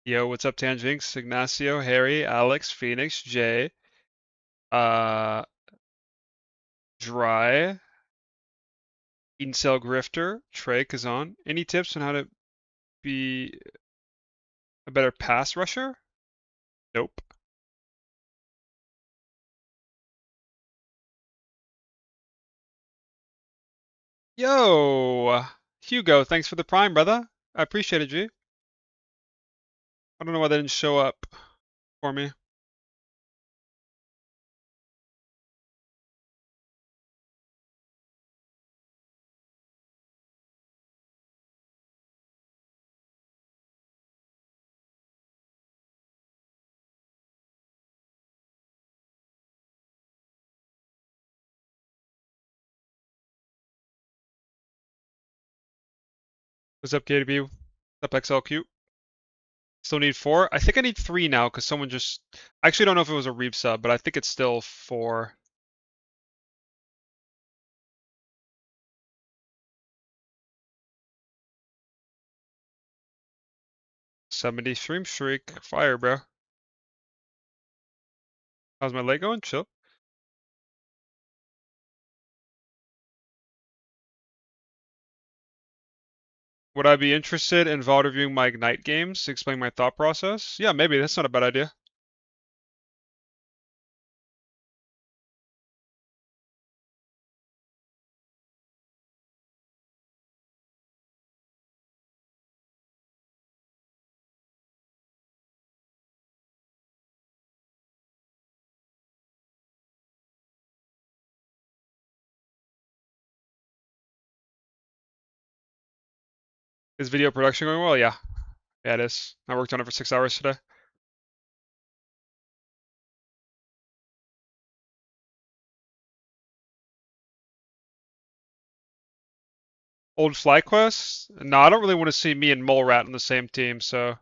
Yo, what's up, Tanjinx, Ignacio, Harry, Alex, Phoenix, Jay, uh, Dry, Incel Grifter, Trey, Kazan. Any tips on how to be a better pass rusher? Nope. Yo, Hugo, thanks for the prime, brother. I appreciate it, G. I don't know why they didn't show up for me. What's up, KDB? What's up, XLQ? Still need 4? I think I need 3 now because someone just... I actually don't know if it was a Reeve sub, but I think it's still 4. 70 stream streak. Fire, bro. How's my leg going? Chill. Would I be interested in VOD reviewing my Ignite games to explain my thought process? Yeah, maybe. That's not a bad idea. Is video production going well? Yeah. Yeah, it is. I worked on it for 6 hours today. Old FlyQuest? No, I don't really want to see me and Molerat on the same team, so...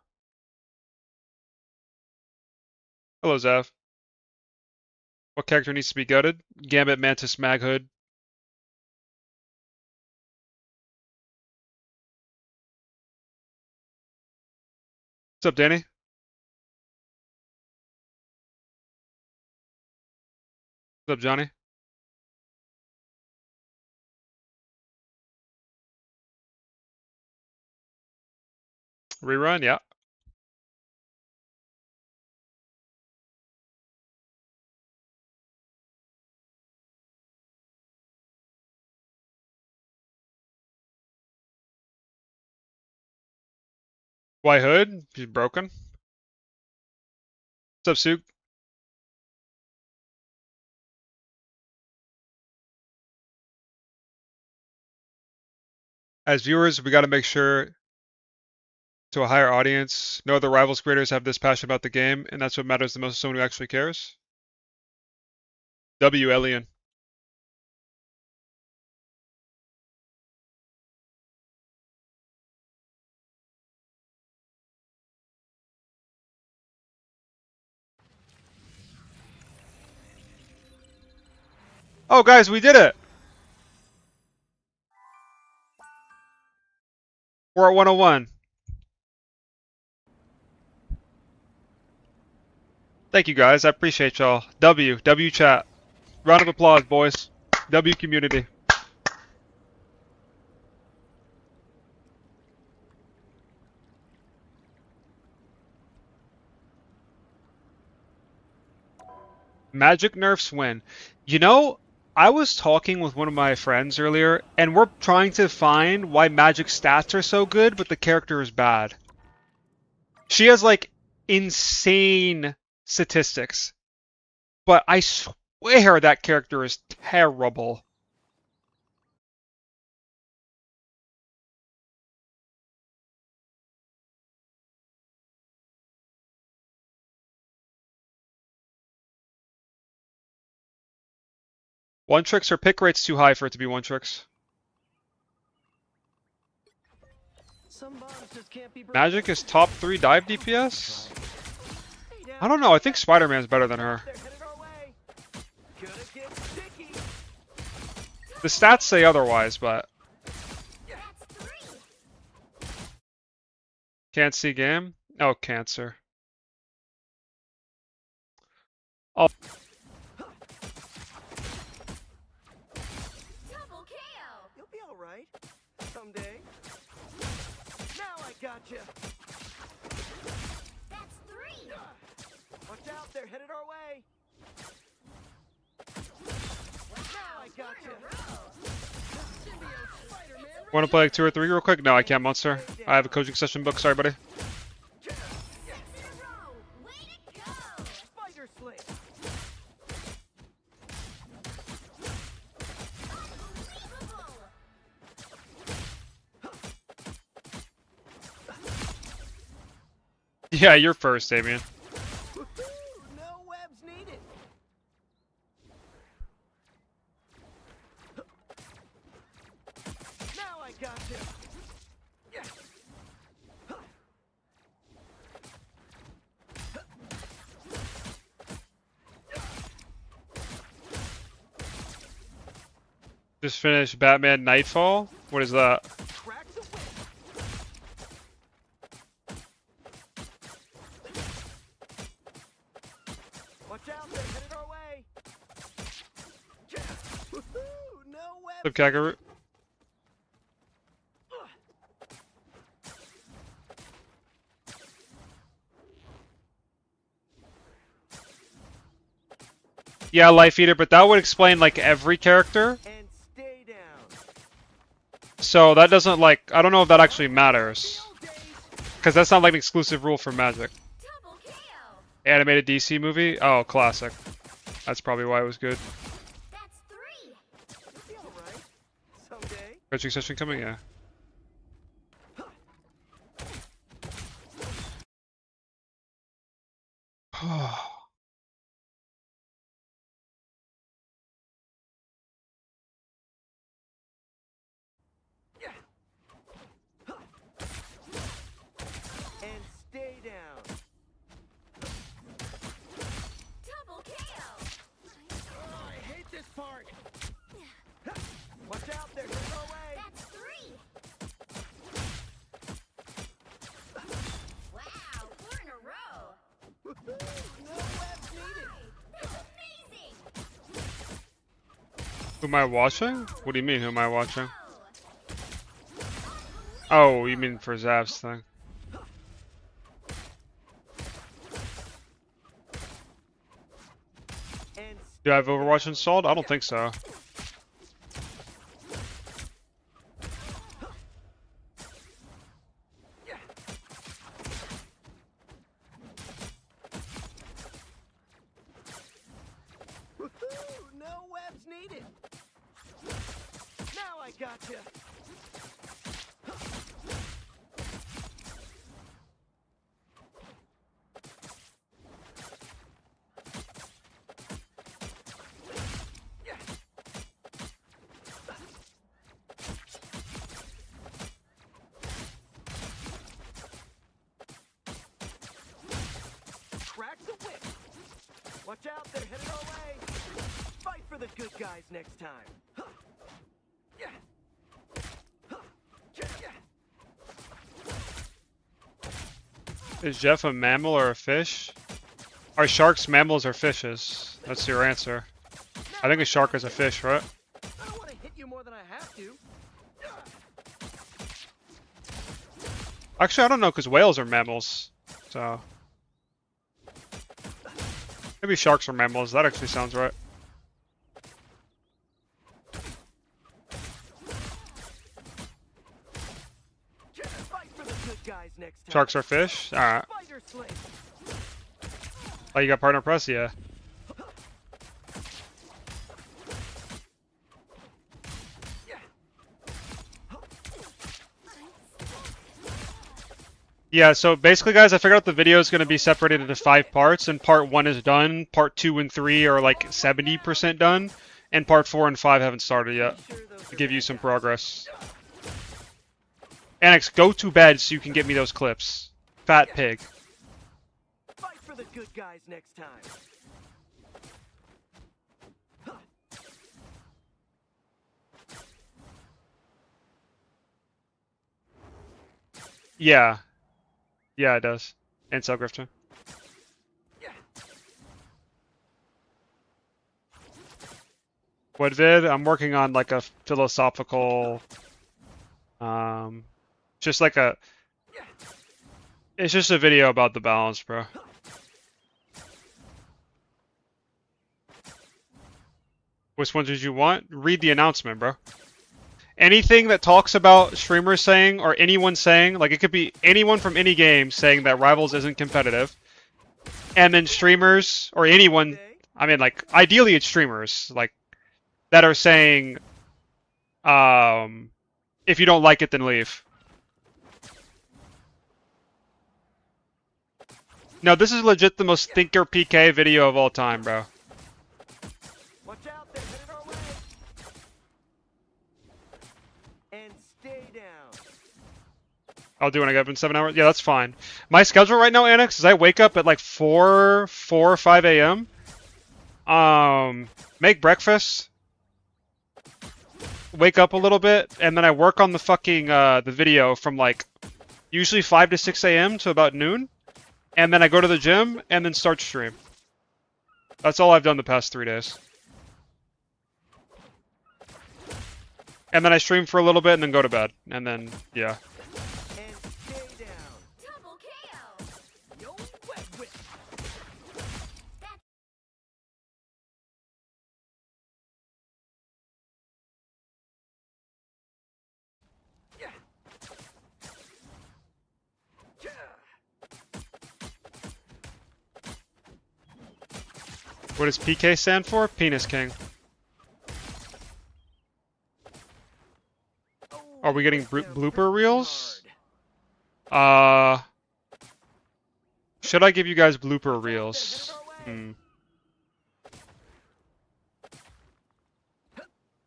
Hello, Zav. What character needs to be gutted? Gambit, Mantis, Maghood. What's up, Danny? What's up, Johnny? Rerun? Yeah. White Hood? She's broken. What's up, Sook? As viewers, we got to make sure to a higher audience. No other Rivals creators have this passion about the game, and that's what matters the most to someone who actually cares. W. Alien. Oh, guys, we did it! We're at 101. Thank you, guys. I appreciate y'all. W chat. Round of applause, boys. W community. Magic nerfs win. You know, I was talking with one of my friends earlier, and we're trying to find why Magic stats are so good, but the character is bad. She has, like, insane statistics. But I swear that character is terrible. One tricks, her pick rate's too high for it to be one tricks. Magic is top 3 dive DPS? I don't know, I think Spider-Man's better than her. The stats say otherwise, but... Can't see game? Oh, Cancer. Oh, Double KO. You'll be all right someday. Now I gotcha. That's 3. Watch out, they're headed our way. Now I gotcha. Symbiote Spider-Man. want to play like 2 or 3 real quick? No, I can't, Monster. I have a coaching session book. Sorry, buddy. 6 in a row. Way to go. Spider Sling. Unbelievable. Yeah, you're first, Damien. Woohoo! No webs needed. Now I gotcha. Just finished Batman Nightfall. What is that? Crack the whip. Watch out, they're headed our way. Woohoo! No webs. Flip Kakarot. Yeah, Life Eater, but that would explain like every character. And stay down. So that doesn't like, I don't know if that actually matters. The old days. Because that's not like an exclusive rule for Magic. Double KO. Animated DC movie? Oh, classic. That's probably why it was good. That's 3. You'll be all right someday. Coaching session coming? Yeah. And stay down. Double KO. Oh, I hate this part. Watch out, they're headed our way. That's 3. Wow, 4 in a row. Woohoo! No webs needed. That's amazing. Who am I watching? What do you mean, who am I watching? Oh. Oh, you mean for Zav's thing. And Do I have Overwatch installed? I don't think so. woohoo! No webs needed. Now I gotcha. Crack the whip. Watch out, they're headed our way. Fight for the good guys next time. Yeah. Is Jeff a mammal or a fish? Are sharks mammals or fishes? That's your answer. I think a shark is a fish, right? I don't want to hit you more than I have to. Actually, I don't know, because whales are mammals. So. Maybe sharks are mammals. That actually sounds right. Fight for the good guys next time. Sharks are fish? Alright. Spider Sling. Oh, you got partner press? Yeah. Yeah, so basically, guys, I figured out the video is going to be separated into 5 parts, and part 1 is done, part 2 and 3 are like 70% done, and part 4 and 5 haven't started yet, to give you some progress. Annex, go to bed so you can get me those clips. Fat pig. Fight for the good guys next time. Yeah. Yeah, it does. Incel grifter. What vid? I'm working on like a philosophical, just like a, it's just a video about the balance, bro. Which one did you want? Read the announcement, bro. Anything that talks about streamers saying, or anyone saying, like it could be anyone from any game saying that Rivals isn't competitive, and then streamers, or anyone, I mean like, ideally it's streamers, like, that are saying, if you don't like it, then leave. No, this is legit the most thinker PK video of all time, bro. Watch out, they're headed our way. And stay down. I'll do when I get up in 7 hours. Yeah, that's fine. My schedule right now, Annex, is I wake up at like 4 or 5 a.m. Make breakfast. Wake up a little bit, and then I work on the fucking, the video from like, usually 5 to 6 a.m. to about noon. And then I go to the gym, and then start stream. That's all I've done the past 3 days. And then I stream for a little bit, and then go to bed. And then, yeah. And stay down. Double kill. Yo, wet whip. Yeah. Yeah. What does PK stand for? Penis King. Oh, Are we getting that sounds blooper pretty reels? hard. Should I give you guys blooper reels?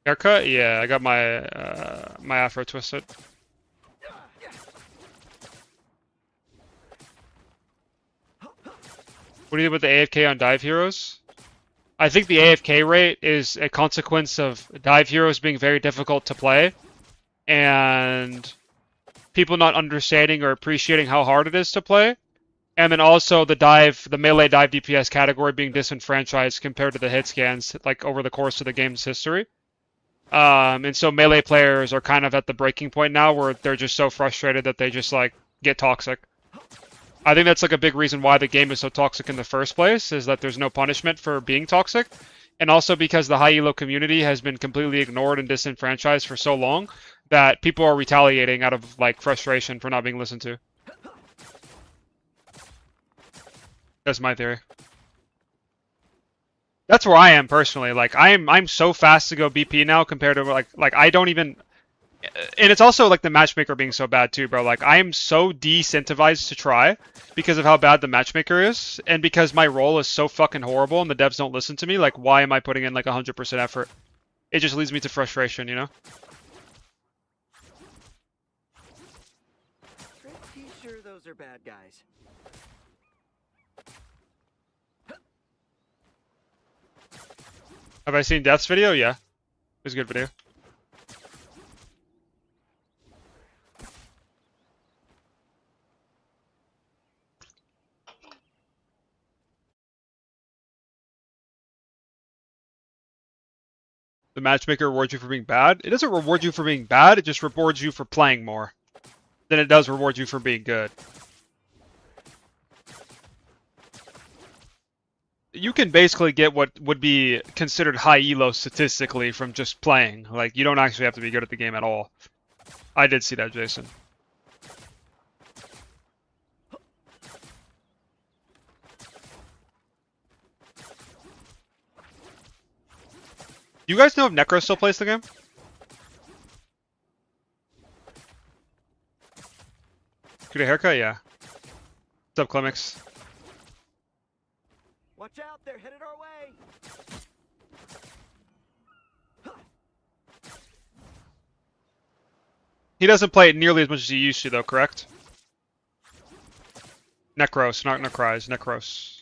Haircut? Yeah, I got my my afro twisted. What do you do with the AFK on dive heroes? I think the AFK rate is a consequence of dive heroes being very difficult to play, and people not understanding or appreciating how hard it is to play, and then also the melee dive DPS category being disenfranchised compared to the hit scans like over the course of the game's history. And so melee players are kind of at the breaking point now where they're just so frustrated that they just like get toxic. I think that's like a big reason why the game is so toxic in the first place, is that there's no punishment for being toxic. And also because the high elo community has been completely ignored and disenfranchised for so long that people are retaliating out of like frustration for not being listened to. That's my theory. That's where I am personally. Like I'm so fast to go BP now compared to like I don't even. And it's also like the matchmaker being so bad too, bro. Like I am so de-incentivized to try because of how bad the matchmaker is, and because my role is so fucking horrible and the devs don't listen to me. Like, why am I putting in like 100% effort? It just leads me to frustration, you know. Pretty sure those are bad guys. Have I seen Death's video? Yeah, it was a good video. The matchmaker rewards you for being bad. It doesn't reward you for being bad, it just rewards you for playing more than it does reward you for being good. You can basically get what would be considered high elo statistically from just playing. Like, you don't actually have to be good at the game at all. I did see that, Jason. You guys know if Necro still plays the game? Get a haircut? Yeah. What's up, Clemix? Watch out, they're headed our way. He doesn't play it nearly as much as he used to, though, correct? Necros, not Necries, Necros.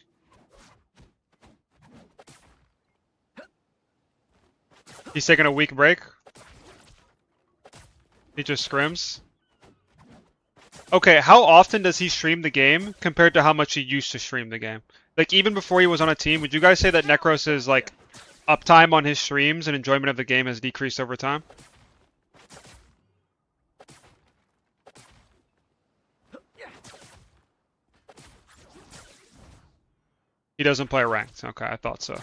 He's taking a week break. He just scrims. Okay, how often does he stream the game compared to how much he used to stream the game? Like, even before he was on a team, would you guys say that Necros' like uptime on his streams and enjoyment of the game has decreased over time? He doesn't play ranked. Okay, I thought so.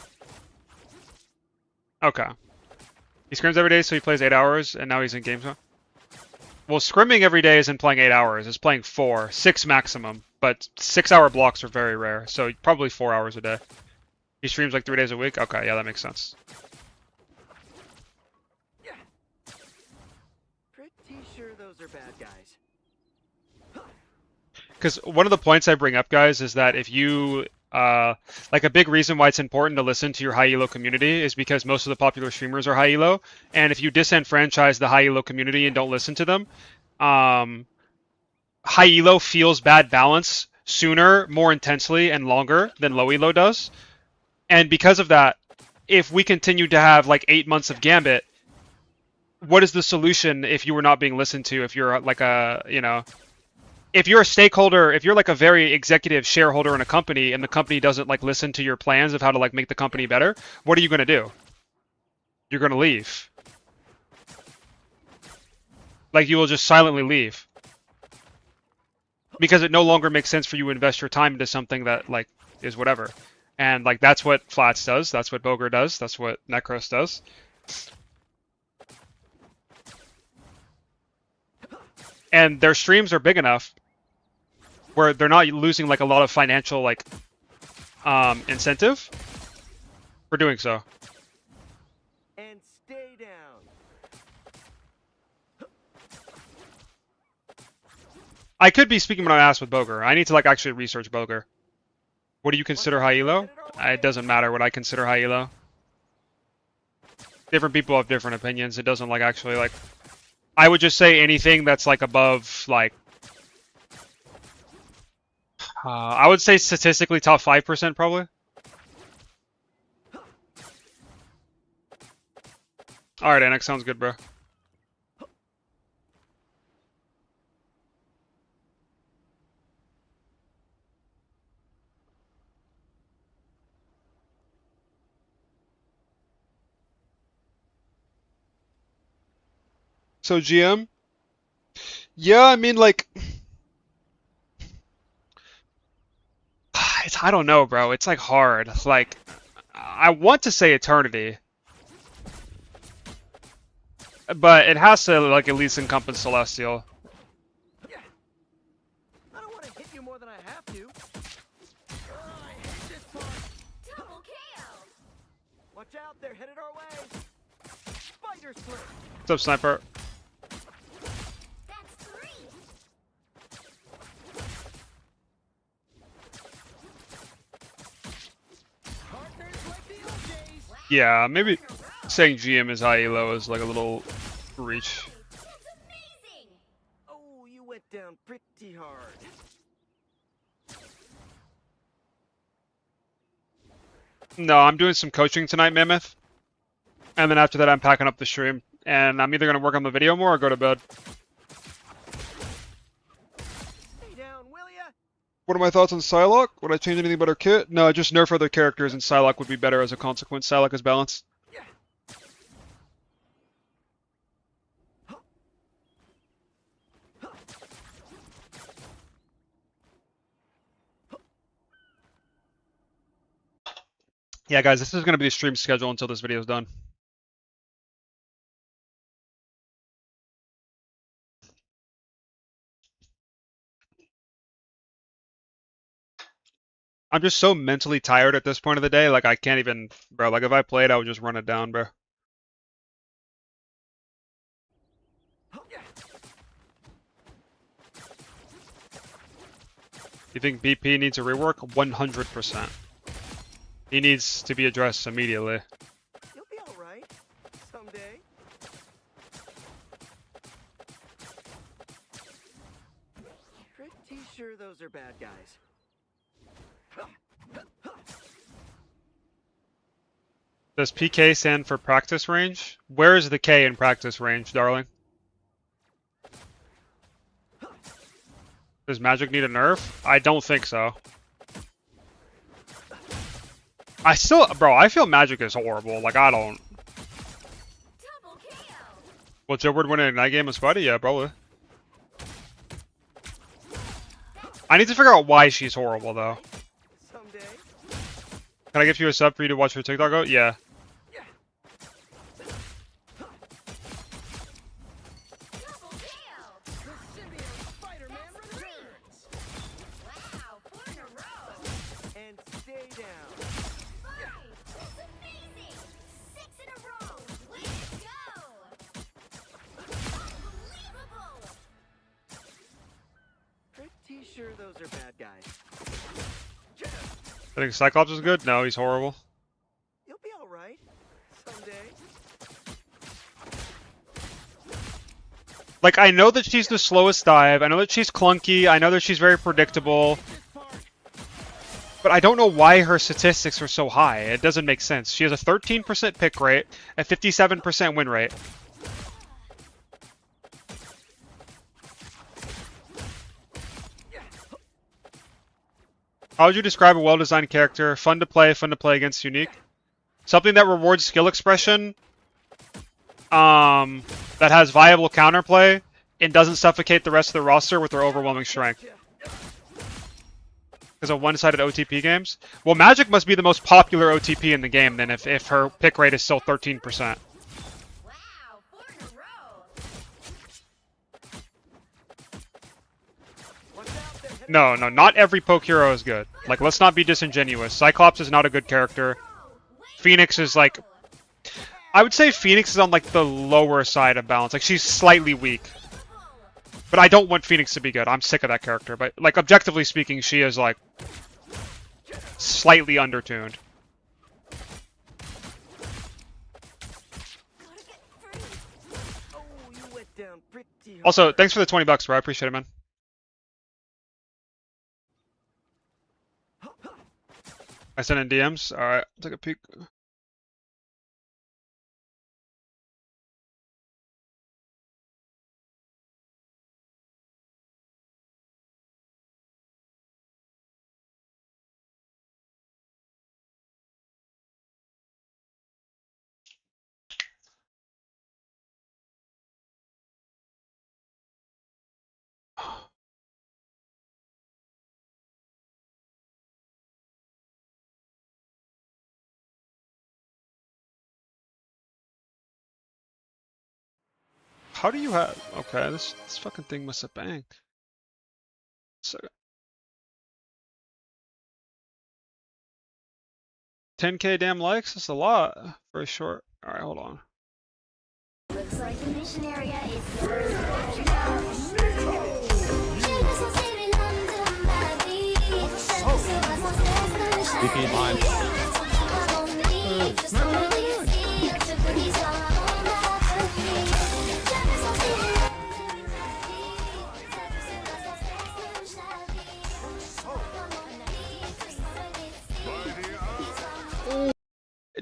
Okay. He scrims every day, so he plays 8 hours, and now he's in games. Well, scrimming every day isn't playing 8 hours. It's playing 4, 6 maximum. But 6-hour blocks are very rare, so probably 4 hours a day. He streams like 3 days a week? Okay, yeah, that makes sense. Pretty sure those are bad guys. Because one of the points I bring up, guys, is that if you... like a big reason why it's important to listen to your high elo community is because most of the popular streamers are high elo, and if you disenfranchise the high elo community and don't listen to them, high elo feels bad balance sooner, more intensely, and longer than low elo does. And because of that, if we continue to have like 8 months of Gambit, what is the solution if you were not being listened to? If you're like a, you know, if you're a stakeholder, if you're like a very executive shareholder in a company and the company doesn't like listen to your plans of how to like make the company better, what are you going to do? You're going to leave. Like you will just silently leave. Because it no longer makes sense for you to invest your time into something that like is whatever. And like that's what Flats does, that's what Boger does, that's what Necros does. And their streams are big enough where they're not losing like a lot of financial like incentive for doing so. And stay down. I could be speaking my ass with Boger. I need to like actually research Boger. What do you consider high elo? It doesn't matter what I consider high elo. Different people have different opinions. It doesn't like actually like. I would just say anything that's like above like. I would say statistically top 5% probably. All right, Annex, sounds good, bro. So GM? Yeah, I mean like I don't know, bro. It's like hard. Like I want to say eternity. But it has to like at least encompass Celestial. I don't want to hit you more than I have to. I hate this part. Double KO. Watch out, they're headed our way. Spider slit. What's up, Sniper? That's 3. Partners like the old days. Yeah, maybe saying GM is high elo is like a little reach. That's amazing. Oh, you went down pretty hard. No, I'm doing some coaching tonight, Mammoth. And then after that, I'm packing up the stream. And I'm either going to work on the video more or go to bed. Stay down, will ya? What are my thoughts on Psylocke? Would I change anything about her kit? No, just nerf other characters and Psylocke would be better as a consequence. Psylocke is balanced. Yeah, guys, this is going to be the stream schedule until this video is done. I'm just so mentally tired at this point of the day. Like, I can't even, bro. Like, if I played, I would just run it down, bro. You think BP needs a rework? 100%. He needs to be addressed immediately. You'll be all right someday. Pretty sure those are bad guys. Does PK stand for practice range? Where is the K in practice range, darling? Does Magic need a nerf? I don't think so. Bro, I feel Magic is horrible. Like, I don't. Double kill. Will Jobert win a night game with Spuddy? Yeah, probably. I need to figure out why she's horrible, though. Someday. Can I give you a sub for you to watch her TikTok out? Yeah. Double kill. Spider-Man returns. Wow, 4 in a row. And stay down. Five. That's amazing. 6 in a row. Way to go. Unbelievable. Pretty sure those are bad guys. I think Cyclops is good. No, he's horrible. You'll be all right. Someday. Like, I know that she's the slowest dive. I know that she's clunky. I know that she's very predictable. But I don't know why her statistics are so high. It doesn't make sense. She has a 13% pick rate, a 57% win rate. How would you describe a well-designed character? Fun to play against, unique. Something that rewards skill expression, that has viable counterplay, and doesn't suffocate the rest of the roster with their overwhelming strength. Because of one-sided OTP games? Well, Magic must be the most popular OTP in the game then if her pick rate is still 13%. Wow, 4 in a row. Watch out, they're headed No, not every poke hero is good. Like, let's not be disingenuous. Cyclops is not a good character. Phoenix is like... I would say Phoenix is on like the lower side of balance. Like, she's slightly weak. But I don't want Phoenix to be good. I'm sick of that character. But, like, objectively speaking, she is, like, slightly undertuned. Gotta get free. Oh, you went down pretty hard. Also, thanks for the $20, bro. I appreciate it, man. I sent in DMs. Alright, take a peek. How do you have... Okay, this fucking thing must have banged. So... 10k damn likes? That's a lot. Very short. Alright, hold on. Looks like the mission area is Speaking line.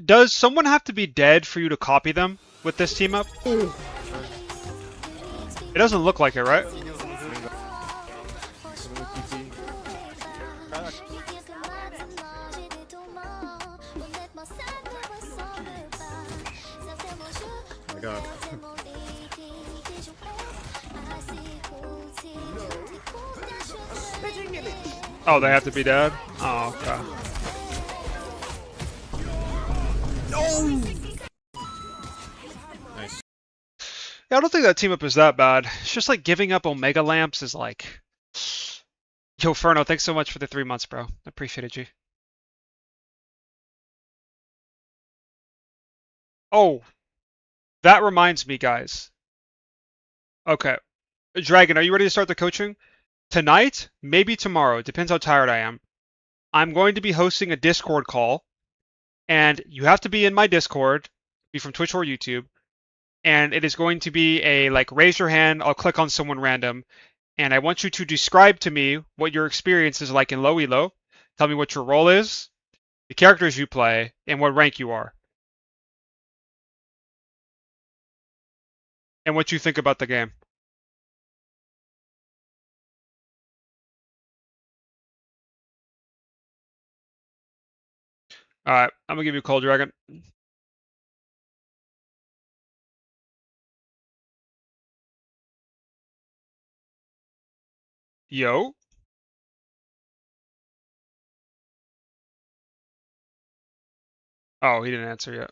Does someone have to be dead for you to copy them with this team up? It doesn't look like it, right? Oh my god. Oh, they have to be dead? Oh, okay. Nice. Yeah, I don't think that team up is that bad. It's just like giving up Omega Lamps is like... Yo, Ferno, thanks so much for the 3 months, bro. I appreciate it, G. Oh, that reminds me, guys. Okay. Dragon, are you ready to start the coaching? Tonight, maybe tomorrow, it depends how tired I am. I'm going to be hosting a Discord call, and you have to be in my Discord, be from Twitch or YouTube, and it is going to be a, like, raise your hand, I'll click on someone random, and I want you to describe to me what your experience is like in low elo, tell me what your role is, the characters you play, and what rank you are. And what you think about the game. All right, I'm gonna give you a Cold Dragon. Yo. Oh, he didn't answer yet.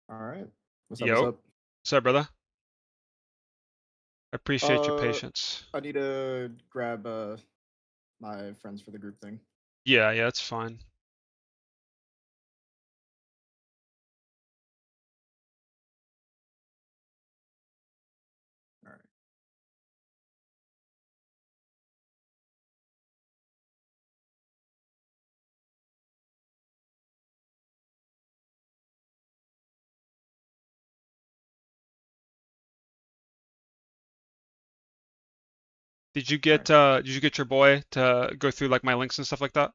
All right. What's up? Yo. What's up? Sorry, brother. I appreciate your Uh, patience. I need to grab my friends for the group thing. Yeah, that's fine. All right. Did you get your boy to go through like my links and stuff like that?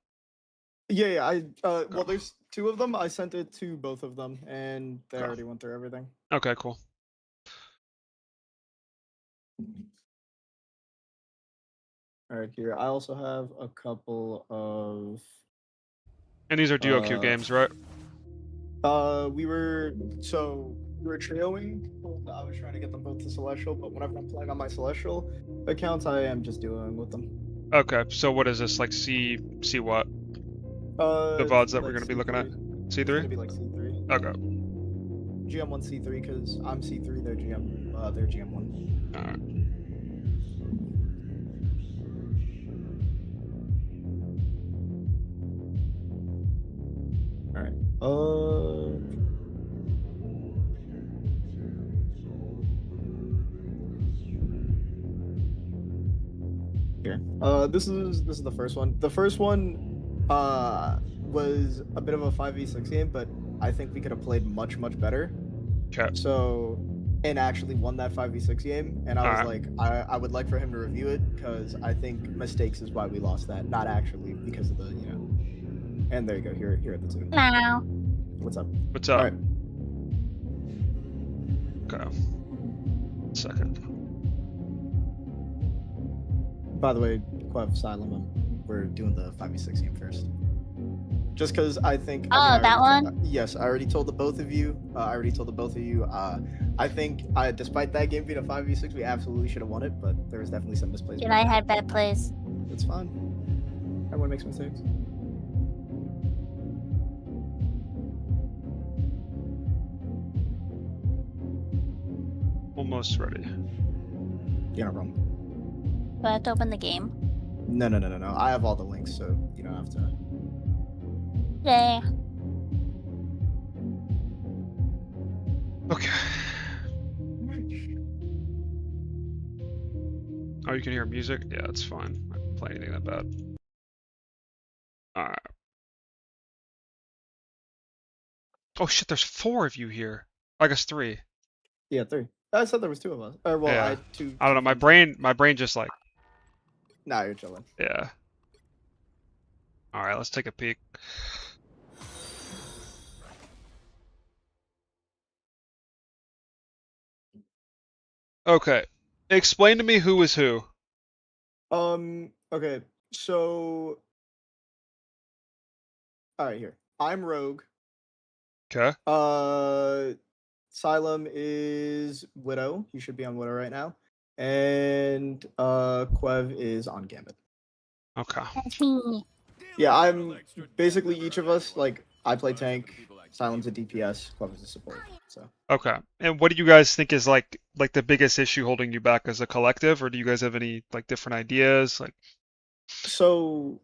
Yeah. Well, there's two of them. I sent it to both of them, and they Okay. already went through everything. Okay, cool. All right, here. I also have a couple of. And these are duo queue games, right? We were trioing. I was trying to get them both to Celestial, but whenever I'm playing on my Celestial accounts, I am just duoing with them. Okay, so what is this like? C what? The VODs that we're gonna be looking at. It's gonna be C3. like C3. Okay. GM1 C3 because I'm C3, they're GM1. All right. All right. Here. This is the first one. The first one was a bit of a 5v6 game, but I think we could have played much better. Okay. So, and actually won that 5v6 game, and I was Alright. like, I would like for him to review it because I think mistakes is why we lost that, not actually because of the And there you go. Here are the two. Hello. What's up? What's up? All right. Okay. 1 second. By the way, Quev, Silem, we're doing the 5v6 game first. Just because I think. Oh, that one? Yes, I already told the both of you. I think, despite that game being a 5v6, we absolutely should have won it, but there was definitely some misplays. Dude, I had bad plays. It's fine. Everyone makes mistakes. Almost ready. You're not wrong. Do I have to open the game? No. I have all the links, so you don't have to. Yay. Okay. Oh, you can hear music? Yeah, it's fine. I don't play anything that bad. Alright. Oh shit, there's 4 of you here. I guess 3. Yeah, 3. I said there was 2 of us. Or well, Yeah. I had 2. I don't know, my brain just like, Nah, you're chilling. yeah. Alright, let's take a peek. Okay. Explain to me who is who. Okay. So. All right, here. I'm Rogue. Okay. Silem is Widow. He should be on Widow right now. And Quev is on Gambit. Okay. That's me. Yeah, I'm basically each of us, like, I play tank, Silem's a DPS, Quev is a support. So Okay. And what do you guys think is like the biggest issue holding you back as a collective, or do you guys have any like different ideas? Like, So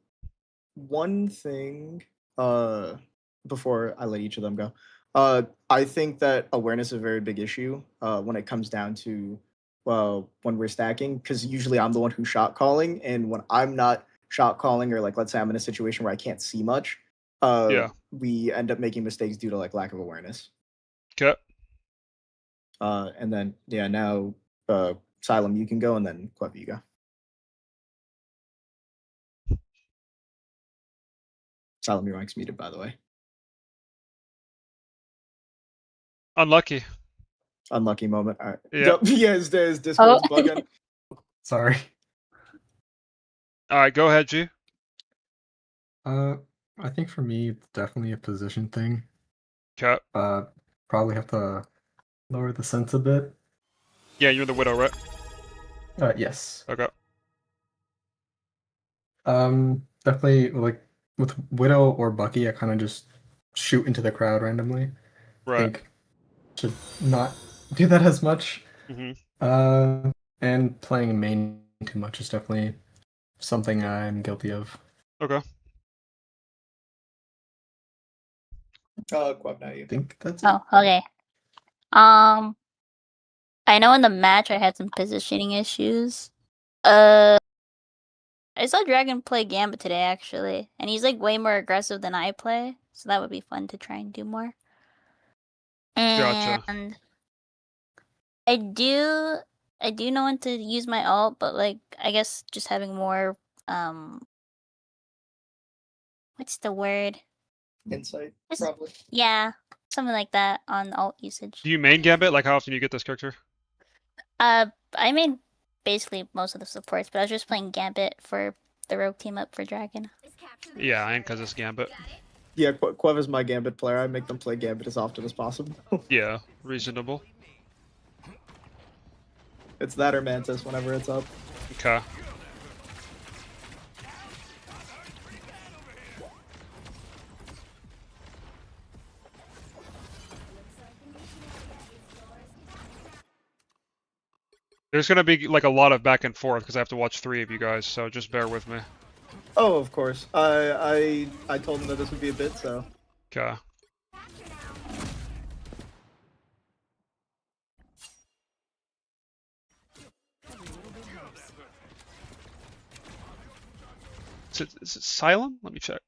one thing, before I let each of them go, I think that awareness is a very big issue when it comes down to, well, when we're stacking, because usually I'm the one who's shot calling, and when I'm not shot calling, or like let's say I'm in a situation where I can't see much, Yeah. we end up making mistakes due to like lack of awareness. okay. And then now Silem, you can go, and then Quev, you go. Silem, your mic's muted, by the way. Unlucky. Unlucky moment. All right. Yeah. Yep. Yeah, his Discord's bugging. Sorry. Alright, go ahead, G. I think for me, it's definitely a position thing. Okay. Probably have to lower the sense a bit. Yeah, you're the Widow, right? Yes. Okay. Definitely like with Widow or Bucky, I kind of just shoot into the crowd randomly. I Right. think should not do that as much. Hmm. And playing main too much is definitely something I'm guilty of. Okay. Quab, now you. I think that's it. Oh, okay. Um, I know in the match I had some positioning issues. I saw Dragon play Gambit today actually, and he's like way more aggressive than I play, so that would be fun to try and do more. Gotcha. And I do know when to use my ult, but like I guess just having more what's the word? Insight, Just- probably. Yeah, something like that on ult usage. Do you main Gambit? Like, how often do you get this character? I made basically most of the supports, but I was just playing Gambit for the rogue team up for Dragon. Yeah, and because it's Gambit. Yeah, Quav is my Gambit player. I make them play Gambit as often as possible. Yeah, reasonable. It's that or Mantis whenever it's up. Okay. There's gonna be like a lot of back and forth because I have to watch 3 of you guys, so just bear with me. Oh, of course. I told him that this would be a bit, so. Okay. Is it silent? Let me check.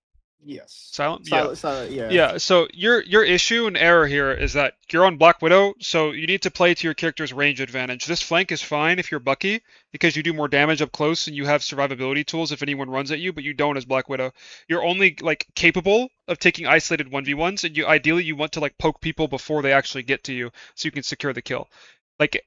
Yes. Silent? Yeah. Yeah. Yeah, so your issue and error here is that you're on Black Widow, so you need to play to your character's range advantage. This flank is fine if you're Bucky, because you do more damage up close and you have survivability tools if anyone runs at you, but you don't as Black Widow. You're only like capable of taking isolated 1v1s, and ideally you want to like poke people before they actually get to you, so you can secure the kill. Like,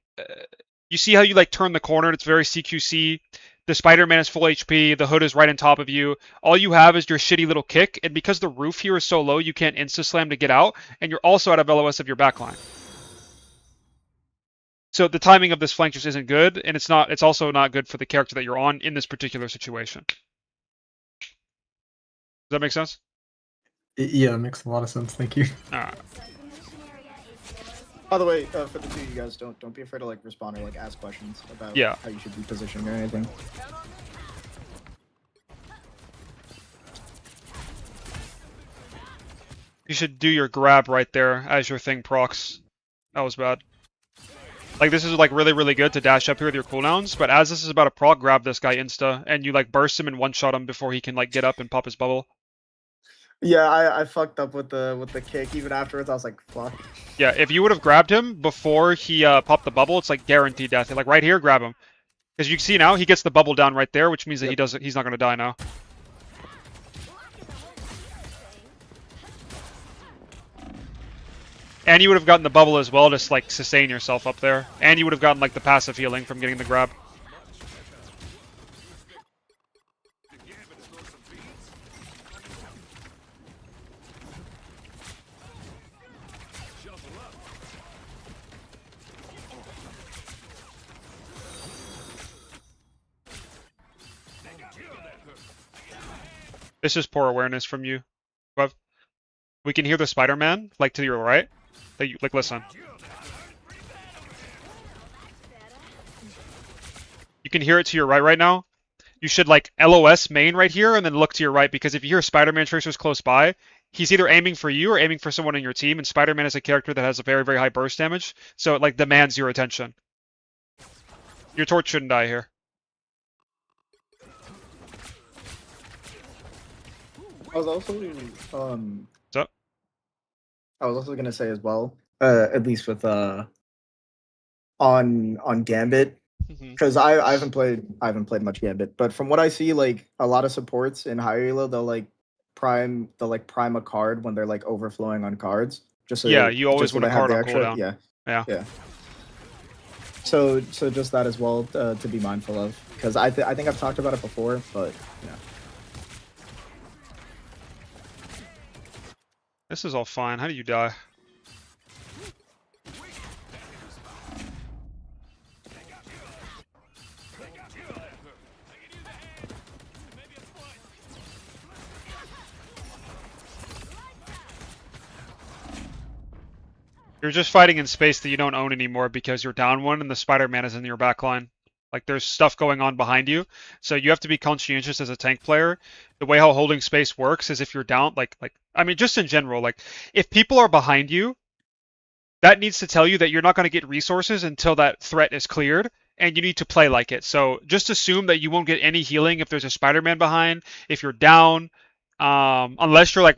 you see how you like turn the corner and it's very CQC. The Spider-Man is full HP, the hood is right on top of you. All you have is your shitty little kick, and because the roof here is so low, you can't insta-slam to get out, and you're also out of LOS of your backline. So the timing of this flank just isn't good, and it's also not good for the character that you're on in this particular situation. Does that make sense? Yeah, it makes a lot of sense. Thank you. Alright. By the way, for the two of you guys, don't be afraid to like respond or like ask questions about Yeah. how you should be positioned or anything. You should do your grab right there as your thing procs. That was bad. Like, this is like really, really good to dash up here with your cooldowns, but as this is about to proc, grab this guy insta, and you like burst him and one-shot him before he can like get up and pop his bubble. Yeah, I fucked up with the kick. Even afterwards, I was like, fuck. Yeah, if you would have grabbed him before he popped the bubble, it's like guaranteed death. Like right here, grab him. Because you can see now, he gets the bubble down right there, which means that he's not going to die now. And you would have gotten the bubble as well, just like sustain yourself up there. And you would have gotten like the passive healing from getting the grab. This is poor awareness from you. But we can hear the Spider-Man, like to your right. Like, listen. You can hear it to your right now. You should like LOS main right here and then look to your right, because if you hear Spider-Man tracers close by, he's either aiming for you or aiming for someone in your team, and Spider-Man is a character that has a very, very high burst damage, so it like demands your attention. Your torch shouldn't die here. I was also What's up? I was also gonna say as well, at least with on Gambit, because I haven't played much Gambit, but from what I see, like a lot of supports in higher elo, they'll prime a card when they're like overflowing on cards. Just so Yeah, you always just so want a they have card the on extra. cooldown. Yeah. So just that as well to be mindful of, because I think I've talked about it before, but yeah. This is all fine. How do you die? You're just fighting in space that you don't own anymore because you're down one and the Spider-Man is in your backline. Like there's stuff going on behind you, so you have to be conscientious as a tank player. The way how holding space works is if you're down, like I mean, just in general, like if people are behind you, that needs to tell you that you're not going to get resources until that threat is cleared, and you need to play like it. So just assume that you won't get any healing if there's a Spider-Man behind, if you're down, unless you're like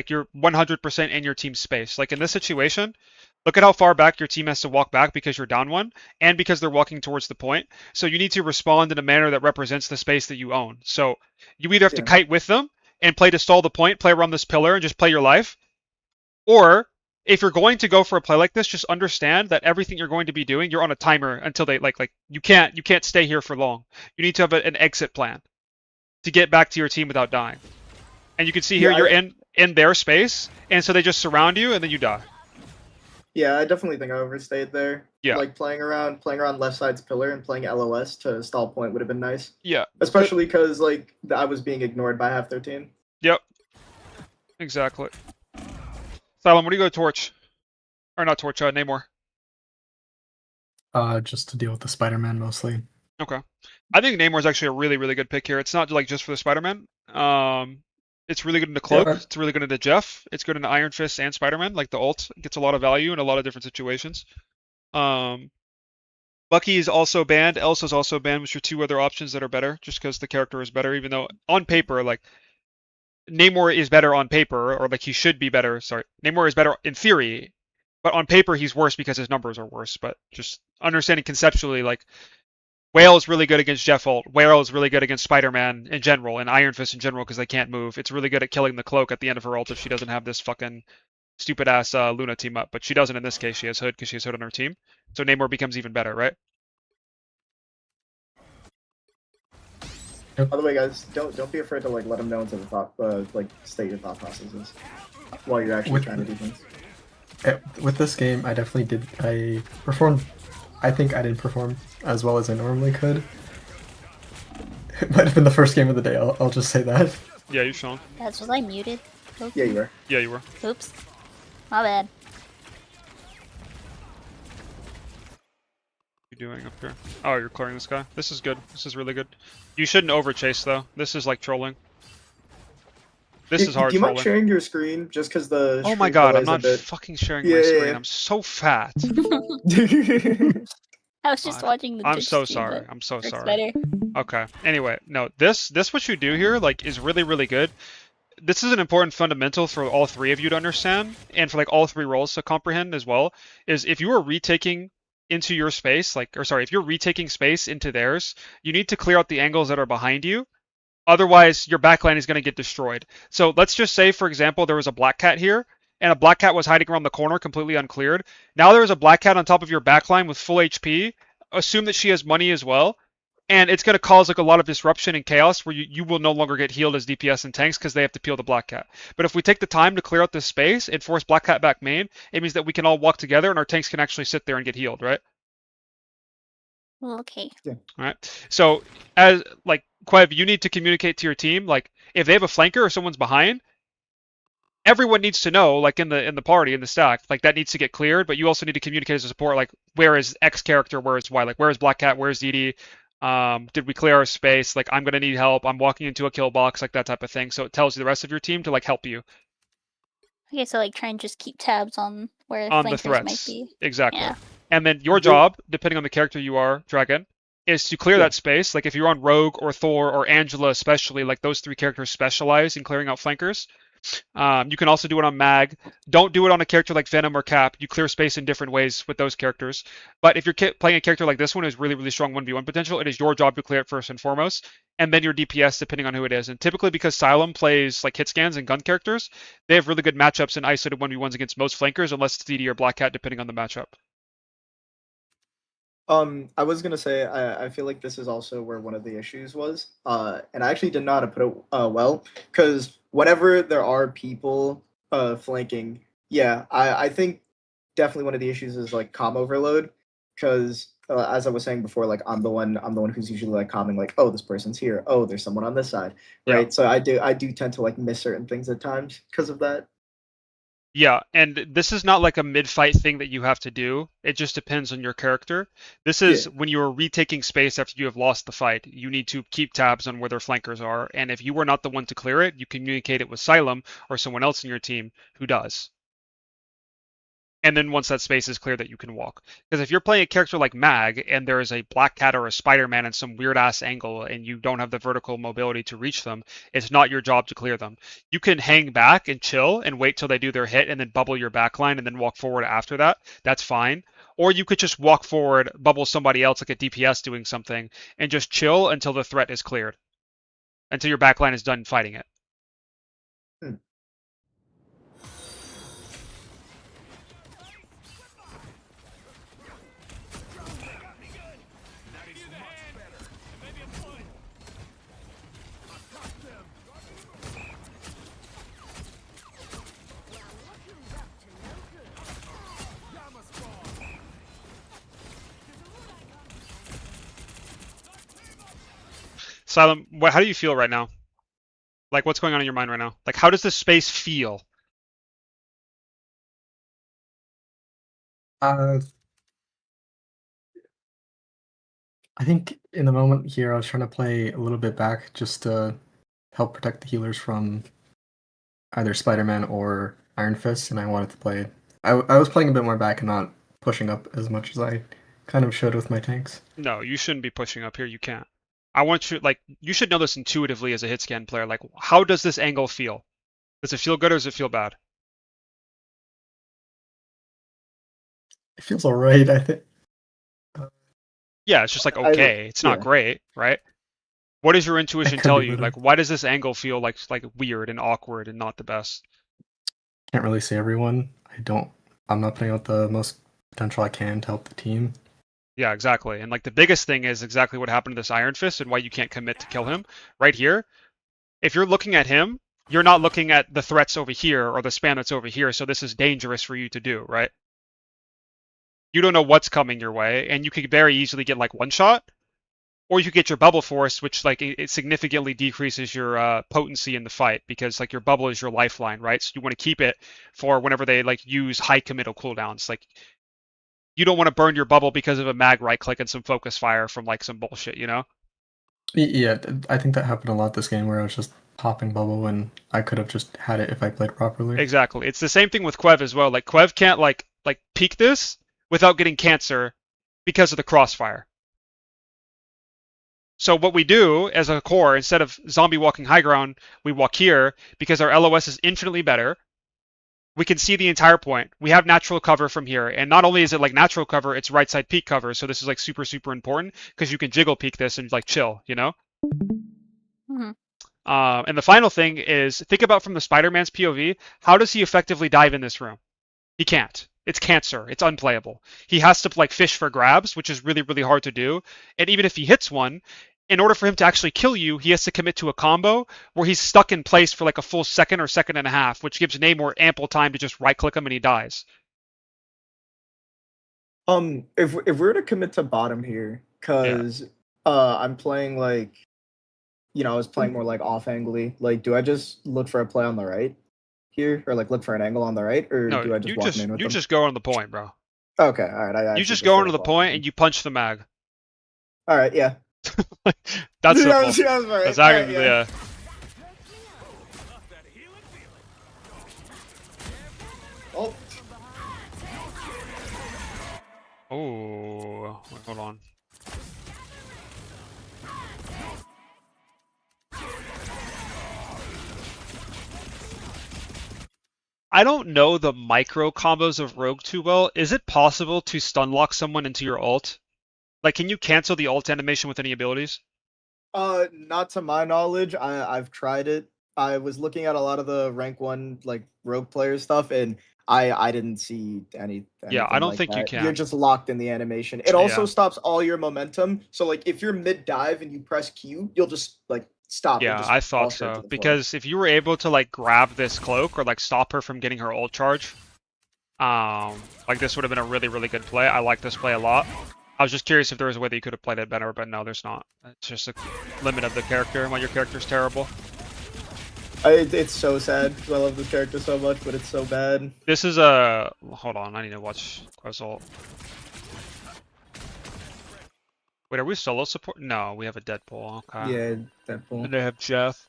you're 100% in your team's space. Like in this situation, look at how far back your team has to walk back because you're down one, and because they're walking towards the point. So you need to respond in a manner that represents the space that you own. So you either have to Yeah. kite with them and play to stall the point, play around this pillar, and just play your life, or if you're going to go for a play like this, just understand that everything you're going to be doing, you're on a timer until they like you can't stay here for long. You need to have an exit plan to get back to your team without dying. And you can see here Yeah, you're in their space, and so they just surround you and then you die. Yeah, I definitely think I overstayed there. Yeah. Like playing around left side's pillar and playing LOS to stall point would have been nice. Yeah. Especially because like I was being ignored by half their team. Yep. Exactly. Silent, what do you go torch? Or not torch, Namor. Just to deal with the Spider-Man mostly. Okay. I think Namor is actually a really, really good pick here. It's not like just for the Spider-Man. It's really good in the Cloak. Yeah. It's really good in the Jeff. It's good in the Iron Fist and Spider-Man. Like the ult gets a lot of value in a lot of different situations. Bucky is also banned. Elsa's also banned, which are two other options that are better, just because the character is better. Even though on paper, like Namor is better on paper, or like he should be better. Sorry, Namor is better in theory, but on paper he's worse because his numbers are worse. But just understanding conceptually, like Whale is really good against Jeff ult. Whale is really good against Spider-Man in general, and Iron Fist in general because they can't move. It's really good at killing the Cloak at the end of her ult if she doesn't have this fucking stupid ass Luna team up. But she doesn't in this case. She has Hood because she has Hood on her team. So Namor becomes even better, right? By the way, guys, don't be afraid to like let them know into the thought, like state your thought processes while you're actually trying to do things. With this game, I definitely did. I performed. I think I didn't perform as well as I normally could. It might have been the first game of the day. I'll just say that. Yeah, you Sean. Was I muted? Oops. Yeah, you were. Yeah, you were. Oops. My bad. What are you doing up here? Oh, you're clearing this guy. This is good. This is really good. You shouldn't overchase though. This is like trolling. This is hard Do you mind trolling. sharing your screen just because the Oh my stream god, delay I'm is a not bit- fucking sharing Yeah, my yeah, screen. yeah. I'm so fat. I was just God. watching the I'm Twitch so stream, sorry. but I'm so works sorry. better. Okay. Anyway, no, this what you do here like is really, really good. This is an important fundamental for all three of you to understand, and for like all three roles to comprehend as well, is if you are retaking into your space, if you're retaking space into theirs, you need to clear out the angles that are behind you. Otherwise, your backline is going to get destroyed. So let's just say, for example, there was a black cat here, and a black cat was hiding around the corner completely uncleared. Now there's a black cat on top of your backline with full HP. Assume that she has money as well. And it's going to cause like a lot of disruption and chaos where you will no longer get healed as DPS and tanks because they have to peel the black cat. But if we take the time to clear out this space and force black cat back main, it means that we can all walk together and our tanks can actually sit there and get healed, right? Okay. All right. So as like Quev, you need to communicate to your team like if they have a flanker or someone's behind, everyone needs to know like in the party in the stack like that needs to get cleared. But you also need to communicate as a support like where is X character, where is Y, like where is Black Cat, where is DD. Did we clear our space? Like I'm gonna need help. I'm walking into a kill box, like that type of thing. So it tells you the rest of your team to like help you Okay, so like try and just keep tabs on where on the flankers threats. might be. Exactly. Yeah. And then your job, depending on the character you are, Dragon, is to clear Yeah. that space. Like if you're on Rogue or Thor or Angela, especially, like those three characters specialize in clearing out flankers. You can also do it on Mag. Don't do it on a character like Venom or Cap. You clear space in different ways with those characters. But if you're playing a character like this one who's really, really strong 1v1 potential, it is your job to clear it first and foremost, and then your DPS depending on who it is. And typically because Xylem plays like hit scans and gun characters, they have really good matchups in isolated 1v1s against most flankers unless it's DD or Black Cat depending on the matchup. I was gonna say I feel like this is also where one of the issues was, and I actually did not put it well because whenever there are people flanking. Yeah, I think definitely one of the issues is like comm overload, because as I was saying before, like I'm the one who's usually like calming, like, oh, this person's here, oh, there's someone on this side, Yeah. right? So I do tend to like miss certain things at times because of that. Yeah, and this is not like a mid-fight thing that you have to do. It just depends on your character. This Yeah. is when you are retaking space after you have lost the fight. You need to keep tabs on where their flankers are, and if you were not the one to clear it, you communicate it with Xylem or someone else in your team who does. And then once that space is clear, that you can walk. Because if you're playing a character like Mag and there is a Black Cat or a Spider-Man in some weird ass angle and you don't have the vertical mobility to reach them, it's not your job to clear them. You can hang back and chill and wait till they do their hit and then bubble your backline and then walk forward after that. That's fine. Or you could just walk forward, bubble somebody else like a DPS doing something, and just chill until the threat is cleared. Until your backline is done fighting it. Hmm. Silent, how do you feel right now? Like, what's going on in your mind right now? Like, how does this space feel? Uh, I think in the moment here, I was trying to play a little bit back just to help protect the healers from either Spider-Man or Iron Fist, and I wanted to play. I was playing a bit more back and not pushing up as much as I kind of should with my tanks. No, you shouldn't be pushing up here. You can't. I want you, like, you should know this intuitively as a hit scan player. Like, how does this angle feel? Does it feel good or does it feel bad? It feels alright, I think. Yeah, it's just like I okay. It's not yeah. great, right? What does your It intuition could tell be you? better. Like, why does this angle feel like weird and awkward and not the best? Can't really say everyone. I'm not putting out the most potential I can to help the team. Yeah, exactly. And like the biggest thing is exactly what happened to this Iron Fist and why you can't commit to kill him. Right here, if you're looking at him, you're not looking at the threats over here or the spam that's over here, so this is dangerous for you to do, right? You don't know what's coming your way, and you could very easily get like one shot, or you could get your bubble force, which like it significantly decreases your potency in the fight because like your bubble is your lifeline, right? So you want to keep it for whenever they like use high committal cooldowns. Like you don't want to burn your bubble because of a mag right click and some focus fire from like some bullshit, you know? Yeah, I think that happened a lot this game where I was just popping bubble when I could have just had it if I played properly. Exactly. It's the same thing with Quev as well. Like Quev can't like peek this without getting cancer because of the crossfire. So what we do as a core, instead of zombie walking high ground, we walk here because our LOS is infinitely better. We can see the entire point. We have natural cover from here. And not only is it like natural cover, it's right side peak cover. So this is like super, super important because you can jiggle peek this and like chill, you know? hmm And the final thing is think about from the Spider-Man's POV, how does he effectively dive in this room? He can't. It's cancer. It's unplayable. He has to like fish for grabs, which is really, really hard to do. And even if he hits one, in order for him to actually kill you, he has to commit to a combo where he's stuck in place for like a full second or second and a half, which gives Namor ample time to just right click him and he dies. If we're to commit to bottom here, Yeah. because I'm playing like, I was playing more like off angly. Like, do I just look for a play on the right here, or like look for an angle on the right, or No, do I just walk in with you them? just go on the point, bro. Okay, all right. I You actually just just go straight onto up the walk with point them. and you punch the mag. All right, yeah. That's Yeah, simple. that's right. That's All right, actually yeah. Oh, Oh, wait, hold on. I don't know the micro combos of Rogue too well. Is it possible to stun lock someone into your ult? Like, can you cancel the ult animation with any abilities? not to my knowledge. I've tried it. I was looking at a lot of the rank one like rogue player stuff, and I didn't see Yeah, I anything don't like think you that. You're can. just locked in the animation. It Yeah. also stops all your momentum. So like if you're mid dive and you press Q, you'll just like stop and Yeah, just I thought toss her to so. the floor. Because if you were able to like grab this cloak or like stop her from getting her ult charge, like this would have been a really, really good play. I like this play a lot. I was just curious if there was a way that you could have played it better, but no, there's not. It's just a limit of the character and when your character's terrible. It's so sad because I love this character so much, but it's so bad. This is a... Hold on, I need to watch Quest ult. Wait, are we solo support? No, we have a Deadpool. Okay. Yeah, Deadpool. And they have Jeff.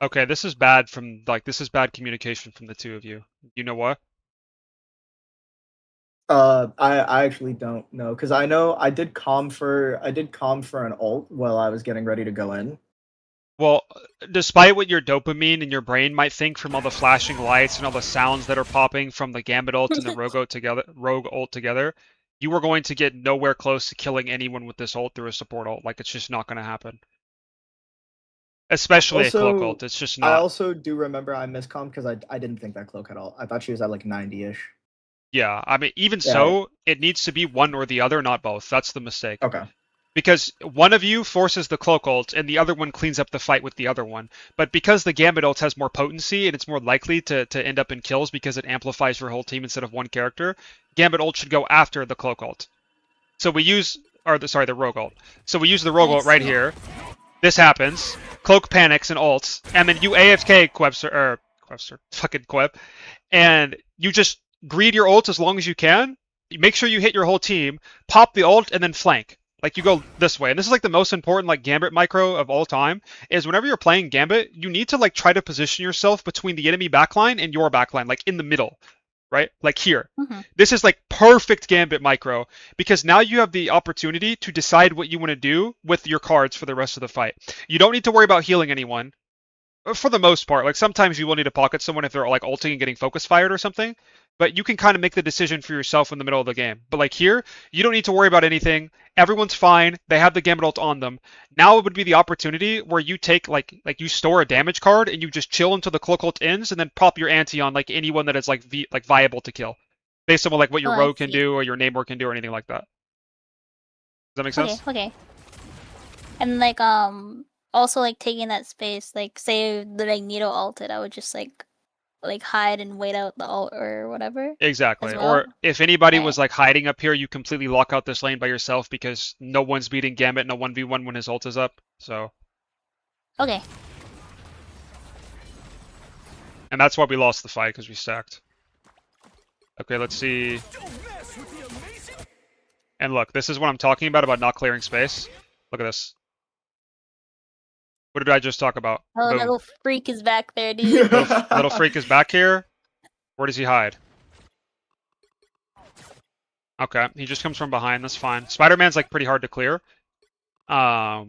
Okay, this is bad from, like, this is bad communication from the two of you. You know what? I actually don't know because I know I did calm for an ult while I was getting ready to go in. Well, despite what your dopamine and your brain might think from all the flashing lights and all the sounds that are popping from the Gambit ult and the Rogue ult together, you are going to get nowhere close to killing anyone with this ult through a support ult. Like, it's just not going to happen. Especially a cloak ult. It's just I not. also do remember I miscommed because I didn't think that cloak at all. I thought she was at like 90-ish. Yeah, I mean, even Yeah. so, it needs to be one or the other, not both. That's the mistake. Okay. Because one of you forces the cloak ult and the other one cleans up the fight with the other one. But because the Gambit ult has more potency and it's more likely to end up in kills because it amplifies your whole team instead of one character, Gambit ult should go after the cloak ult. So we use, the Rogue ult. So we use the Rogue ult right here. This happens. Cloak panics and ults, and then you AFK fucking Queb, and you just greed your ult as long as you can. You make sure you hit your whole team, pop the ult, and then flank. Like you go this way, and this is like the most important like Gambit micro of all time. Is whenever you're playing Gambit, you need to like try to position yourself between the enemy backline and your backline, like in the middle, right? Like here. Mhm. This is like perfect Gambit micro because now you have the opportunity to decide what you want to do with your cards for the rest of the fight. You don't need to worry about healing anyone for the most part. Like sometimes you will need to pocket someone if they're like ulting and getting focus fired or something, but you can kind of make the decision for yourself in the middle of the game. But like here, you don't need to worry about anything. Everyone's fine. They have the Gambit ult on them. Now it would be the opportunity where you take like you store a damage card and you just chill until the cloak ult ends and then pop your ante on like anyone that is like viable to kill, based on like what your Oh, I rogue can see. do or your Namor can do or anything like that. Does that make sense? Okay. And like also like taking that space, like say the Magneto ulted, I would just like hide and wait out the ult or whatever. Exactly. As well? Or if anybody Right. was like hiding up here, you completely lock out this lane by yourself because no one's beating Gambit, no 1v1 when his ult is up. So, Okay. and that's why we lost the fight because we stacked. Okay, let's see. And look, this is what I'm talking about not clearing space. Look at this. What did I just talk about? Oh, Boom. little freak is back there, dude. Little freak is back here. Where does he hide? Okay, he just comes from behind. That's fine. Spider-Man's like pretty hard to clear. But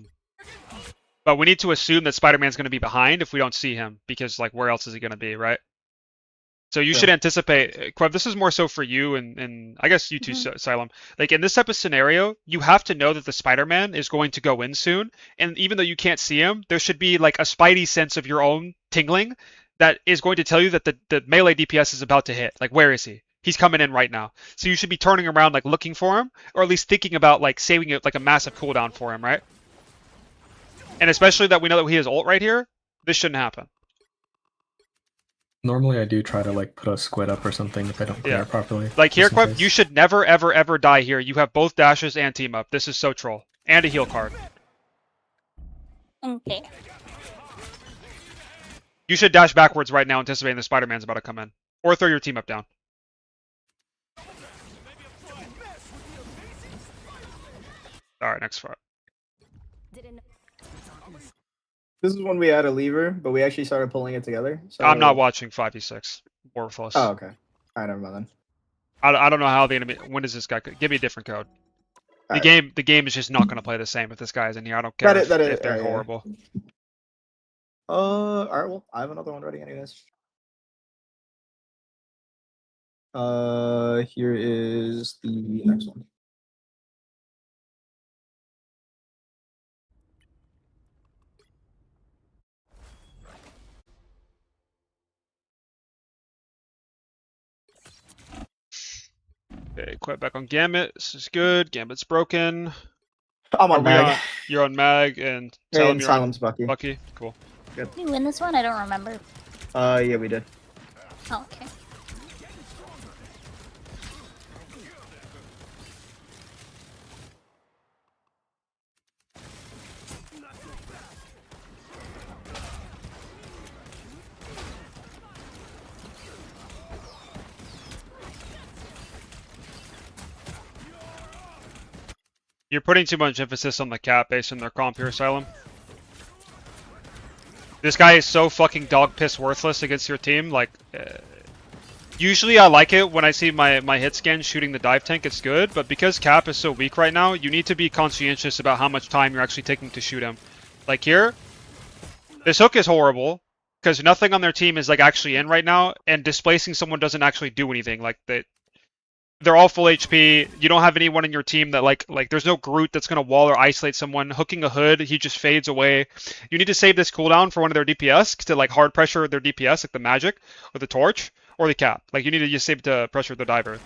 we need to assume that Spider-Man's going to be behind if we don't see him, because like where else is he going to be, right? So you should anticipate, Quev, this is more so for you and I guess you too, Asylum. Like in this type of scenario, you have to know that the Spider-Man is going to go in soon. And even though you can't see him, there should be like a spidey sense of your own tingling that is going to tell you that the melee DPS is about to hit. Like, where is he? He's coming in right now. So you should be turning around, like looking for him, or at least thinking about like saving it like a massive cooldown for him, right? And especially that we know that he has ult right here, this shouldn't happen. Normally I do try to like put a squid up or something if I don't clear Yeah. it properly. Like here, just in Quip, case. you should never, ever, ever die here. You have both dashes and team up. This is so troll. And a heal card. Okay. You should dash backwards right now, anticipating the Spider-Man's about to come in. Or throw your team up down. Alright, next fight. This is when we had a lever, but we actually started pulling it together. So I'm not watching 5v6. Worthless. Oh, okay. Alright, never mind then. I don't know how the enemy... When does this guy... Give me a different code. Alright. The game is just not going to play the same if this guy's in here. I don't care if they're yeah. horrible. Alright, well, I have another one ready anyways. Here is the next one. Okay, quite back on Gambit. This is good. Gambit's broken. I'm Are on we mag. on? You're on Mag and And Salem, you're on Silence Bucky. Bucky. Cool. Did we win this one? I don't remember. Yeah, we did. Oh, okay. You're putting too much emphasis on the cap based on their comp here, Asylum. This guy is so fucking dog piss worthless against your team. Like, usually I like it when I see my hit scan shooting the dive tank. It's good, but because cap is so weak right now, you need to be conscientious about how much time you're actually taking to shoot him. Like here, this hook is horrible because nothing on their team is like actually in right now, and displacing someone doesn't actually do anything. Like they're all full HP. You don't have anyone in your team that like there's no Groot that's gonna wall or isolate someone. Hooking a hood, he just fades away. You need to save this cooldown for one of their DPS to like hard pressure their DPS, like the magic or the torch or the cap. Like you need to just save it to pressure the diver.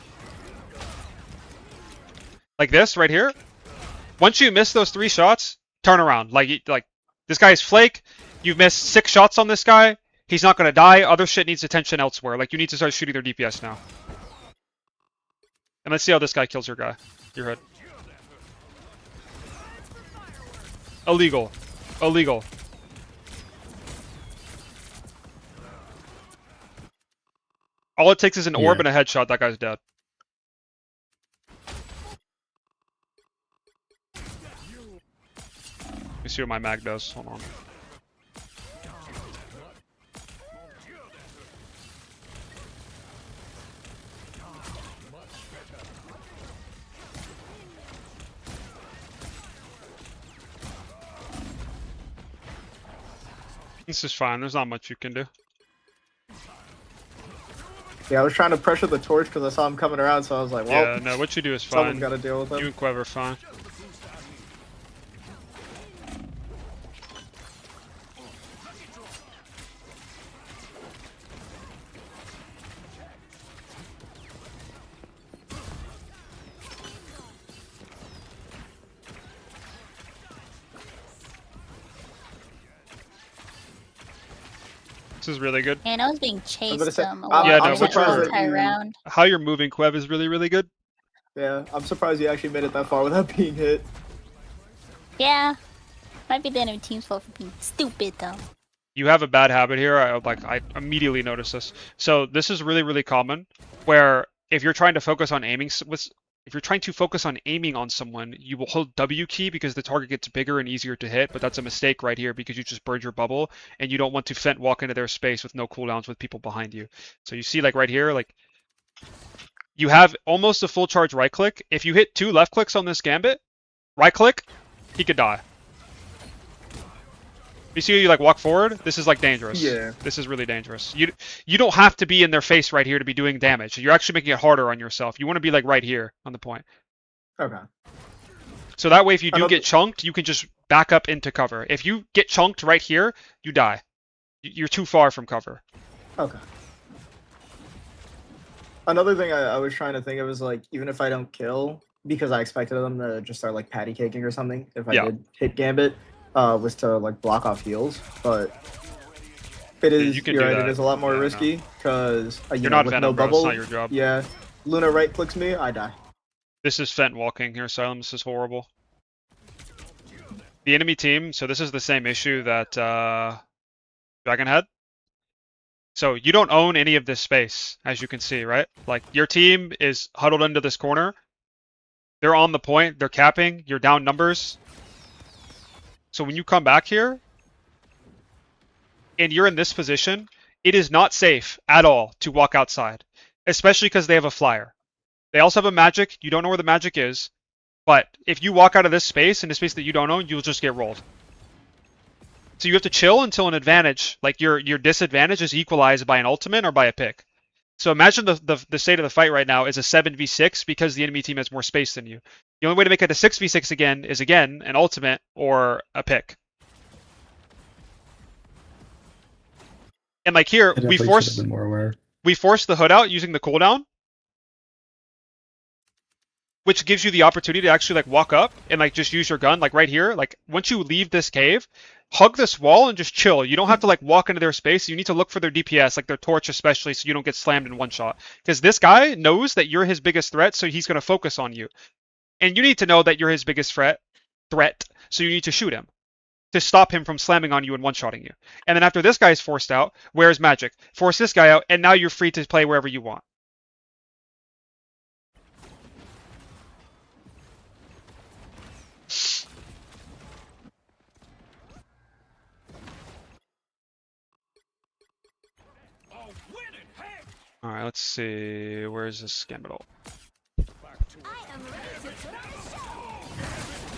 Like this right here. Once you miss those 3 shots, turn around. Like this guy's flake. You've missed 6 shots on this guy. He's not gonna die. Other shit needs attention elsewhere. Like you need to start shooting their DPS now. And let's see how this guy kills your guy. Your hood. Illegal. Illegal. All it takes is an orb and a headshot. That guy's dead. Let me see what my mag does. Hold on. This is fine. There's not much you can do. Yeah, I was trying to pressure the torch because I saw him coming around, so I was like, well, Yeah, no, what you do is someone fine. got to deal with You him. and Quev are fine. This is really good. And I was being gonna chased say, a I'm- lot Yeah, the no, but you're- entire round. How you're moving, Quev, is really, really good. Yeah, I'm surprised you actually made it that far without being hit. Yeah. Might be the enemy team's fault for being stupid though. You have a bad habit here. I immediately noticed this. So this is really, really common, where if you're trying to focus on aiming if you're trying to focus on aiming on someone, you will hold W key because the target gets bigger and easier to hit, but that's a mistake right here because you just burned your bubble and you don't want to fent walk into their space with no cooldowns with people behind you. So you see like right here, like you have almost a full charge right click. If you hit 2 left clicks on this gambit, right click, he could die. You see you like walk forward? This is like dangerous. Yeah. This is really dangerous. You don't have to be in their face right here to be doing damage. You're actually making it harder on yourself. You want to be like right here on the point. Okay. So that way if you do Another- get chunked, you can just back up into cover. If you get chunked right here, you die. You're too far from cover. Okay. Another thing I was trying to think of is like, even if I don't kill, because I expected them to just start like patty caking or something, if I Yeah. did hit Gambit, was to like block off heals, but it is, you can you're do right, that. it is a lot more Yeah, I know. risky, because You're know, not with Venom, no bro. bubble, It's not your job. yeah, Luna right clicks me, I die. This is Fent walking here, Asylum. This is horrible. The enemy team, so this is the same issue that Dragon had. So you don't own any of this space, as you can see, right? Like your team is huddled into this corner. They're on the point, they're capping, you're down numbers. So when you come back here, and you're in this position, it is not safe at all to walk outside. Especially because they have a flyer. They also have a magic, you don't know where the magic is. But if you walk out of this space, in a space that you don't own, you'll just get rolled. So you have to chill until an advantage, like your disadvantage is equalized by an ultimate or by a pick. So imagine the state of the fight right now is a 7v6 because the enemy team has more space than you. The only way to make it a 6v6 again is again an ultimate or a pick. And like here, I we definitely should have force been more aware. the hood out using the cooldown. which gives you the opportunity to actually like walk up and like just use your gun like right here. Like once you leave this cave, hug this wall and just chill. You don't have to like walk into their space. You need to look for their DPS, like their torch especially, so you don't get slammed in one shot. Because this guy knows that you're his biggest threat, so he's gonna focus on you. And you need to know that you're his biggest threat, so you need to shoot him to stop him from slamming on you and one-shotting you. And then after this guy is forced out, where's Magic? Force this guy out, and now you're free to play wherever you want. Alright, let's see. Where's this Gambit? I am ready to put on a show.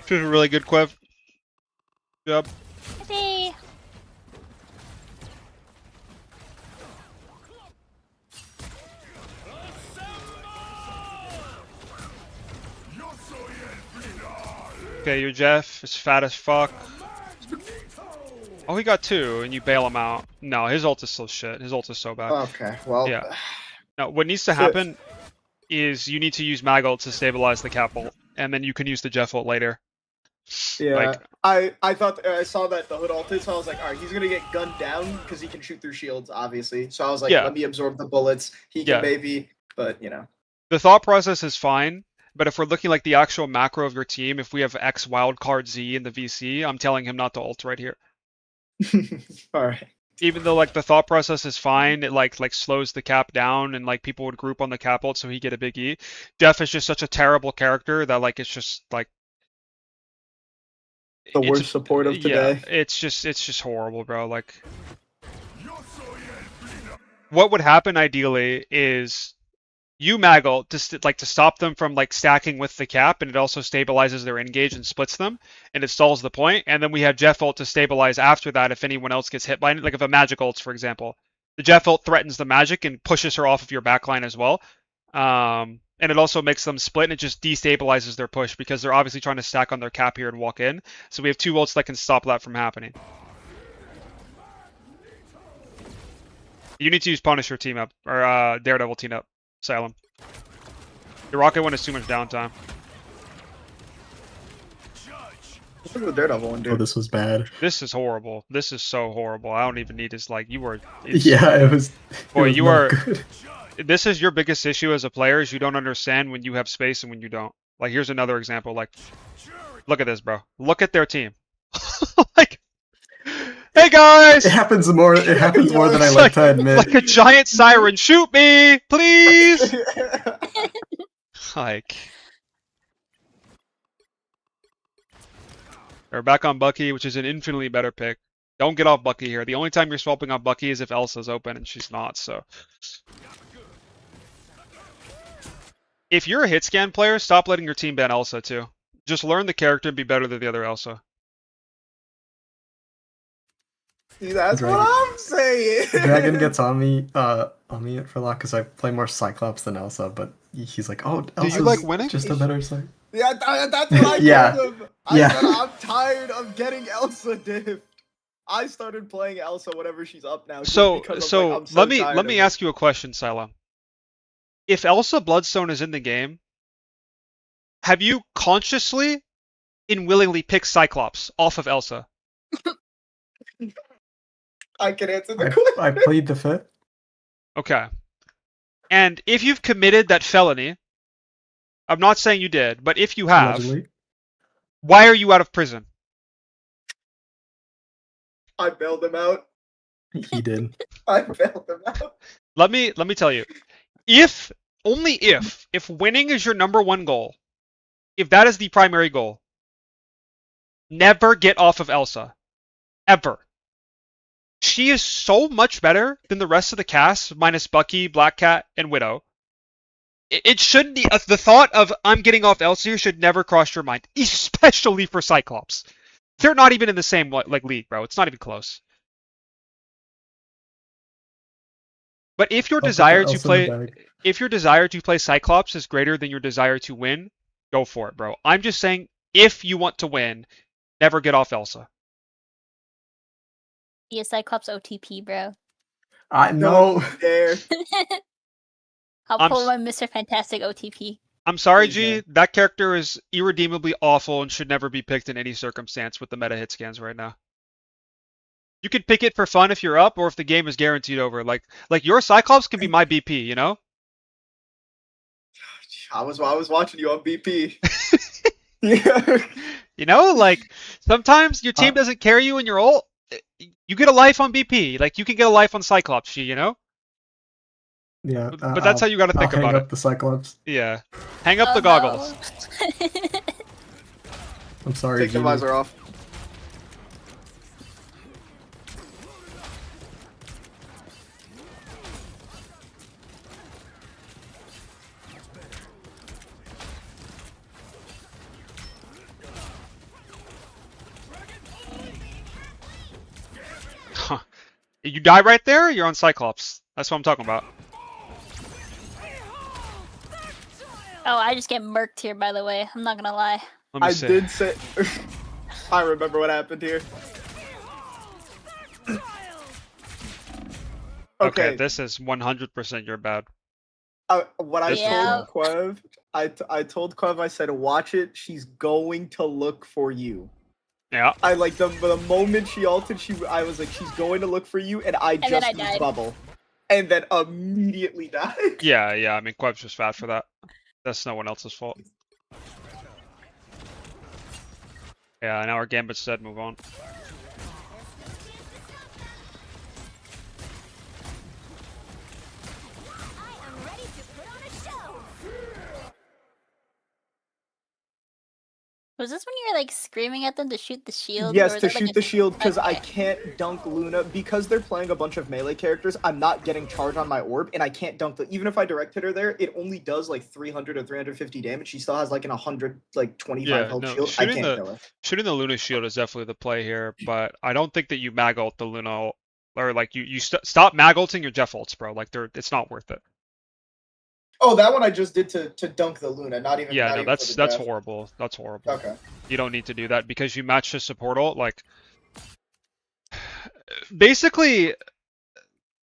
This is a really good Quev. Job. Hey. Okay, your Jeff is fat as fuck. Oh, he got 2, and you bail him out. No, his ult is so shit. His ult is so bad. Okay, well. Yeah. No, what needs to happen is you need to use Mag ult to stabilize the cap ult, and then you can use the Jeff ult later. Yeah, Like, I thought I saw that the hood ulted, so I was like, all right, he's gonna get gunned down because he can shoot through shields, obviously. So I was like, Yeah. let me absorb the bullets. He can maybe, but you know. the thought process is fine, but if we're looking like the actual macro of your team, if we have X wildcard Z in the VC, I'm telling him not to ult right here. All right. Even though like the thought process is fine, it like slows the cap down and like people would group on the cap ult so he get a big E. Def is just such a terrible character that like it's just like The it's- worst support of today. Yeah, it's just horrible, bro. Like what would happen ideally is you Mag ult to stop them from like stacking with the cap, and it also stabilizes their engage and splits them, and it stalls the point. And then we have Jeff ult to stabilize after that if anyone else gets hit by it. Like if a magic ults, for example, the Jeff ult threatens the magic and pushes her off of your backline as well. And it also makes them split, and it just destabilizes their push because they're obviously trying to stack on their cap here and walk in. So we have 2 ults that can stop that from happening. You need to use Punisher team up, or Daredevil team up, Salem. Your rocket one is too much downtime. Look at the Daredevil one, Oh, dude. this was bad. This is horrible. This is so horrible. I don't even need his like. You were. Yeah, it was. Boy, it was you not are- good. This is your biggest issue as a player is you don't understand when you have space and when you don't. Like here's another example. Like, look at this, bro. Look at their team. Like, hey guys. It happens more. It happens more than I It's like to admit. Like a giant siren. Shoot me, please. Like. We're back on Bucky, which is an infinitely better pick. Don't get off Bucky here. The only time you're swapping on Bucky is if Elsa's open, and she's not, so. If you're a hit scan player, stop letting your team ban Elsa too. Just learn the character and be better than the other Elsa. See, that's Dragon- what I'm saying. Dragon gets on me for a lot because I play more Cyclops than Elsa, but he's like, oh, you Elsa's like winning? just a better Cyclops. Yeah, that's what I Yeah. told him. I Yeah. said I'm tired of getting Elsa diffed. I started playing Elsa whenever she's up now. just So, because I'm like, I'm let tired me of it. ask you a question, Sila. If Elsa Bloodstone is in the game, have you consciously and willingly picked Cyclops off of Elsa? I can answer the question. I played the fit. Okay. And if you've committed that felony, I'm not saying you did, but if you have, Allegedly. why are you out of prison? I bailed him out. He did. I bailed him out. Let me tell you. If only if winning is your number one goal, if that is the primary goal, never get off of Elsa. Ever. She is so much better than the rest of the cast, minus Bucky, Black Cat, and Widow. It shouldn't be, the thought of I'm getting off Elsa here should never cross your mind, especially for Cyclops. They're not even in the same like league, bro. It's not even close. But if your I'll put desire the to Elsa in the play, bag. if your desire to play Cyclops is greater than your desire to win, go for it, bro. I'm just saying if you want to win, never get off Elsa. Yeah, Cyclops OTP, bro. I know. Don't dare. I'll I'm pull s- my Mr. Fantastic OTP. I'm sorry, Please, G. man. That character is irredeemably awful and should never be picked in any circumstance with the meta hit scans right now. You can pick it for fun if you're up or if the game is guaranteed over. Like your Cyclops can be my BP, you know? I was watching you on BP. Yeah. You know, like sometimes your team Uh, doesn't carry you in your ult. You get a life on BP. Like you can get a life on Cyclops, G, you know? Yeah, But that's how you got to I'll think hang about up it. the Cyclops. Yeah. Hang up Oh, the goggles. no. I'm sorry, Take the Genie. visor off. Huh. You die right there, you're on Cyclops. That's what I'm talking about. Oh, I just get murked here, by the way. I'm not gonna lie. Let me I see. did say. I remember what happened here. Okay, this is 100% your bad. What I This is Yeah. told Quev, I told Quev, I said, watch it. She's going to look for you. Yeah. I like the moment she ulted, I was like, she's going to look for you, and I then just I used died. bubble, and then immediately died. Yeah, I mean, Queb's just fat for that. That's no one else's fault. Yeah, now our Gambit's dead, move on. I am ready to put on a show. Was this when you were like screaming at them to shoot the shield? Yes, or was to it, like, shoot a- the shield, because I Okay. can't dunk Luna because they're playing a bunch of melee characters. I'm not getting charge on my orb, and I can't dunk the. Even if I direct hit her there, it only does like 300 or 350 damage. She still has like an 125 Yeah, health no, shield. I can't kill her. shooting the Luna shield is definitely the play here, but I don't think that you mag ult the Luna ult, or like you stop mag ulting your Jeff ults, bro. Like it's not worth it. Oh, that one I just did to dunk the Luna, not even. Yeah, not no, even for that's the death. horrible. That's horrible. Okay. You don't need to do that because you match the support ult. Like, basically,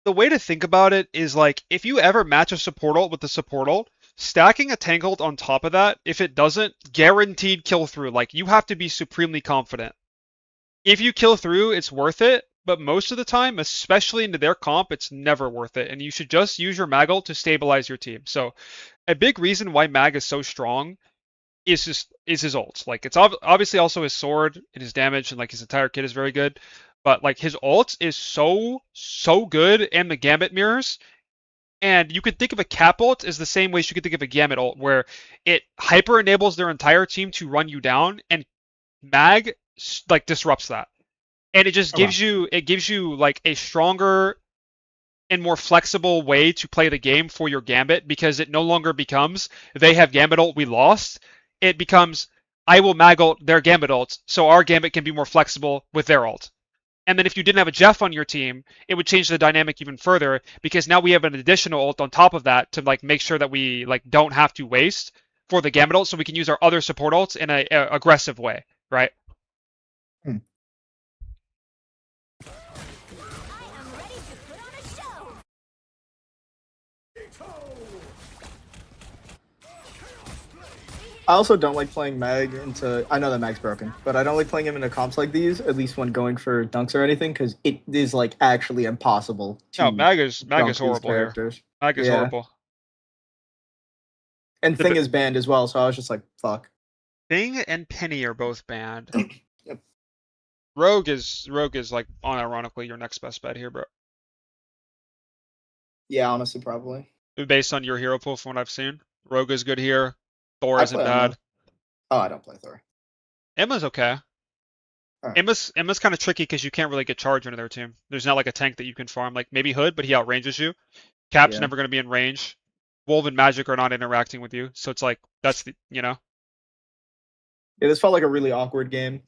the way to think about it is like if you ever match a support ult with the support ult, stacking a tank ult on top of that, if it doesn't, guaranteed kill through. Like you have to be supremely confident. If you kill through, it's worth it, but most of the time, especially into their comp, it's never worth it. And you should just use your mag ult to stabilize your team. So, a big reason why mag is so strong is his ults. Like it's obviously also his sword and his damage and like his entire kit is very good, but like his ults is so good, and the Gambit mirrors. And you could think of a cap ult as the same way you could think of a Gambit ult, where it hyper enables their entire team to run you down, and mag like disrupts that, and it just gives you like a stronger and more flexible way to play the game for your Gambit, because it no longer becomes they have Gambit ult, we lost. It becomes I will mag ult their Gambit ult, so our Gambit can be more flexible with their ult. And then if you didn't have a Jeff on your team, it would change the dynamic even further, because now we have an additional ult on top of that to like make sure that we like don't have to waste for the Gambit ult, so we can use our other support ults in a aggressive way, right? Hmm. I am ready to put on a show. I also don't like playing Mag into. I know that Mag's broken, but I don't like playing him into comps like these. At least when going for dunks or anything, because it is like actually impossible to. No, mag is dunk these horrible here. characters. Mag is Yeah. horrible. And The Thing bi- is banned as well, so I was just like, fuck. Bing and Penny are both banned. Yep. Rogue is like unironically your next best bet here, bro. Yeah, honestly, probably. Based on your hero pool from what I've seen. Rogue is good here. Thor I isn't play bad. Emma. Oh, I don't play Thor. Emma's okay. Alright. Emma's kind of tricky because you can't really get charge into their team. There's not like a tank that you can farm. Like maybe Hood, but he outranges you. Cap's Yeah. never going to be in range. Wolf and Magic are not interacting with you, so it's like that's the Yeah, this felt like a really awkward game,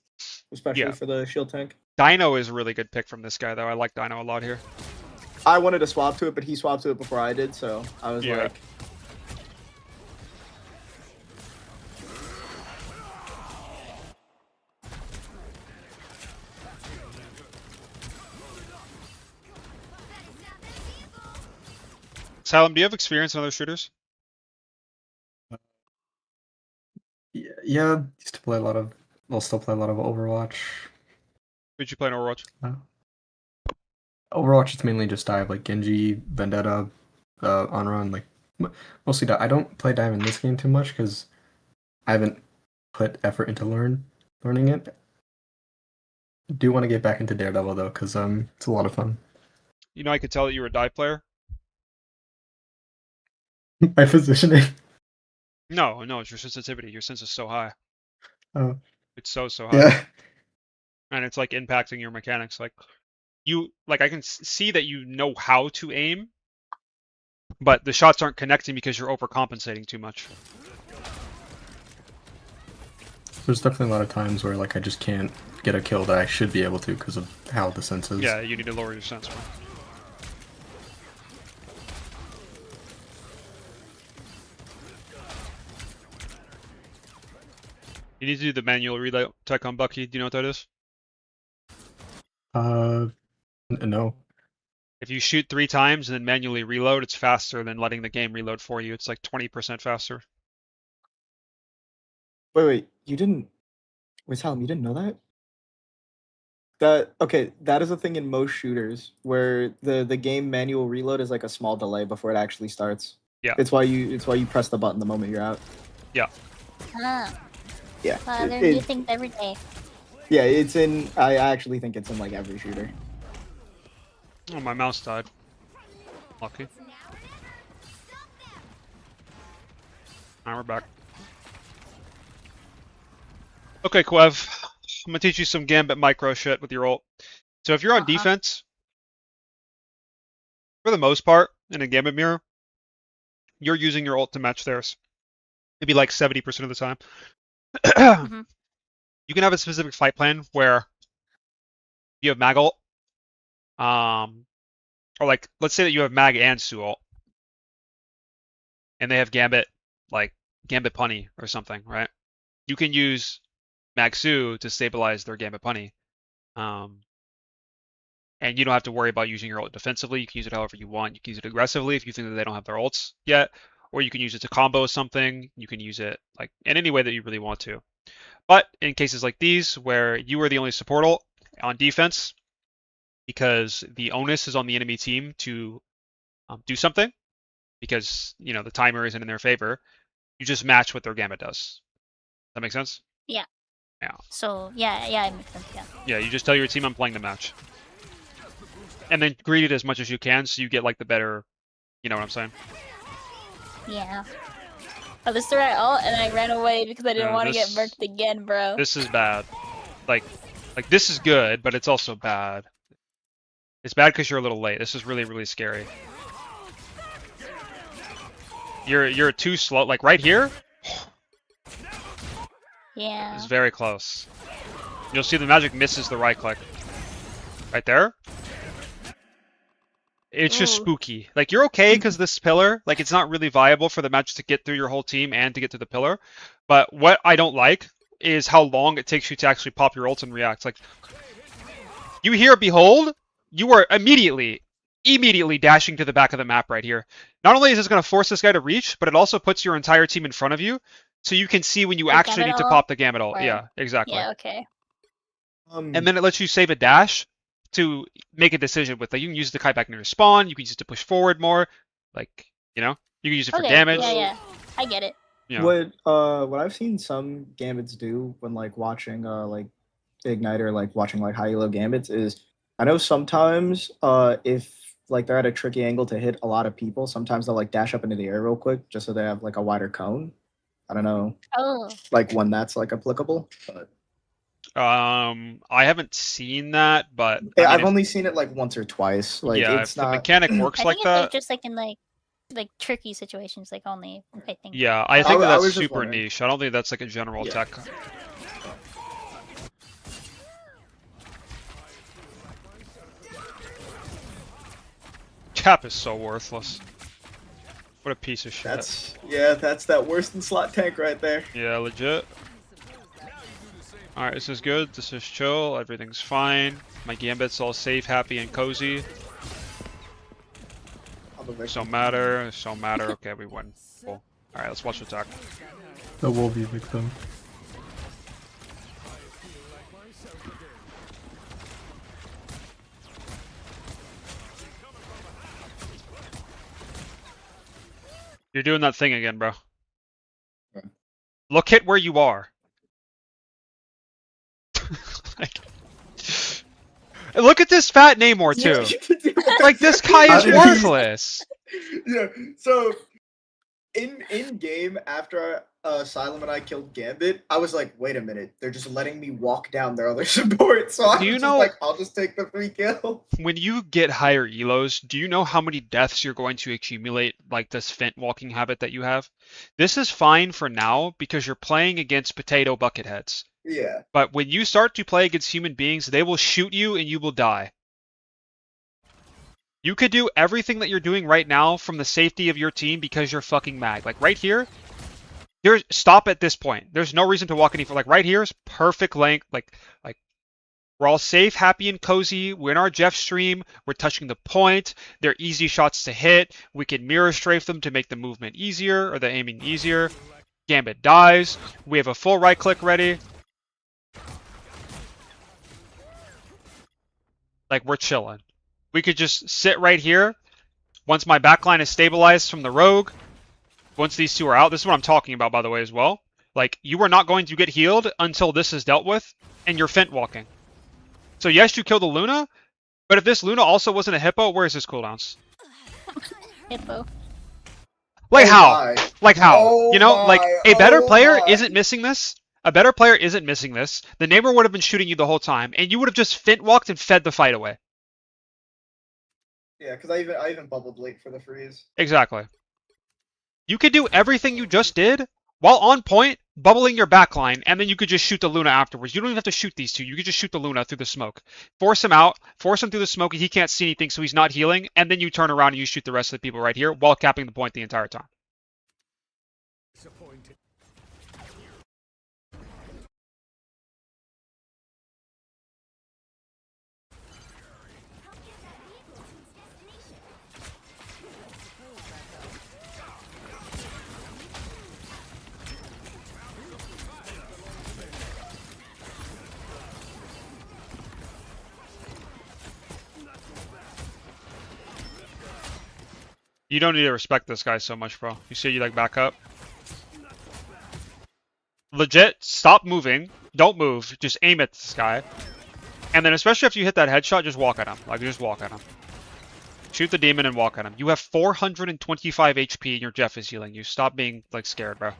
especially Yeah. for the shield tank. Dino is a really good pick from this guy though. I like Dino a lot here. I wanted to swap to it, but he swapped to it before I did, so I was Yeah. like, Salem, do you have experience in other shooters? Yeah, used to play a lot of. Well, still play a lot of Overwatch. Did you play in Overwatch? Overwatch is mainly just dive, like Genji, Vendetta, on run, like mostly dive. I don't play dive in this game too much because I haven't put effort into learning it. Do want to get back into Daredevil though, because it's a lot of fun. You know, I could tell that you were a dive player. My positioning. No, it's your sensitivity. Your sense is so high. Oh, It's so high. yeah. And it's like impacting your mechanics. Like I can see that you know how to aim, but the shots aren't connecting because you're overcompensating too much. There's definitely a lot of times where like I just can't get a kill that I should be able to because of how the sense is. Yeah, you need to lower your sense, man. You need to do the manual reload tech on Bucky. Do you know what that is? No. If you shoot 3 times and then manually reload, it's faster than letting the game reload for you. It's like 20% faster. Wait, you didn't. Wait, Salem, you didn't know that? That is a thing in most shooters where the game manual reload is like a small delay before it actually starts. Yeah. It's why you press the button the moment you're out. Yeah. Ah, Yeah. they're new things every day. Yeah, it's in. I actually think it's in like every shooter. Oh, my mouse died. Lucky. Alright, we're back. Okay, Quev. I'm gonna teach you some Gambit micro shit with your ult. So if you're on defense, for the most part, in a Gambit mirror, you're using your ult to match theirs. Maybe like 70% of the time. Mhm. You can have a specific fight plan where you have mag ult, or like let's say that you have mag and Su ult, and they have Gambit, like Gambit Punny or something, right? You can use mag Su to stabilize their Gambit Punny, and you don't have to worry about using your ult defensively. You can use it however you want. You can use it aggressively if you think that they don't have their ults yet, or you can use it to combo something. You can use it like in any way that you really want to. But in cases like these, where you are the only support ult on defense, because the onus is on the enemy team to do something, because the timer isn't in their favor, you just match what their Gambit does. Does that make sense? Yeah. Yeah. So yeah, it makes sense. Yeah. Yeah, you just tell your team I'm playing the match, and then greed it as much as you can, so you get like the better. You know what I'm saying? Yeah. I was right ult and I ran away because I didn't No, want to get this- murked again, bro. This is bad. Like this is good, but it's also bad. It's bad because you're a little late. This is really scary. You're too slow. Like right here, Yeah. it's very close. You'll see the magic misses the right click. Right there. It's just Ooh. spooky. Like you're okay because this pillar, like it's not really viable for the match to get through your whole team and to get to the pillar. But what I don't like is how long it takes you to actually pop your ult and react. Like you hear behold, you are immediately dashing to the back of the map right here. Not only is this going to force this guy to reach, but it also puts your entire team in front of you, so you can see when you The actually need Gambit to ult? pop the Gambit ult. Or- Yeah, exactly. Yeah. Okay. And then it lets you save a dash to make a decision with. Like you can use it to kite back near your spawn. You can use it to push forward more. Like you can use it for Okay. damage. Yeah. I get it. You know. What I've seen some gambits do when like watching like Ignite or like watching like high elo gambits is I know sometimes if like they're at a tricky angle to hit a lot of people, sometimes they'll like dash up into the air real quick just so they have like a wider cone. I don't know Oh. like when that's like applicable, but I haven't seen that, but yeah, I I've mean, only seen it like once or twice. Like yeah, it's if the not mechanic works I like think it's that. just like in like tricky situations, like only I think. Yeah, I think I that's was just super wondering. niche. I don't think that's like a general Yeah. tech. Cap is so worthless. What a piece of shit. that's that worse than slot tank right there. Yeah, legit. Alright, this is good. This is chill. Everything's fine. My Gambit's all safe, happy, and cozy. I'm a victim. So matter, so matter. Okay, we win. Cool. Alright, let's watch the attack. The will be victim. You're doing that thing again, bro. Okay. Look at where you are. Like, look at this fat Namor too. Like this guy How is did he- worthless. Yeah. So in game after Asylum and I killed Gambit, I was like, wait a minute, they're just letting me walk down their other support. So I Do you was know- just like, I'll just take the 3 kill. When you get higher elos, do you know how many deaths you're going to accumulate, like this Fent walking habit that you have? This is fine for now because you're playing against potato bucket heads. Yeah. But when you start to play against human beings, they will shoot you and you will die. You could do everything that you're doing right now from the safety of your team because you're fucking mag. Like right here, stop at this point. There's no reason to walk any further. Like right here is perfect length. Like we're all safe, happy, and cozy. We're in our Jeff stream. We're touching the point. They're easy shots to hit. We can mirror strafe them to make the movement easier or the aiming easier. Gambit dies. We have a full right click ready. Like we're chilling. We could just sit right here. Once my backline is stabilized from the rogue, once these two are out, this is what I'm talking about, by the way, as well. Like, you are not going to get healed until this is dealt with, and you're Fent walking. So yes, you killed the Luna, but if this Luna also wasn't a hippo, where's his cooldowns? Hippo. Like Oh how? my. Like how? Oh You know, like my. a better Oh player my. isn't missing this. A better player isn't missing this. The neighbor would have been shooting you the whole time, and you would have just Fent walked and fed the fight away. Yeah, because I even bubbled late for the freeze. Exactly. You could do everything you just did while on point, bubbling your backline, and then you could just shoot the Luna afterwards. You don't even have to shoot these two. You could just shoot the Luna through the smoke. Force him out, force him through the smoke, and he can't see anything, so he's not healing, and then you turn around and you shoot the rest of the people right here while capping the point the entire time. You don't need to respect this guy so much, bro. You see you like back up. Legit, stop moving. Don't move. Just aim at this guy. And then especially if you hit that headshot, just walk at him. Like, just walk at him. Shoot the demon and walk at him. You have 425 HP and your Jeff is healing you. Stop being, like, scared, bro.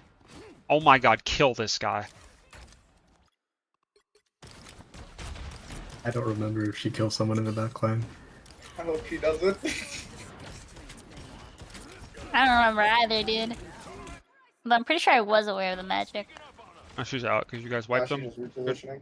Oh my god, kill this guy. I don't remember if she kills someone in the backline. I hope she doesn't. I don't remember either, dude. But I'm pretty sure I was aware of the magic. Oh, she's out because you guys wiped She's them. just repositioning.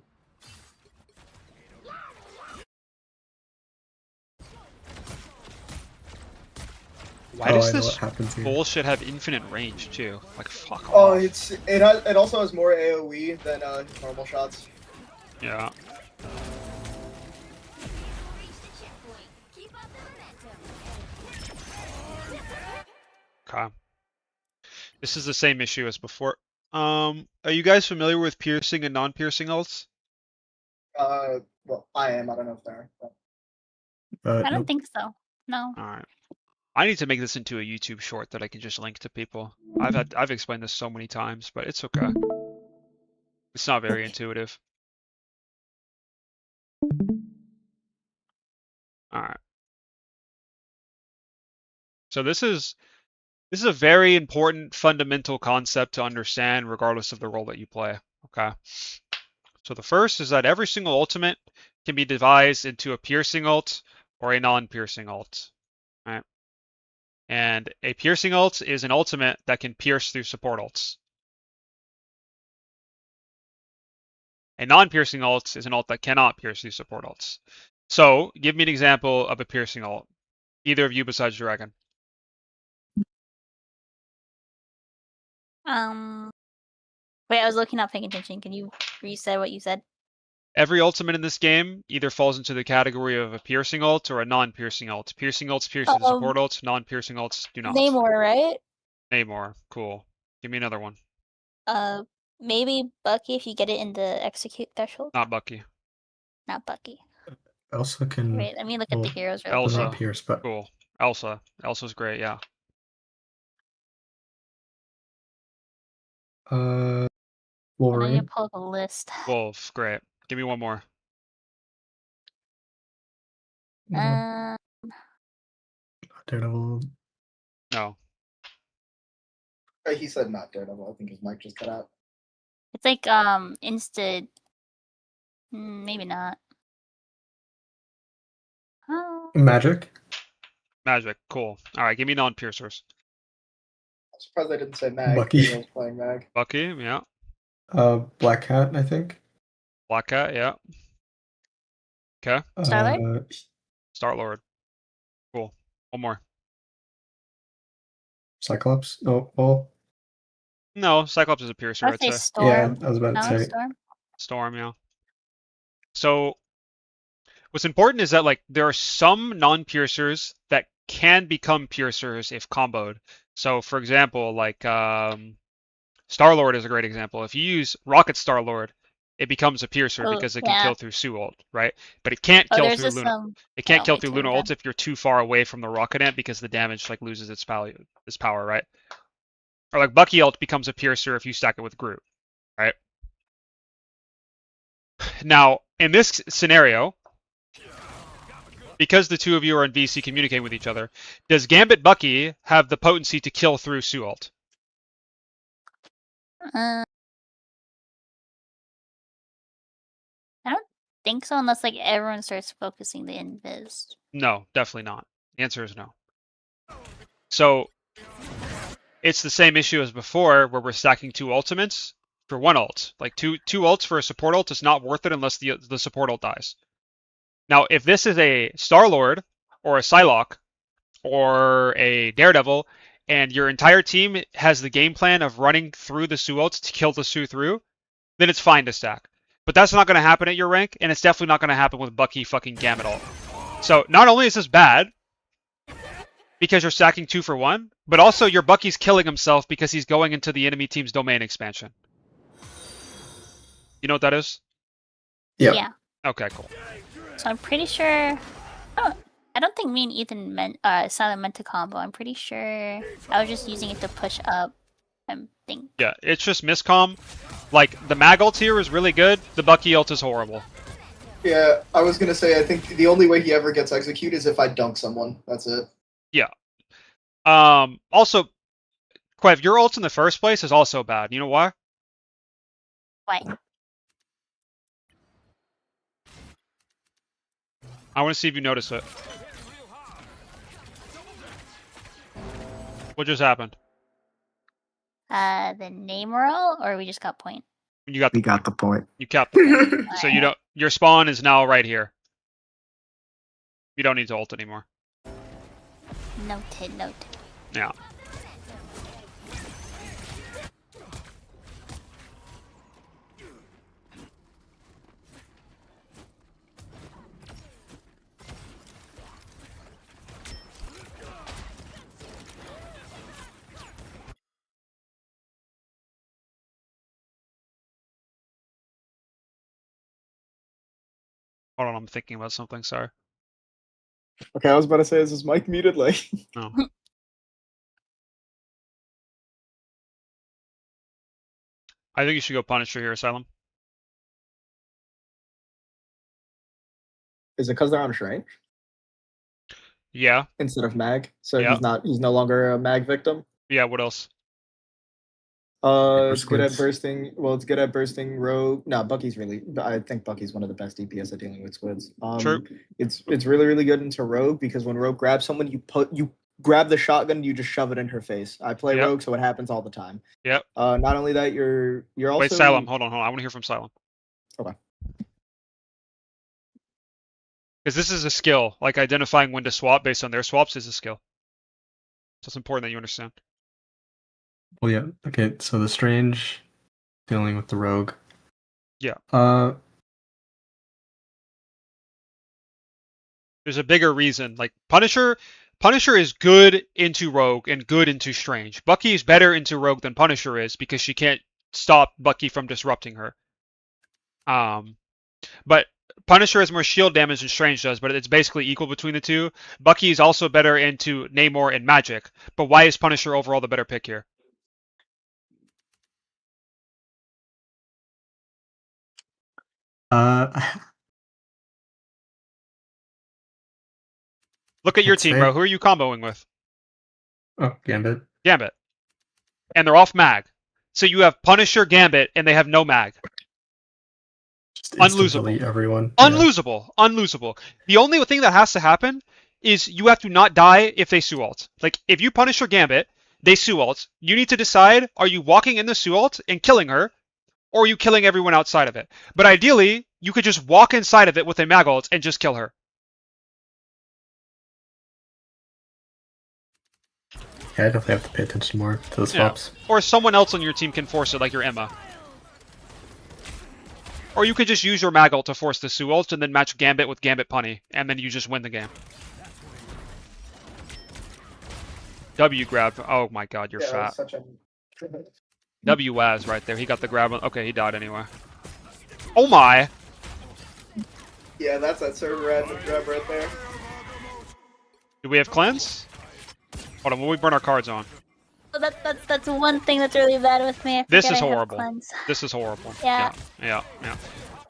Why does I know this what happens here. bullshit have infinite range, too? Like, fuck Oh, off. it also has more AoE than normal shots. Yeah. Keep up the momentum. Okay. This is the same issue as before. Are you guys familiar with piercing and non-piercing ults? Well, I am. I don't know if they are. I don't Nope. think so. No. Alright. I need to make this into a YouTube short that I can just link to people. I've explained this so many times, but it's okay. It's not very intuitive. Alright. So this is a very important fundamental concept to understand regardless of the role that you play. Okay. So the first is that every single ultimate can be devised into a piercing ult or a non-piercing ult. Right? And a piercing ult is an ultimate that can pierce through support ults. A non-piercing ult is an ult that cannot pierce through support ults. So, give me an example of a piercing ult. Either of you besides Dragon. Wait, I was looking up, paying attention. Can you reset what you said? Every ultimate in this game either falls into the category of a piercing ult or a non-piercing ult. Piercing ults pierce the support ults, non-piercing ults do not. Namor, right? Namor, cool. Give me another one. Maybe Bucky if you get it in the execute threshold. Not Bucky. Not Bucky. Elsa can. Wait, let me look at the well, heroes real well, quick. Elsa. not Pierce, but Cool. Elsa. Elsa's great, yeah. uh, I need to Wolverine. pull up a list. Wolf, great. Give me one more. Uh, Daredevil. No. He said not Daredevil. I think his mic just cut out. it's like instant. Maybe not. Magic. Magic, cool. Alright, give me non-piercers. I'm surprised I didn't say Mag. Bucky. because I was playing Mag. Bucky, yeah. Black Cat, I think. Black Cat, yeah. Okay. Starlight? Star-Lord. Cool. One more. Cyclops. Oh, well, No, Cyclops is a piercer, I would I'd say say. Storm. yeah, I was about to No, say. Storm. Storm, yeah. So what's important is that like there are some non-piercers that can become piercers if comboed. So for example, like Star-Lord is a great example. If you use Rocket Star-Lord, it becomes a piercer Oh, because it can yeah. kill through Sue ult, right? But it can't Oh, kill there's through just Luna. some. It can't kill wait through till Luna we're ult if you're too far away from the Rocket Ant because the damage like loses its power, right? Or like Bucky ult becomes a piercer if you stack it with Groot, right? Now, in this scenario, because the two of you are in VC communicating with each other, does Gambit Bucky have the potency to kill through Sue ult? I don't think so, unless like everyone starts focusing the invis. No, definitely not. The answer is no. So it's the same issue as before, where we're stacking two ultimates for one ult. Like two ults for a support ult is not worth it unless the support ult dies. Now, if this is a Star-Lord or a Psylocke or a Daredevil, and your entire team has the game plan of running through the Sue ults to kill the Sue through, then it's fine to stack. But that's not going to happen at your rank, and it's definitely not going to happen with Bucky fucking Gambit ult. So not only is this bad, because you're stacking 2 for 1, but also your Bucky's killing himself because he's going into the enemy team's domain expansion. You know what that is? Yeah. Okay, cool. So I'm pretty sure. Oh, I don't think me and Ethan Silent meant to combo. I'm pretty sure I was just using it to push up. I think. Yeah, it's just miscom. Like, the Mag ult here is really good, the Bucky ult is horrible. Yeah, I was gonna say I think the only way he ever gets executed is if I dunk someone. That's it. Yeah. Also, Quev, your ult in the first place is also bad. You know why? Why? I want to see if you notice it. What just happened? The name roll, or we just got point? You got the We got the point. You capped the point. So you don't. Your spawn is now right here. You don't need to ult anymore. Noted. Yeah. Hold on, I'm thinking about something. Sorry. Okay, I was about to say, is his mic muted? Like, No. I think you should go Punisher here, Asylum. is it because they're on Shrine Yeah. instead of Mag? So Yeah. he's no longer a Mag victim. Yeah. What else? It's good at squids. bursting. Well, it's good at bursting rogue. No, Bucky's really. I think Bucky's one of the best DPS at dealing with squids. True. It's really good into rogue because when rogue grabs someone, you grab the shotgun, you just shove it in her face. I play Yep. rogue, so it happens all the time. Yep. Not only that, you're also. Wait, Asylum. Hold on. I want to hear from Asylum. Okay. Because this is a skill. Like identifying when to swap based on their swaps is a skill. So it's important that you understand. Well, yeah. Okay, so the Strange dealing with the Rogue. Yeah. There's a bigger reason. Like Punisher is good into Rogue and good into Strange. Bucky is better into Rogue than Punisher is because she can't stop Bucky from disrupting her. But Punisher has more shield damage than Strange does, but it's basically equal between the two. Bucky is also better into Namor and magic, but why is Punisher overall the better pick here? Look at your I'd team, say- bro. Who are you comboing with? Oh, Gambit. Gambit. And they're off mag. So you have Punisher, Gambit, and they have no mag. Just Unlosable. instantly everyone. Yeah. Unlosable. The only thing that has to happen is you have to not die if they Sue ult. Like, if you Punisher Gambit, they Sue ult. You need to decide, are you walking in the Sue ult and killing her, or are you killing everyone outside of it? But ideally, you could just walk inside of it with a mag ult and just kill her. Yeah, I definitely have to pay attention more to the swaps. Or someone else on your team can force it, like your Emma. Or you could just use your mag ult to force the Sue ult and then match Gambit with Gambit Punny, and then you just win the game. W grab. Oh my god, you're fat. W Waz right there. He got the grab. Okay, he died anyway. Oh my! Yeah, that's that server admin grab right there. Do we have cleanse? Hold on, will we burn our cards on? So that's one thing that's really bad with me. I This forget is I have horrible. cleanse. This is horrible. Yeah. Yeah.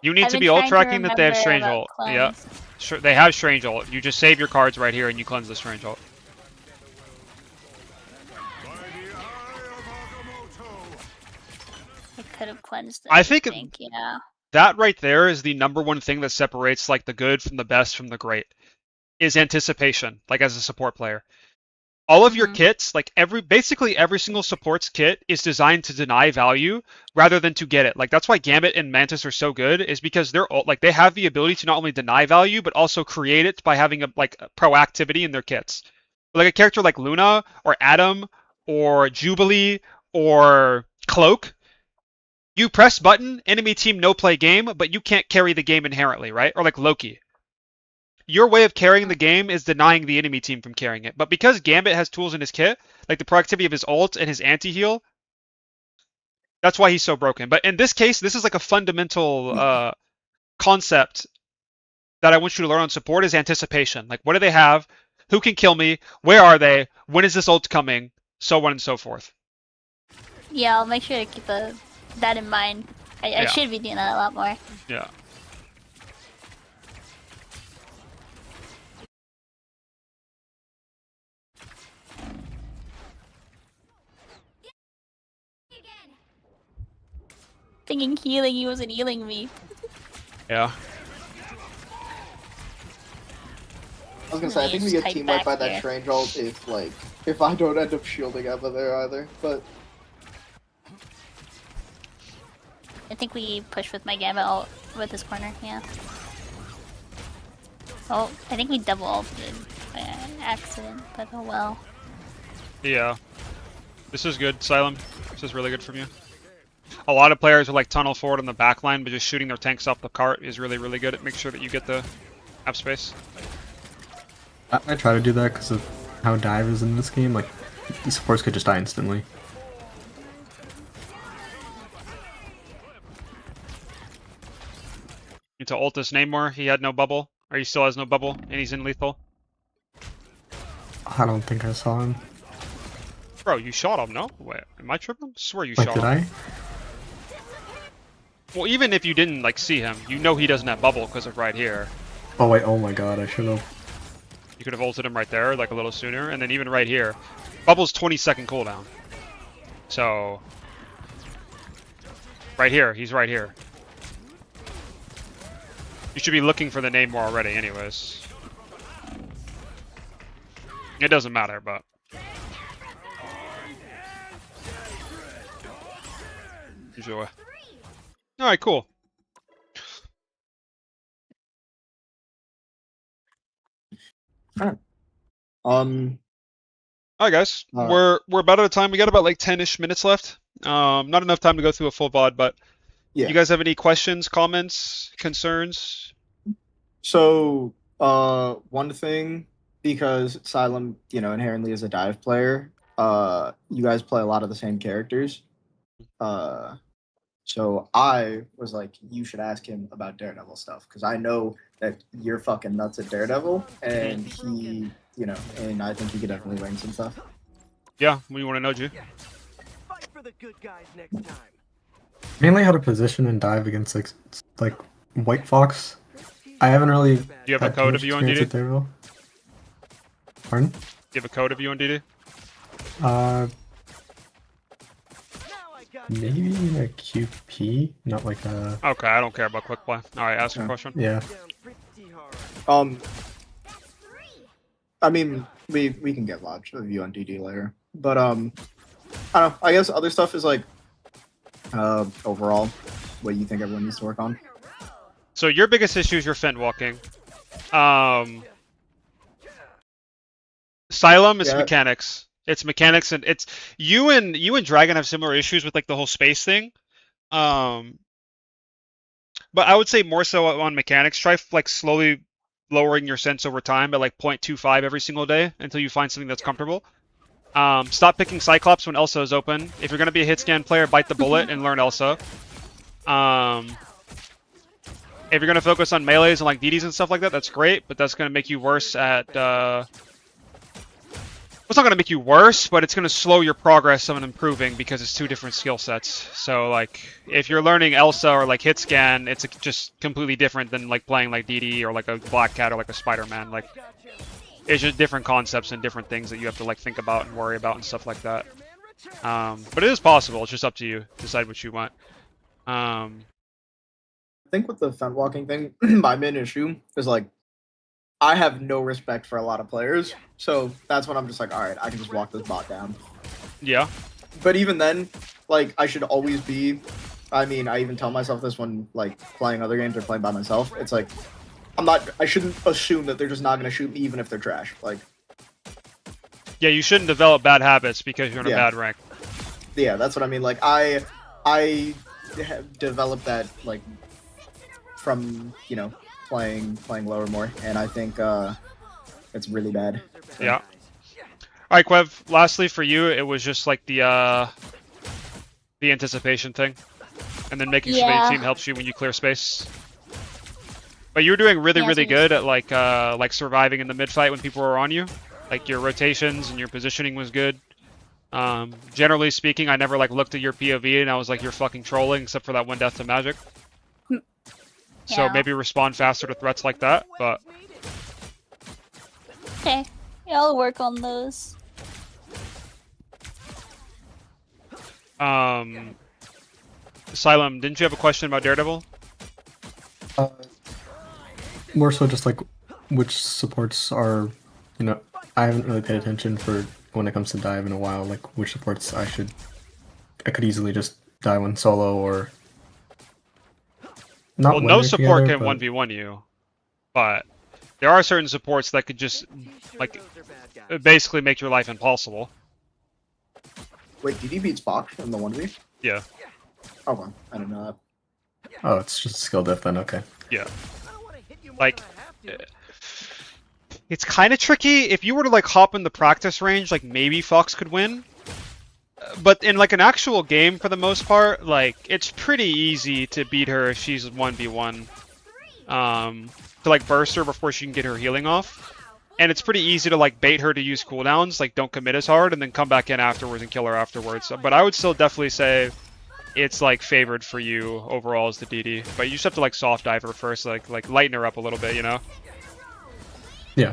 You need I've to been be ult trying to tracking that they have remember strange about ult. cleanse. Yeah. Sure, they have strange ult. You just save your cards right here and you cleanse the strange ult. I could have cleansed it. I think Yeah. that right there is the number one thing that separates like the good from the best from the great. Is anticipation, like as a support player. All of your kits, like basically every single support's kit is designed to deny value rather than to get it. Like that's why Gambit and Mantis are so good, is because they have the ability to not only deny value but also create it by having a proactivity in their kits. Like a character like Luna or Adam or Jubilee or Cloak, you press button, enemy team no play game, but you can't carry the game inherently, right? Or like Loki. Your way of carrying the game is denying the enemy team from carrying it. But because Gambit has tools in his kit, like the proactivity of his ult and his anti-heal, that's why he's so broken. But in this case, this is like a fundamental concept that I want you to learn on support is anticipation. Like, what do they have? Who can kill me? Where are they? When is this ult coming? So on and so forth. Yeah, I'll make sure to keep that in mind. I should be doing that a lot more. Yeah. Thinking healing, he wasn't healing me. Yeah. I was gonna say, I think we get team wiped by that strange ult if I don't end up shielding Emma there either, but I think we push with my Gambit ult with this corner, yeah. Oh, I think we double ulted by accident, but oh well. Yeah. This is good, Silem. This is really good from you. A lot of players are like tunnel forward on the back line, but just shooting their tanks off the cart is really, really good at making sure that you get the app space. I try to do that because of how dive is in this game. Like, the supports could just die instantly. Need to ult this Namor. He had no bubble. Or he still has no bubble, and he's in lethal. I don't think I saw him. Bro, you shot him, no? Wait, am I tripping? I swear you Like, shot did him. I? Well, even if you didn't like see him, you know he doesn't have bubble because of right here. Oh wait, oh my god, I should have. You could have ulted him right there, like a little sooner, and then even right here. Bubble's 20-second cooldown. So... Right here, he's right here. You should be looking for the Namor already anyways. It doesn't matter, but... Enjoy. Alright, cool. um Alright guys, we're about out of time. We got about like 10-ish minutes left. Not enough time to go through a full VOD, but yeah. you guys have any questions, comments, concerns? So One thing, because Asylum, inherently is a dive player, you guys play a lot of the same characters. So I was like, you should ask him about Daredevil stuff, because I know that you're fucking nuts at Daredevil, and he, and I think he could definitely learn some stuff. Yeah, what do you want to know, G? Fight for the good guys next time. Mainly how to position and dive against like White Fox. I haven't really Do you have a had too code much of you on experience DD? with Daredevil. Pardon? Do you have a code of you on DD? Uh, Now I got you. maybe a QP, not like a. Okay, I don't care about quick play. Alright, ask your Yeah. question. Yeah. Down pretty hard. I mean, we can get lots of you on DD later, but I don't know. I guess other stuff is like, overall, what you think everyone needs to work on. So your biggest issue is your fent walking. Asylum is Yeah. mechanics. It's mechanics, and it's you and Dragon have similar issues with like the whole space thing. But I would say more so on mechanics. Try like slowly lowering your sense over time at like 0.25 every single day until you find something that's comfortable. Stop picking Cyclops when Elsa is open. If you're gonna be a hit scan player, bite the bullet and learn Elsa. If you're gonna focus on melees and like DDs and stuff like that, that's great, but that's gonna make you worse at. It's not gonna make you worse, but it's gonna slow your progress on improving because it's two different skill sets. So like, if you're learning Elsa or like hit scan, it's just completely different than like playing like DD or like a Black Cat or like a Spider-Man. Like, it's just different concepts and different things that you have to like think about and worry about and stuff like that. But it is possible. It's just up to you. Decide what you want. I think with the fent walking thing, my main issue is like, I have no respect for a lot of players, so that's when I'm just like, all right, I can just walk this bot down. Yeah. But even then, like, I should always be. I mean, I even tell myself this when like playing other games or playing by myself. It's like, I shouldn't assume that they're just not gonna shoot me even if they're trash. Like, Yeah, you shouldn't develop bad habits because you're in a Yeah. bad rank. yeah, that's what I mean. Like, I have developed that like from playing lower more, and I think it's really bad. Yeah. All right, Quev. Lastly, for you, it was just like the anticipation thing, and then making sure that your Yeah. team helps you when you clear space. But you were doing really, Yeah, really so good at like surviving in the mid fight when people were on you. Like your rotations and your positioning was good. Generally speaking, I never like looked at your POV and I was like, you're fucking trolling, except for that one death to magic. So Yeah. maybe respond faster to threats like that. But Okay. Yeah, I'll work on those. Asylum, didn't you have a question about Daredevil? More so just like which supports are, I haven't really paid attention for when it comes to dive in a while, like which supports I could easily just dive one solo or not. Well, when no they're support together, can but 1v1 you, but there are certain supports that could just like Those are bad guys. basically make your life impossible. Wait, did he beat Spock from the 1v? Yeah, Oh, well, I didn't know that. Oh, it's just a skill diff then, okay. yeah. I don't wanna hit you more Like, than I have to. it's kind of tricky. If you were to like hop in the practice range, like maybe Fox could win. But in like an actual game, for the most part, like it's pretty easy to beat her if she's 1v1. To like burst her before she can get her healing off. And it's pretty easy to like bait her to use cooldowns, like don't commit as hard, and then come back in afterwards and kill her afterwards. But I would still definitely say it's like favored for you overall as the DD. But you just have to like soft dive her first, like lighten her up a little bit, you know? Yeah.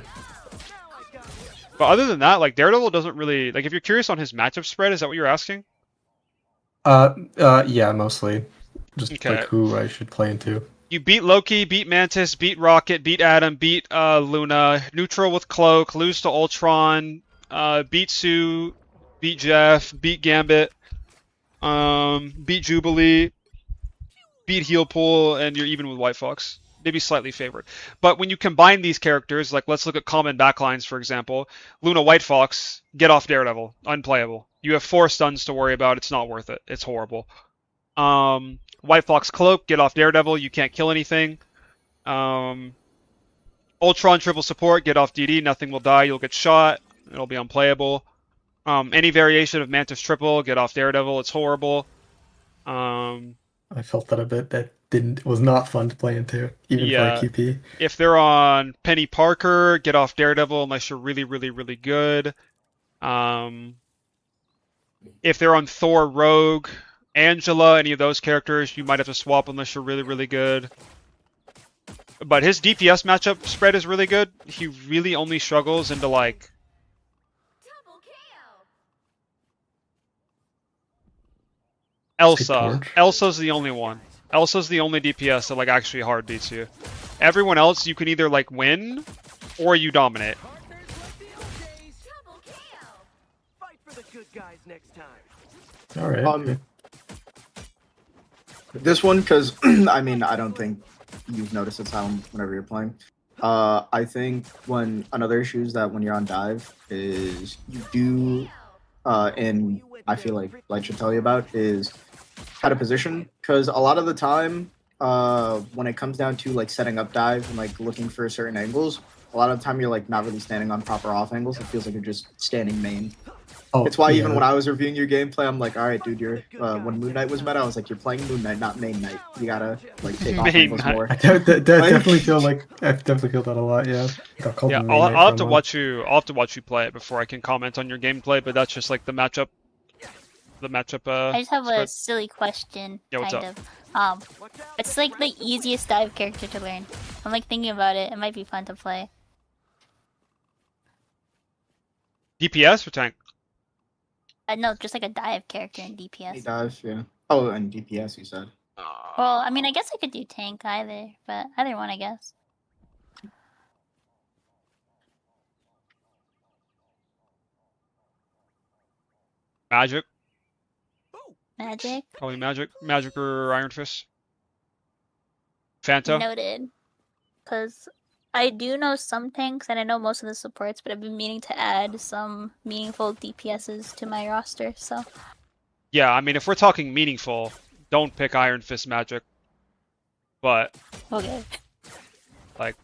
But other than that, like Daredevil doesn't really like. If you're curious on his matchup spread, is that what you're asking? Yeah, mostly. Just Okay. like who I should play into. You beat Loki, beat Mantis, beat Rocket, beat Adam, beat Luna, neutral with Cloak, lose to Ultron, beat Sue, beat Jeff, beat Gambit, beat Jubilee, beat Heelpool, and you're even with White Fox. Maybe slightly favored. But when you combine these characters, like let's look at common backlines, for example. Luna, White Fox, get off Daredevil. Unplayable. You have 4 stuns to worry about. It's not worth it. It's horrible. White Fox Cloak, get off Daredevil. You can't kill anything. Ultron triple support, get off DD, nothing will die, you'll get shot, it'll be unplayable. Any variation of Mantis triple, get off Daredevil, it's horrible. I felt that a bit. That was not fun to play into, even for a Yeah. QP. If they're on Penny Parker, get off Daredevil unless you're really, really, really good. If they're on Thor, Rogue, Angela, any of those characters, you might have to swap unless you're really, really good. But his DPS matchup spread is really good. He really only struggles into like Double KO. Elsa. Torch. Elsa's the only one. Elsa's the only DPS that like actually hard beats you. Everyone else you can either like win or you dominate. Partners like the old days. Double KO. Fight for the good guys next time. All right. Um, This one, because I mean, I don't think you've noticed the time whenever you're playing. I think another issue is that when you're on dive is you do, and I feel like Light should tell you about is how to position, because a lot of the time, when it comes down to like setting up dive and like looking for certain angles, a lot of the time you're like not really standing on proper off angles. It feels like you're just standing main. Oh, It's why yeah. even when I was reviewing your gameplay, I'm like, all right, dude, you're when Moon Knight was meta, I was like, you're playing Moon Knight, not Main Knight. You gotta like take off Main angles Knight. more. I definitely feel that a lot. Yeah. Got called Yeah, the main I'll knight have for to a watch you. I'll have to watch you play it before I can comment on your gameplay. But that's just like the matchup. The matchup. I just have a spread. silly question, Yeah, what's kind up? of. Watch out, It's like the easiest dive character to learn. I'm like thinking about it. It might be fun to play. DPS or tank? No, just like a dive character in He DPS. dive, yeah. Oh, and DPS, you said. Well, I mean, I guess I could do tank either, but either one, I guess. Magic. Magic. Probably Magic. Magic or Iron Fist. Fanta. Noted. Because I do know some tanks and I know most of the supports, but I've been meaning to add some meaningful DPSs to my roster, so. Yeah, I mean, if we're talking meaningful, don't pick Iron Fist Magic. But Okay. like,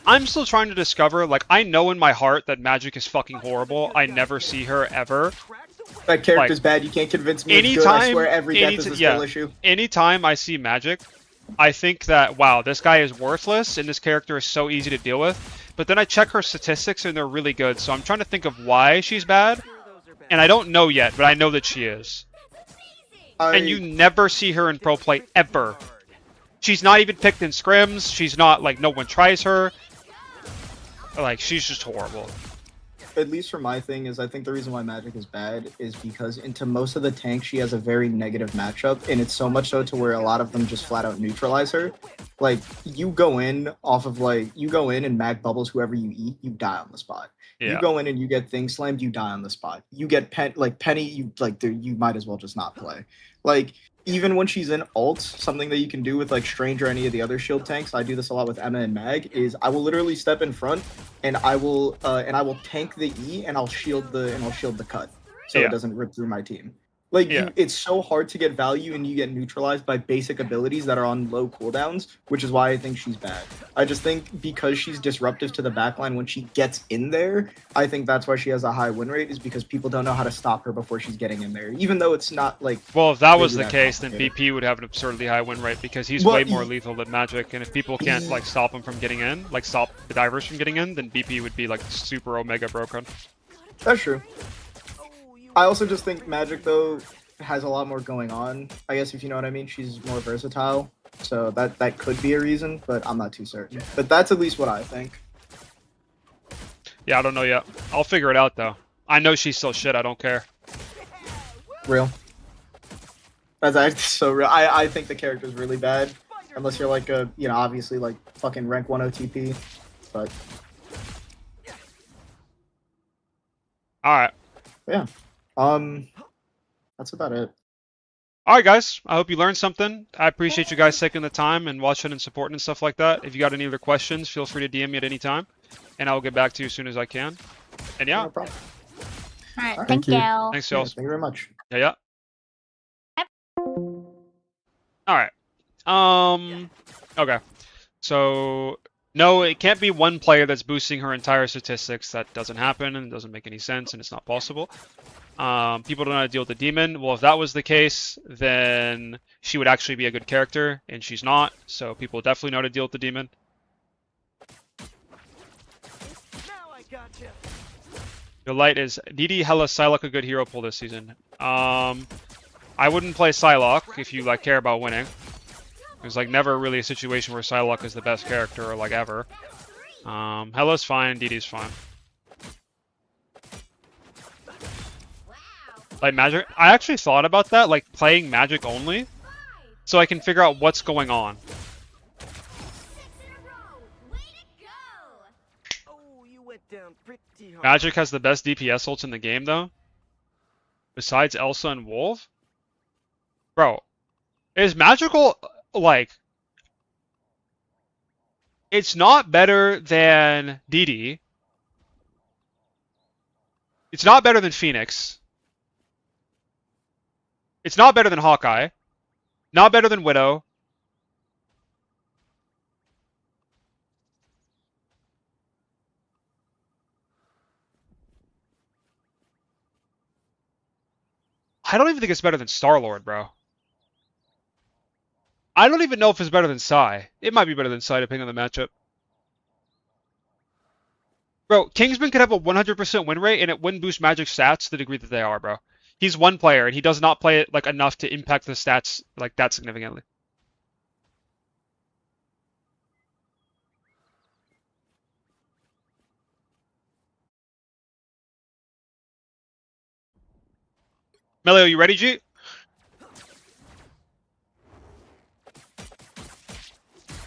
I'm still trying to discover. Like, I know in my heart that Magic is fucking horrible. I never see her ever. That character's bad. You can't convince me. It's good. I swear every death is a skill issue. Anytime I see Magic, I think that, wow, this guy is worthless and this character is so easy to deal with. But then I check her statistics and they're really good. So I'm trying to think of why she's bad. And I don't know yet, but I know that she is. And you never see her in pro play ever. She's not even picked in scrims. She's not, like, no one tries her. Like, she's just horrible. At least for my thing is, I think the reason why Magic is bad is because into most of the tanks she has a very negative matchup, and it's so much so to where a lot of them just flat out neutralize her. Like, you go in and mag bubbles whoever you eat, you die on the spot. Yeah. You go in and you get things slammed, you die on the spot. You get Penny, you might as well just not play. Like, even when she's in ult, something that you can do with like Strange or any of the other shield tanks, I do this a lot with Emma and Mag, is I will literally step in front and I will tank the E and I'll shield the cut so Yeah. it doesn't rip through my team. Like, Yeah. it's so hard to get value and you get neutralized by basic abilities that are on low cooldowns, which is why I think she's bad. I just think because she's disruptive to the backline when she gets in there, I think that's why she has a high win rate, is because people don't know how to stop her before she's getting in there. Even though it's not like... Well, if that was Maybe the that's case, then complicated. BP would have an absurdly high win rate because he's Well, way more lethal than Magic. And if people can't like stop him from getting in, like stop the divers from getting in, then BP would be like super omega broken. That's true. I also just think Magic, though, has a lot more going on. I guess if you know what I mean, she's more versatile. So that could be a reason, but I'm not too certain. But that's at least what I think. Yeah, I don't know yet. I'll figure it out though. I know she's still shit. I don't care. Real. That's actually so real. I think the character's really bad. Unless you're like a, obviously like fucking rank 1 OTP. But All right. yeah. That's about it. All right, guys. I hope you learned something. I appreciate you guys taking the time and watching and supporting and stuff like that. If you got any other questions, feel free to DM me at any time, and I will get back to you as soon as I can. And yeah, No problem. Alright, Alright. thank Thank you. you. thanks, Yeah, y'all. thank you very much. Yeah. Yep. All right. Okay. So No, it can't be one player that's boosting her entire statistics. That doesn't happen and doesn't make any sense, and it's not possible. People don't know how to deal with the demon. Well, if that was the case, then she would actually be a good character, and she's not. So people definitely know how to deal with the demon. Now I gotcha. Your light is DD hella Psylocke a good hero pull this season. I wouldn't play Psylocke if you like care about winning. There's like never really a situation where Psylocke is the best character or like ever. Hella's fine, DD's fine. Like magic, I actually thought about that, like playing magic only, so I can figure out what's going on. 6 in a row. Way to go. Oh, you went down pretty hard. Magic has the best DPS ults in the game though. Besides Elsa and Wolf? Bro, is magical like it's not better than DD. It's not better than Phoenix. It's not better than Hawkeye. Not better than Widow. I don't even think it's better than Star-Lord, bro. I don't even know if it's better than Psy. It might be better than Psy depending on the matchup. Bro, Kingsman could have a 100% win rate and it wouldn't boost Magic stats to the degree that they are, bro. He's one player and he does not play it like enough to impact the stats like that significantly. Melio, you ready, G?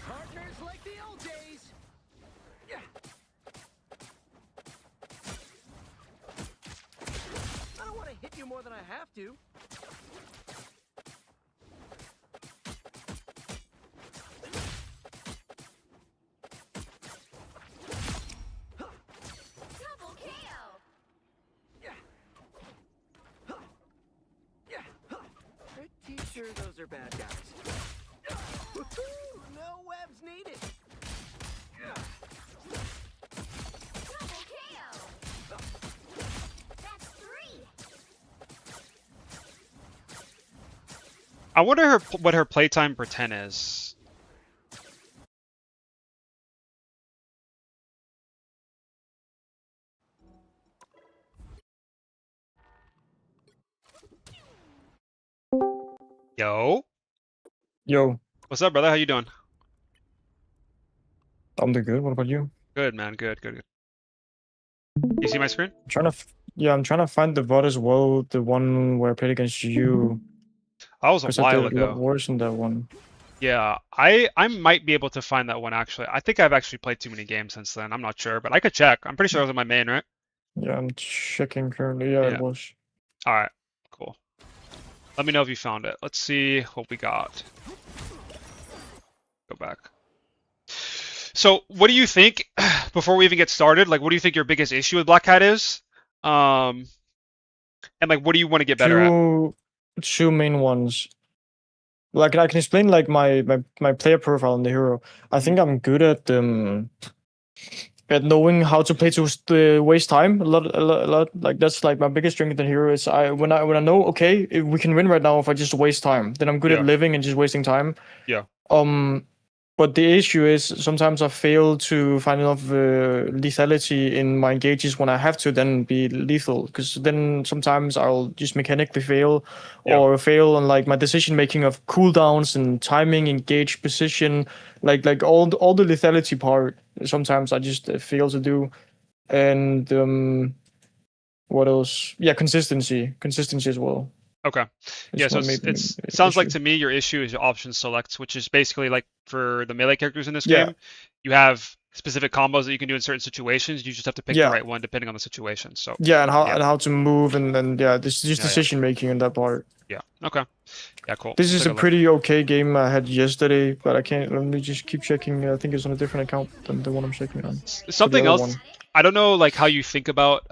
Partners like the old days. Yeah. I don't want to hit you more than I have to. Double KO. Yeah. Yeah. Pretty sure those are bad guys. Woohoo! No webs needed. Double KO. That's 3. I wonder what her playtime per 10 is. Yo. Yo, What's up, brother? How you doing? I'm doing good. What about you? Good, man. Good, good, good. You see my screen? I'm trying to find the VOD as well, the one where I played against you. That was a Because I while did a lot ago. worse in that one. Yeah, I might be able to find that one actually. I think I've actually played too many games since then. I'm not sure, but I could check. I'm pretty sure it was in my main, right? Yeah, I'm checking currently. Yeah, Yeah. it was. All right, cool. Let me know if you found it. Let's see what we got. Go back. So, what do you think, before we even get started, like, what do you think your biggest issue with Black Cat is? And, like, what do you want to get better at? Two main ones. Like I can explain like my player profile in the hero. I think I'm good at knowing how to play to waste time a lot. Like that's like my biggest strength in the hero is when I know okay if we can win right now if I just waste time, then I'm good Yeah. at living and just wasting time. Yeah. But the issue is sometimes I fail to find enough lethality in my engages when I have to then be lethal. Because then sometimes I'll just mechanically fail, Yeah. or fail on like my decision making of cooldowns and timing, engage position, like all the lethality part. Sometimes I just fail to do, and what else? Yeah, consistency as well. Okay. Yeah, so it sounds like to me your issue is your option selects, which is basically like for the melee characters in this game, you have specific combos that you can do in certain situations. You just have to pick the right one depending on the situation. So yeah, and how to move and this just decision making in that part. Yeah. Okay. Yeah, cool. This is a pretty okay game I had yesterday, but I can't. Let me just keep checking. I think it's on a different account than the one I'm checking on. Something else. I don't know, like how you think about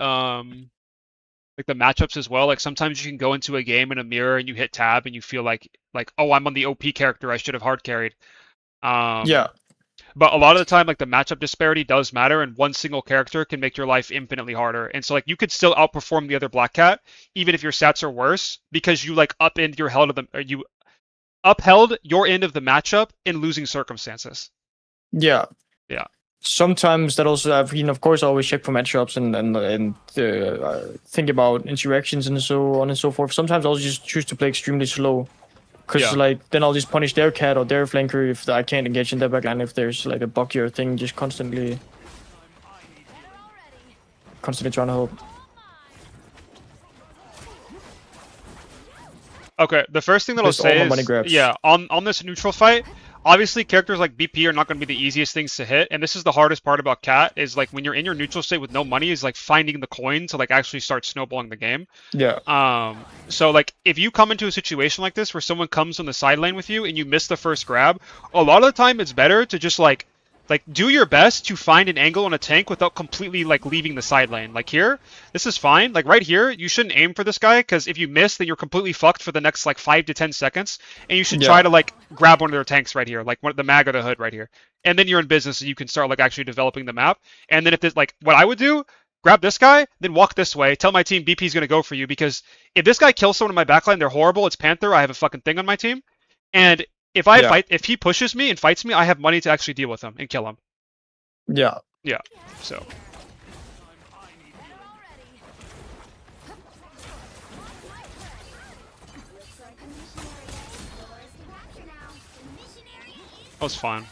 like the matchups as well. Like sometimes you can go into a game in a mirror and you hit tab and you feel like oh, I'm on the OP character. I should have hard carried. Yeah. But a lot of the time, like the matchup disparity does matter, and one single character can make your life infinitely harder. And so like you could still outperform the other Black Cat, even if your stats are worse, because you like upend your held of the, or you upheld your end of the matchup in losing circumstances. Yeah. Yeah. Sometimes that also, I mean, of course, I always check for matchups and think about interactions and so on and so forth. Sometimes I'll just choose to play extremely slow, because Yeah. like then I'll just punish their cat or their flanker if I can't engage in their backline, if there's like a buckier thing just constantly trying to help. Okay, the first thing that I'll Just all say my money is, grabs. yeah, on this neutral fight, obviously characters like BP are not going to be the easiest things to hit, and this is the hardest part about Cat, is like when you're in your neutral state with no money, is like finding the coin to like actually start snowballing the game. Yeah. So like if you come into a situation like this where someone comes on the side lane with you and you miss the first grab, a lot of the time it's better to just like do your best to find an angle on a tank without completely like leaving the side lane. Like here, this is fine. Like right here, you shouldn't aim for this guy, because if you miss, then you're completely fucked for the next like 5 to 10 seconds. And you should try to like grab one of their tanks right here, like the mag or the hood right here. And then you're in business and you can start like actually developing the map. And then if this, like what I would do, grab this guy, then walk this way. Tell my team BP's gonna go for you, because if this guy kills someone in my backline, they're horrible. It's Panther. I have a fucking thing on my team. And if if he pushes me and fights me, I have money to actually deal with him and kill him. Yeah. Yeah, so. That was fine.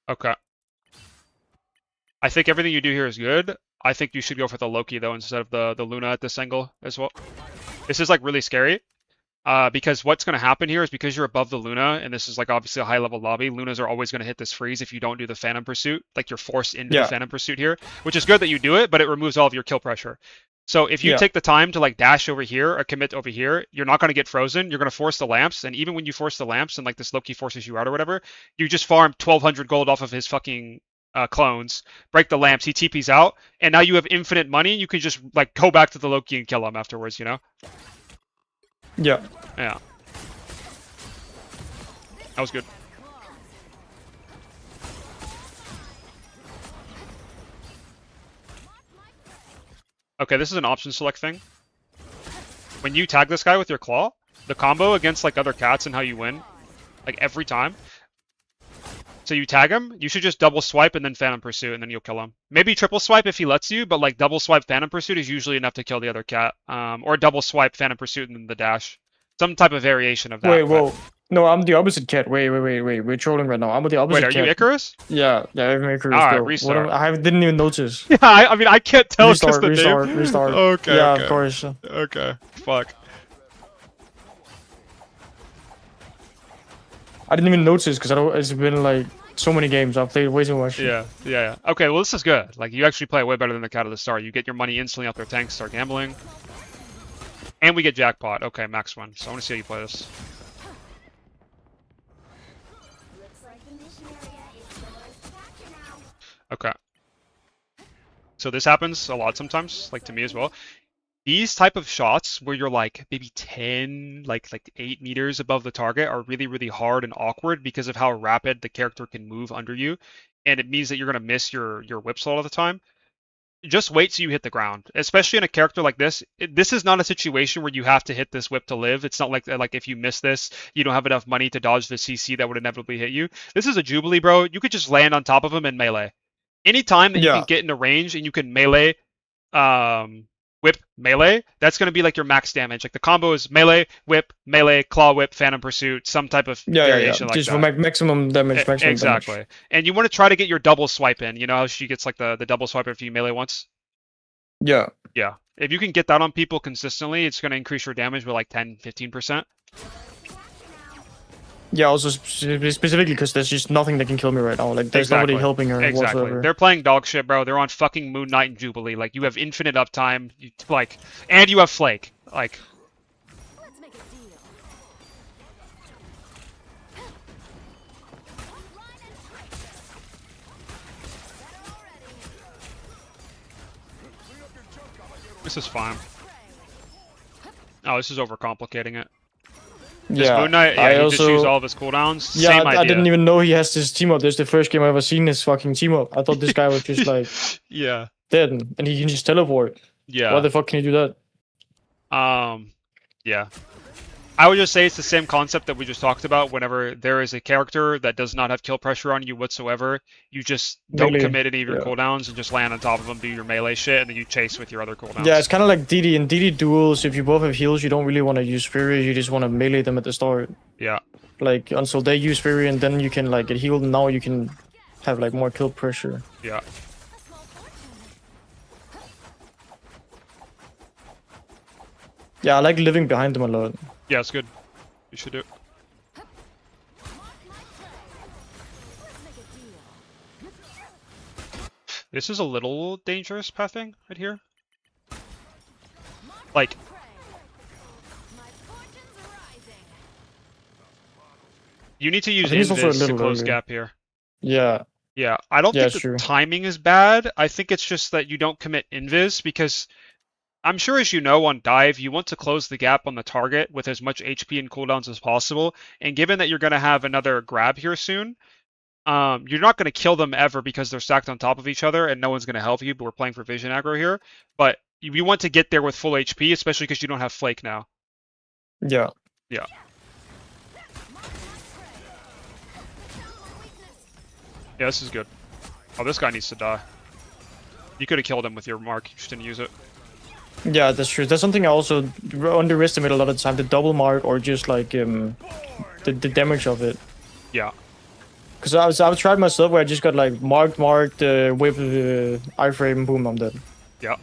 Okay. I think everything you do here is good. I think you should go for the Loki though instead of the Luna at this angle as well. This is like really scary. Because what's going to happen here is, because you're above the Luna, and this is like obviously a high level lobby, Lunas are always going to hit this freeze if you don't do the Phantom Pursuit. Like you're forced into the Phantom Pursuit here, which is good that you do it, but it removes all of your kill pressure. So if you take the time to like dash over here or commit over here, you're not going to get frozen. You're going to force the lamps, and even when you force the lamps and like this Loki forces you out or whatever, you just farm 1200 gold off of his fucking clones, break the lamps, he TP's out, and now you have infinite money. You can just like go back to the Loki and kill him afterwards, you know? Yeah. Yeah. That was good. Okay, this is an option select thing. When you tag this guy with your claw, the combo against like other cats and how you win, like every time. So you tag him, you should just double swipe and then Phantom Pursuit, and then you'll kill him. Maybe triple swipe if he lets you, but like double swipe Phantom Pursuit is usually enough to kill the other cat. Or double swipe Phantom Pursuit and then the dash. Some type of variation of that. Wait, whoa. No, I'm the opposite cat. Wait. We're trolling right now. I'm the opposite cat. Wait, are you Icarus? Yeah, I'm Icarus. Alright, restart. I didn't even notice. Yeah, I mean, I can't tell just the name. Restart. Okay, yeah, okay. Of course. Okay, fuck. I didn't even notice, because it's been like so many games. I've played way too much. Yeah. Okay, well, this is good. Like, you actually play way better than the cat at the start. You get your money instantly off their tanks, start gambling. And we get jackpot. Okay, max win. So I want to see how you play this. Okay. So this happens a lot sometimes, like to me as well. These type of shots where you're like maybe 10, like 8 meters above the target are really, really hard and awkward because of how rapid the character can move under you. And it means that you're going to miss your whips all of the time. Just wait till you hit the ground, especially in a character like this. This is not a situation where you have to hit this whip to live. It's not like if you miss this, you don't have enough money to dodge the CC that would inevitably hit you. This is a Jubilee, bro. You could just land on top of him and melee. Anytime that you can get into range and you can melee, whip, melee, that's going to be like your max damage. Like the combo is melee, whip, melee, claw whip, Phantom Pursuit, some type of variation like just that. for maximum damage. Exactly. Damage. And you want to try to get your double swipe in. You know how she gets like the double swipe if you melee once? Yeah. Yeah. If you can get that on people consistently, it's going to increase your damage by like 10, 15%. Yeah, also specifically because there's just nothing that can kill me right now. Like, there's nobody helping her whatsoever. They're playing dog shit, bro. They're on fucking Moon Knight and Jubilee. Like, you have infinite uptime. And you have Flake. Like... Let's make a deal. This is fine. Oh, this is overcomplicating it. This Yeah, Moon Knight, I he just used also all of his cooldowns. yeah, Same idea. I didn't even know he has this team up. This is the first game I ever seen his fucking team up. I thought this guy was just like Yeah. dead, and he can just teleport. Yeah. Why the fuck can he do that? Yeah. I would just say it's the same concept that we just talked about. Whenever there is a character that does not have kill pressure on you whatsoever, you just don't Melee, commit any of your yeah. cooldowns and just land on top of them, do your melee shit, and then you chase with your other cooldowns. Yeah, it's kind of like DD. In DD duels, if you both have heals, you don't really want to use Fury. You just want to melee them at the start. Yeah. Like until they use Fury, and then you can like get healed. And now you can have like more kill pressure. Yeah. Yeah, I like living behind them a lot. Yeah, it's good. You should do it. This is a little dangerous pathing right here. Like, you need to use think it's also a invis to little close early. gap here. Yeah, Yeah, I don't Yeah, think the sure. timing is bad. I think it's just that you don't commit invis because I'm sure, as you know, on dive, you want to close the gap on the target with as much HP and cooldowns as possible. And given that you're going to have another grab here soon, you're not going to kill them ever because they're stacked on top of each other and no one's going to help you, but we're playing for vision aggro here. But you want to get there with full HP, especially because you don't have Flake now. yeah. Yeah. Yeah, this is good. Oh, this guy needs to die. You could have killed him with your mark, you just didn't use it. Yeah, that's true. That's something I also underestimate a lot of the time. The double mark or just like the damage of it. Yeah. Because I've tried myself where I just got like marked, whip iframe, boom, I'm dead. Yeah.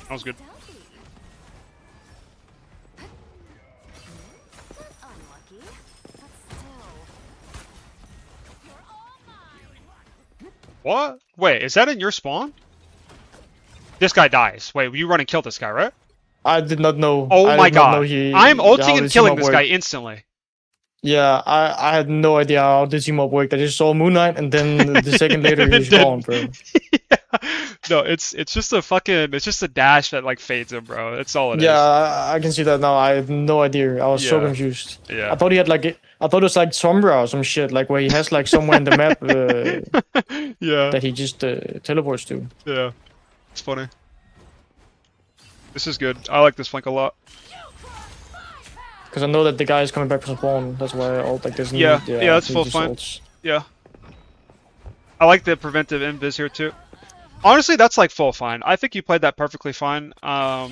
That was good. What? Wait, is that in your spawn? This guy dies. Wait, you run and kill this guy, right? I did not know. Oh I my did not know god. he, I'm how ulting and the killing team-up this guy worked. instantly. Yeah, I had no idea how the team up worked. I just saw Moon Knight and then the second later he was Then- gone, bro. Yeah. No, it's just a fucking, it's just a dash that like fades him, bro. That's all it is. Yeah, I can see that now. I had no idea. I was so Yeah. confused. Yeah. I thought he had like, I thought it was like Sombra or some shit, like where he has like somewhere in the map Yeah. that he just teleports to. Yeah. It's funny. This is good. I like this flank a lot. Because I know that the guy is coming back from spawn. That's why I ult like this. Yeah, yeah, that's he full just fine. ults. Yeah. I like the preventive invis here too. Honestly, that's like full fine. I think you played that perfectly fine. I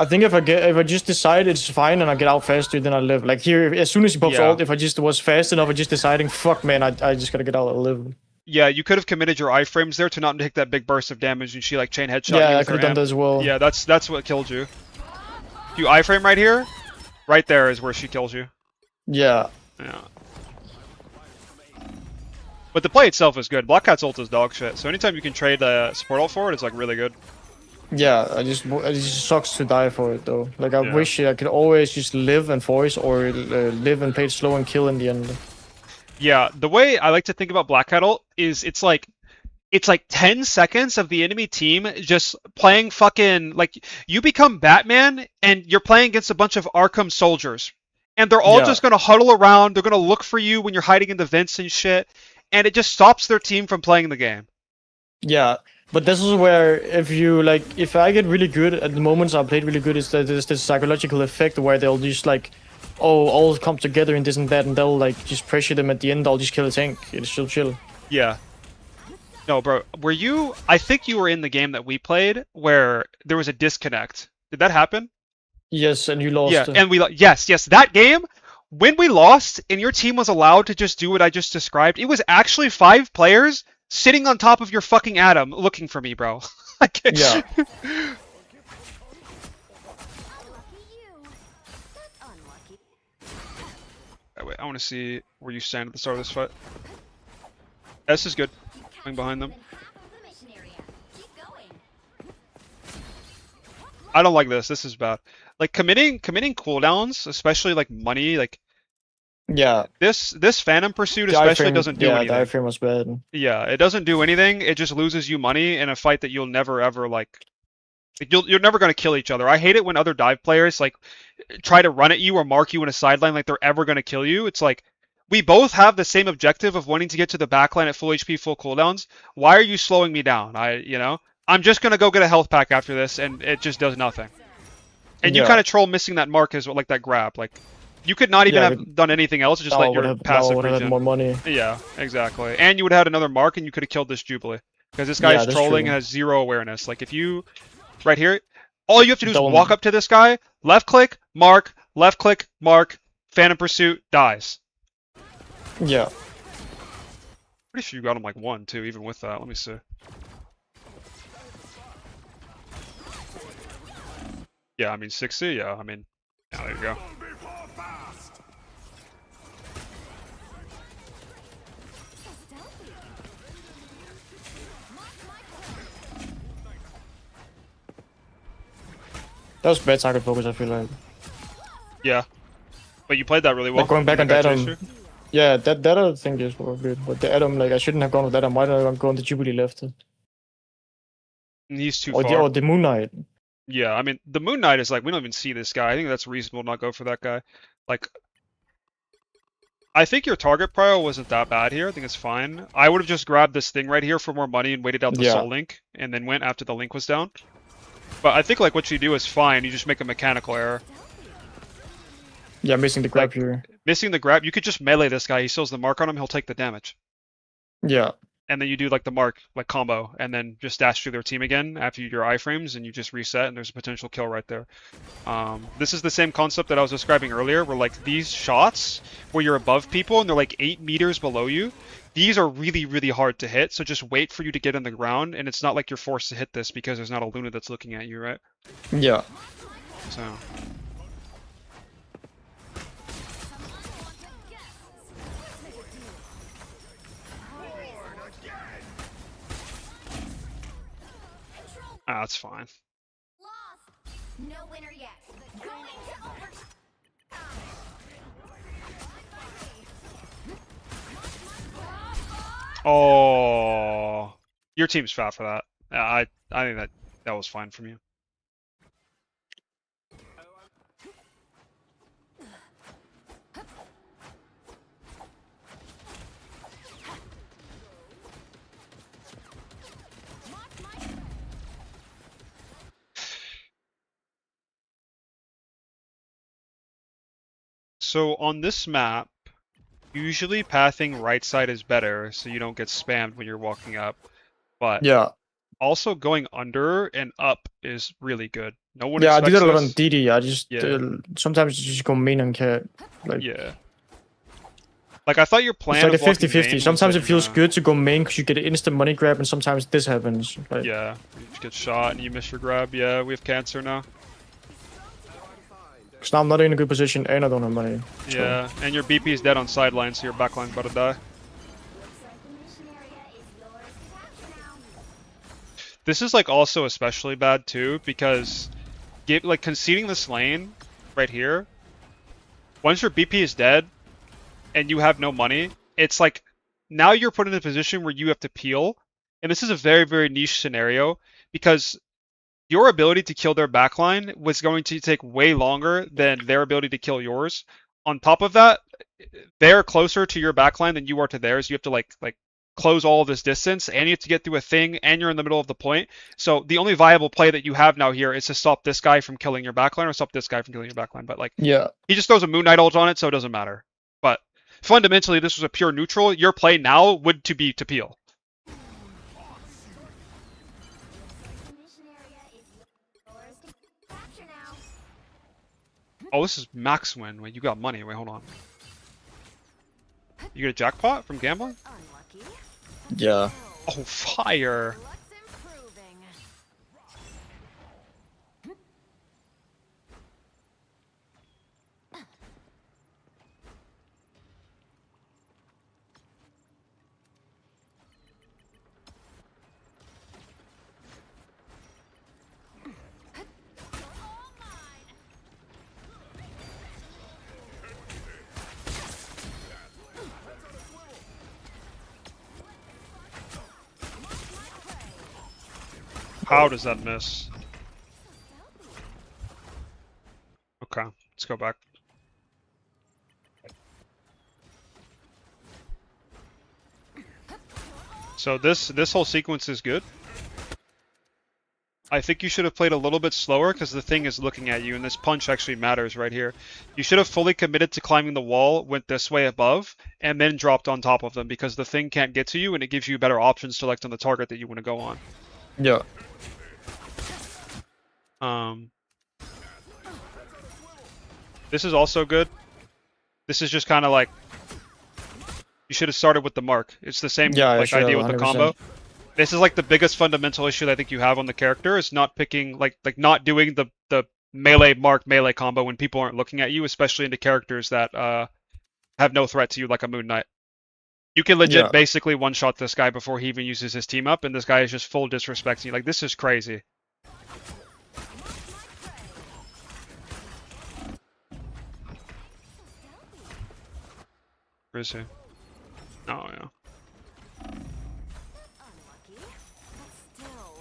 think if I just decide it's fine and I get out faster, then I live. Like here, as soon as he pops Yeah. ult, if I just was fast enough, I just deciding, fuck man, I just gotta get out and live. Yeah, you could have committed your iframes there to not take that big burst of damage and she like chain headshot you Yeah, I with could her have done amp. that as well. Yeah, that's what killed you. You iframe right here, right there is where she kills you. Yeah. Yeah. But the play itself is good. Black Cat's ult is dog shit. So anytime you can trade support ult for it, it's like really good. Yeah, it just sucks to die for it though. Like I Yeah. wish I could always just live and voice or live and play it slow and kill in the end. Yeah, the way I like to think about Black Cat ult is it's like 10 seconds of the enemy team just playing fucking like you become Batman and you're playing against a bunch of Arkham soldiers. And they're all Yeah. just gonna huddle around, they're gonna look for you when you're hiding in the vents and shit. And it just stops their team from playing the game. Yeah, but this is where if I get really good at the moments I played really good, is that there's this psychological effect where they'll just like, oh, all come together and this and that, and they'll like just pressure them at the end. I'll just kill a tank. It's still chill. Yeah. No, bro, I think you were in the game that we played where there was a disconnect. Did that happen? Yes, and you lost. Yeah, and yes, that game, when we lost and your team was allowed to just do what I just described, it was actually 5 players sitting on top of your fucking Atom looking for me, bro. Like, Yeah. Wait, I want to see where you stand at the start of this fight. S is good. Going behind them. I don't like this. This is bad. Like committing cooldowns, especially like money, like Yeah, This Phantom Pursuit the especially iframe. doesn't do Yeah, the anything. iframe was bad. Yeah, it doesn't do anything. It just loses you money in a fight that you'll never ever like. You're never gonna kill each other. I hate it when other dive players like try to run at you or mark you in a sideline like they're ever gonna kill you. It's like we both have the same objective of wanting to get to the backline at full HP, full cooldowns. Why are you slowing me down? I'm just gonna go get a health pack after this, and it just does nothing. And you Yeah. kind of troll missing that mark as well, like that grab. Like you could not even Yeah, have done anything else, just let your passive would have had regen. more money. Yeah, exactly. And you would have had another mark, and you could have killed this Jubilee because this guy Yeah, is that's trolling true. and has zero awareness. Like if you right here, all you have to do is Don't- walk up to this guy, left click, mark, Phantom Pursuit, dies. Yeah. Pretty sure you got him like 1, 2, even with that. Let me see. Yeah, I mean 60. Yeah, I mean, yeah, there you go. That was bad target focus, I feel like. Yeah, but you played that really well. Like going back on That that, guy chased you. yeah, that I think is more good. But the Adam, like, I shouldn't have gone with that. I might have gone to Jubilee left. He's too Or far. the Moon Knight. Yeah, I mean, the Moon Knight is like, we don't even see this guy. I think that's reasonable to not go for that guy. Like, I think your target prio wasn't that bad here. I think it's fine. I would have just grabbed this thing right here for more money and waited out the Yeah. soul link, and then went after the link was down. But I think, like, what you do is fine. You just make a mechanical error. Yeah, missing the grab Like- here. Missing the grab, you could just melee this guy. He steals the mark on him, he'll take the damage. Yeah. And then you do, like, the mark, like, combo, and then just dash through their team again after your iframes, and you just reset, and there's a potential kill right there. This is the same concept that I was describing earlier, where, like, these shots, where you're above people and they're, like, 8 meters below you, these are really, really hard to hit, so just wait for you to get in the ground, and it's not like you're forced to hit this because there's not a Luna that's looking at you, right? Yeah. So... that's fine. Lost. No winner yet. Going to over. Oh, your team's fat for that. I think that was fine from you. So on this map, usually pathing right side is better, so you don't get spammed when you're walking up. But Yeah. also going under and up is really good. No one Yeah, I did expects a lot on this. DD. I just Yeah. sometimes you just go main and cat. Like Yeah. Like I thought your plan it's like a of walking 50-50. main was Sometimes that it you're feels gonna- good to go main because you get an instant money grab, and sometimes this happens. Like, Yeah, you just get shot and you miss your grab. Yeah, we have cancer now. Because now I'm not in a good position and I don't have money. So, Yeah, and your BP is dead on sideline, so your backline's about to die. Looks like the mission area is yours to capture now. This is like also especially bad too because like conceding this lane right here. Once your BP is dead and you have no money, it's like now you're put in a position where you have to peel, and this is a very, very niche scenario because your ability to kill their backline was going to take way longer than their ability to kill yours. On top of that, they're closer to your backline than you are to theirs. You have to like close all of this distance, and you have to get through a thing, and you're in the middle of the point. So the only viable play that you have now here is to stop this guy from killing your backline or stop this guy from killing your backline. But like yeah. he just throws a Moon Knight ult on it, so it doesn't matter. But fundamentally, this was a pure neutral. Your play now would be to peel. The mission area is yours to capture now. Oh, this is max win. Wait, you got money. Wait, hold on. You get a jackpot from gambling? Unlucky. Yeah. Oh, fire. What's improving? How does that miss? Okay, let's go back. So this whole sequence is good. I think you should have played a little bit slower because the thing is looking at you, and this punch actually matters right here. You should have fully committed to climbing the wall, went this way above, and then dropped on top of them because the thing can't get to you, and it gives you better options to select on the target that you want to go on. Yeah. This is also good. This is just kind of like you should have started with the mark. It's the same like idea with the 100%. combo. This is like the biggest fundamental issue that I think you have on the character is not picking like not doing the melee mark melee combo when people aren't looking at you, especially into characters that have no threat to you like a Moon Knight. You can legit basically one shot this guy before he even uses his team up, and this guy is just full disrespecting you. Like this is crazy. Where is he? Oh yeah. Unlucky, but still.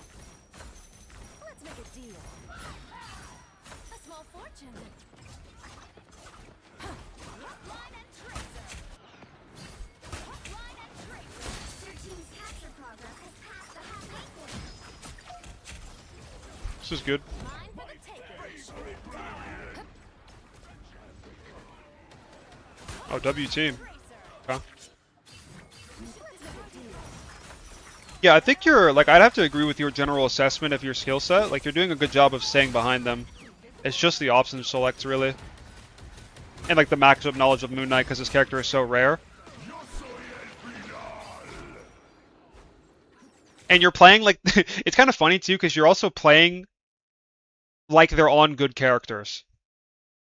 Let's make a deal. A small fortune. Line and tracer. Line and tracer. Your team's capture progress has passed the halfway point. This is good. Line for the taking. Oh, W team. Okay. Yeah, I think you're like I'd have to agree with your general assessment of your skill set. Like you're doing a good job of staying behind them. It's just the option select really, and like the maxed up knowledge of Moon Knight because his character is so rare. And you're playing like it's kind of funny too because you're also playing like they're on good characters.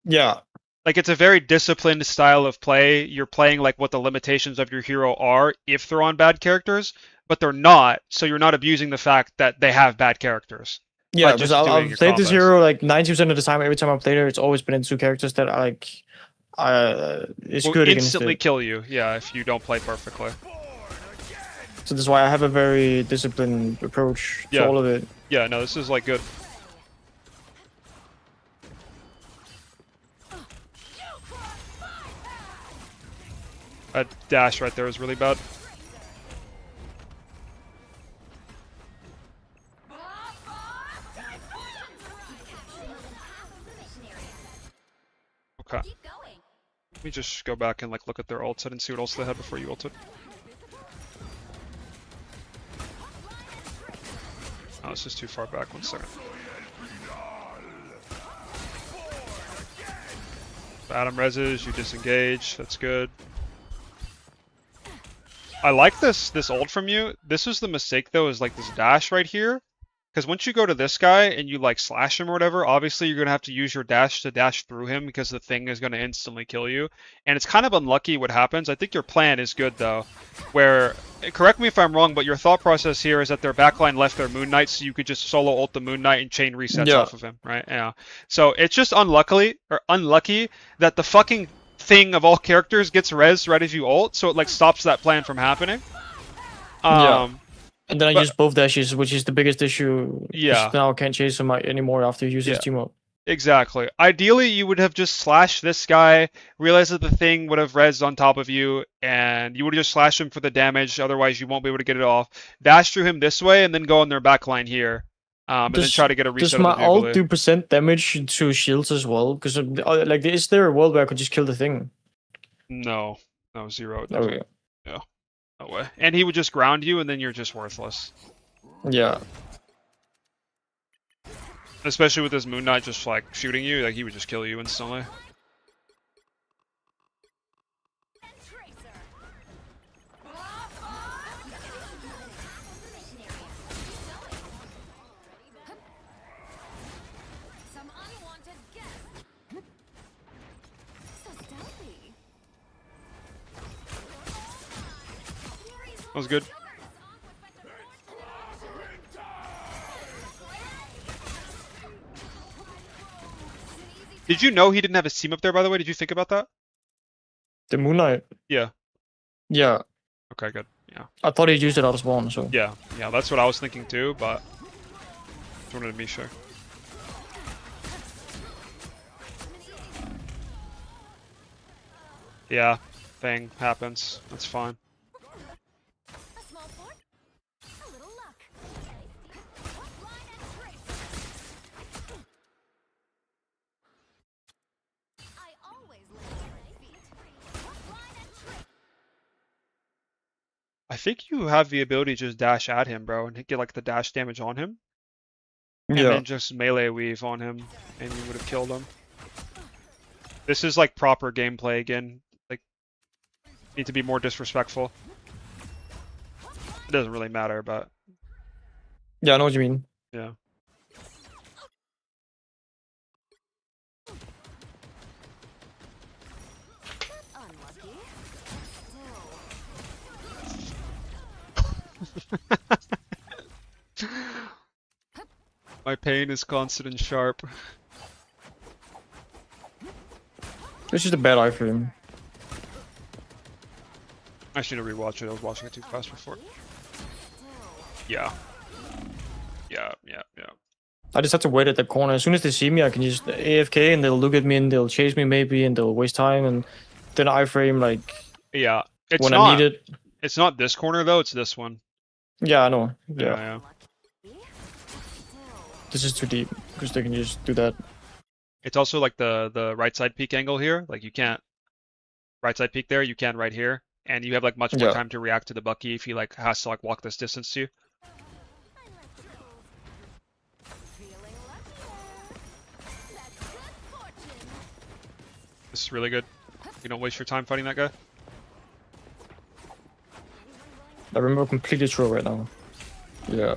Yeah. Like it's a very disciplined style of play. You're playing like what the limitations of your hero are if they're on bad characters, but they're not. So you're not abusing the fact that they have bad characters. Yeah, Just because I've your played this combos. hero like 90% of the time. Every time I played her, it's always been into characters that are like it's Will good against instantly it. kill you, yeah, if you don't play perfectly. So that's why I have a very disciplined approach to Yeah. all of it. Yeah, no, this is like good. That dash right there is really bad. Okay. Keep going. Let me just go back and like look at their ults and see what else they had before you ulted. Oh, this is too far back. 1 second. Adam reses, you disengage. That's good. I like this ult from you. This is the mistake though, is like this dash right here. Because once you go to this guy and you like slash him or whatever, obviously you're gonna have to use your dash to dash through him because the thing is gonna instantly kill you. And it's kind of unlucky what happens. I think your plan is good though. Where, correct me if I'm wrong, but your thought process here is that their backline left their Moon Knight, so you could just solo ult the Moon Knight and chain resets off of him, right? Yeah. So it's just unlucky that the fucking thing of all characters gets res right as you ult, so it like stops that plan from happening. And then I use both dashes, which is the biggest issue. 'Cause Yeah. now I can't chase him anymore after he uses Yeah. team up. Exactly. Ideally, you would have just slashed this guy, realized that the thing would have rezzed on top of you, and you would have just slashed him for the damage, otherwise you won't be able to get it off. Dash through him this way, and then go on their backline here. And then try to get a reset Does of my the ult Jubilee. do percent damage to shields as well? Because like, is there a world where I could just kill the thing? No. No, 0. It Oh doesn't. yeah. No way. And he would just ground you, and then you're just worthless. Yeah. Especially with this Moon Knight just like shooting you, like he would just kill you instantly. Some unwanted guests. So stealthy. That was good. Did you know he didn't have his team up there, by the way? Did you think about that? The Moon Knight. Yeah. Yeah. Okay, good. Yeah. I thought he used it out of spawn, so. Yeah, that's what I was thinking too, but One of Misha. Yeah, thing happens. That's fine. A small fork, a little luck. Line and tracer. I always land on my feet. Line and tracer. I think you have the ability to just dash at him, bro, and get like the dash damage on him, and Yeah. then just melee weave on him, and you would have killed him. This is like proper gameplay again. Like, need to be more disrespectful. It doesn't really matter, but Yeah, I know what you mean. yeah. Unlucky. Still. My pain is constant and sharp. It's just a bad iframe. I should have rewatched it. I was watching it too fast before. Yeah. Yeah. I just have to wait at the corner. As soon as they see me, I can just AFK and they'll look at me and they'll chase me maybe and they'll waste time and then iframe like Yeah. It's when not. I need it. It's not this corner though. It's this one. Yeah, I know. Yeah. This is too deep because they can just do that. It's also like the right side peek angle here. Like you can't right side peek there. You can right here, and you have like much more Yeah. time to react to the Bucky if he like has to like walk this distance to you. Feeling luckier. That's good fortune. This is really good. You don't waste your time fighting that guy. I remember completely true right now. Yeah,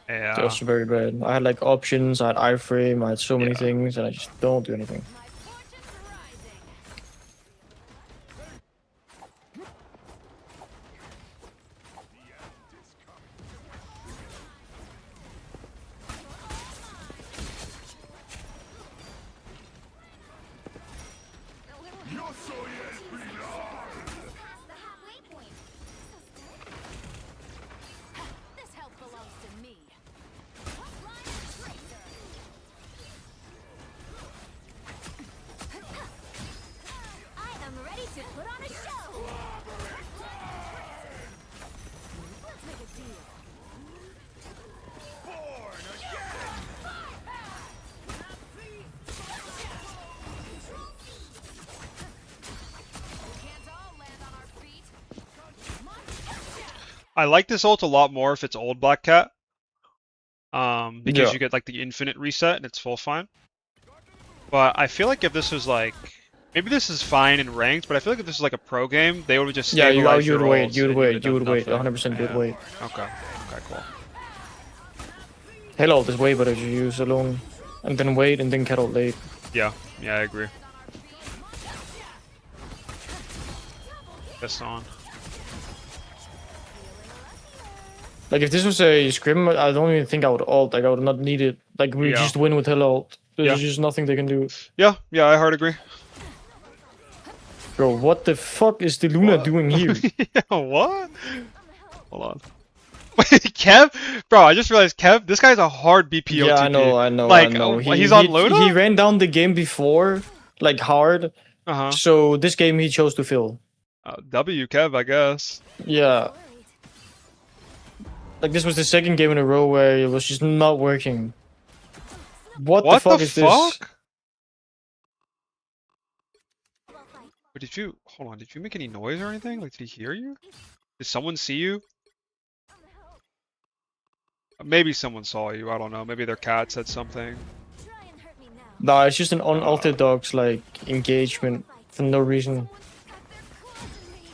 that Yeah. was very bad. I had like options, I had iframe, I had so many Yeah. things, and I just don't do anything. My fortune's rising. Past the halfway point. This help belongs to me. Line and tracer. I am ready to put on a show. Let's make a deal. Can't all land on our feet. I like this ult a lot more if it's old Black Cat. Because Yeah. you get like the infinite reset and it's full fine. But I feel like if this was like, maybe this is fine in ranked, but I feel like if this is like a pro game, they would just Yeah, stabilize you would your wait, ults you would and wait, have you would done wait, nothing. 100% you would Yeah. wait. Okay, cool. Hell ult is way better to use alone, and then wait and then cat ult late. Yeah, I agree. That's on. Like if this was a scrim, I don't even think I would ult. Like I would not need it. Like we Yeah. just win with hell ult. There's Yeah. just nothing they can do. Yeah, I hard agree. Bro, what the fuck is the Luna doing here? Yeah, what? Hold on. Wait, Kev? Bro, I just realized Kev, this guy's a hard BP Yeah, I know. Like, I know. he's on Luna? He ran down the game before, like hard. Uh-huh. So this game he chose to fill. W Kev, I guess. Yeah, like this was the second game in a row where it was just not working. What the fuck is this? But did you, hold on, did you make any noise or anything? Like, did he hear you? Did someone see you? Maybe someone saw you, I don't know. Maybe their cat said something. Try and hurt me now. Nah, it's just an unorthodox like engagement for no reason. Someone's cut their claws in me.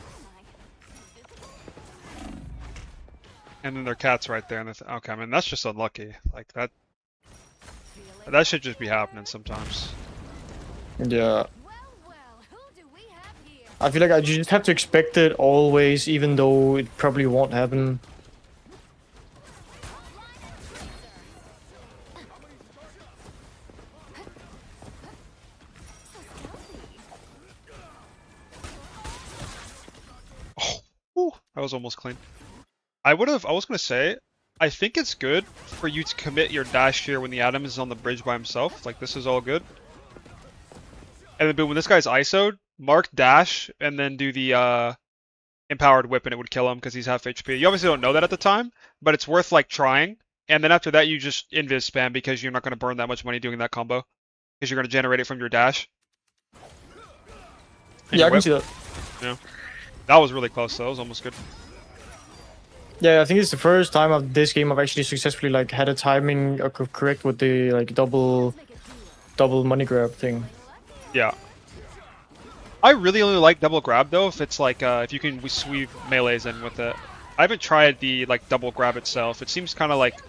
And then their cat's right there. And okay, I mean, that's just unlucky. Like, that should just be happening sometimes. Yeah, Well, who do we have here? I feel like I just have to expect it always, even though it probably won't happen. Ooh, that was almost clean. I was gonna say, I think it's good for you to commit your dash here when the Atom is on the bridge by himself. Like, this is all good. And then, but when this guy's ISO'd, mark dash, and then do the empowered whip, and it would kill him because he's half HP. You obviously don't know that at the time, but it's worth, like, trying. And then after that, you just invis spam because you're not going to burn that much money doing that combo. Because you're going to generate it from your dash. And Yeah, I your can whip. see that. Yeah. That was really close, though. That was almost good. Yeah, I think it's the first time of this game I've actually successfully like had a timing correct with the like double money grab thing. Yeah. I really only like double grab though if it's like if you can sweep melees in with it. I haven't tried the like double grab itself. It seems kind of like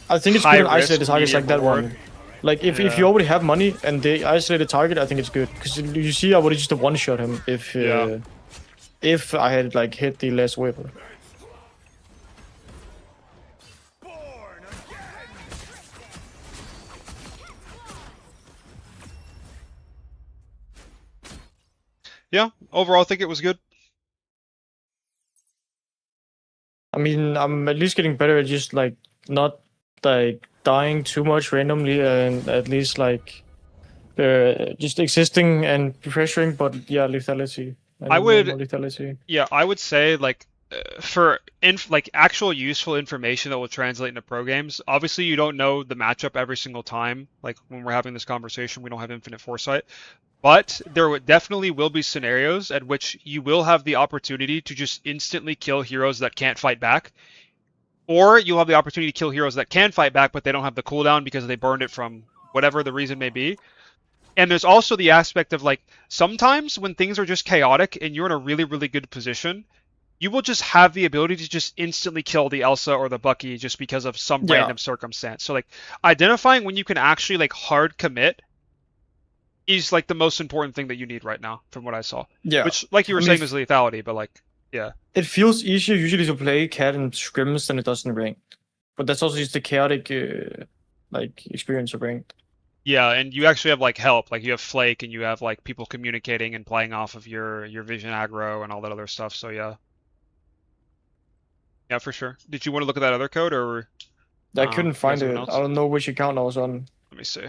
I think it's high good on risk, isolated targets like medium that reward. one. Like if Yeah. you already have money and they isolate a target, I think it's good because you see I would have just one shot him if I had like hit the last whip. Yeah, overall I think it was good. I mean, I'm at least getting better at just like not like dying too much randomly and at least like just existing and pressuring, but yeah, lethality. I would- more lethality. Yeah, I would say like for like actual useful information that will translate into pro games. Obviously, you don't know the matchup every single time. Like when we're having this conversation, we don't have infinite foresight. But there definitely will be scenarios at which you will have the opportunity to just instantly kill heroes that can't fight back. Or you'll have the opportunity to kill heroes that can fight back, but they don't have the cooldown because they burned it from whatever the reason may be. And there's also the aspect of like, sometimes when things are just chaotic and you're in a really, really good position, you will just have the ability to just instantly kill the Elsa or the Bucky just because of some Yeah. random circumstance. So like, identifying when you can actually like hard commit is like the most important thing that you need right now, from what I saw. Yeah, Which, like you were I mean, saying, if- is lethality, but like, yeah. it feels easier usually to play cat and scrims than it does in ranked, but that's also just the chaotic like experience of ranked. Yeah, and you actually have like help, like you have Flake and you have like people communicating and playing off of your vision aggro and all that other stuff. So yeah. Yeah, for sure. Did you want to look at that other code or I couldn't find someone it. else? I don't know which account I was on. Let me see.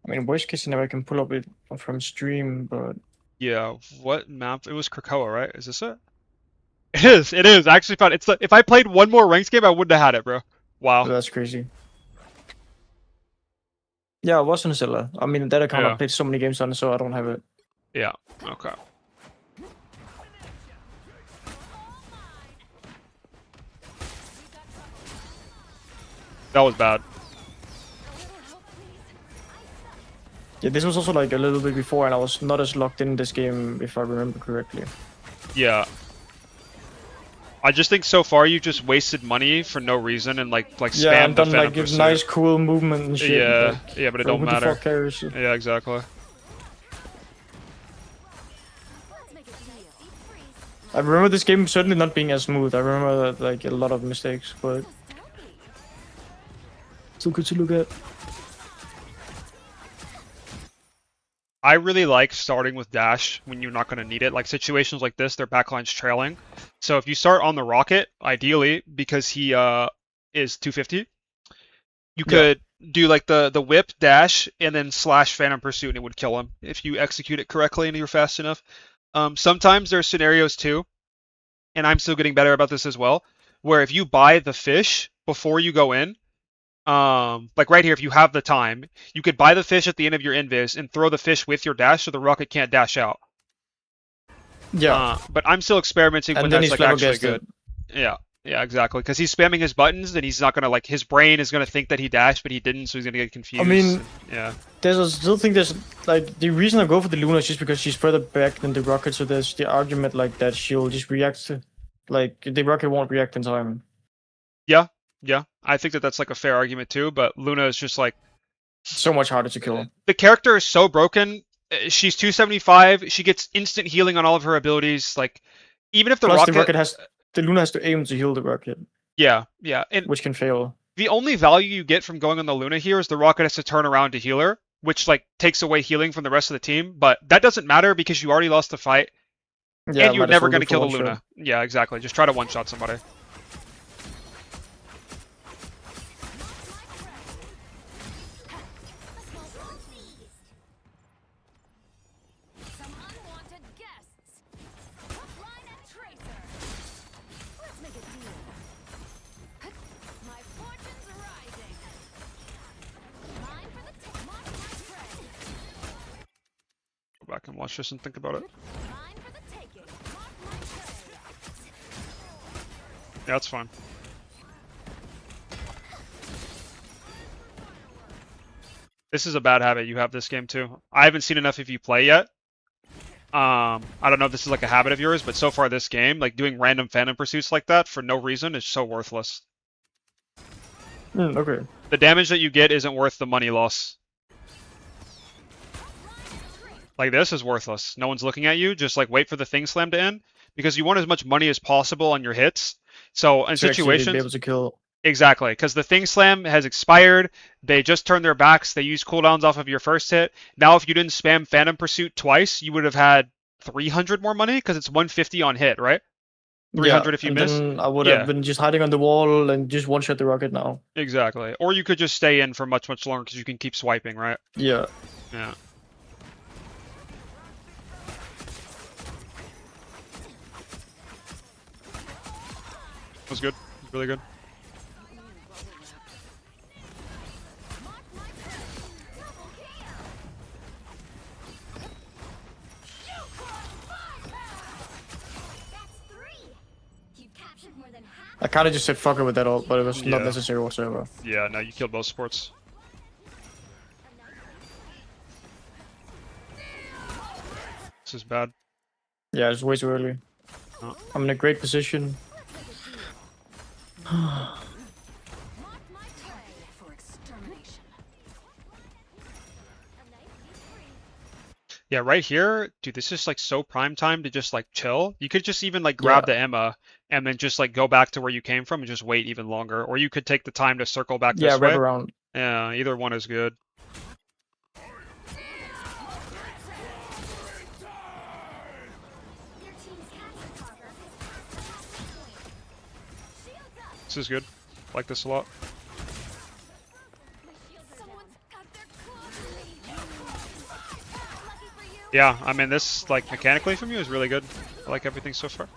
I mean, worst case scenario, I can pull up it from stream, but Yeah, what map? It was Krakoa, right? Is this it? It is. It is. I actually found it's. If I played one more ranks game, I wouldn't have had it, bro. Wow. that's crazy. Yeah, I was on Zilla. I mean, that account Yeah. I played so many games on, so I don't have it. Yeah. Okay. That was bad. Yeah, this was also like a little bit before, and I was not as locked in this game, if I remember correctly. Yeah. I just think so far you just wasted money for no reason and like Yeah, spam and done defend like and a pursue. nice, cool movement and shit. Yeah, like, yeah, but it bro, don't who the matter. fuck cares? Yeah, exactly. Let's make a deal. I remember this game certainly not being as smooth. I remember like a lot of mistakes, but still good to look at. I really like starting with dash when you're not going to need it. Like situations like this, their backline's trailing. So if you start on the rocket, ideally, because he is 250, you could do like the whip dash and then slash phantom pursuit and it would kill him if you execute it correctly and you're fast enough. Sometimes there's scenarios too, and I'm still getting better about this as well, where if you buy the fish before you go in, like right here, if you have the time, you could buy the fish at the end of your invis and throw the fish with your dash so the rocket can't dash out. Yeah, But I'm still experimenting and when then that's he's like actually flabbergasted. good. Yeah, exactly. Because he's spamming his buttons and he's not gonna like his brain is gonna think that he dashed but he didn't, so he's gonna get confused. mean- yeah, I still think there's like the reason I go for the Luna is just because she's further back than the rocket, so there's the argument like that she'll just react to, like the rocket won't react in time. yeah. I think that that's like a fair argument too. But Luna is just like So much harder to kill. the character is so broken. She's 275. She gets instant healing on all of her abilities. Like even if the Plus, rocket, the Luna has to aim to heal the rocket, yeah, and which can fail. the only value you get from going on the Luna here is the rocket has to turn around to heal her, which like takes away healing from the rest of the team. But that doesn't matter because you already lost the fight. Yeah, and you're might as never well going do to kill the for one Luna. shot. Yeah, exactly. Just try to one-shot somebody. Some unwanted guests. Line and tracer. Let's make a deal. My fortune's rising. Mine for the mark my prey. Go back and watch this and think about it. Mine for the taking. Mark my prey. Yeah, that's fine. This is a bad habit you have this game too. I haven't seen enough of you play yet. I don't know if this is like a habit of yours, but so far this game, like doing random phantom pursuits like that for no reason is so worthless. Okay. The damage that you get isn't worth the money loss. Like this is worthless. No one's looking at you. Just like wait for the thing slam to end because you want as much money as possible on your hits. So in To actually be situations, able to kill. exactly, because the thing slam has expired. They just turned their backs. They use cooldowns off of your first hit. Now, if you didn't spam Phantom Pursuit twice, you would have had 300 more money because it's 150 on hit, right? 300 if you and miss. then I would Yeah. have been just hiding on the wall and just one-shot the rocket now. Exactly. Or you could just stay in for much, much longer because you can keep swiping, right? Yeah. Yeah. Was good. Was really good. That's 3. You've captured more than half. I kind of just said fuck it with that all, but it was not Yeah. necessary whatsoever. Yeah, no, you killed both sports. This is bad. Yeah, it's way too early. Oh. I'm in a great position. Mark my prey for extermination. Yeah, right here, dude, this is like so prime time to just like chill. You could just even like grab the Emma and then just like go back to where you came from and just wait even longer. Or you could take the time to circle back Yeah, this way. wrap around. Yeah, either one is good. Their team's capture marker has passed the halfway point. Shields up. This is good. Like this a lot. Someone's got their claws in me. Lucky for you. Yeah, I mean, this like mechanically from you is really good. I like everything so far.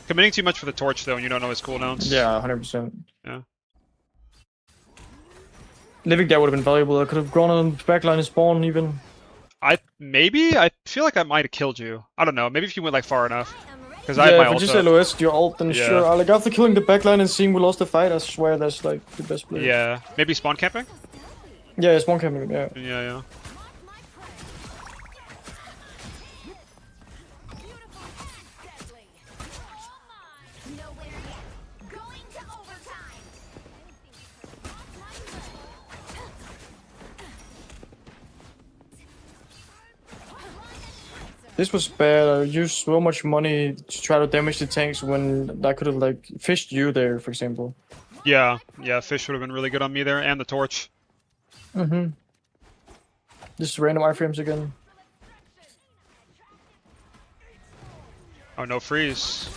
Committing too much for the torch though, and you don't know his cooldowns. Yeah, 100%. Yeah. Living there would have been valuable. I could have gone on backline and spawn even. I feel like I might have killed you. I don't know. Maybe if you went like far enough, I am ready. because I had Yeah, my if I ult just up. LOS your ult, then Yeah. sure. Like after killing the backline and seeing we lost the fight, I swear that's like the best play. Yeah, maybe spawn camping. Yeah, spawn camping. Yeah. Yeah, yeah. My prey. Beautiful and deadly. All mine. Nowhere yet. Going to overtime. Mark my prey. This was bad. I used so much money to try to damage the tanks when I could have like fished you there, for example. Yeah, yeah. Fish would have been really good on me there, and the torch. Mm-hmm. Just random iframes again. Oh, no freeze.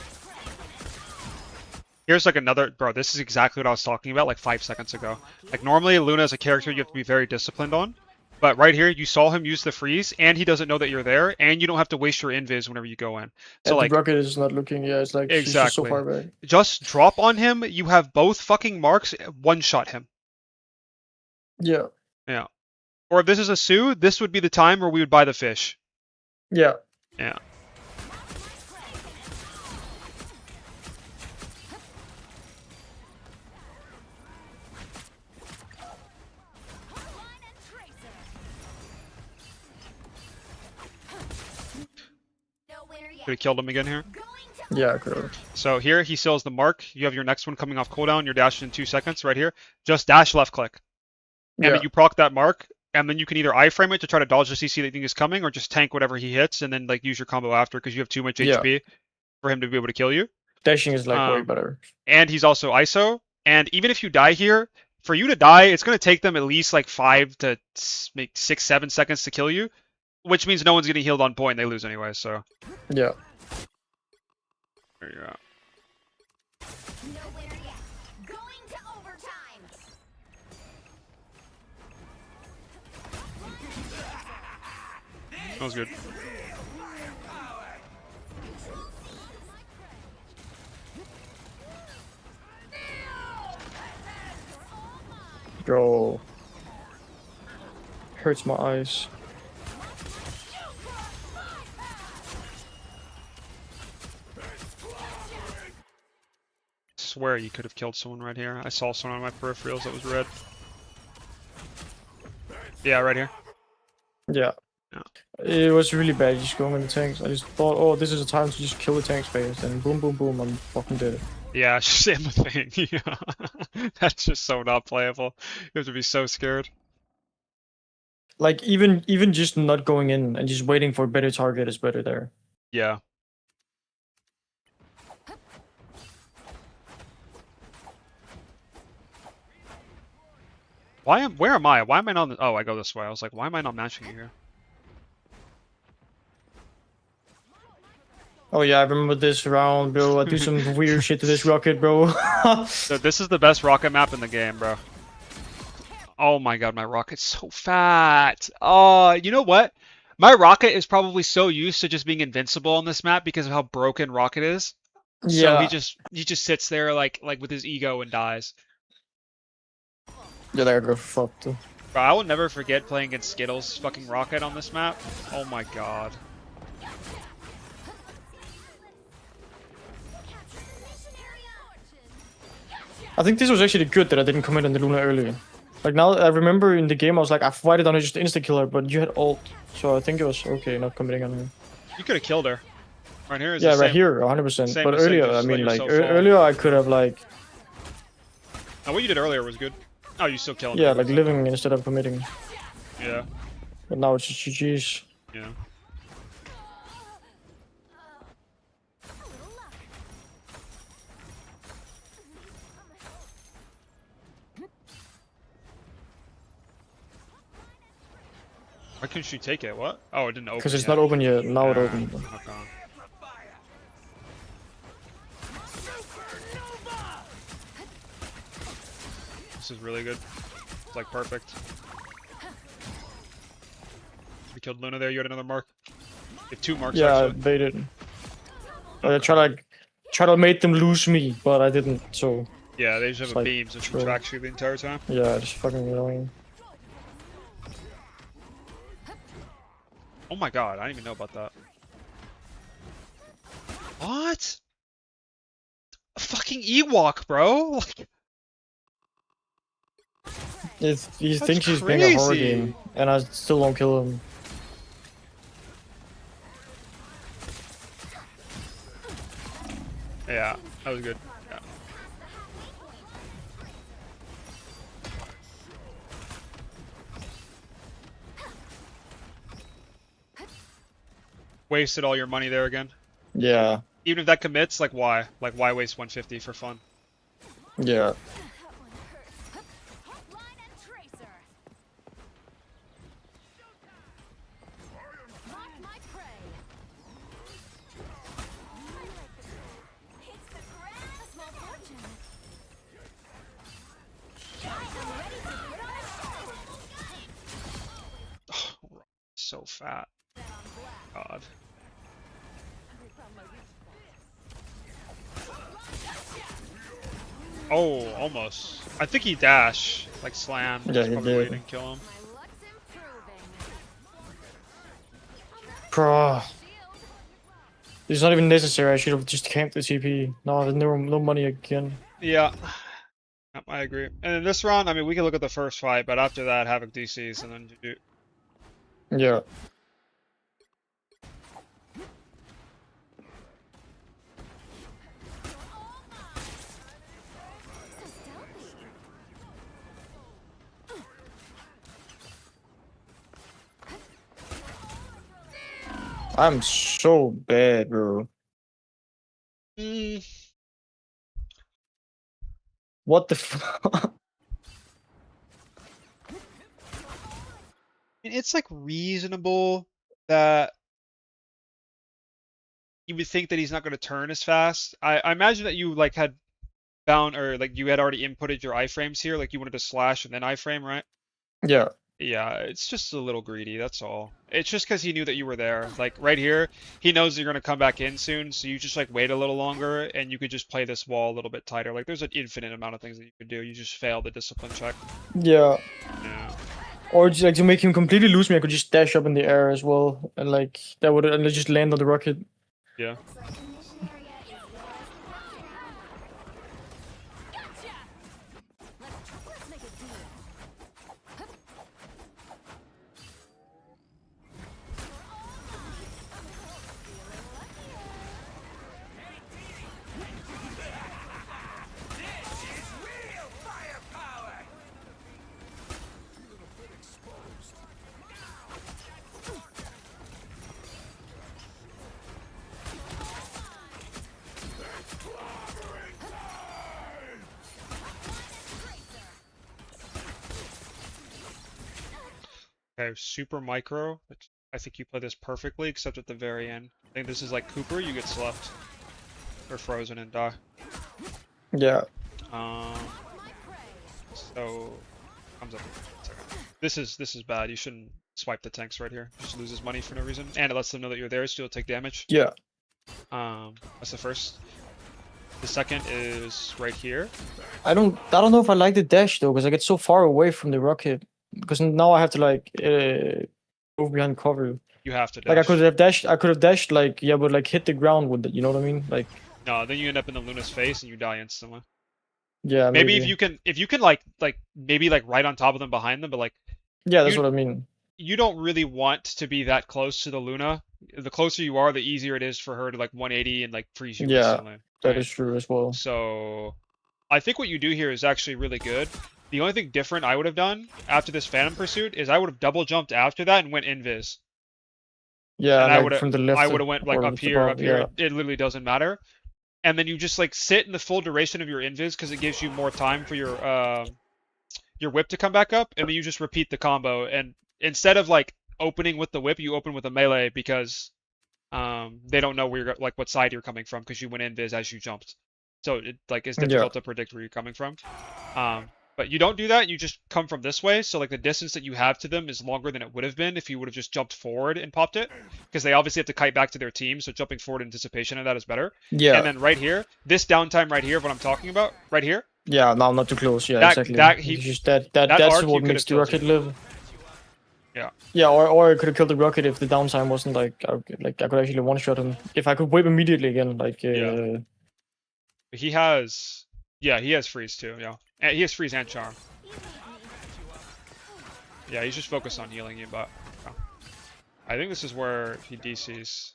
Here's like another, bro, this is exactly what I was talking about like 5 seconds ago. Like normally Luna is a character you have to be very disciplined on. But right here, you saw him use the freeze, and he doesn't know that you're there, and you don't have to waste your invis whenever you go in. So And like, the rocket is not looking. Yeah, it's like she's just so Exactly. far back. just drop on him, you have both fucking marks, one-shot him. Yeah. Yeah. Or if this is a Sue, this would be the time where we would buy the fish. Yeah. Yeah. Line and tracer. Nowhere yet. Could have killed him again here. Going to Yeah, I could have. So here, he seals the mark. You have your next one coming off cooldown. You're dashing in 2 seconds right here. Just dash left click. And Yeah. then you proc that mark, and then you can either iframe it to try to dodge the CC that you think is coming, or just tank whatever he hits, and then like use your combo after because you have too much Yeah. HP for him to be able to kill you. Dashing is like way Um, better. And he's also ISO. And even if you die here, for you to die, it's going to take them at least like 5 to maybe 6, 7 seconds to kill you. Which means no one's getting healed on point, and they lose anyway, so. Yeah. There you go. Nowhere yet. Going to overtime. That was good. Bro. Hurts my eyes. Swear you could have killed someone right here. I saw someone on my peripherals that was red. Yeah, right here. Yeah. Yeah. It was really bad just going in the tanks. I just thought, oh, this is a time to just kill the tanks fast, and boom, boom, boom, I'm fucking dead. Yeah, same thing. Yeah. That's just so not playable. You have to be so scared. Like even just not going in and just waiting for a better target is better there. Yeah. Where am I? Why am I not? Oh, I go this way. I was like, why am I not matching you here? Oh yeah, I remember this round, bro. I do some weird shit to this rocket, bro. So this is the best rocket map in the game, bro. Oh my god, my rocket's so fat. Oh, you know what? My rocket is probably so used to just being invincible on this map because of how broken rocket is. So Yeah. he just sits there like with his ego and dies. Yeah, that got fucked. Bro, I will never forget playing against Skittles fucking rocket on this map. Oh my god. I think this was actually good that I didn't commit on the Luna early. Like now, I remember in the game I was like, I fighted on it just insta killer, but you had ult, so I think it was okay not committing on her. You could have killed her. Right here is Yeah, the right same. here, 100%. same But mistake, earlier, just I let mean, like yourself fall. earlier I could have like, Oh, what you did earlier was good. Oh, you still killing yeah, her. like living instead of committing. Yeah. But now it's just GG's. Yeah. Why couldn't you take it? What? Oh, it didn't open. Because it's yet. not open yet. Now it Yeah, opened. okay. This is really good. It's like perfect. You killed Luna there. You had another mark. You have 2 marks Yeah, actually. they didn't. I try to make them lose me, but I didn't. So Yeah, they just have It's a like beam, so she true. tracks you the entire time. yeah, it's fucking annoying. Oh my god, I didn't even know about that. What? A fucking Ewok, bro! Like, He That's thinks he's playing a horror crazy. game, and I still won't kill him. yeah, that was good. Yeah. Wasted all your money there again. Yeah, Even if that commits, like why? Like why waste 150 for fun? yeah. Line and tracer. Mark my prey. Hits the ground. A small fortune. I am ready to put on a show. So fat. God. Oh, almost. I think he dashed, like slam. Yeah, Just he probably did. why he didn't kill him. My luck's improving. Bruh. It's not even necessary. I should have just camped the TP. No, there's no money again. Yeah. Yep, I agree. And in this round, I mean, we can look at the first fight, but after that, Havoc DCs and then you do. Yeah. I'm so bad, bro. Mm, What the fuck? it's like reasonable. that you would think that he's not going to turn as fast. I imagine that you like had bound or like you had already inputted your iframes here, like you wanted to slash and then iframe, right? Yeah. Yeah, it's just a little greedy, that's all. It's just because he knew that you were there. Like right here, he knows you're gonna come back in soon, so you just like wait a little longer and you could just play this wall a little bit tighter. Like there's an infinite amount of things that you could do. You just fail the discipline check. Yeah. Yeah. Or just like to make him completely lose me, I could just dash up in the air as well, and like that would and just land on the rocket. Yeah. Gotcha. Let's make a deal. Okay, super micro. I think you play this perfectly, except at the very end. I think this is like Cooper, you get slept. Or frozen and die. Yeah. So comes up. This is bad. You shouldn't swipe the tanks right here. Just loses money for no reason, and it lets them know that you're there, so you'll take damage. Yeah. That's the first. The second is right here. I don't know if I like the dash though, because I get so far away from the rocket. Because now I have to like move behind cover. You have to dash. Like I could have dashed like yeah, but like hit the ground with it. You know what I mean? Like no, then you end up in the Luna's face and you die instantly. yeah. Maybe if you can like maybe like right on top of them behind them, but like yeah, that's what I mean. You don't really want to be that close to the Luna. The closer you are, the easier it is for her to like 180 and like freeze you instantly. That is true as well. So I think what you do here is actually really good. The only thing different I would have done after this Phantom Pursuit is I would have double jumped after that and went invis. Yeah, and like I would have from the left. I would have went like up here, above, up here. yeah. It literally doesn't matter. And then you just like sit in the full duration of your invis because it gives you more time for your whip to come back up, and then you just repeat the combo. And instead of like opening with the whip, you open with a melee because they don't know where you're like what side you're coming from because you went invis as you jumped. So it like it's difficult to predict where you're coming from. But you don't do that, you just come from this way, so like the distance that you have to them is longer than it would have been if you would have just jumped forward and popped it, because they obviously have to kite back to their team, so jumping forward in anticipation of that is better. Yeah. And then right here, this downtime right here, what I'm talking about, right here. Yeah, no, not too close. Yeah, exactly. That's arc what makes the rocket live. Yeah. Yeah, or I could have killed the rocket if the downtime wasn't like I could actually one shot him if I could whip immediately again. Like yeah. He has freeze too. Yeah. And he has freeze and charm. Yeah, he's just focused on healing you, but I think this is where he DCs.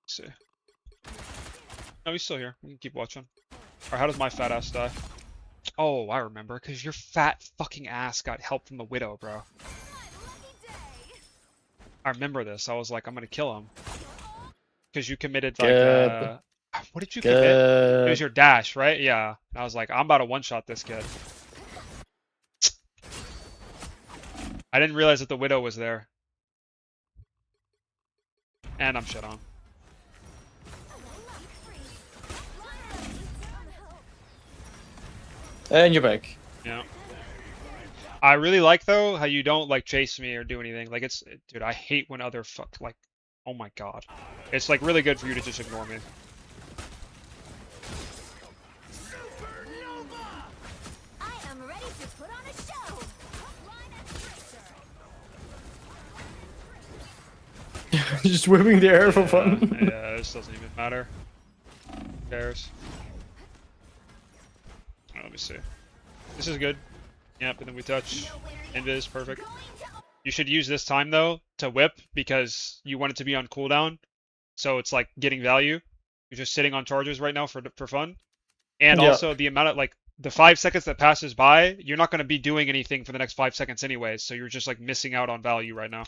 Let's see. No, he's still here. We can keep watching. Or how does my fat ass die? Oh, I remember, because your fat fucking ass got help from the Widow, bro. I remember this. I was like, I'm gonna kill him. Because you committed like what did you commit? It was your dash, right? Yeah. And I was like, I'm about to one-shot this kid. I didn't realize that the Widow was there. And I'm shit on. And you're back. Yeah. I really like though how you don't like chase me or do anything. Like dude, I hate when other like, oh my god. It's like really good for you to just ignore me. Just whipping the air for fun. Yeah, this doesn't even matter. Who cares? Oh, let me see. This is good. Yep, and then we touch. Invis, perfect. You should use this time though to whip because you want it to be on cooldown. So it's like getting value. You're just sitting on charges right now for fun. And also the amount of like the 5 seconds that passes by, you're not going to be doing anything for the next 5 seconds anyways. So you're just like missing out on value right now.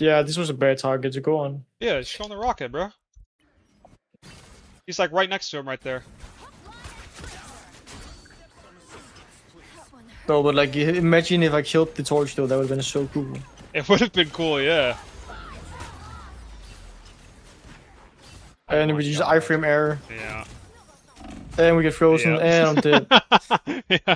Yeah, this was a bad target to go on. Yeah, he's showing the rocket, bro. He's like right next to him right there. No, but like, imagine if I killed the torch though, that would have been so cool. It would have been cool, yeah. And we use iframe error, Yeah. and we get frozen, Yeah. and I'm dead. Yeah.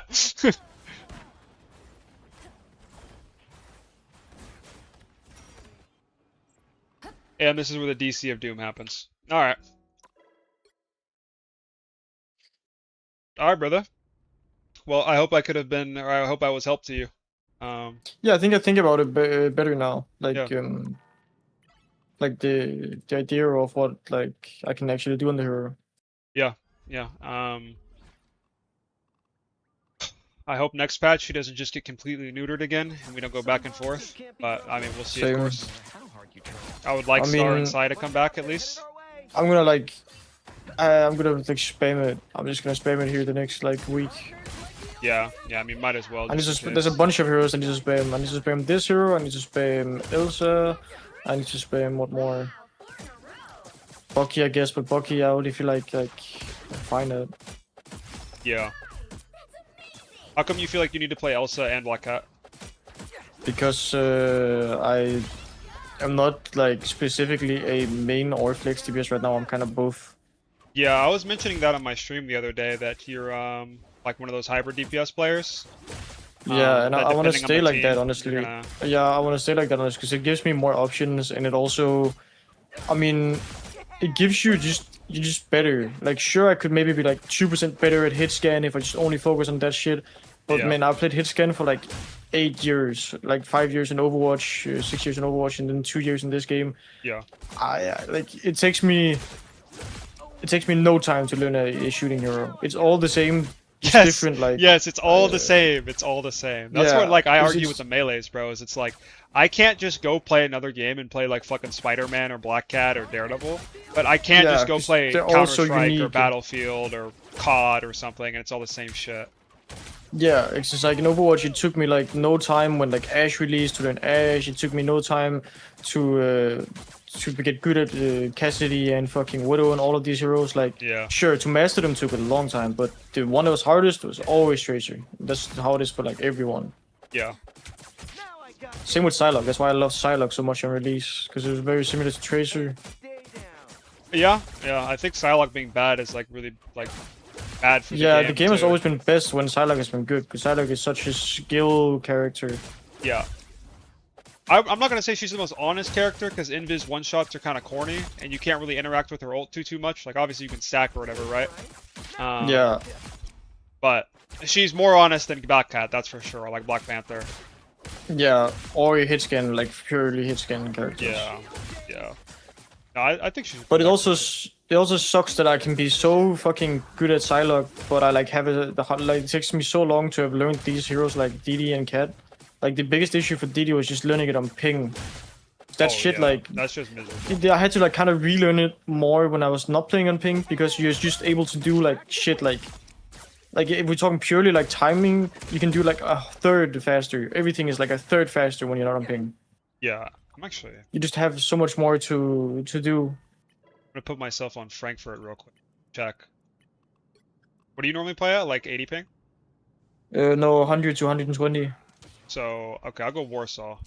And this is where the DC of Doom happens. Alright. Alright, brother. Well, I hope I could have been, or I hope I was help to you. Yeah, I think about it better now. Like, Yeah. like the idea of what like I can actually do on the hero. Yeah. I hope next patch he doesn't just get completely neutered again and we don't go back and forth. But I mean, we'll see. Of Same. course. I would like I Star mean- Inside to come back at least. I'm gonna like, I'm gonna like spam it. I'm just gonna spam it here the next like week. Yeah. I mean, might as well. I need just to. in There's a case. bunch of heroes I need to spam. I need to spam this hero. I need to spam Elsa. I need to spam what more? Bucky, I guess, but Bucky I only feel like find it. Yeah. How come you feel like you need to play Elsa and Black Cat? Because I am not like specifically a main or flex DPS right now. I'm kind of both. Yeah, I was mentioning that on my stream the other day that you're like one of those hybrid DPS players. Yeah, and that I want to depending on stay the like team, that you're honestly. gonna- Yeah, I want to stay like that honestly because it gives me more options and it also, I mean, it gives you just better. Like sure, I could maybe be like 2% better at hit scan if I just only focus on that shit. But Yeah. man, I played hit scan for like 8 years, like 5 years in Overwatch, 6 years in Overwatch, and then 2 years in this game. Yeah. I like it takes me no time to learn a shooting hero. It's all the same, just Yes. different. Like Yes, it's all the same. It's all the same. That's yeah, what like I 'cause argue it's- with the melees, bro. Is it's like I can't just go play another game and play like fucking Spider-Man or Black Cat or Daredevil, but I can't Yeah, just go 'cause play they're all so Counter-Strike or unique. Battlefield or COD or something, and it's all the same shit. Yeah, it's just like in Overwatch, it took me like no time when like Ashe released to learn Ashe. It took me no time to get good at Cassidy and fucking Widow and all of these heroes. Like, Yeah. sure, to master them took a long time, but the one that was hardest was always Tracer. That's how it is for like everyone. Yeah. Now I got Same with Psylocke. That's why I love Psylocke so much on release because it was very similar to Tracer. stay down. Yeah. I think Psylocke being bad is like really like bad for Yeah, the the game has too. always been best when Psylocke has been good because Psylocke is such a skill character. Yeah. I'm not gonna say she's the most honest character because Invis one shots are kind of corny and you can't really interact with her ult too much. Like obviously you can stack or whatever, right? Yeah. But she's more honest than Black Cat, that's for sure. Like Black Panther. Yeah, or a hit scan, like purely hit scan characters. Yeah. No, I think she's. But it also sucks that I can be so fucking good at Psylocke, but I like have like it takes me so long to have learned these heroes like Didi and Cat. Like the biggest issue for Didi was just learning it on ping. That shit like that's just miserable. I had to like kind of relearn it more when I was not playing on ping because you're just able to do like shit like if we're talking purely like timing, you can do like a third faster. Everything is like a third faster when you're not on ping. Yeah, I'm actually. I'm You just have so much more to do. gonna put myself on Frankfurt real quick. Check. What do you normally play at? Like 80 ping? No, 100 to 120. So okay, I'll go Warsaw.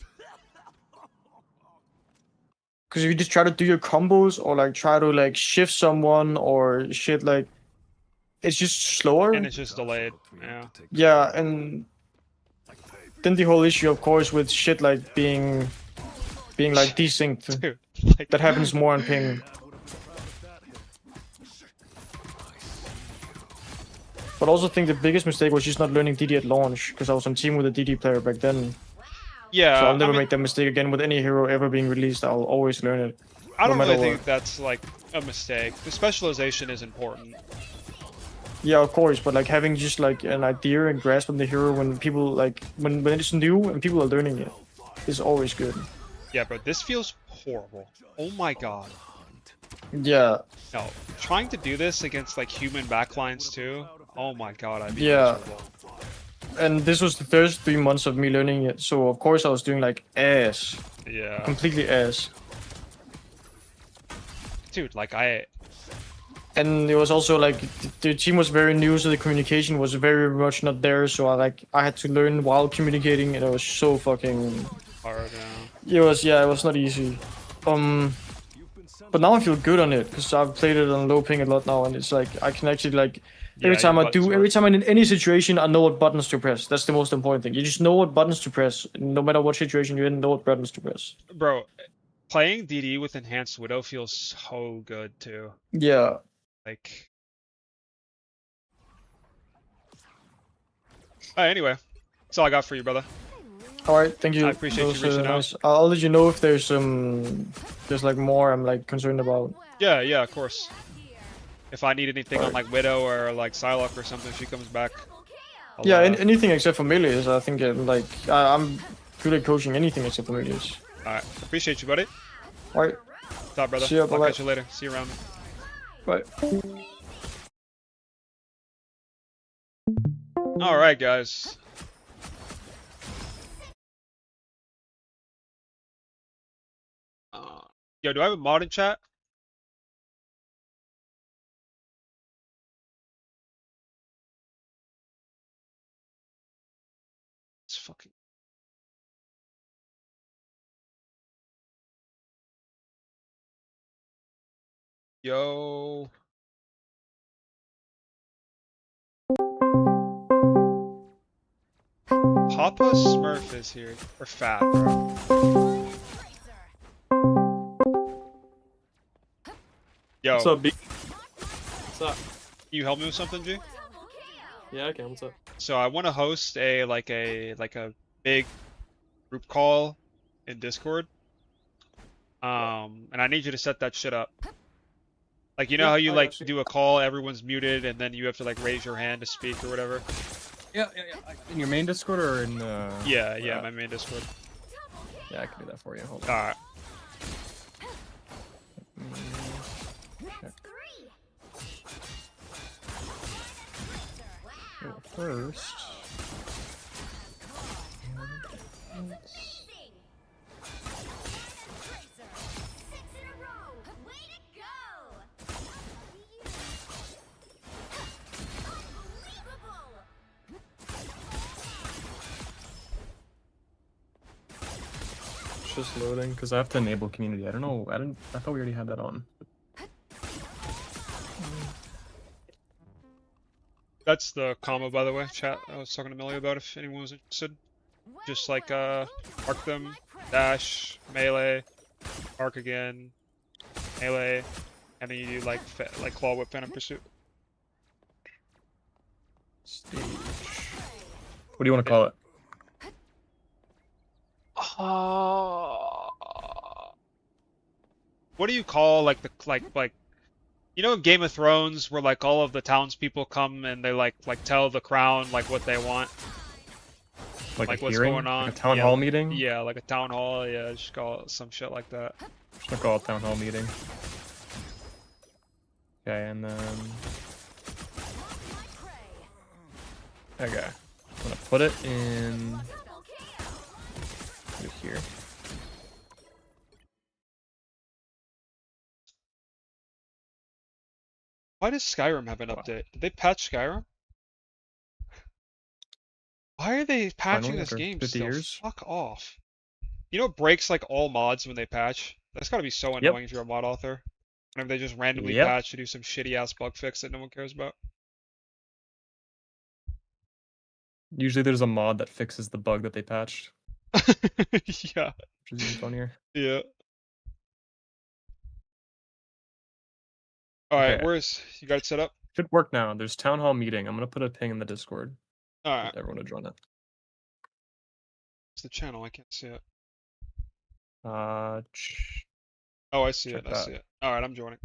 Because if you just try to do your combos or like try to like shift someone or shit like, it's just slower. And it's just delayed. Yeah. Yeah, and then the whole issue, of course, with shit like being like desynced. Dude, like, That happens more on ping. But I also think the biggest mistake was just not learning DD at launch, because I was on team with a DD player back then. Yeah. So I'll never I mean, make that mistake again with any hero ever being released. I'll always learn it. I don't no matter really what. think that's like a mistake. The specialization is important. Yeah, of course, but like having just like an idea and grasp on the hero when people like when it's new and people are learning it is always good. Yeah, but this feels horrible. Oh my god. Yeah, No, trying to do this against like human backlines too. Oh my god, I'd be Yeah. miserable. and this was the first 3 months of me learning it, so of course I was doing like ass, Yeah. completely ass. Dude, like And it was also like the team was very new, so the communication was very much not there. So I had to learn while communicating, and it was so fucking. hard now. It was not easy. But now I feel good on it because I've played it on low ping a lot now, and it's like I can actually like every Yeah, time your I do, buttons every work. time I'm in any situation, I know what buttons to press. That's the most important thing. You just know what buttons to press, no matter what situation you're in. Know what buttons to press. Bro, playing DD with enhanced Widow feels so good too. Yeah. Like. Anyway, that's all I got for you, brother. All right, thank you. I appreciate you Those, reaching out. nice. I'll let you know if there's like more I'm like concerned about. Yeah, yeah, of course. If I need anything on like Widow or like Psylocke or something, if she comes back. I'll, Yeah, anything except for melees. I think I'm good at coaching anything except for melees. Alright, appreciate you, buddy. All right, What's up, brother? See ya, I'll bye-bye. catch you later. See you around. bye. Alright, guys. Yo, do I have a mod in chat? It's fucking. Yo. Papa Smurf is here. Or fat, bro. Yo, What's up, B? What's up? you help me with something, G? Yeah, I can. What's up? So I want to host a big group call in Discord. And I need you to set that shit up. Like, you know Yeah, how you I like got you. do a call, everyone's muted, and then you have to like raise your hand to speak or whatever? Yeah. In your main Discord or in Yeah, my main Discord. Yeah, I can do that for you. Hold on. Alright. Check. Well, first. It's just loading because I have to enable community. I don't know. I thought we already had that on. That's the combo, by the way, chat. I was talking to Millie about if anyone was interested. Just like, arc them, dash, melee, arc again, melee, and then you do like claw whip, phantom pursuit. Stage. What do you want to call it? What do you call like the you know in Game of Thrones where like all of the townspeople come and they like tell the crown like what they want? Like Like a what's hearing? going on? Like a town Yeah. hall meeting? Yeah, like a town hall, yeah, just call it some shit like that. Just gonna call it town hall meeting. Okay, and then. Okay. I'm gonna put it in. Put it here. Why does Skyrim have an update? Did they patch Skyrim? Why are they patching Finally, this after game 50 still? years? Fuck off. You know it breaks like all mods when they patch? That's gotta be so annoying if you're a mod author. Whenever they just randomly Yep. patch to do some shitty ass bug fix that no one cares about. Usually there's a mod that fixes the bug that they patched, Yeah. which is even funnier. Yeah. Alright, Okay. you got it set up? Should work now. There's town hall meeting. I'm gonna put a ping in the Discord. Alright. Get everyone to join it. It's the channel, I can't see it. Uh, Oh, I see Check it, I that. see it. Alright, I'm joining.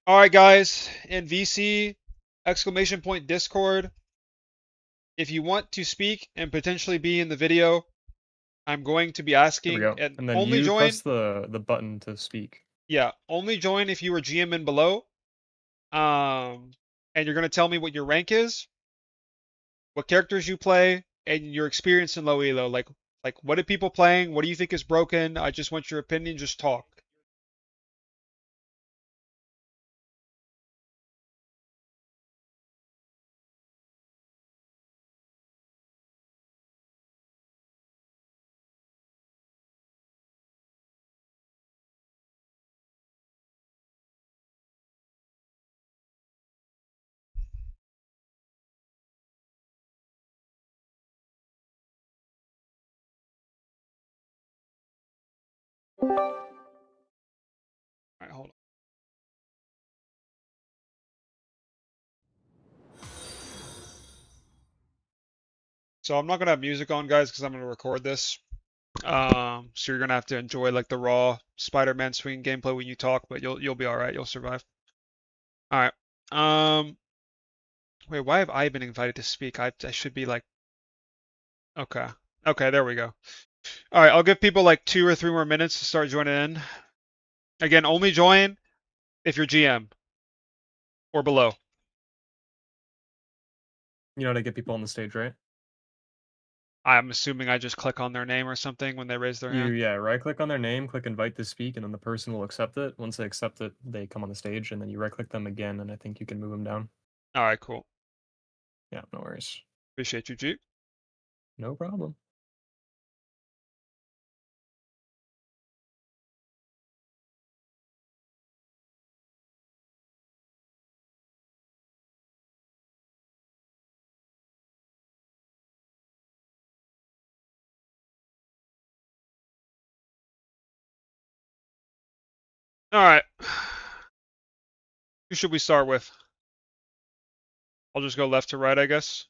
Alright guys, in VC, exclamation point Discord. If you want to speak and potentially be in the video, I'm going to be There asking we go. and And then only you join. press the button to speak. Yeah, only join if you are GM and below. And you're gonna tell me what your rank is. what characters you play, and your experience in low elo. Like what are people playing? What do you think is broken? I just want your opinion. Just talk. All right, hold on. So I'm not gonna have music on, guys, because I'm gonna record this. So you're gonna have to enjoy like the raw Spider-Man swinging gameplay when you talk, but you'll be all right. You'll survive. All right. Wait, why have I been invited to speak? I should be like, okay, okay, there we go. All right, I'll give people like 2 or 3 more minutes to start joining in. Again, only join if you're GM or below. You know how to get people on the stage, right? I'm assuming I just click on their name or something when they raise their hand. Yeah, right click on their name, click invite to speak, and then the person will accept it. Once they accept it, they come on the stage, and then you right click them again, and I think you can move them down. All right, cool. Yeah, no worries. Appreciate you, G. No problem. All right. Who should we start with? I'll just go left to right, I guess.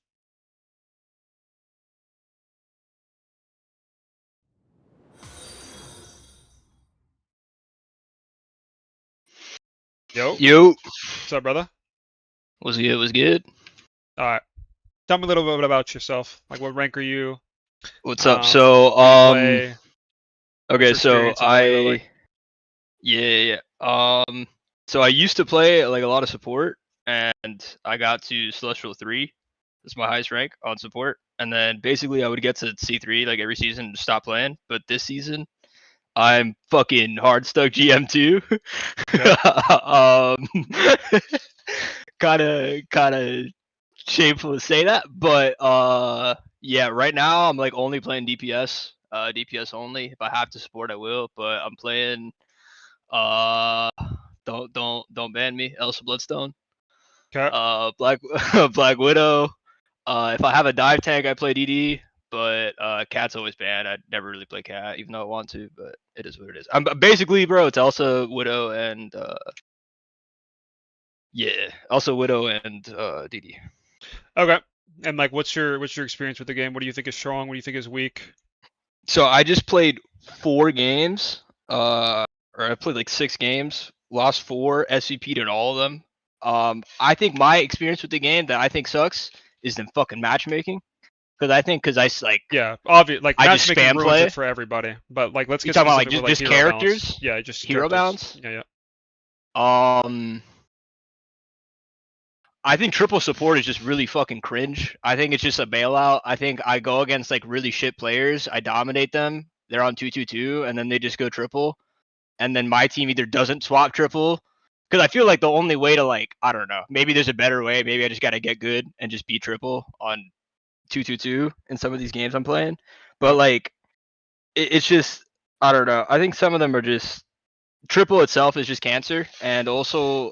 Yo, Yo, what's up, brother? was good, was good. All right. Tell me a little bit about yourself. Like, what rank are you? What's up? What So, do you play? okay, your so experience in low elo like? yeah. So I used to play like a lot of support, and I got to Celestial 3. That's my highest rank on support. And then basically I would get to C3 like every season and stop playing. But this season, I'm fucking hard stuck GM2. Kind of shameful to say that, but yeah, right now I'm like only playing DPS, DPS only. If I have to support, I will, but I'm playing uh don't ban me, Elsa Bloodstone, Okay. Black Black Widow. If I have a dive tank, I play DD, but Cat's always banned. I never really play Cat, even though I want to, but it is what it is. I'm basically, bro, it's Elsa, Widow, and yeah, also Widow and DD. Okay. And like, what's your experience with the game? What do you think is strong? What do you think is weak? So I just played 4 games, or I played like 6 games, lost 4, SVP'd in all of them. I think my experience with the game that I think sucks is the fucking matchmaking, because I like Yeah, obvious. Like I just matchmaking spam ruins play. it for everybody. But like, let's You get talking about like specific with just like hero characters, balance. Yeah, just hero characters. balance. Yeah. I think triple support is just really fucking cringe. I think it's just a bailout. I think I go against like really shit players. I dominate them. They're on 2-2-2, and then they just go triple. And then my team either doesn't swap triple. Because I feel like the only way to like, I don't know, maybe there's a better way. Maybe I just got to get good and just beat triple on 2-2-2 in some of these games I'm playing. But like, it's just, I don't know. I think some of them are just, triple itself is just cancer. And also,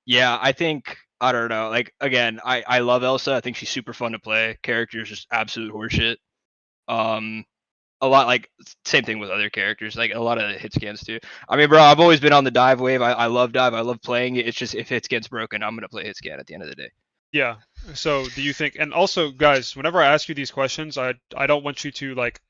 yeah, I think I don't know. Like again, I love Elsa. I think she's super fun to play. Character is just absolute horseshit. Um, a lot like same thing with other characters. Like a lot of hit scans too. I mean, bro, I've always been on the dive wave. I love dive. I love playing it. It's just if hit scan's broken, I'm gonna play hit scan at the end of the day. Yeah. So do you think? And also, guys, whenever I ask you these questions, I don't want you to like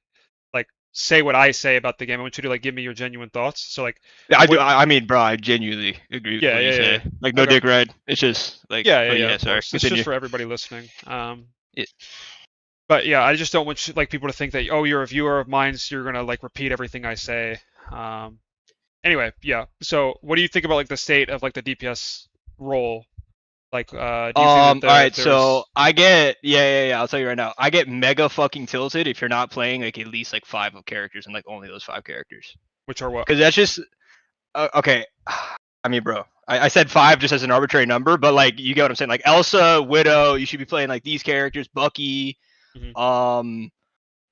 say what I say about the game. I want you to like give me your genuine thoughts. So like, I do. what, I mean, bro, I genuinely agree with Yeah, what you yeah, say. yeah. Like no Okay. dick ride. It's just like yeah. Of Sorry, course. It's continue. just for everybody listening. Yeah. But yeah, I just don't want like people to think that you're a viewer of mine, so you're gonna like repeat everything I say. Anyway, yeah. So what do you think about like the state of like the DPS role Like, do you think All that right, there's so I get yeah. I'll tell you right now. I get mega fucking tilted if you're not playing like at least like 5 of characters and like only those 5 characters. which are what? Because that's just okay. I mean, bro, I said 5 just as an arbitrary number, but like you get what I'm saying. Like Elsa, Widow, you should be playing like these characters. Bucky, Mhm.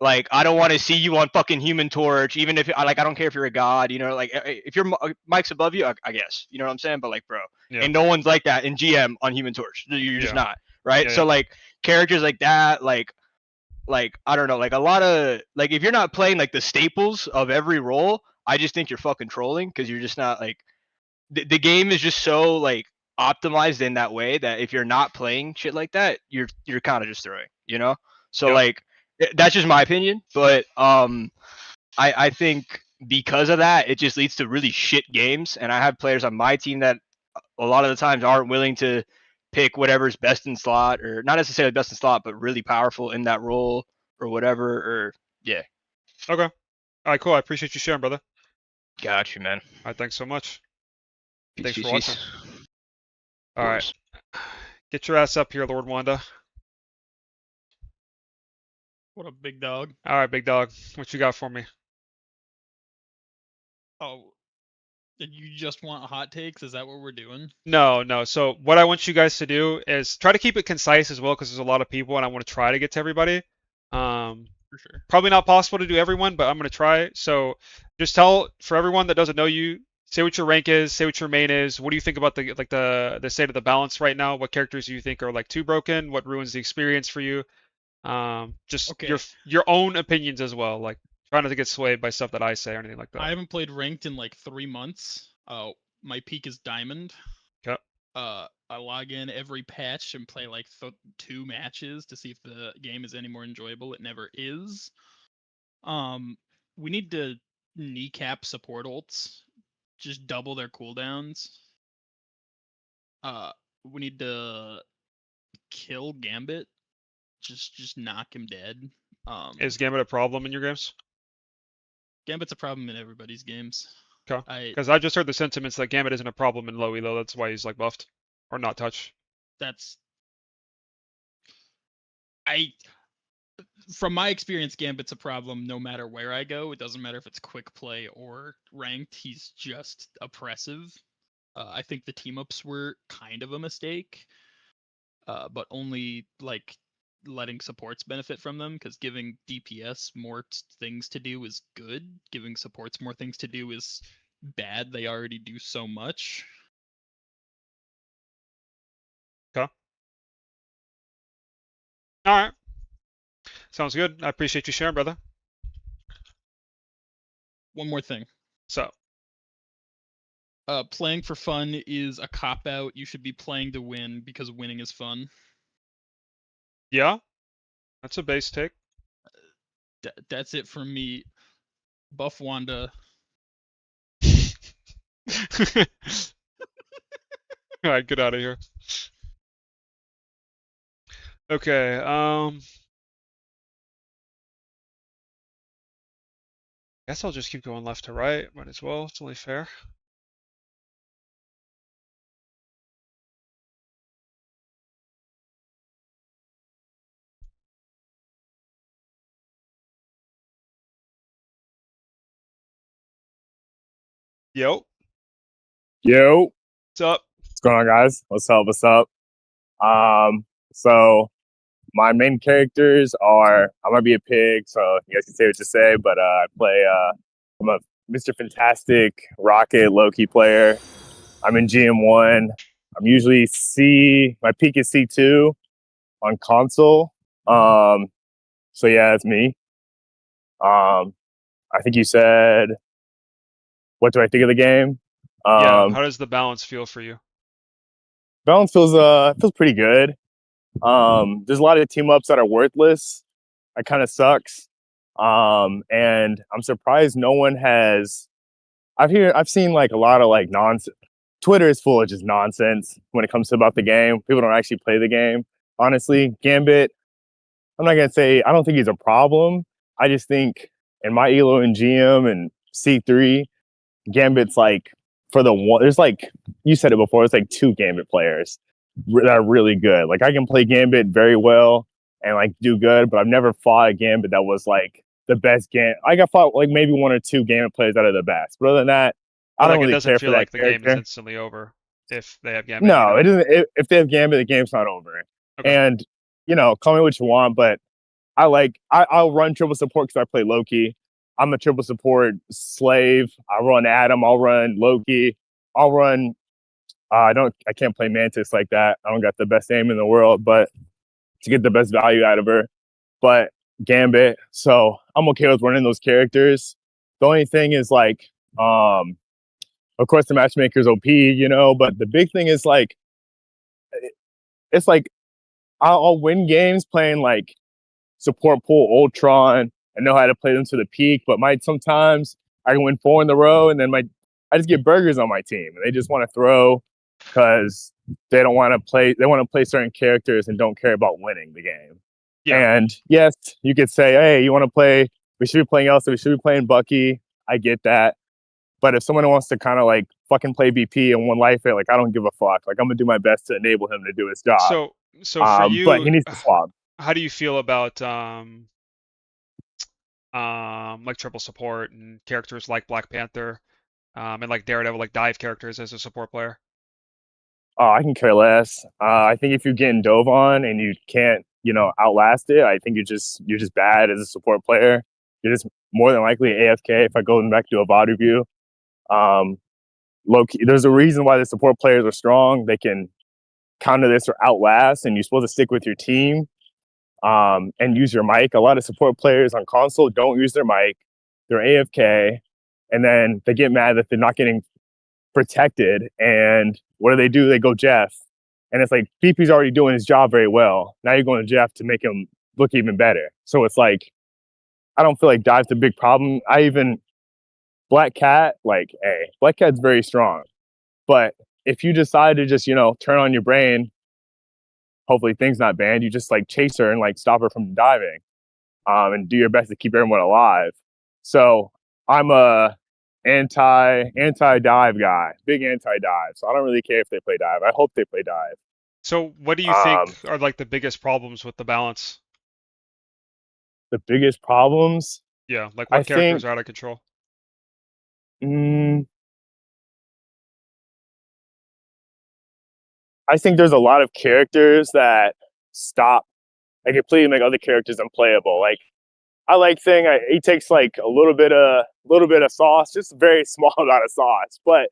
like I don't want to see you on fucking Human Torch, even if I don't care if you're a god, you know, like if your mic's above you, I guess, you know what I'm saying. But like, bro, Yeah. and no one's like that in GM on Human Torch. You're just Yeah. not, right? Yeah, So yeah. like characters like that, like I don't know, like a lot of like if you're not playing like the staples of every role, I just think you're fucking trolling because you're just not like the game is just so like optimized in that way that if you're not playing shit like that, you're kind of just throwing, you know. So Yep. like that's just my opinion, but I think because of that, it just leads to really shit games. And I have players on my team that a lot of the times aren't willing to pick whatever's best in slot, or not necessarily best in slot, but really powerful in that role or whatever. Or yeah, Okay. All right, cool. I appreciate you sharing, brother. got you, man. All right, thanks so much. Peace, Thanks peace, for watching. peace. All right, Course. get your ass up here, Lord Wanda. What a big dog. All right, big dog. What you got for me? Oh, did you just want hot takes? Is that what we're doing? No, no. So what I want you guys to do is try to keep it concise as well, because there's a lot of people, and I want to try to get to everybody. For sure. Probably not possible to do everyone, but I'm gonna try. So just tell for everyone that doesn't know you, say what your rank is, say what your main is. What do you think about the state of the balance right now? What characters do you think are like too broken? What ruins the experience for you? Just Okay. your own opinions as well. Like try not to get swayed by stuff that I say or anything like that. I haven't played ranked in like 3 months. My peak is diamond. Okay. I log in every patch and play like 2 matches to see if the game is any more enjoyable. It never is. We need to kneecap support ults. Just double their cooldowns. We need to kill Gambit. Just knock him dead. Is Gambit a problem in your games? Gambit's a problem in everybody's games. Okay. Because I just heard the sentiments that Gambit isn't a problem in low elo. That's why he's like buffed or not touched. From my experience, Gambit's a problem no matter where I go. It doesn't matter if it's quick play or ranked. He's just oppressive. I think the team ups were kind of a mistake, but only like letting supports benefit from them, because giving DPS more things to do is good. Giving supports more things to do is bad. They already do so much. Okay. All right. Sounds good. I appreciate you sharing, brother. One more thing. So. Playing for fun is a cop-out. You should be playing to win, because winning is fun. Yeah, that's a base take. That's it from me. Buff Wanda. All right, get out of here. Okay, guess I'll just keep going left to right. Might as well. It's only fair. Yo. Yo, What's up? what's going on, guys? What's up? What's up? So my main characters are I'm gonna be a pig, so you guys can say what you say, but I play I'm a Mr. Fantastic Rocket Loki player. I'm in GM1. I'm usually my peak is C2 on console. So yeah, that's me. I think you said, what do I think of the game? Yeah, how does the balance feel for you? Balance feels pretty good. There's a lot of team ups that are worthless. That kind of sucks. And I'm surprised no one has. I've seen like a lot of like nonsense. Twitter is full of just nonsense when it comes to about the game. People don't actually play the game. Honestly, Gambit, I'm not gonna say I don't think he's a problem. I just think in my elo and GM and C3, Gambit's like for the one. There's like you said it before. It's like 2 Gambit players. that are really good. Like I can play Gambit very well and like do good, but I've never fought a Gambit that was like the best game. I got fought like maybe one or two Gambit players that are the best. But other than that, I But don't like, it really doesn't care for feel that like the game is character. instantly over if they have Gambit, you No, know? it isn't. If they have Gambit, the game's not over. Okay. And call me what you want, but I'll run triple support because I play Loki. I'm a triple support slave. I run Adam. I'll run Loki. I'll run. I can't play Mantis like that. I don't got the best aim in the world, but to get the best value out of her. But Gambit, so I'm okay with running those characters. The only thing is like, of course, the matchmaker's OP, but the big thing is like, it's like I'll win games playing like support pool Ultron and know how to play them to the peak, but sometimes I can win 4 in a row and then I just get burgers on my team and they just want to throw because they don't want to play. They want to play certain characters and don't care about winning the game. Yeah. And yes, you could say, hey, you want to play? We should be playing Elsa. We should be playing Bucky. I get that. But if someone wants to kind of like fucking play BP and one life it, like I don't give a fuck. Like I'm gonna do my best to enable him to do his job. So for But he you, needs to swap. how do you feel about like triple support and characters like Black Panther, and like Daredevil, like dive characters as a support player? Oh, I can care less. I think if you're getting dove on and you can't, outlast it, I think you're just bad as a support player. You're just more than likely AFK. If I go back to a VOD review, low-key, there's a reason why the support players are strong. They can counter this or outlast, and you're supposed to stick with your team and use your mic. A lot of support players on console don't use their mic. They're AFK, and then they get mad that they're not getting protected. And what do? They go Jeff. And it's like BP's already doing his job very well. Now you're going to Jeff to make him look even better. So it's like, I don't feel like dive's a big problem. Black Cat, like, hey, Black Cat's very strong. But if you decide to just, turn on your brain, hopefully things not banned, you just like chase her and like stop her from diving, and do your best to keep everyone alive. So I'm a anti-dive guy, big anti-dive. So I don't really care if they play dive. I hope they play dive. So what do you think are like the biggest problems with the balance? The biggest problems, Yeah, like what characters are out of control? I think there's a lot of characters that stop. They completely make other characters unplayable. Like I like Thing. He takes like a little bit of sauce, just a very small amount of sauce. But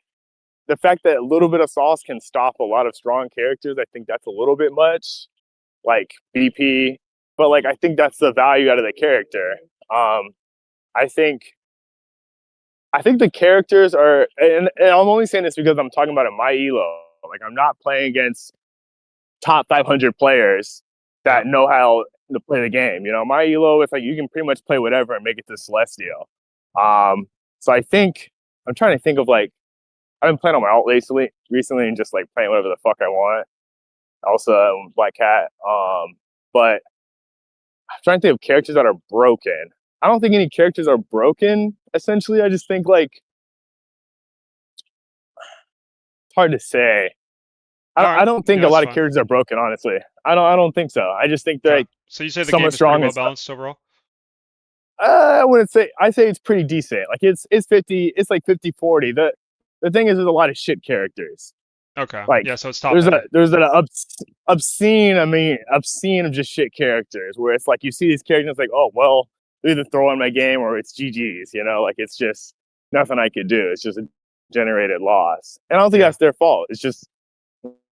the fact that a little bit of sauce can stop a lot of strong characters, I think that's a little bit much. Like BP, but like I think that's the value out of the character. I think the characters are, and I'm only saying this because I'm talking about in my elo. Like I'm not playing against top 500 players that know how to play the game. My elo is like you can pretty much play whatever and make it to Celestial. So I think I'm trying to think of like I've been playing on my alt recently and just like playing whatever the fuck I want. Also, Black Cat. But I'm trying to think of characters that are broken. I don't think any characters are broken. Essentially, I just think like it's hard to say. I don't think a lot of characters are broken. Honestly, I don't think so. I just think that So you say the some game are is pretty strong well and balanced overall? I wouldn't say. I say it's pretty decent. Like it's 50. It's like 50-40. The thing is, there's a lot of shit characters. Okay. Like Yeah, so it's top heavy. there's an obscene. I mean, obscene of just shit characters where it's like you see these characters it's like, oh well, they either throw in my game or it's GG's. Like it's just nothing I could do. It's just a generated loss, and I don't think that's their fault. It's just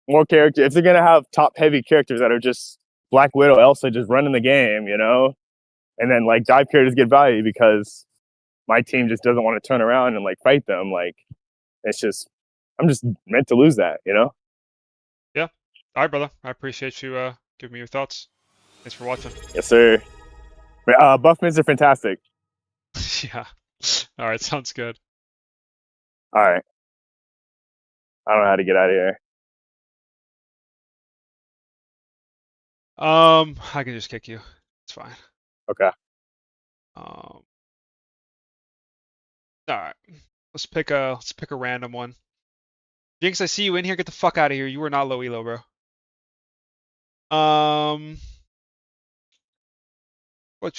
more character. If they're gonna have top heavy characters that are just Black Widow, Elsa just running the game, and then like dive characters get value because my team just doesn't want to turn around and like fight them. Like it's just I'm just meant to lose that. Yeah. All right, brother. I appreciate you giving me your thoughts. Thanks for watching. Yes, sir. Buff mids are fantastic. Yeah. All right, sounds good. All right. I don't know how to get out of here. I can just kick you. It's fine. Okay. All right. Let's pick a random one. Jinx, I see you in here. Get the fuck out of here. You are not low elo, bro. What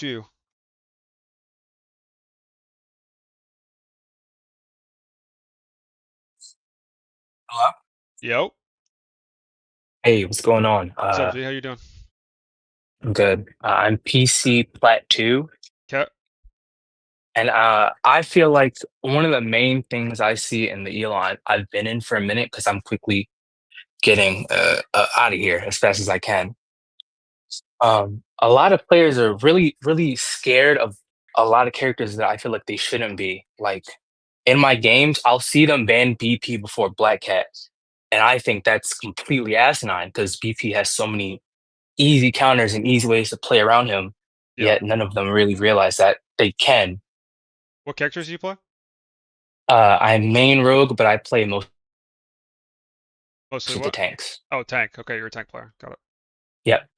you? Hello? Yo. Hey, what's going on? What's up, G? How you doing? I'm good. I'm PC Plat 2, Okay. and I feel like one of the main things I see in the Elon I've been in for a minute because I'm quickly getting out of here as fast as I can. A lot of players are really, really scared of a lot of characters that I feel like they shouldn't be. Like in my games, I'll see them ban BP before Black Cat, and I think that's completely asinine because BP has so many easy counters and easy ways to play around him, Yeah. yet none of them really realize that they can. What characters do you play? I'm main rogue, but I play most Mostly of the what? tanks. Oh, tank. Okay, you're a tank player. Got it. Yep,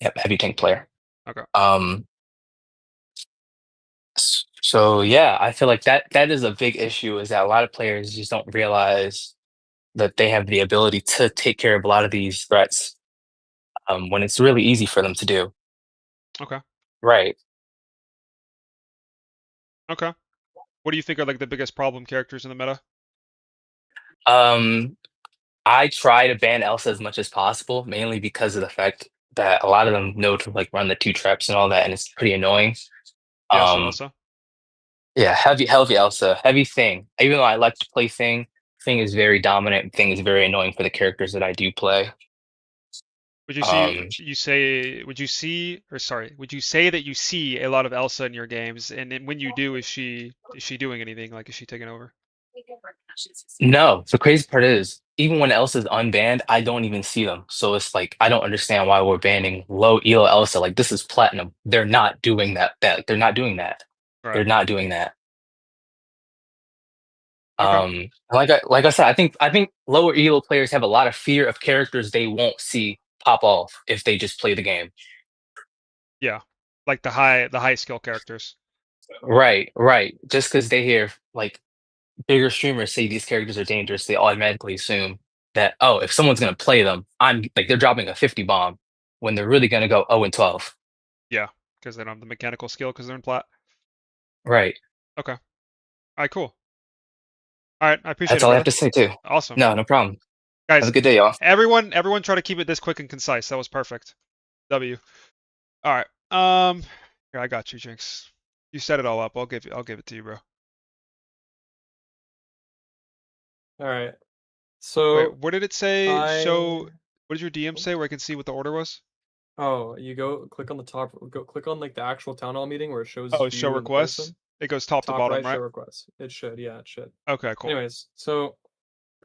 yep, heavy tank player. Okay. Um, so yeah, I feel like that is a big issue is that a lot of players just don't realize that they have the ability to take care of a lot of these threats when it's really easy for them to do. Okay. Right. Okay. What do you think are like the biggest problem characters in the meta? Um, I try to ban Elsa as much as possible, mainly because of the fact that a lot of them know to like run the two traps and all that, and it's pretty annoying. Yeah, so Um, Elsa. yeah, heavy Elsa, heavy Thing. Even though I like to play Thing, Thing is very dominant. Thing is very annoying for the characters that I do play. Would you see Um, you say would you see or sorry, would you say that you see a lot of Elsa in your games and then when you do is she doing anything? Like is she taking over? no, the crazy part is, even when Elsa's unbanned, I don't even see them. So it's like I don't understand why we're banning low elo Elsa. Like this is platinum. They're not doing that. They're not doing that. Right. They're not doing that. Okay. Like I said, I think lower elo players have a lot of fear of characters they won't see pop off if they just play the game. Yeah. Like the high skill characters. Right, right. Just because they hear like bigger streamers say these characters are dangerous, they automatically assume that, oh, if someone's gonna play them, I'm like they're dropping a 50 bomb when they're really gonna go 0 and 12. Yeah, because they don't have the mechanical skill because they're in plat. Right. Okay. All right, cool. All right, I appreciate That's it, all I have brother. to say too. Awesome. No, no problem. Have Guys, a good day, y'all. everyone try to keep it this quick and concise. That was perfect. W. All right. Here, I got you, Jinx. You set it all up. I'll give it to you, bro. All right. Wait, So what did it say? Show. I What did your DM say where I can see what the order was? you go click on the top, go click on like the actual town hall meeting where it shows Oh, show you and the requests. person. It goes top to Top bottom, right, show right? requests. It should, yeah, it should. Okay, cool. Anyways, so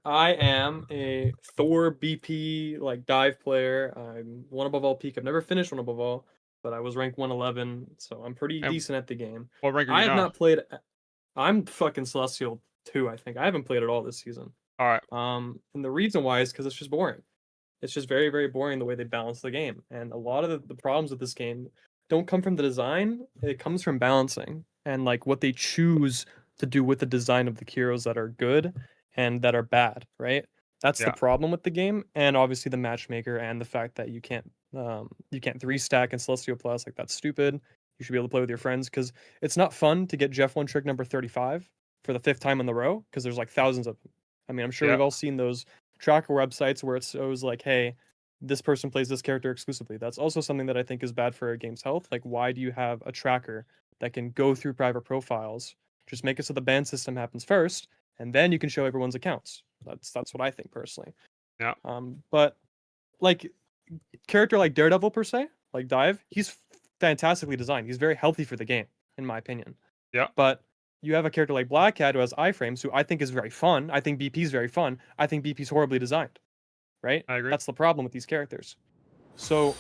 I am a Thor BP like dive player. I'm one above all peak. I've never finished one above all, but I was ranked 111, so I'm pretty And decent at the game. what rank are I you have now? not played. I'm fucking Celestial 2, I think. I haven't played at all this season. All right. And the reason why is because it's just boring. It's just very, very boring the way they balance the game. And a lot of the problems with this game don't come from the design, it comes from balancing and like what they choose to do with the design of the heroes that are good and that are bad, right? That's the Yeah. problem with the game, and obviously the matchmaker and the fact that you can't three stack in Celestial Plus, like that's stupid. You should be able to play with your friends because it's not fun to get Jeff one trick number 35 for the fifth time in the row because there's like thousands of them. I mean, I'm sure Yeah. we've all seen those tracker websites where it shows like, hey, this person plays this character exclusively. That's also something that I think is bad for a game's health. Like, why do you have a tracker that can go through private profiles? Just make it so the ban system happens first, and then you can show everyone's accounts. That's what I think personally. Yeah. But like character like Daredevil per se, like Dive, he's fantastically designed. He's very healthy for the game, in my opinion. Yeah. But you have a character like Black Cat who has iframes, who I think is very fun. I think BP's very fun. I think BP's horribly designed. Right? I agree. That's the problem with these characters. So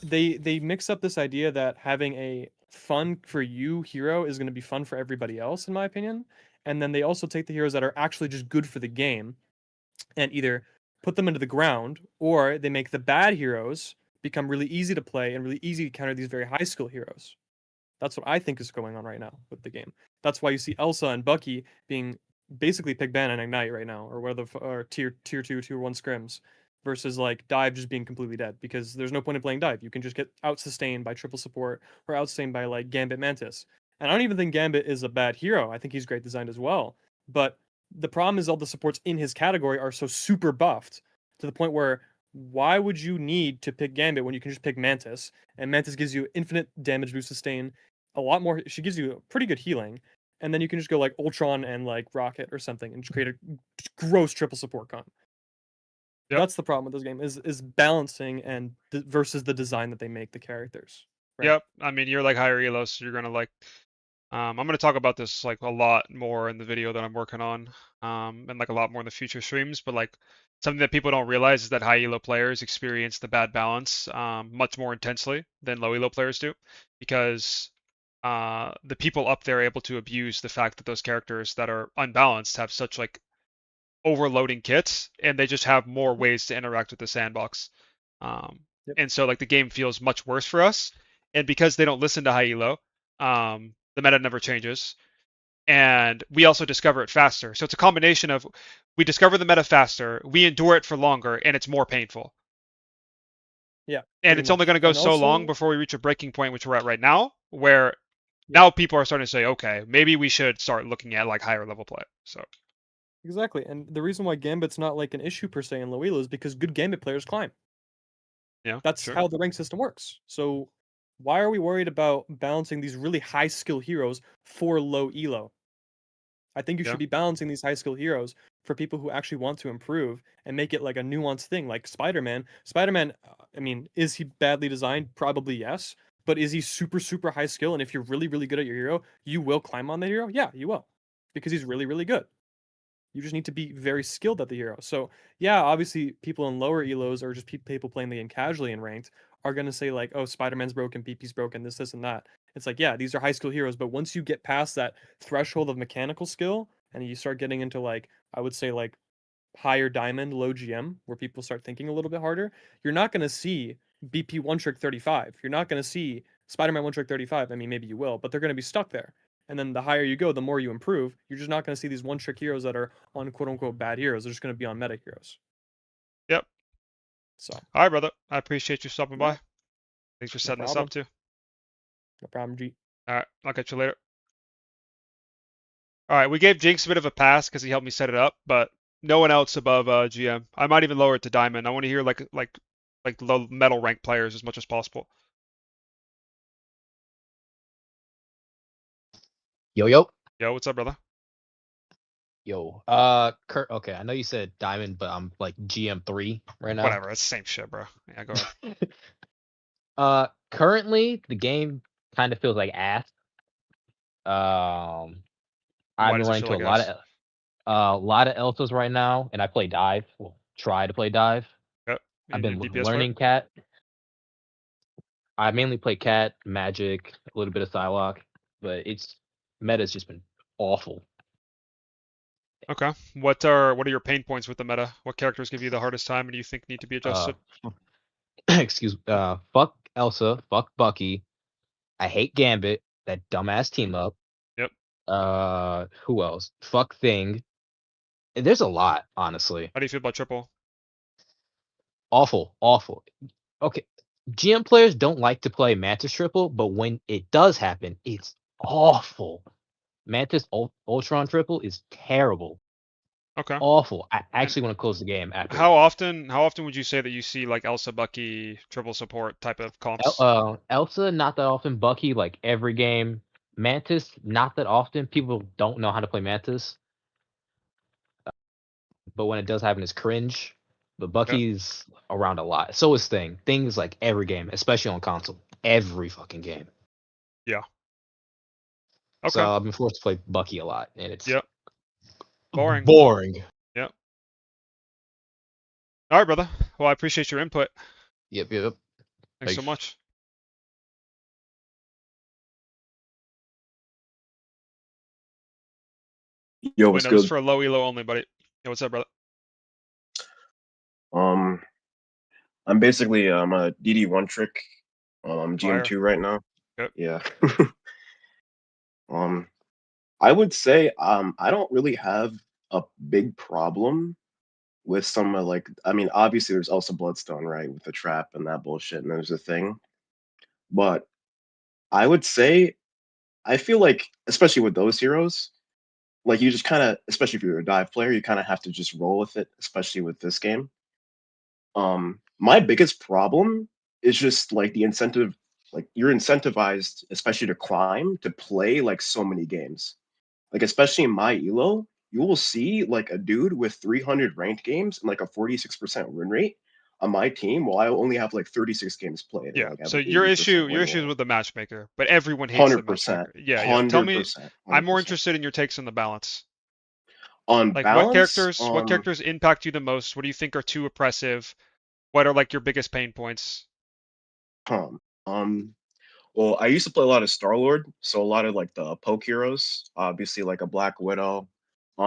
they mix up this idea that having a fun for you hero is going to be fun for everybody else, in my opinion. And then they also take the heroes that are actually just good for the game and either put them into the ground, or they make the bad heroes become really easy to play and really easy to counter these very high skill heroes. That's what I think is going on right now with the game. That's why you see Elsa and Bucky being basically pick ban and ignite right now, or whether or tier 2, tier 1 scrims. versus like dive just being completely dead, because there's no point in playing dive. You can just get out sustained by triple support or out sustained by like Gambit Mantis. And I don't even think Gambit is a bad hero. I think he's great designed as well. But the problem is all the supports in his category are so super buffed to the point where why would you need to pick Gambit when you can just pick Mantis? And Mantis gives you infinite damage boost sustain, a lot more. She gives you pretty good healing, and then you can just go like Ultron and like Rocket or something and just create a gross triple support comp. Yep. That's the problem with this game is balancing and versus the design that they make the characters. Right? Yep. I mean, you're like higher elo, so you're gonna like. I'm gonna talk about this like a lot more in the video that I'm working on, and like a lot more in the future streams. But like something that people don't realize is that high elo players experience the bad balance much more intensely than low elo players do, because the people up there are able to abuse the fact that those characters that are unbalanced have such like overloading kits, and they just have more ways to interact with the sandbox. And so like the game feels much worse for us, and because they don't listen to high elo, the meta never changes, and we also discover it faster. So it's a combination of we discover the meta faster, we endure it for longer, and it's more painful. Yeah. And it's only going to go so long before we reach a breaking point, which we're at right now, where now people are starting to say, okay, maybe we should start looking at like higher level play. So exactly, and the reason why Gambit's not like an issue per se in low elo is because good Gambit players climb. Yeah, that's how the rank system works. So why are we worried about balancing these really high skill heroes for low elo? I think you should be balancing these high skill heroes for people who actually want to improve and make it like a nuanced thing, like Spider-Man. Spider-Man, I mean, is he badly designed? Probably yes. But is he super, super high skill? And if you're really, really good at your hero, you will climb on the hero? Yeah, you will. Because he's really, really good. You just need to be very skilled at the hero. So yeah, obviously people in lower elos or just people playing the game casually and ranked are gonna say like, oh, Spider-Man's broken, BP's broken, this, and that. It's like, yeah, these are high skill heroes, but once you get past that threshold of mechanical skill and you start getting into like, I would say like higher diamond, low GM, where people start thinking a little bit harder, you're not gonna see BP one trick 35. You're not gonna see Spider-Man one trick 35. I mean, maybe you will, but they're gonna be stuck there. And then the higher you go, the more you improve. You're just not going to see these one trick heroes that are on quote unquote bad heroes. They're just going to be on meta heroes. Yep. So. All right, brother. I appreciate you stopping by. Thanks for setting this up too. No problem, G. All right. I'll catch you later. All right. We gave Jinx a bit of a pass because he helped me set it up, but no one else above GM. I might even lower it to Diamond. I want to hear like low metal rank players as much as possible. Yo. Yo, what's up, brother? Yo. Kurt, okay, I know you said Diamond, but I'm like GM3 right now. Whatever, it's the same shit, bro. Yeah, go ahead. Currently the game kind of feels like ass. I've been running to a lot of Elsas right now, and I play dive. Well, try to play dive. Yep. I've been learning cat. I mainly play cat, magic, a little bit of Psylocke, but meta's just been awful. Okay. What are your pain points with the meta? What characters give you the hardest time and do you think need to be adjusted? Fuck Elsa, fuck Bucky. I hate Gambit, that dumbass team up. Yep. Who else? Fuck Thing. And there's a lot, honestly. How do you feel about triple? Awful. Okay. GM players don't like to play Mantis triple, but when it does happen, it's awful. Mantis Ultron triple is terrible. Okay. Awful. I actually want to close the game after. How often would you say that you see like Elsa, Bucky, triple support type of comps? Elsa, not that often. Bucky, like every game. Mantis, not that often. People don't know how to play Mantis. But when it does happen, it's cringe. But Bucky's around a lot. So is Thing. Thing is like every game, especially on console. Every fucking game. Yeah. Okay. So I've been forced to play Bucky a lot, and it's boring. Yep. All right, brother. Well, I appreciate your input. Yep. Thanks so much. Yo, what's good? For a low elo only, buddy. Yo, what's up, brother? I'm basically I'm a DD1 trick. I'm GM2 right now. Yep. Yeah. I would say I don't really have a big problem with some of like, I mean, obviously there's also Bloodstone, right, with the trap and that bullshit, and there's a thing. But I would say I feel like, especially with those heroes, like you just kind of, especially if you're a dive player, you kind of have to just roll with it, especially with this game. My biggest problem is just like the incentive, like you're incentivized, especially to climb, to play like so many games. Like especially in my elo, you will see like a dude with 300 ranked games and like a 46% win rate on my team, while I only have like 36 games played and Yeah. like have So an 80% your win issue is rate. with the matchmaker, but everyone hates the 100%, matchmaker. Yeah, yeah. Tell hundred me, percent, I'm hundred more percent. interested in your takes on the balance. On Like balance, what characters impact you the most? What do you think are too oppressive? What are like your biggest pain points? um, um, well, I used to play a lot of Star Lord, so a lot of like the poke heroes, obviously like a Black Widow,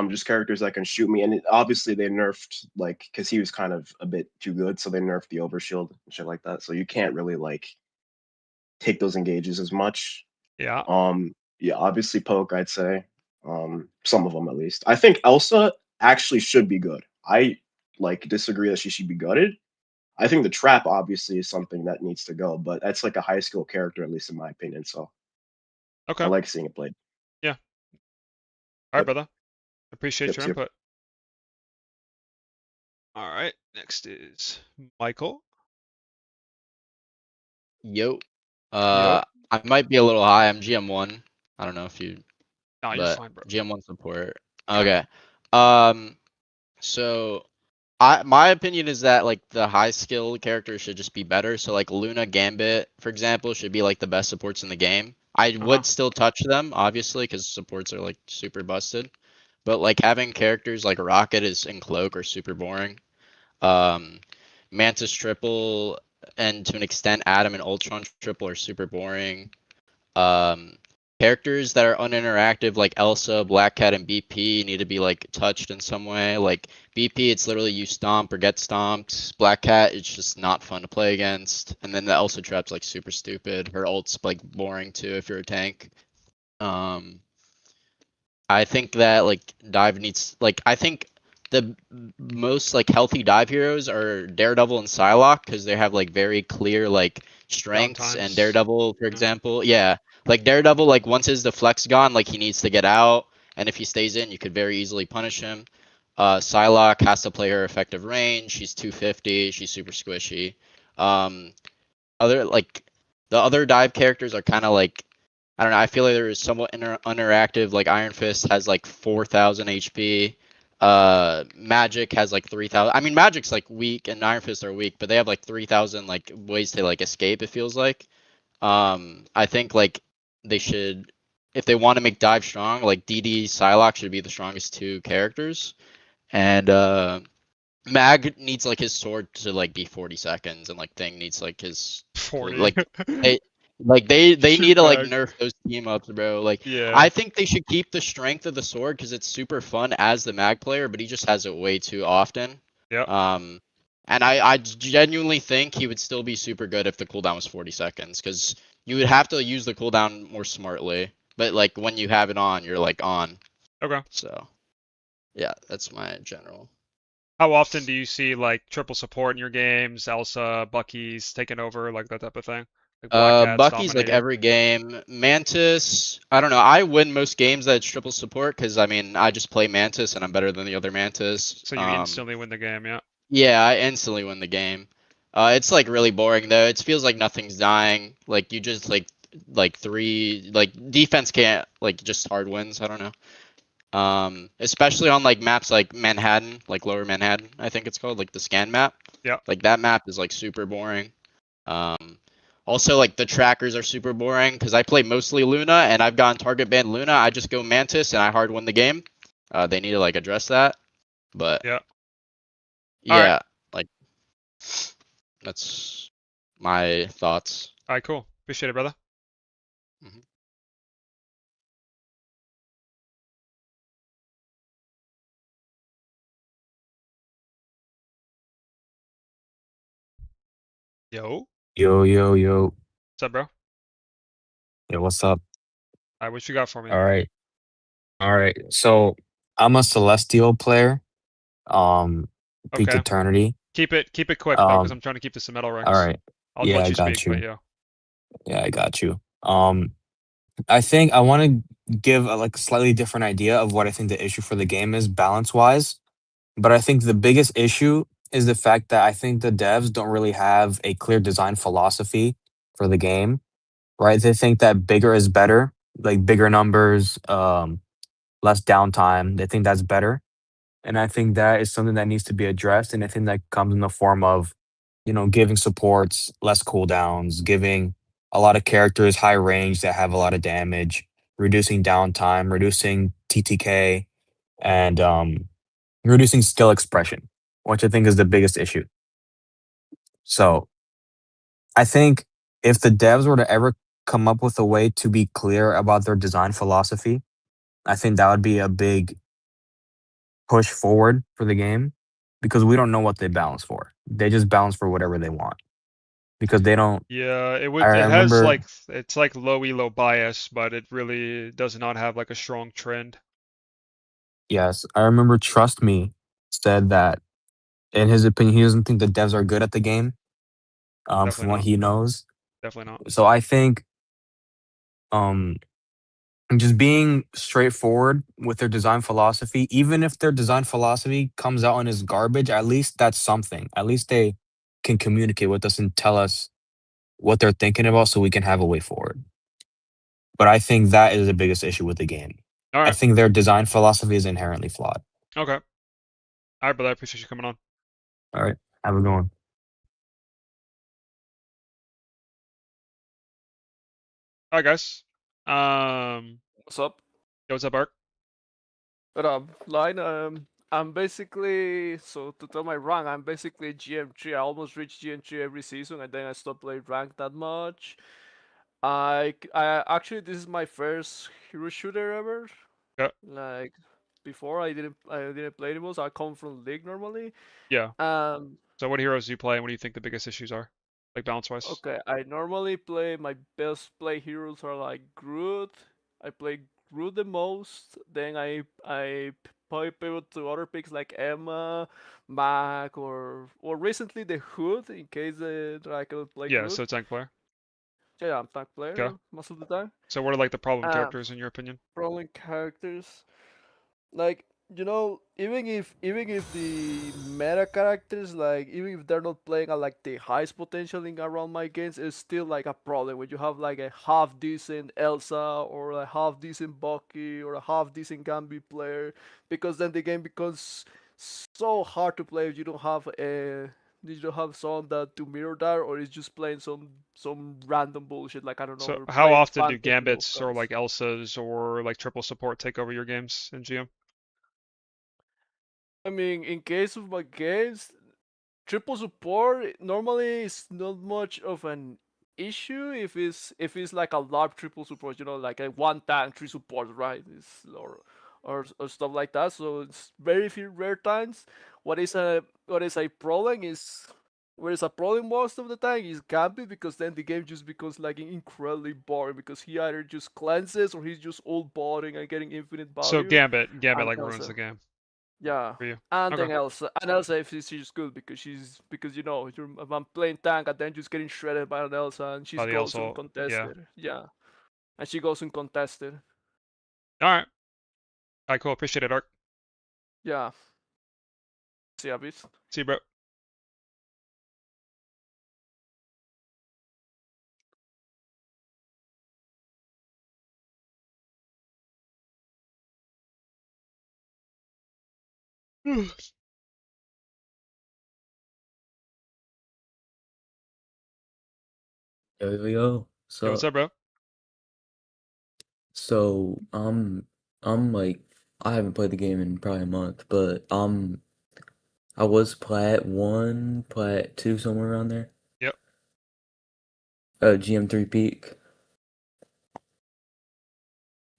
just characters that can shoot me. And obviously they nerfed like because he was kind of a bit too good, so they nerfed the overshield and shit like that. So you can't really like take those engages as much. Yeah. Yeah, obviously poke, I'd say. Some of them at least. I think Elsa actually should be good. I like disagree that she should be gutted. I think the trap obviously is something that needs to go, but that's like a high skill character, at least in my opinion. So I Okay. like seeing it played. Yeah. All right, Yep. brother. Appreciate Yep. your Yep. input. All right. Next is Michael. Yo. Yo. I might be a little high. I'm GM1. I don't know if you, No, you're but fine, bro. GM1 support. All right. Okay. So my opinion is that like the high skill characters should just be better. So like Luna Gambit, for example, should be like the best supports in the game. I Uh-huh. would still touch them, obviously, because supports are like super busted. But like having characters like Rocket is and Cloak are super boring. Um, Mantis Triple and to an extent Adam and Ultron Triple are super boring. Um, Characters that are uninteractive like Elsa, Black Cat, and BP need to be like touched in some way. Like BP, it's literally you stomp or get stomped. Black Cat, it's just not fun to play against. And then the Elsa trap's like super stupid. Her ult's like boring too if you're a tank. Um, I think that like dive needs like I think the most like healthy dive heroes are Daredevil and Psylocke because they have like very clear like strengths and Downtimes. Daredevil for Yeah. example yeah like Daredevil like once his deflect's gone like he needs to get out and if he stays in you could very easily punish him. Psylocke has to play her effective range. She's 250. She's super squishy. Um, other like the other dive characters are kind of like I don't know. I feel like they're somewhat interactive. Like Iron Fist has like 4,000 HP. Magic has like 3,000. I mean, Magic's like weak and Iron Fist are weak, but they have like 3,000 like ways to like escape. It feels like. I think like they should, if they want to make dive strong, like DD Psylocke should be the strongest two characters, and Mag needs like his sword to like be 40 seconds, and like Thing needs like his 40. like they they need to like Shitbag. nerf those team ups, bro. Like Yeah. I think they should keep the strength of the sword because it's super fun as the Mag player, but he just has it way too often. Yep. And I genuinely think he would still be super good if the cooldown was 40 seconds because you would have to use the cooldown more smartly. But like when you have it on, you're like on. Okay. So yeah, that's my general. How often do you see like triple support in your games? Elsa, Bucky's taking over, like that type of thing? Like Black Cat's Bucky's like dominating. every game. Mantis, I don't know. I win most games that it's triple support because I mean I just play Mantis and I'm better than the other Mantis. So you instantly win the game, yeah. Yeah, I instantly win the game. It's like really boring though. It feels like nothing's dying. Like you just like three like defense can't like just hard wins. I don't know. Especially on like maps like Manhattan, like Lower Manhattan, I think it's called, like the scan map. Yeah. Like that map is like super boring. Um, Also like the trackers are super boring because I play mostly Luna and I've gotten target banned Luna. I just go Mantis and I hard win the game. They need to like address that. But Yeah. All right. yeah, like that's my thoughts. All right, cool. Appreciate it, brother. Mhm. Yo. Yo, yo, yo. What's up, bro? Yeah, what's up? All right, what you got for me? All right. All right. So I'm a Celestial player. Um, Peak Okay. Eternity. Keep it quick though, because Um, I'm trying to keep this to metal all ranks. right. I'll Yeah, let I you got speak, but you. yeah. Yeah, I got you. I think I want to give a like slightly different idea of what I think the issue for the game is balance wise. But I think the biggest issue is the fact that I think the devs don't really have a clear design philosophy for the game, right? They think that bigger is better, like bigger numbers, less downtime. They think that's better. And I think that is something that needs to be addressed. And I think that comes in the form of, giving supports less cooldowns, giving a lot of characters high range that have a lot of damage, reducing downtime, reducing TTK, and reducing skill expression, which I think is the biggest issue. So I think if the devs were to ever come up with a way to be clear about their design philosophy, I think that would be a big push forward for the game because we don't know what they balance for. They just balance for whatever they want because they don't. Yeah, I it has remember, like it's like low elo bias, but it really does not have like a strong trend. yes, I remember Trust Me said that in his opinion, he doesn't think the devs are good at the game from Definitely what not. he knows. Definitely not. So I think um, just being straightforward with their design philosophy, even if their design philosophy comes out and is garbage, at least that's something. At least they can communicate with us and tell us what they're thinking about so we can have a way forward. But I think that is the biggest issue with the game. All I right. think their design philosophy is inherently flawed. Okay. All right, brother. I appreciate you coming on. All right. Have a good one. All right, guys. What's up? Yo, what's up, Ark? What up, Line? I'm basically, so to tell my rank, I'm basically GM3. I almost reach GM3 every season, and then I stopped playing rank that much. I actually, this is my first hero shooter ever. Yeah. Like before, I didn't play anymore. So I come from League normally. Yeah. Um, So what heroes do you play and what do you think the biggest issues are? Like balance wise? Okay, I normally play my best play heroes are like Groot. I play Groot the most. Then I pivot to other picks like Emma, Mac, or recently the Hood in case I can play Yeah, Groot. so tank player. Yeah, I'm tank Okay. player most of the time. So what are like the problem Uh, characters in your opinion? Brawling characters. Like, even if the meta characters, like, even if they're not playing at like the highest potential in around my games, it's still like a problem when you have like a half decent Elsa or a half decent Bucky or a half decent Gambit player, because then the game becomes so hard to play if you don't have someone that to mirror that, or it's just playing some random bullshit, like, I don't know, So we're how playing often do Phantom Wolf gambits or guns. like Elsas or like triple support take over your games in GM? I mean, in case of my games, triple support normally is not much of an issue if it's like a large triple support, like a one tank, three support, right? Or stuff like that. So it's very few rare times. What is a problem is where is a problem most of the time is Gambit, because then the game just becomes like incredibly boring because he either just cleanses or he's just all botting and getting infinite So value. Gambit And like ruins also, the game yeah, for you. and Okay. then Elsa, if she's good because if I'm playing tank and then just getting shredded by an Elsa and she Oh, the goes Elsa. Yeah. uncontested. Yeah, and she goes uncontested. All right. All right, cool. Appreciate it, Ark. Yeah, see ya, beast. See you, bro. Yo, yo, yo. Yo, what's So, up, bro? I'm like, I haven't played the game in probably a month, but I was plat 1, plat 2, somewhere around there. Yep. GM3 peak.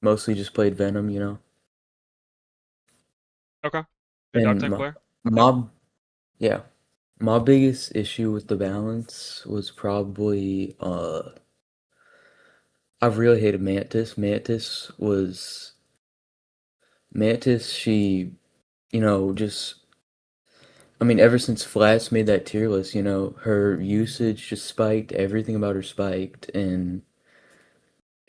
Mostly just played Venom. Okay. Good dog And tank player. my, yeah, my biggest issue with the balance was probably, I really hated Mantis. Mantis, she, just I mean, ever since Flats made that tier list, you know, her usage just spiked. Everything about her spiked, and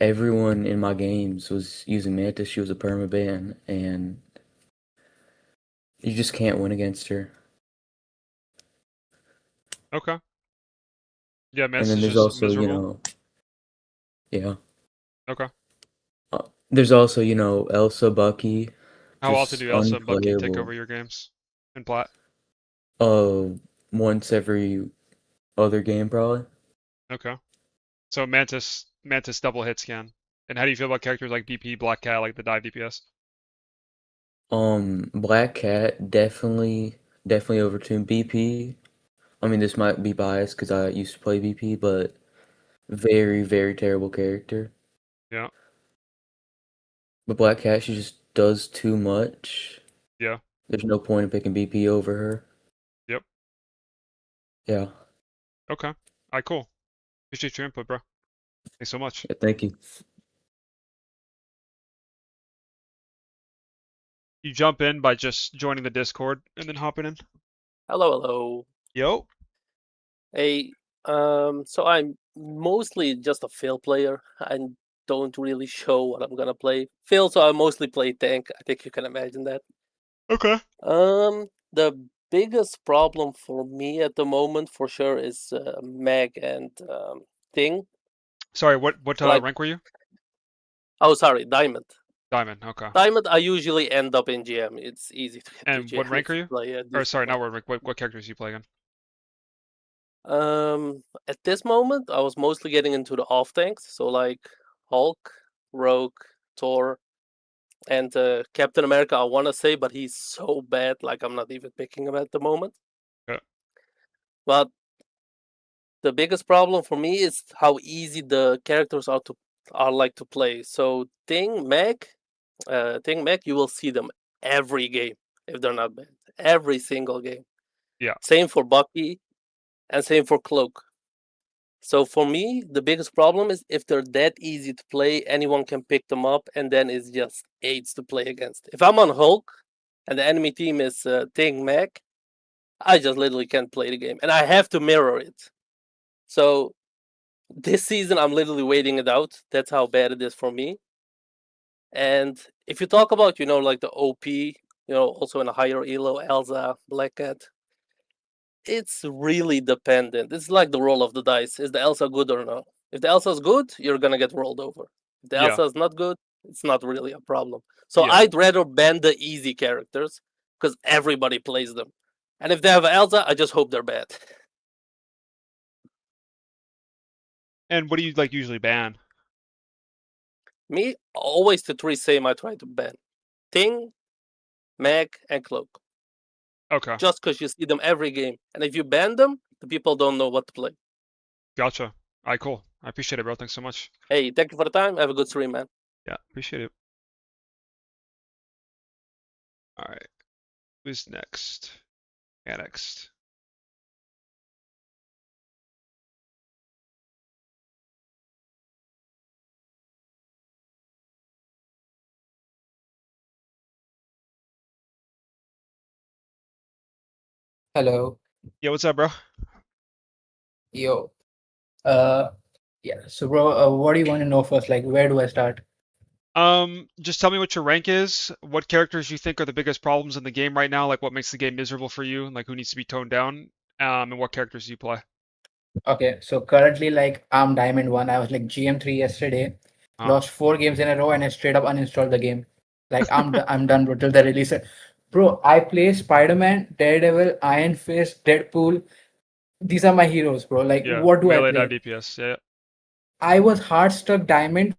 everyone in my games was using Mantis. She was a permaban, and you just can't win against her. Okay. Yeah, And Mantis then is there's just also, miserable. yeah. Okay. There's also, Elsa Bucky, How often just do Elsa and Bucky take over unplayable. your games in Plat? Once every other game, probably. Okay. So Mantis double hit scan. And how do you feel about characters like BP, Black Cat, like the dive DPS? Black Cat definitely overtuned BP. I mean, this might be biased because I used to play BP, but very, very terrible character. Yeah. But Black Cat, she just does too much. Yeah. There's no point in picking BP over her. Yep. Yeah. Okay. All right, cool. Appreciate your input, bro. Thanks so much. Yeah, thank you. You jump in by just joining the Discord and then hopping in. Hello, hello. Yo. Hey, so I'm mostly just a Phil player. I don't really show what I'm gonna play. Phil, so I mostly play tank. I think you can imagine that. Okay. The biggest problem for me at the moment, for sure, is Meg and Thing. Sorry, what Like, rank were you? oh, sorry, Diamond. Diamond, okay. Diamond, I usually end up in GM. It's easy to get to And what GM rank if are you you? play a Or decent sorry, not amount. what rank. What characters do you play again? At this moment, I was mostly getting into the off tanks, so like Hulk, Rogue, Thor, and Captain America. I want to say, but he's so bad, like I'm not even picking him at the moment. Yeah. But the biggest problem for me is how easy the characters are like to play. So Thing Meg, you will see them every game if they're not bad. Every single game. Yeah. Same for Bucky, and same for Cloak. So for me, the biggest problem is if they're that easy to play, anyone can pick them up, and then it's just aids to play against. If I'm on Hulk and the enemy team is Thing Mac, I just literally can't play the game, and I have to mirror it. So this season, I'm literally waiting it out. That's how bad it is for me. And if you talk about, like the OP, also in a higher elo, Elsa, Black Cat, it's really dependent. It's like the roll of the dice. Is the Elsa good or no? If the Elsa is good, you're gonna get rolled over. If the Yeah. Elsa is not good, it's not really a problem. So Yeah. I'd rather ban the easy characters because everybody plays them. And if they have Elsa, I just hope they're bad. And what do you like usually ban? Me, always the three same I try to ban. Thing, Mag, and Cloak. Okay. Just because you see them every game. And if you ban them, the people don't know what to play. Gotcha. All right, cool. I appreciate it, bro. Thanks so much. Hey, thank you for the time. Have a good stream, man. Yeah, appreciate it. All right. Who's next? Yeah, next. Hello. Yeah, what's up, bro? Yo. Uh, yeah. So, bro, what do you want to know first? Like, where do I start? Just tell me what your rank is, what characters you think are the biggest problems in the game right now, like what makes the game miserable for you, and like who needs to be toned down, and what characters do you play? Okay. So currently, like, I'm Diamond 1. I was like GM3 yesterday. Lost 4 games in a row, and I straight up uninstalled the game. Like, I'm done, bro, till the release. Bro, I play Spider-Man, Daredevil, Iron Fist, Deadpool. These are my heroes, bro. Like, Yeah, what do I melee dive play? DPS. Yeah. I was hard stuck Diamond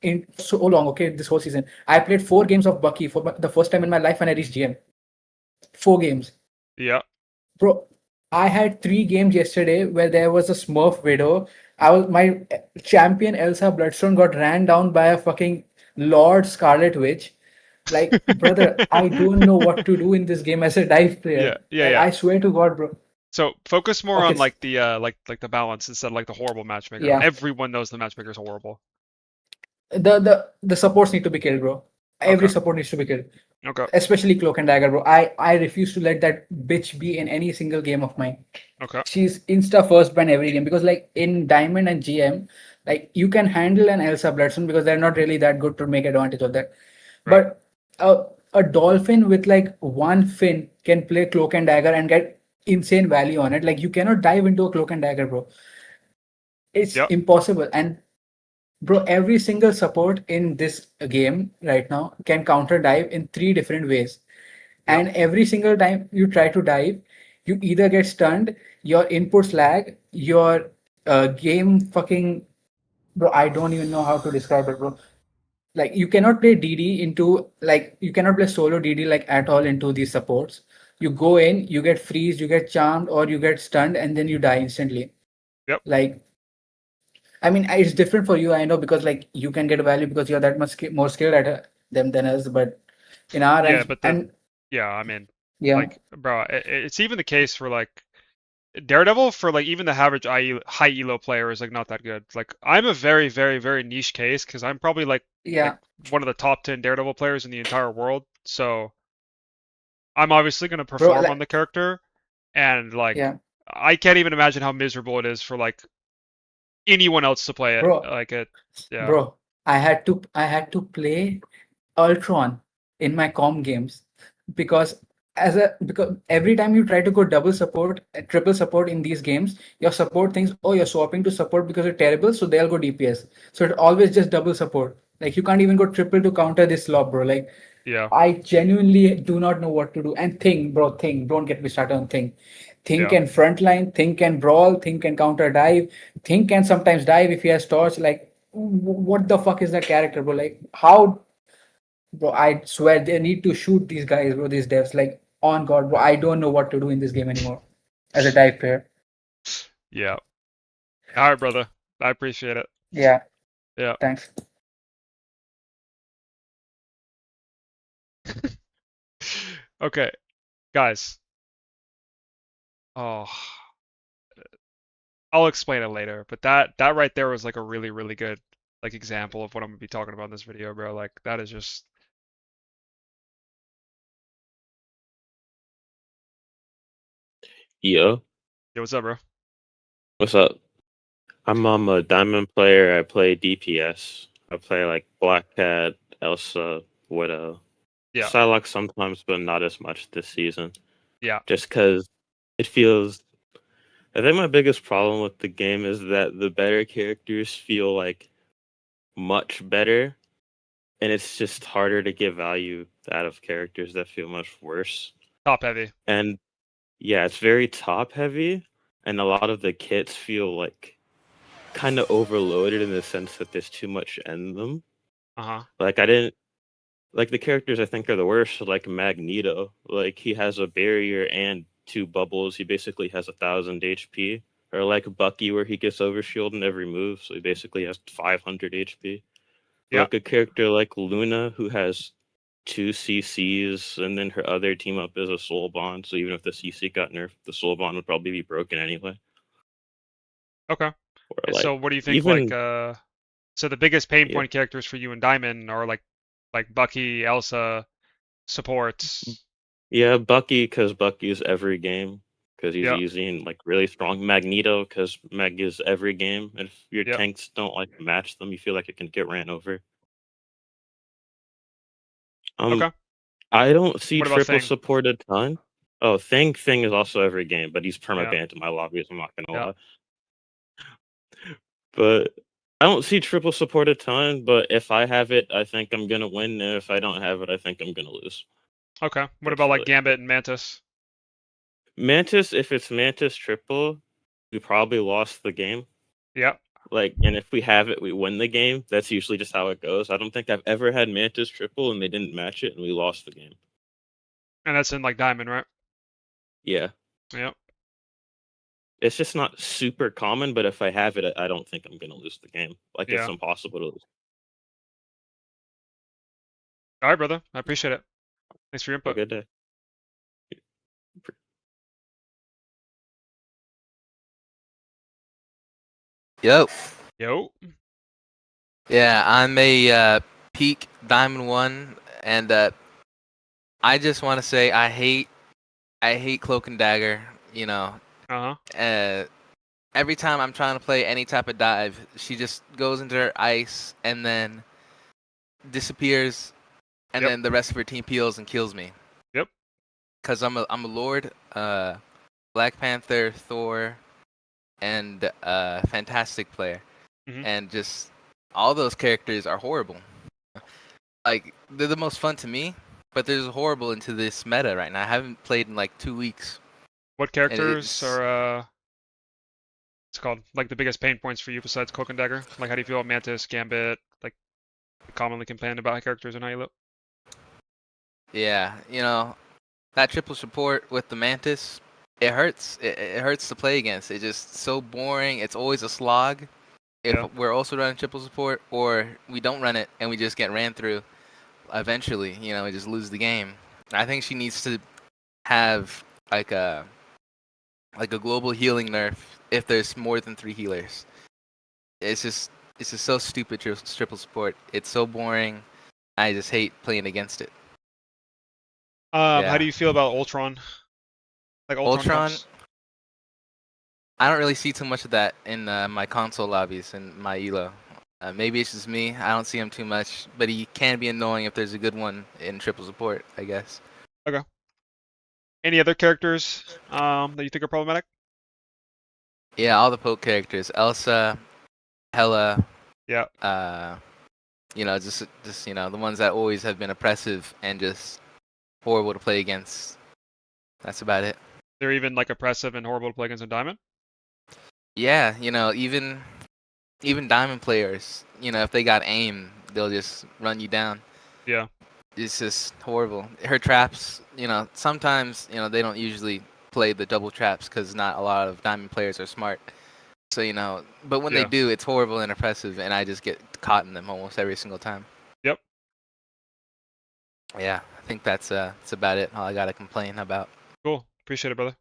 in so long, okay, this whole season. I played 4 games of Bucky for the first time in my life when I reached GM. 4 games. Yeah. Bro, I had 3 games yesterday where there was a Smurf Widow. My champion Elsa Bloodstone got ran down by a fucking Lord Scarlet Witch. Like, brother, I don't know what to do in this game as a dive player. Like, Yeah. I swear to God, bro. So focus more Okay, on like the like the balance instead of like the horrible matchmaker. yeah. Everyone knows the matchmaker is horrible. The supports need to be killed, bro. Every Okay. support needs to be killed. Okay. Especially Cloak and Dagger, bro. I refuse to let that bitch be in any single game of mine. Okay. She's insta first ban every game because like in Diamond and GM, like you can handle an Elsa Bloodstone because they're not really that good to make advantage of that. Right. But a dolphin with like one fin can play Cloak and Dagger and get insane value on it. Like you cannot dive into a Cloak and Dagger, bro. It's Yep. impossible. And bro, every single support in this game right now can counter dive in 3 different ways. And every single time you try to dive, you either get stunned, your inputs lag, your game fucking, bro, I don't even know how to describe it, bro. Like you cannot play DD into, like you cannot play solo DD like at all into these supports. You go in, you get freeze, you get charmed, or you get stunned, and then you die instantly. Yep. Like, I mean, it's different for you, I know, because like you can get value because you're that much more skilled at them than us. But in our Yeah, ranks, but and I mean, yeah, like, bro, it's even the case for like Daredevil for like even the average high elo player is like not that good. Like I'm a very, very, very niche case because I'm probably like yeah, one of the top 10 Daredevil players in the entire world. So I'm obviously gonna bro, perform on like the character, and like yeah, I can't even imagine how miserable it is for like anyone else to play it. bro, Like it, yeah, bro, I had to play Ultron in my com games because because every time you try to go double support, triple support in these games, your support thinks, oh, you're swapping to support because you're terrible, so they'll go DPS. So it always just double support. Like you can't even go triple to counter this slop, bro. Like yeah, I genuinely do not know what to do. And Thing, bro, Thing, don't get me started on Thing. Thing yeah, can frontline, Thing can brawl, Thing can counter dive, Thing can sometimes dive if he has torch. Like, what the fuck is that character, bro? Like, how, bro? I swear they need to shoot these guys, bro. These devs, like, on God, bro. I don't know what to do in this game anymore as a dive player. yeah. All right, brother. I appreciate it. Yeah, Yeah. thanks. Okay, guys. Oh, I'll explain it later. But that right there was like a really, really good like example of what I'm gonna be talking about in this video, bro. Like that is just Yo, Yo, what's up, bro? what's up? I'm a diamond player. I play DPS. I play like Black Cat, Elsa, Widow, Yeah, Psylocke sometimes, but not as much this season. yeah. Just because it feels. I think my biggest problem with the game is that the better characters feel like much better, and it's just harder to give value out of characters that feel much worse. Top heavy. And yeah, it's very top heavy, and a lot of the kits feel like kind of overloaded in the sense that there's too much in them. Uh-huh. Like I didn't like the characters I think are the worst, like Magneto. Like he has a barrier and 2 bubbles. He basically has 1,000 HP. Or like Bucky, where he gets overshield in every move, so he basically has 500 HP. Or Yeah. like a character like Luna, who has 2 CCs, and then her other team up is a Soul Bond. So even if the CC got nerfed, the Soul Bond would probably be broken anyway. Okay. Or So like what do you think like even so the biggest pain yeah, point characters for you in Diamond are like Bucky, Elsa, supports. yeah, Bucky, because Bucky's every game because he's Yeah. using like really strong Magneto because Meg is every game. And if your Yeah. tanks don't like match them, you feel like it can get ran over. Okay. I don't see What about triple Thing? support a ton. Oh, Thing is also every game, but he's Yeah. permabanned in my lobbies. I'm not gonna Yeah. lie, but I don't see triple support a ton. But if I have it, I think I'm gonna win. And if I don't have it, I think I'm gonna lose. Okay. What That's about like really Gambit and Mantis? Mantis. If it's Mantis triple, we probably lost the game. Yeah. Like, and if we have it, we win the game. That's usually just how it goes. I don't think I've ever had Mantis triple and they didn't match it and we lost the game. And that's in like Diamond, right? Yeah. Yeah. It's just not super common, but if I have it, I don't think I'm gonna lose the game. Like it's Yeah. impossible to lose. All right, brother. I appreciate it. Thanks for your Have a input. good day. Yo. Yo. Yeah, I'm a peak Diamond 1 and I just want to say I hate Cloak and Dagger. You know, every time I'm trying to play any type of dive, she just goes into her ice and then disappears, and then the rest of her team peels and kills me. Yep. Cause I'm a Lord, Black Panther, Thor, and Fantastic player, and just all those characters are horrible. Like they're the most fun to me, but they're just horrible into this meta right now. I haven't played in like 2 weeks. What characters are what's it called, like the biggest pain points for you besides Cloak and Dagger? Like how do you feel about Mantis, Gambit, like commonly complained about characters in Halo? Yeah, you know, that triple support with the Mantis, it hurts. It hurts to play against. It's just so boring. It's always a slog. If we're also running triple support, or we don't run it and we just get ran through, eventually, you know, we just lose the game. I think she needs to have like a global healing nerf if there's more than 3 healers. It's just so stupid triple support. It's so boring. I just hate playing against it. How do you feel about Ultron? Like Ultron? I don't really see too much of that in my console lobbies and my elo. Maybe it's just me. I don't see him too much, but he can be annoying if there's a good one in triple support, I guess. Okay. Any other characters that you think are problematic? Yeah, all the poke characters. Elsa, Hela. Yeah. You know, just you know, the ones that always have been oppressive and just horrible to play against. That's about it. They're even like oppressive and horrible to play against in Diamond? Yeah, you know, even Diamond players, you know, if they got aim, they'll just run you down. Yeah. It's just horrible. Her traps, you know, sometimes, you know, they don't usually play the double traps because not a lot of Diamond players are smart. So, you know, but when they do, it's horrible and oppressive, and I just get caught in them almost every single time. Yep. Yeah, I think that's about it. All I got to complain about. Cool. Appreciate it, brother.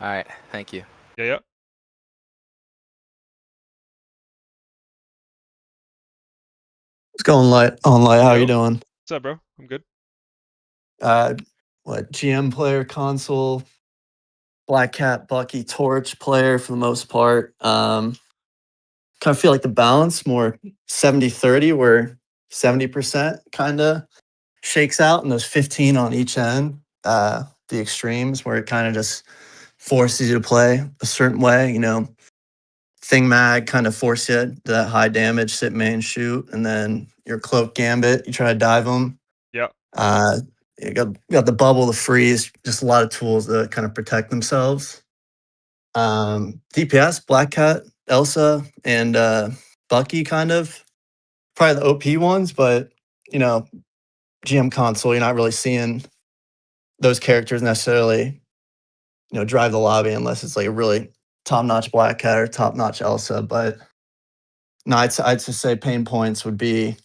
All right. Thank you. Yeah. What's going on light? How you doing? What's up, bro? I'm good. What GM player, console, Black Cat, Bucky, Torch player for the most part. Kind of feel like the balance more 70-30, where 70% kind of shakes out, and those 15 on each end, the extremes where it kind of just forces you to play a certain way. You know, Thing Mag kind of force you to that high damage, sit main, shoot, and then your Cloak Gambit, you try to dive them. Yep. You got the bubble, the freeze, just a lot of tools to kind of protect themselves. DPS, Black Cat, Elsa, and Bucky kind of probably the OP ones, but you know, GM console, you're not really seeing those characters necessarily, you know, drive the lobby unless it's like a really top-notch Black Cat or top-notch Elsa. But no, I'd just say pain points would be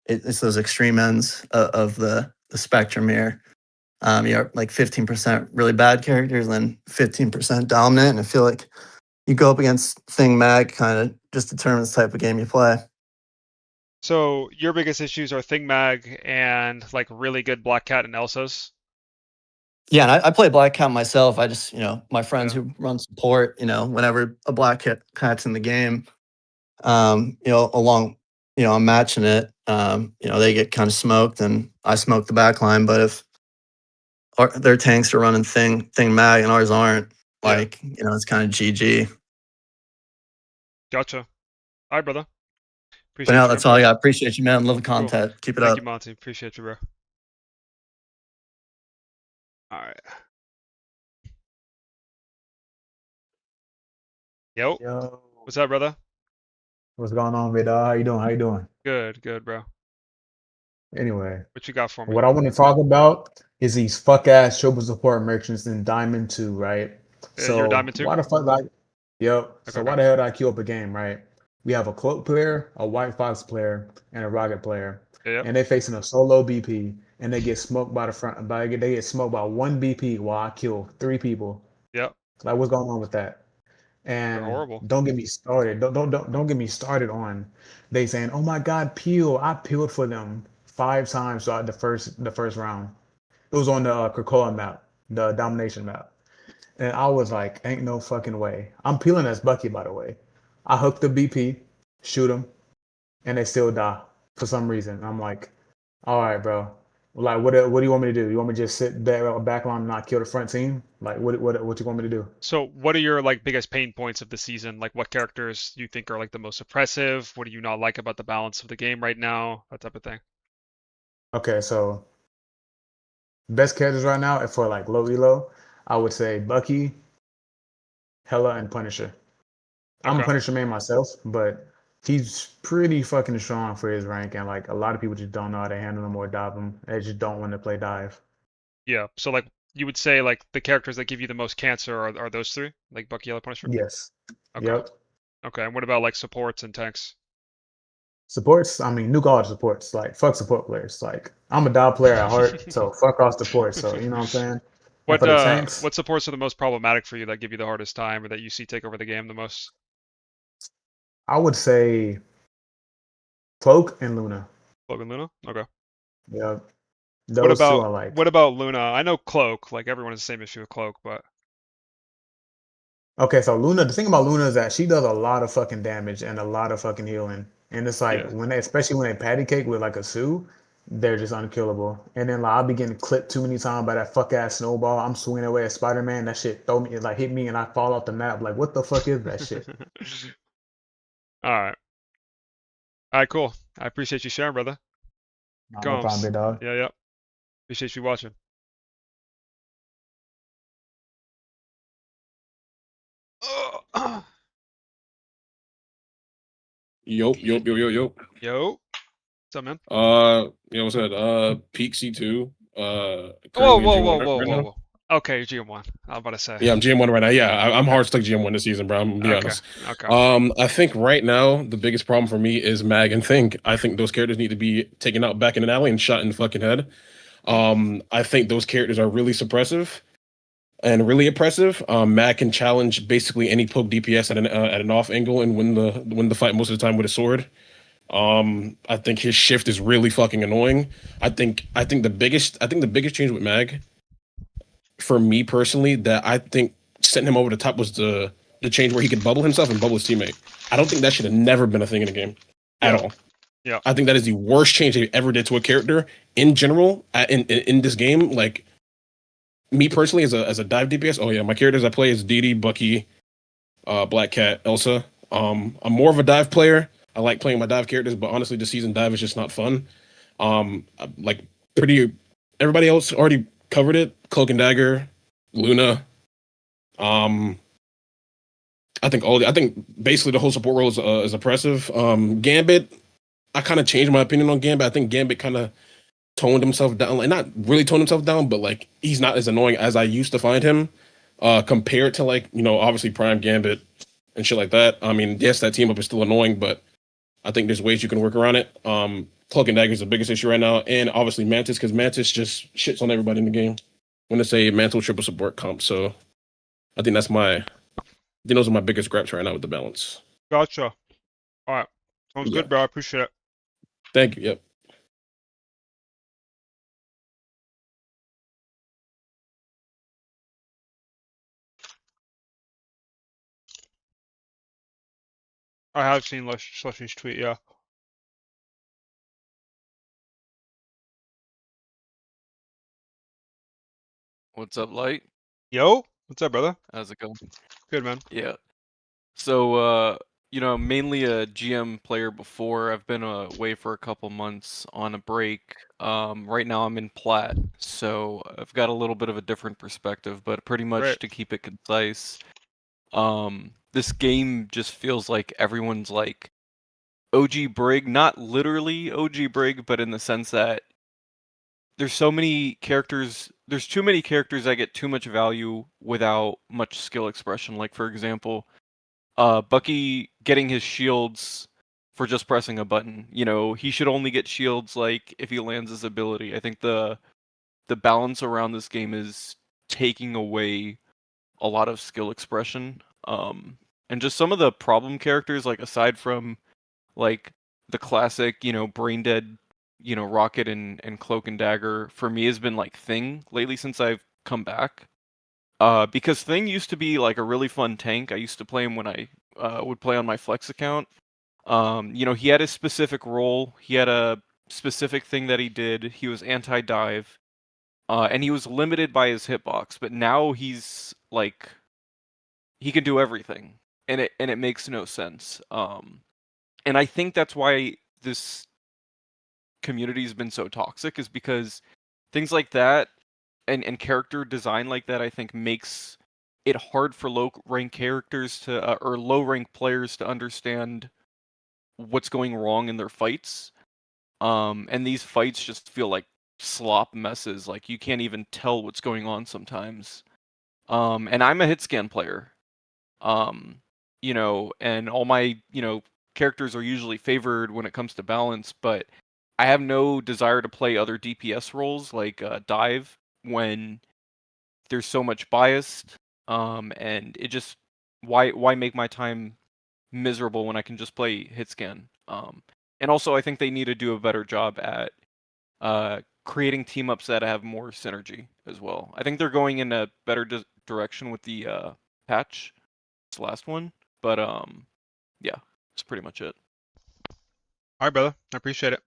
it's those extreme ends of the spectrum here. You have like 15% really bad characters and then 15% dominant. And I feel like you go up against Thing Mag, kind of just determines the type of game you play. So your biggest issues are Thing Mag and like really good Black Cat and Elsas? Yeah, and I play Black Cat myself. I just, you know, my friends who run support, you know, whenever a Black Cat's in the game, you know, I'm matching it, you know, they get kind of smoked and I smoke the back line. But if their tanks are running Thing Mag and ours aren't, like, you know, it's kind of GG. Gotcha. All right, brother. But now that's all I got. Appreciate you, man. Love the content. Keep it up. Thank you, Monty. Appreciate you, bro. All right. Yo. What's up, brother? What's going on, VID? How you doing? Good, bro. Anyway, what you got for me? What I want to talk about is these fuck ass triple support merchants in Diamond 2, right? You're Diamond 2? Why the fuck So why the hell did I queue up a game, right? We have a Cloak player, a White Fox player, and a Rocket player. Yep. And they facing a solo BP, and they get smoked by they get smoked by 1 BP while I kill 3 people. Yep. Like, what's going on with that? And horrible. Don't get me started. Don't get me started on they saying, "Oh my God, peel! I peeled for them 5 times throughout the first round." It was on the Krakoa map, the domination map. And I was like, ain't no fucking way. I'm peeling as Bucky, by the way. I hook the BP, shoot him, and they still die for some reason. And I'm like, all right, bro. Like, what do you want me to do? You want me to just sit back line and not kill the front team? Like, what you want me to do? So, what are your like biggest pain points of the season? Like, what characters do you think are like the most oppressive? What do you not like about the balance of the game right now? That type of thing. Okay, so best characters right now for like low elo, I would say Bucky, Hela, and Punisher. I'm a Okay. Punisher main myself, but he's pretty fucking strong for his rank, and like a lot of people just don't know how to handle him or dive him. They just don't want to play dive. Yeah. So, like, you would say like the characters that give you the most cancer are those three, like Bucky, Yellow, Punisher. Yes. Okay. Yep. Okay. And what about like supports and tanks? Supports, I mean, nuke all the supports. Like, fuck support players. Like, I'm a dive player at heart, so fuck all support. So, you know what I'm saying? And for the tanks, What supports are the most problematic for you that give you the hardest time or that you see take over the game the most? I would say Cloak and Luna. Cloak and Luna? Okay. Yep. Those two are like, what about Luna? I know Cloak, like everyone has the same issue with Cloak, but okay, so Luna, the thing about Luna is that she does a lot of fucking damage and a lot of fucking healing. And it's like yeah. when they, especially when they patty cake with like a Sue, they're just unkillable. And then like I'll be getting clipped too many times by that fuck ass snowball. I'm swinging away at Spider Man. That shit throw me, it like hit me, and I fall off the map. Like what the fuck is that shit? All right. All right, cool. I appreciate you sharing, brother. Nah, no problem, Combs. big dog. Yeah, yeah. Appreciate you watching. Yo. Yo. What's up, man? What's that? Peak C2. Whoa, Currently in whoa, GM1 whoa, whoa, right whoa, now. whoa. Okay, you're GM1. I was about to say. Yeah, I'm GM1 right now. Yeah, I'm hard stuck GM1 this season, bro. I'm gonna be Okay. honest. Okay. I think right now the biggest problem for me is Mag and Think. I think those characters need to be taken out back in an alley and shot in the fucking head. I think those characters are really suppressive and really oppressive. Mag can challenge basically any poke DPS at an off angle and win the fight most of the time with a sword. I think his shift is really fucking annoying. I think the biggest change with Mag, for me personally, that I think sent him over the top was the change where he could bubble himself and bubble his teammate. I don't think that should have never been a thing in the game at all. Yeah. I think that is the worst change they ever did to a character in general in this game. Like me personally, as a dive DPS, oh yeah, my characters I play is Didi, Bucky, Black Cat, Elsa. I'm more of a dive player. I like playing my dive characters, but honestly, this season dive is just not fun. Like pretty everybody else already covered it. Cloak and Dagger, Luna. I think basically the whole support role is oppressive. Gambit, I kind of changed my opinion on Gambit. I think Gambit kind of toned himself down, like not really toned himself down, but like he's not as annoying as I used to find him. Compared to like obviously Prime Gambit and shit like that. I mean, yes, that team up is still annoying, but I think there's ways you can work around it. Cloak and Dagger is the biggest issue right now, and obviously Mantis, because Mantis just shits on everybody in the game when they say Mantle triple support comp. So I think those are my biggest gripes right now with the balance. Gotcha. All right. Sounds good, bro. I appreciate it. Thank you. Yep. I have seen Slushy's tweet, yeah. What's up, Light? Yo, what's up, brother? How's it going? Good, man. Yeah. So, mainly a GM player before. I've been away for a couple months on a break. Right now I'm in Plat, so I've got a little bit of a different perspective, but pretty much Great. to keep it concise, this game just feels like everyone's like OG Brig, not literally OG Brig, but in the sense that there's so many characters, there's too many characters that get too much value without much skill expression. Like for example, Bucky getting his shields for just pressing a button. He should only get shields like if he lands his ability. I think the balance around this game is taking away a lot of skill expression. And just some of the problem characters, like aside from like the classic, brain dead Rocket and Cloak and Dagger for me has been like Thing lately since I've come back. Because Thing used to be like a really fun tank. I used to play him when I would play on my Flex account. He had a specific role. He had a specific thing that he did. He was anti-dive. And he was limited by his hitbox, but now he's like he can do everything. And it makes no sense. And I think that's why this community has been so toxic, is because things like that and character design like that, I think, makes it hard for low rank characters to or low rank players to understand what's going wrong in their fights. And these fights just feel like slop messes. Like you can't even tell what's going on sometimes. And I'm a hit scan player. And all my, characters are usually favored when it comes to balance, but I have no desire to play other DPS roles like dive when there's so much bias. And it just why make my time miserable when I can just play hit scan. And also I think they need to do a better job at creating team ups that have more synergy as well. I think they're going in a better direction with the patch, this last one, but yeah, that's pretty much it. All right, brother. I appreciate it.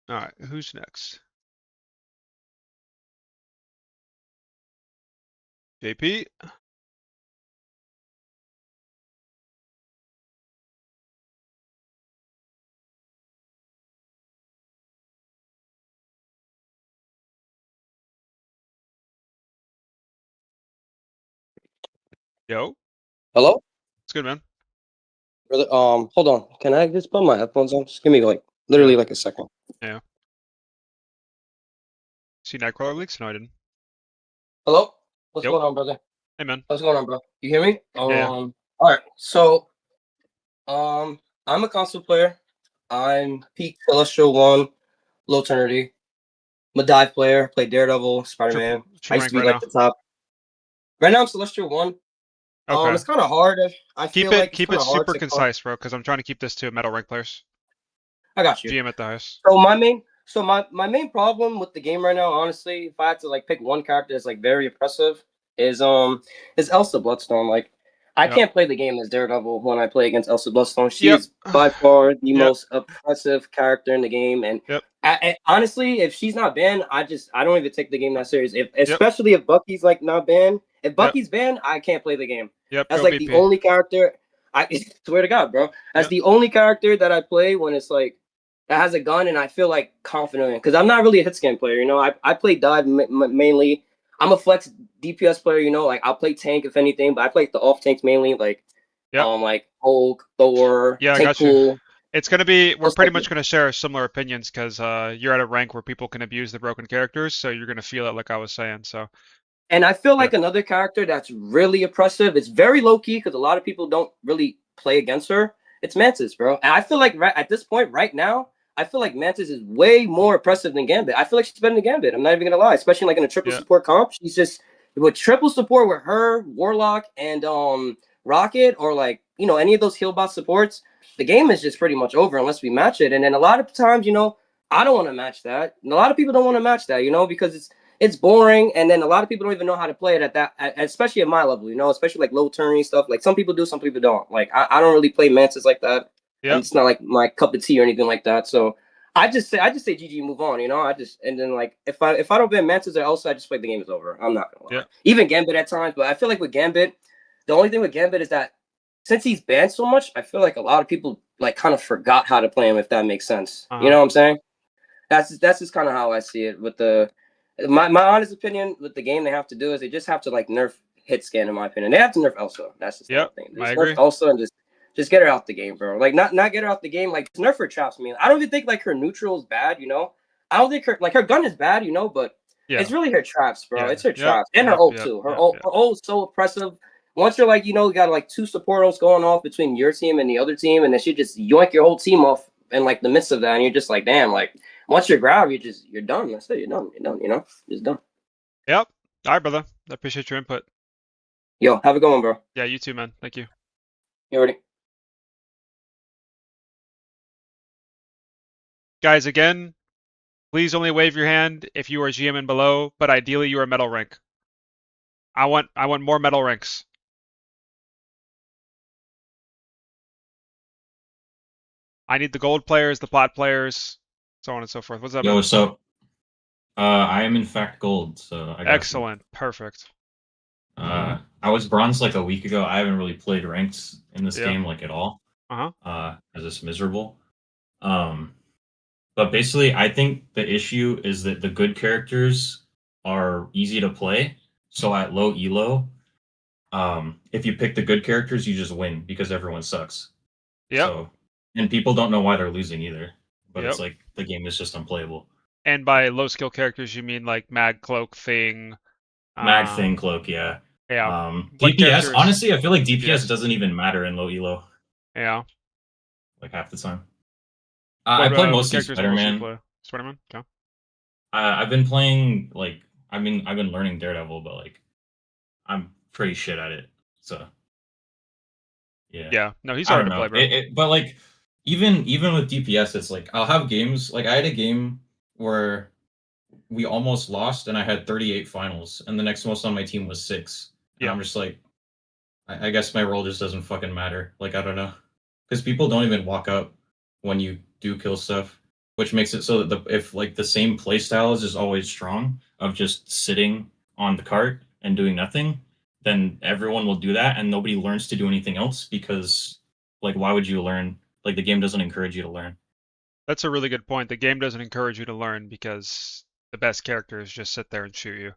All right, who's next? JP. Yo. Hello? It's good, man. Brother, hold on. Can I just put my headphones on? Just give me like literally like a second. Yeah. See Nightcrawler leaks? No, I didn't. Hello? What's Yep. going on, brother? Hey, man. What's going on, bro? You hear me? Yeah. All right. So, I'm a console player. I'm peak Celestial 1, low eternity. I'm a dive player. Play Daredevil, Spider-Man. I used to be rank like right the top. Right now, I'm Celestial 1. Okay. It's kind of hard. I feel like it's keep kind it of hard super to concise, bro, because I'm trying to keep this to metal rank players. I got you. GM at the highest. So my main problem with the game right now, honestly, if I had to like pick one character that's like very oppressive, is Elsa Bloodstone. Like I can't play the game as Daredevil when I play against Elsa Bloodstone. She is by far the most oppressive character in the game, and honestly, if she's not banned, I don't even take the game that serious. Especially if Bucky's like not banned. If Bucky's banned, I can't play the game. That's like the only character. I swear to God, bro. That's the only character that I play when it's like that has a gun and I feel like confident in, because I'm not really a hit scan player. I play dive mainly. I'm a flex DPS player. Like I'll play tank if anything, but I play the off tanks mainly, like like Hulk, Thor, Yeah, I Tank got Pool. you. It's gonna be. We're pretty much gonna share similar opinions because you're at a rank where people can abuse the broken characters, so you're gonna feel it, like I was saying. So. And I feel like another character that's really oppressive. It's very low key because a lot of people don't really play against her. It's Mantis, bro. And I feel like at this point, right now, I feel like Mantis is way more oppressive than Gambit. I feel like she's better than Gambit. I'm not even gonna lie, especially like in a triple support comp. She's just with triple support with her, Warlock, and Rocket, or like any of those heal bot supports. The game is just pretty much over unless we match it. And then a lot of times, I don't want to match that. And a lot of people don't want to match that, because it's boring, and then a lot of people don't even know how to play it especially at my level, especially like low turning stuff. Like some people do, some people don't. Like I don't really play Mantis like that. And it's not like my cup of tea or anything like that. So I just say GG, move on. And then like if I don't ban Mantis or Elsa, I just feel like the game is over. I'm not gonna lie. Even Gambit at times, but I feel like with Gambit, the only thing with Gambit is that since he's banned so much, I feel like a lot of people like kind of forgot how to play him, if that makes sense. You know what I'm saying? That's just kind of how I see it with my honest opinion with the game. They have to do is they just have to like nerf hit scan, in my opinion. They have to nerf Elsa. That's just the thing. Just nerf Elsa and just get her out the game, bro. Like not get her out the game. Like nerf her traps. I mean, I don't even think like her neutral is bad. I don't think her gun is bad. But it's really her traps, bro. It's her traps and her ult too. Her ult is so oppressive. Once you're like, you got like two support ults going off between your team and the other team, and then she just yoink your whole team off in like the midst of that, and you're just like, damn, like once you're grabbed, you're done. That's it. You're done. Just done. Yep. All right, brother. I appreciate your input. Yo, have a good one, bro. Yeah, you too, man. Thank you. You already. Guys, again, please only wave your hand if you are GM and below, but ideally you are metal rank. I want more metal ranks. I need the gold players, the plat players, so on and so forth. What's up, Yo, man? what's up? I am in fact gold, so I got you. Excellent. Perfect. I was bronze like a week ago. I haven't really played ranked in this Yeah. game like at all. Uh-huh. As it's miserable. But basically, I think the issue is that the good characters are easy to play. So at low elo, if you pick the good characters, you just win because everyone sucks. Yep. So, and people don't know why they're losing either. But Yep. it's like the game is just unplayable. And by low skill characters, you mean like Mag, Cloak, Thing. Mag, Thing, Cloak, yeah. Yeah. What DPS, characters? honestly, I feel like DPS DPS. doesn't even matter in low elo. Yeah. Like half the time. What, I play what mostly characters mostly Spider-Man. play? Spider-Man? Okay. I've been playing like I've been learning Daredevil, but like I'm pretty shit at it. So yeah. Yeah. No, he's I hard don't to know. play, bro. But like even with DPS, it's like I'll have games like I had a game where we almost lost and I had 38 finals, and the next most on my team was 6. And Yeah. I'm just like, I guess my role just doesn't fucking matter. Like I don't know, because people don't even walk up when you do kill stuff, which makes it so that if like the same play style is just always strong of just sitting on the cart and doing nothing, then everyone will do that and nobody learns to do anything else because like why would you learn? Like the game doesn't encourage you to learn. That's a really good point. The game doesn't encourage you to learn because the best characters just sit there and shoot you.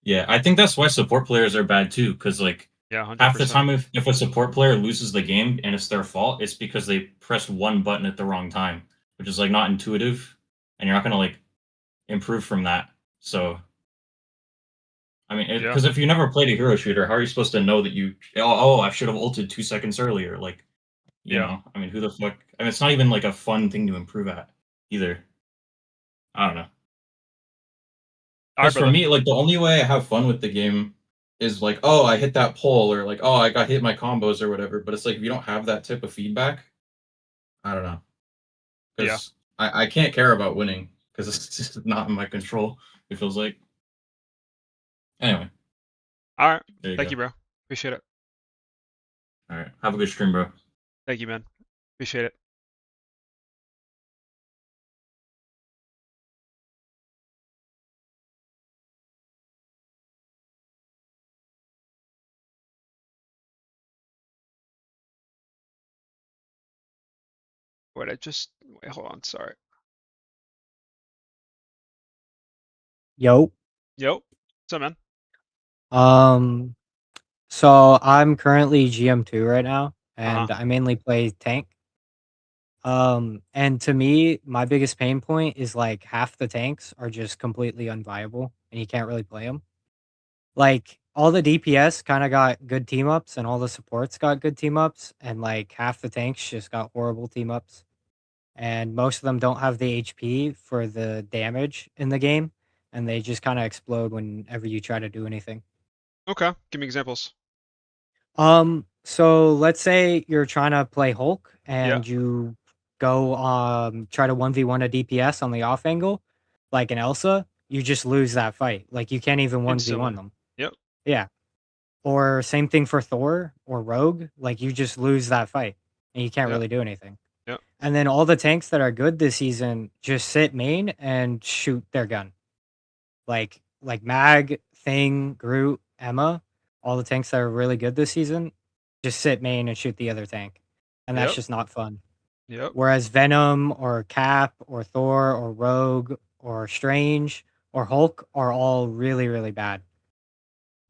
Yeah, I think that's why support players are bad too, because like Yeah, 100%. half the time if a support player loses the game and it's their fault, it's because they pressed one button at the wrong time, which is like not intuitive, and you're not gonna like improve from that. So I mean, because if you never played a hero shooter, how are you supposed to know that I should have ulted 2 seconds earlier? Like, you know, I mean, who the fuck? I mean, it's not even like a fun thing to improve at either. I don't know. Because for me, like the only way I have fun with the game is like, oh, I hit that pole, or like, oh, I got hit my combos or whatever. But it's like if you don't have that type of feedback, I don't know. Because I can't care about winning because it's just not in my control. It feels like. Anyway. All right. There Thank go. you, bro. Appreciate it. All right. Have a good stream, bro. Thank you, man. Appreciate it. Wait, hold on, sorry. Yo. Yo. What's up, man? So I'm currently GM2 right now, and I mainly play tank. And to me, my biggest pain point is like half the tanks are just completely unviable, and you can't really play them. Like all the DPS kind of got good team ups, and all the supports got good team ups, and like half the tanks just got horrible team ups. And most of them don't have the HP for the damage in the game, and they just kind of explode whenever you try to do anything. Okay, give me examples. So let's say you're trying to play Hulk and you go try to 1v1 a DPS on the off angle, like an Elsa, you just lose that fight. Like you can't even 1v1 Instantly. them. Yep. Yeah. Or same thing for Thor or Rogue, like you just lose that fight and you can't really do anything. Yep. And then all the tanks that are good this season just sit main and shoot their gun. Like Mag, Thing, Groot, Emma, all the tanks that are really good this season, just sit main and shoot the other tank. And that's Yep. just not fun. Yep. Whereas Venom or Cap or Thor or Rogue or Strange or Hulk are all really, really bad.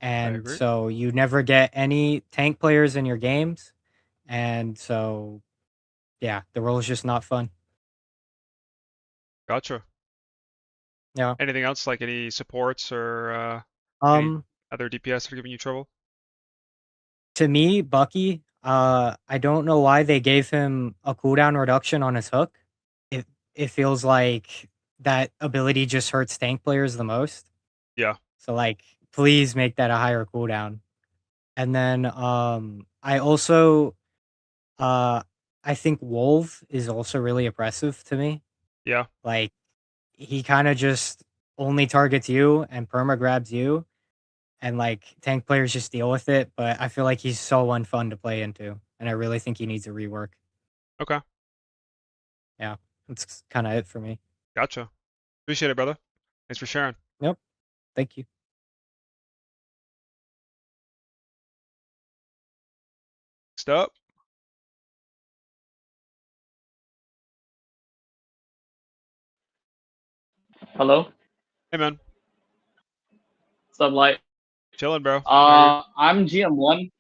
And agree. so you never get any tank players in your games. And so, yeah, the role is just not fun. Gotcha. Yeah. Anything else, like any supports or any other DPS that are giving you trouble? To me, Bucky, I don't know why they gave him a cooldown reduction on his hook. It feels like that ability just hurts tank players the most. Yeah. So like, please make that a higher cooldown. And then I also I think Wolf is also really oppressive to me. Yeah. Like, he kind of just only targets you and perma grabs you, and like tank players just deal with it. But I feel like he's so unfun to play into, and I really think he needs a rework. Okay. Yeah, that's kind of it for me. Gotcha. Appreciate it, brother. Thanks for sharing. Yep. Thank you. Next up. Hello. Hey, man. What's up, Light? Chilling, bro. How are you? I'm GM1.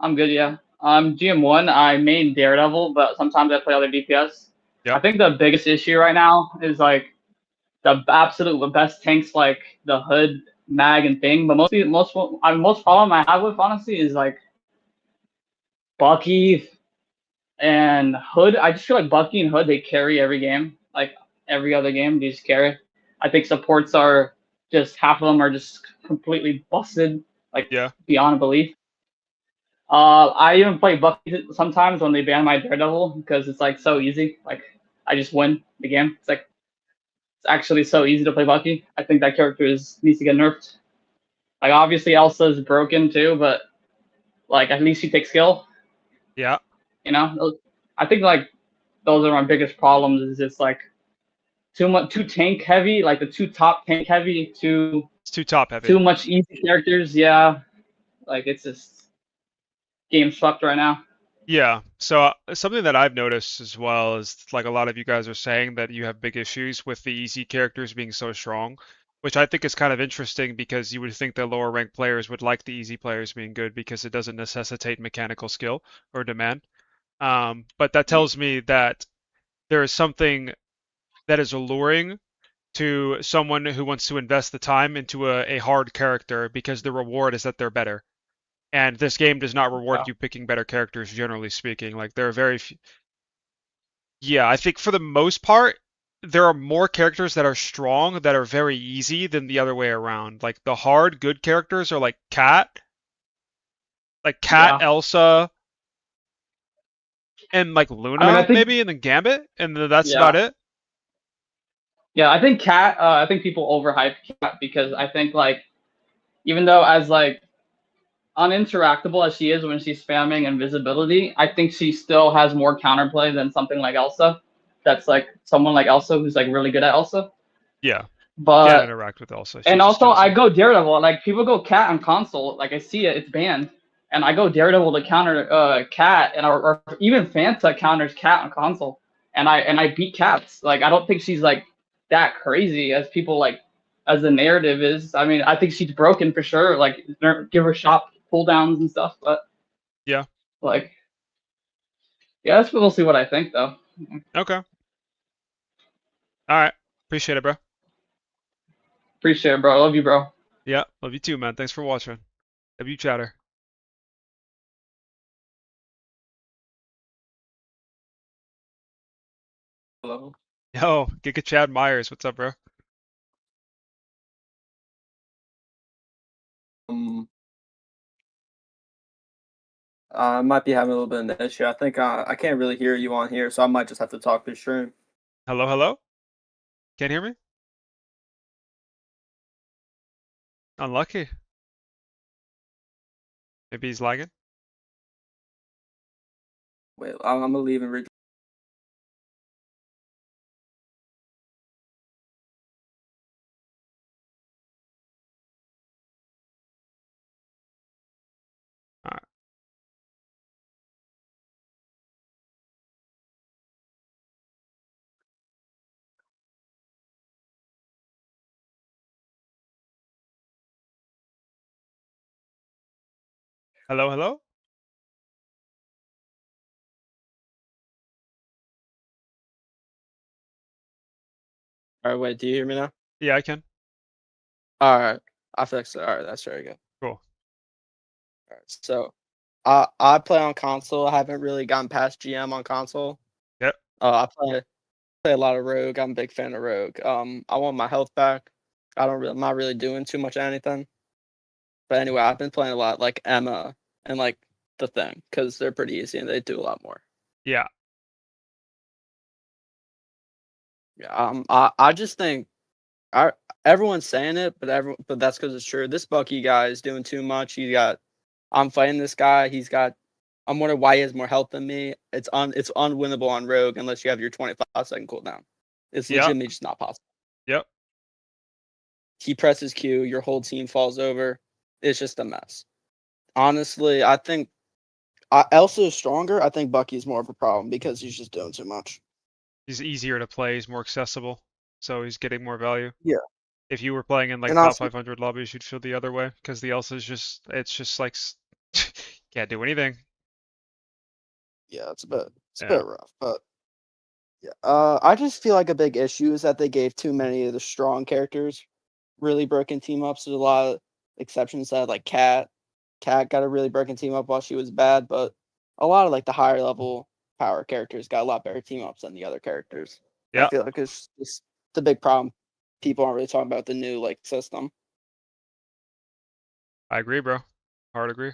I'm good, yeah. I'm GM1. I main Daredevil, but sometimes I play other DPS. I Yep. think the biggest issue right now is like the absolute best tanks like the Hood, Mag, and Thing. But most problem I have with honestly is like Bucky and Hood. I just feel like Bucky and Hood they carry every game. Like every other game, they just carry. I think supports are just half of them are just completely busted, like Yeah. beyond belief. I even play Bucky sometimes when they ban my Daredevil because it's like so easy. Like I just win the game. It's actually so easy to play Bucky. I think that character needs to get nerfed. Like obviously Elsa is broken too, but like at least she takes skill. Yeah. You know, I think like those are my biggest problems. Is just like too tank heavy, like the too top tank heavy, It's too top heavy. too much easy characters. Yeah, like it's just game swept right now. Yeah. So something that I've noticed as well is like a lot of you guys are saying that you have big issues with the easy characters being so strong, which I think is kind of interesting because you would think that lower ranked players would like the easy players being good because it doesn't necessitate mechanical skill or demand. But that tells me that there is something that is alluring to someone who wants to invest the time into a hard character because the reward is that they're better. And this game does not reward Yeah. you picking better characters, generally speaking. Like there are very few. Yeah, I think for the most part, there are more characters that are strong that are very easy than the other way around. Like the hard good characters are like Cat, Yeah. Elsa, and like I Luna think maybe, and then Gambit, and then that's yeah. about it. Yeah, I think Cat. I think people overhype Cat because I think like even though as like uninteractable as she is when she's spamming invisibility, I think she still has more counterplay than something like Elsa. That's like someone like Elsa who's like really good at Elsa. Yeah, can't But interact with Elsa. and She's just also I Jesse. go Daredevil. Like people go Cat on console. Like I see it, it's banned. And I go Daredevil to counter Cat, and or even Fanta counters Cat on console, and I beat Cats. Like I don't think she's like that crazy as people like as the narrative is. I mean, I think she's broken for sure. Like give her shop cooldowns and stuff, but Yeah. like yeah, that's we'll see what I think though. Okay. All right. Appreciate it, bro. Appreciate it, bro. I love you, bro. Yeah. Love you too, man. Thanks for watching. Love you, chatter. Hello. Yo, Giga Chad Myers. What's up, bro? I might be having a little bit of an issue. I think I can't really hear you on here, so I might just have to talk through stream. Hello, hello? Can't hear me? Unlucky. Maybe he's lagging. Wait, I'm gonna leave and rejoin. All right. Hello, hello? All right, wait. Do you hear me now? Yeah, I can. All right, I fixed it. All right, that's very good. Cool. All right, so I play on console. I haven't really gotten past GM on console. Yep. I play a lot of Rogue. I'm a big fan of Rogue. I want my health back. I'm not really doing too much of anything. But anyway, I've been playing a lot like Emma and like the Thing because they're pretty easy and they do a lot more. Yeah. Yeah, I just think everyone's saying it, but that's because it's true. This Bucky guy is doing too much. I'm fighting this guy. I'm wondering why he has more health than me. It's unwinnable on Rogue unless you have your 25-second cooldown. It's Yeah. legitimately just not possible. Yep. He presses Q, your whole team falls over. It's just a mess. Honestly, I think Elsa is stronger. I think Bucky is more of a problem because he's just doing too much. He's easier to play. He's more accessible, so he's getting more value. Yeah. If you were playing in like And top also, 500 lobbies, you'd feel the other way because the Elsa's it's just like can't do anything. yeah, it's a Yeah. bit rough, but yeah. I just feel like a big issue is that they gave too many of the strong characters really broken team ups. There's a lot of exceptions that like Cat. Cat got a really broken team up while she was bad, but a lot of like the higher level power characters got a lot better team ups than the other characters. I Yeah. feel like it's just the big problem. People aren't really talking about the new like system. I agree, bro. Hard agree.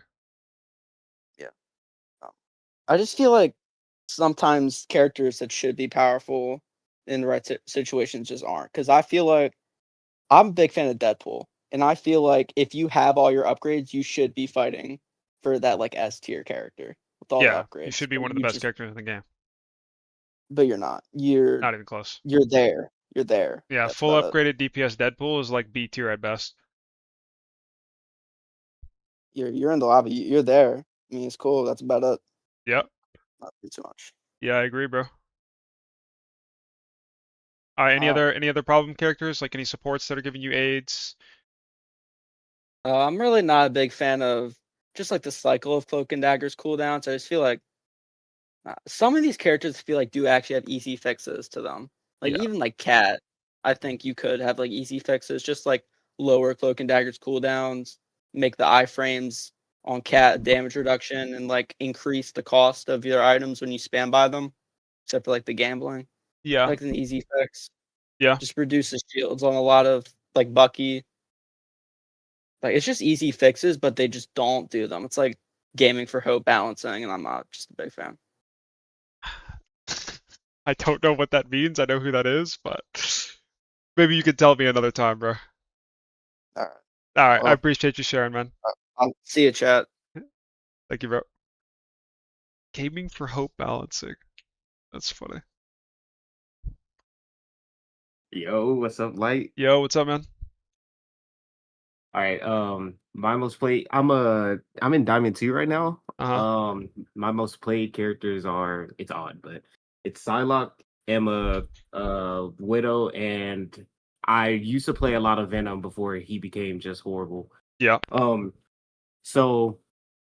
Yeah. I just feel like sometimes characters that should be powerful in the right situations just aren't. Because I feel like I'm a big fan of Deadpool, and I feel like if you have all your upgrades, you should be fighting for that like S tier character with all the Yeah, upgrades. you should be But one of the best characters in the game. But you're not. Not even close. You're there. You're there. Yeah, That's full about it. upgraded DPS Deadpool is like B tier at best. You're in the lobby. You're there. I mean, it's cool. That's about it. Yep. Not too much. Yeah, I agree, bro. All right, any other problem characters? Like any supports that are giving you aids? I'm really not a big fan of just like the cycle of Cloak and Dagger's cooldowns. I just feel like some of these characters feel like do actually have easy fixes to them. Like Yeah. even like Cat, I think you could have like easy fixes, just like lower Cloak and Dagger's cooldowns, make the iframes on Cat damage reduction, and like increase the cost of your items when you spam by them, except for like the gambling. Yeah. Like an easy fix. Yeah. Just reduces shields on a lot of like Bucky. Like it's just easy fixes, but they just don't do them. It's like gaming for hope balancing, and I'm not just a big fan. I don't know what that means. I know who that is, but maybe you could tell me another time, bro. All right. All right. I Well, appreciate you sharing, man. I'll see you, chat. Thank you, bro. Gaming for hope balancing. That's funny. Yo, what's up, Light? Yo, what's up, man? All right, my most played. I'm in Diamond 2 right now. My most played characters are, it's odd, but it's Psylocke, Emma, Widow, and I used to play a lot of Venom before he became just horrible. Yeah. So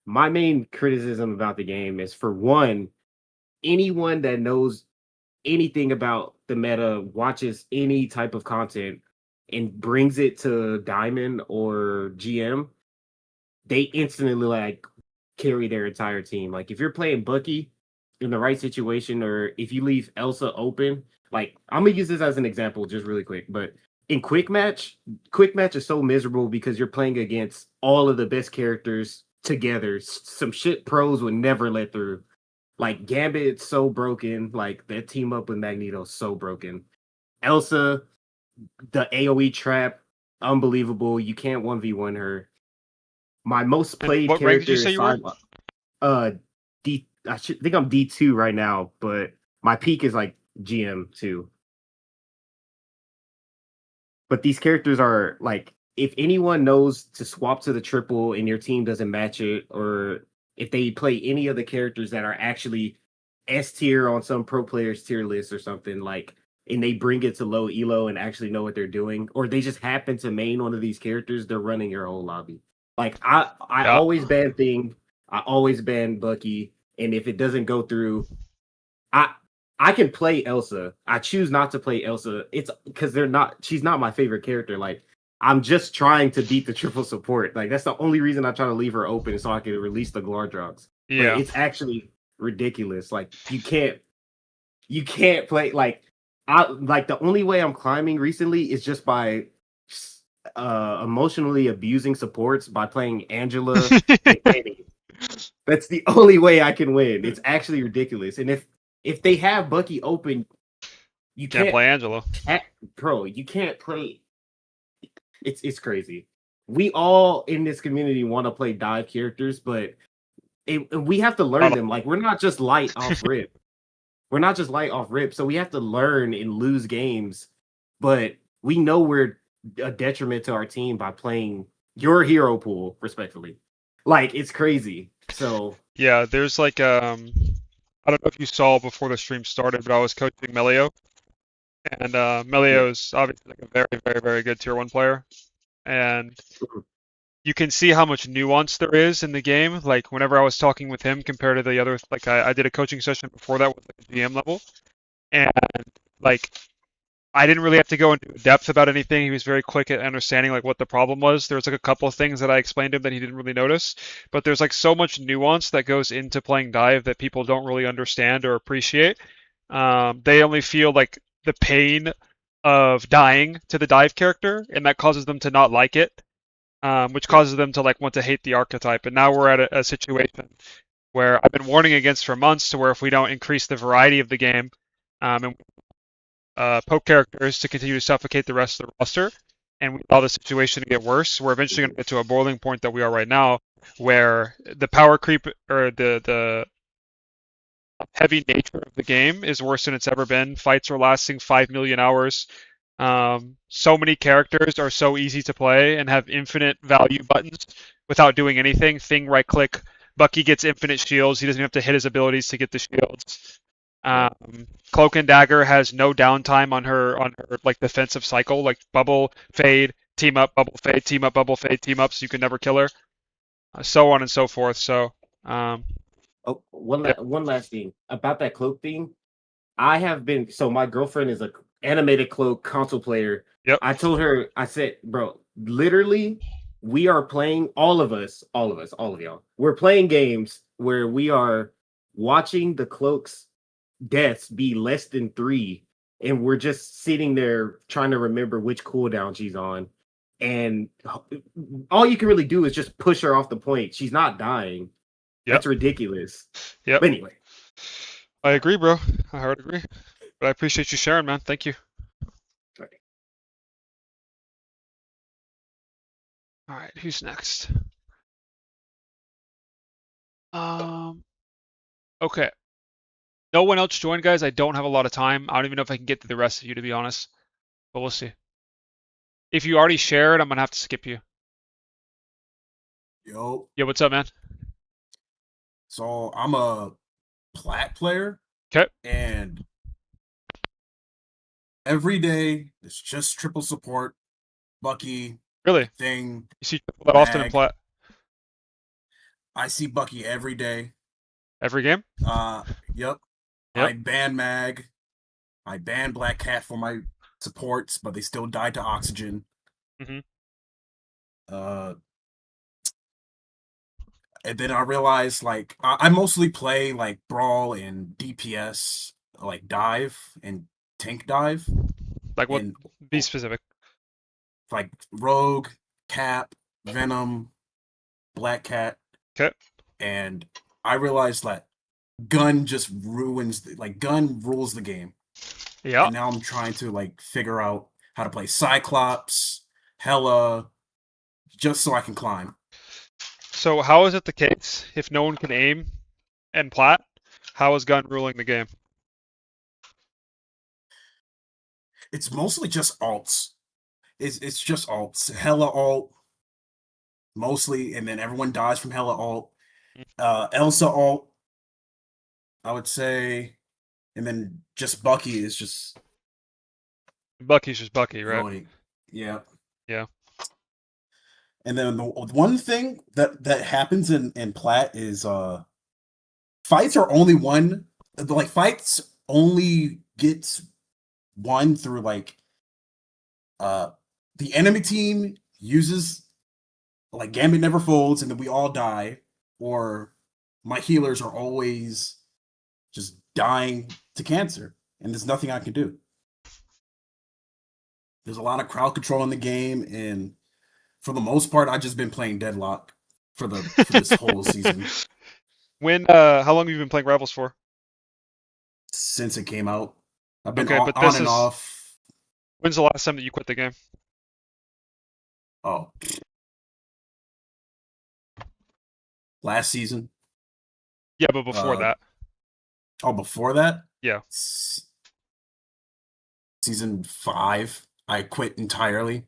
my main criticism about the game is, for one, anyone that knows anything about the meta, watches any type of content, and brings it to Diamond or GM, they instantly like carry their entire team. Like if you're playing Bucky in the right situation, or if you leave Elsa open, like I'm gonna use this as an example just really quick, but in quick match is so miserable because you're playing against all of the best characters together. Some shit pros would never let through. Like Gambit's so broken. Like that team up with Magneto's so broken. Elsa, the AoE trap, unbelievable. You can't 1v1 her. My most played what rank did character you say is you were? I should think I'm D2 right now, but my peak is like GM2. But these characters are like, if anyone knows to swap to the triple and your team doesn't match it, or if they play any of the characters that are actually S tier on some pro players tier list or something, like, and they bring it to low elo and actually know what they're doing, or they just happen to main one of these characters, they're running your whole lobby. Like I always ban Thing, I always ban Bucky, and if it doesn't go through, I can play Elsa. I choose not to play Elsa. It's because she's not my favorite character. Like, I'm just trying to beat the triple support. Like, that's the only reason I try to leave her open, so I can release the Glardrogs. Yeah. But it's actually ridiculous. Like, you can't play, like, the only way I'm climbing recently is just by emotionally abusing supports by playing Angela and Kenny. That's the only way I can win. It's actually ridiculous. And if they have Bucky open, You Can't play Angelo. Bro, you can't play. It's crazy. We all in this community want to play dive characters, but we have to learn them. Like, we're not just light off rip. We're not just light off rip, so we have to learn and lose games. But we know we're a detriment to our team by playing your hero pool, respectfully. Like, it's crazy. So yeah, there's like I don't know if you saw before the stream started, but I was coaching Melio, and Melio is obviously like a very, very, very good tier 1 player, and you can see how much nuance there is in the game. Like whenever I was talking with him compared to the other, like I did a coaching session before that with like a GM level, and like I didn't really have to go into depth about anything. He was very quick at understanding like what the problem was. There was like a couple of things that I explained to him that he didn't really notice, but there's like so much nuance that goes into playing dive that people don't really understand or appreciate. They only feel like the pain of dying to the dive character, and that causes them to not like it, which causes them to like want to hate the archetype. And now we're at a situation where I've been warning against for months, to where if we don't increase the variety of the game, and poke characters to continue to suffocate the rest of the roster, and we allow the situation to get worse, we're eventually going to get to a boiling point that we are right now, where the power creep or the heavy nature of the game is worse than it's ever been. Fights are lasting 5 million hours. So many characters are so easy to play and have infinite value buttons without doing anything. Thing right click. Bucky gets infinite shields. He doesn't have to hit his abilities to get the shields. Cloak and Dagger has no downtime on her like defensive cycle, like bubble, fade, team up, bubble, fade, team up, bubble, fade, team up, so you can never kill her. So on and so forth. So one last thing about that cloak thing. I have been my girlfriend is a animated cloak console player. Yep. I told her, I said, bro, literally, we are playing all of y'all. We're playing games where we are watching the cloak's deaths be less than 3, and we're just sitting there trying to remember which cooldown she's on. And all you can really do is just push her off the point. She's not dying. Yep. That's ridiculous. Yep. But anyway. I agree, bro. I hard agree. But I appreciate you sharing, man. Thank you. All right, who's next? Okay. No one else joined, guys. I don't have a lot of time. I don't even know if I can get to the rest of you, to be honest. But we'll see. If you already shared, I'm gonna have to skip you. Yo. Yeah, what's up, man? So I'm a plat player. Okay. And every day it's just triple support, Bucky. Really? Thing. You see that often in plat? I see Bucky every day. Every game? Yep. I ban Mag. I ban Black Cat for my supports, but they still died to oxygen. Mm-hmm. And then I realized, like, I mostly play, like, Brawl and DPS, like, dive and tank dive. Like what? Be specific. Like, Rogue, Cap, Venom, Black Cat. Okay. And I realized that gun just gun rules the game. Yeah. And now I'm trying to, like, figure out how to play Cyclops, Hela, just so I can climb. So how is it the case, if no one can aim and plat, how is gun ruling the game? It's mostly just alts. It's just alts. Hela alt, mostly, and then everyone dies from Hela alt. Elsa alt, I would say, and then just Bucky is just... Bucky's just Bucky, right? Floating. Yeah. Yeah. And then the one thing that happens in plat is fights are only won. Like, fights only gets won through, like, the enemy team uses, like, Gambit never folds and then we all die, or my healers are always just dying to cancer and there's nothing I can do. There's a lot of crowd control in the game, and for the most part, I've just been playing Deadlock for this whole season. How long have you been playing Rivals for? Since it came out. I've been Okay, but on this and is. off. When's the last time that you quit the game? Oh, last season. Yeah, but before that. Oh, before that? Yeah. Season 5, I quit entirely.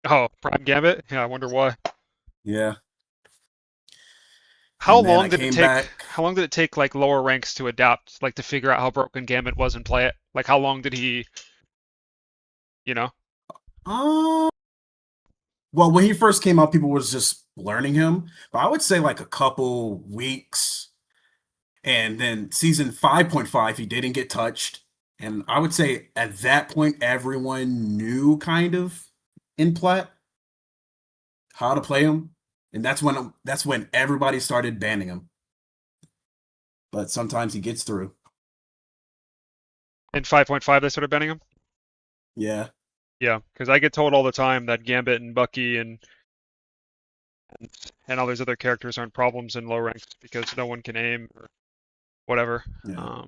Oh, Prime Gambit? Yeah, I wonder why. Yeah. How And then long I did it came take? back. How long did it take like lower ranks to adapt, like to figure out how broken Gambit was and play it? Like how long did he, you know? Well, when he first came out, people was just learning him, but I would say like a couple weeks. And then season 5.5, he didn't get touched. And I would say at that point, everyone knew kind of in Plat how to play him. And that's when everybody started banning him. But sometimes he gets through. In 5.5 they started banning him? Yeah. Yeah, because I get told all the time that Gambit and Bucky and all these other characters aren't problems in low ranks because no one can aim or whatever. Yeah.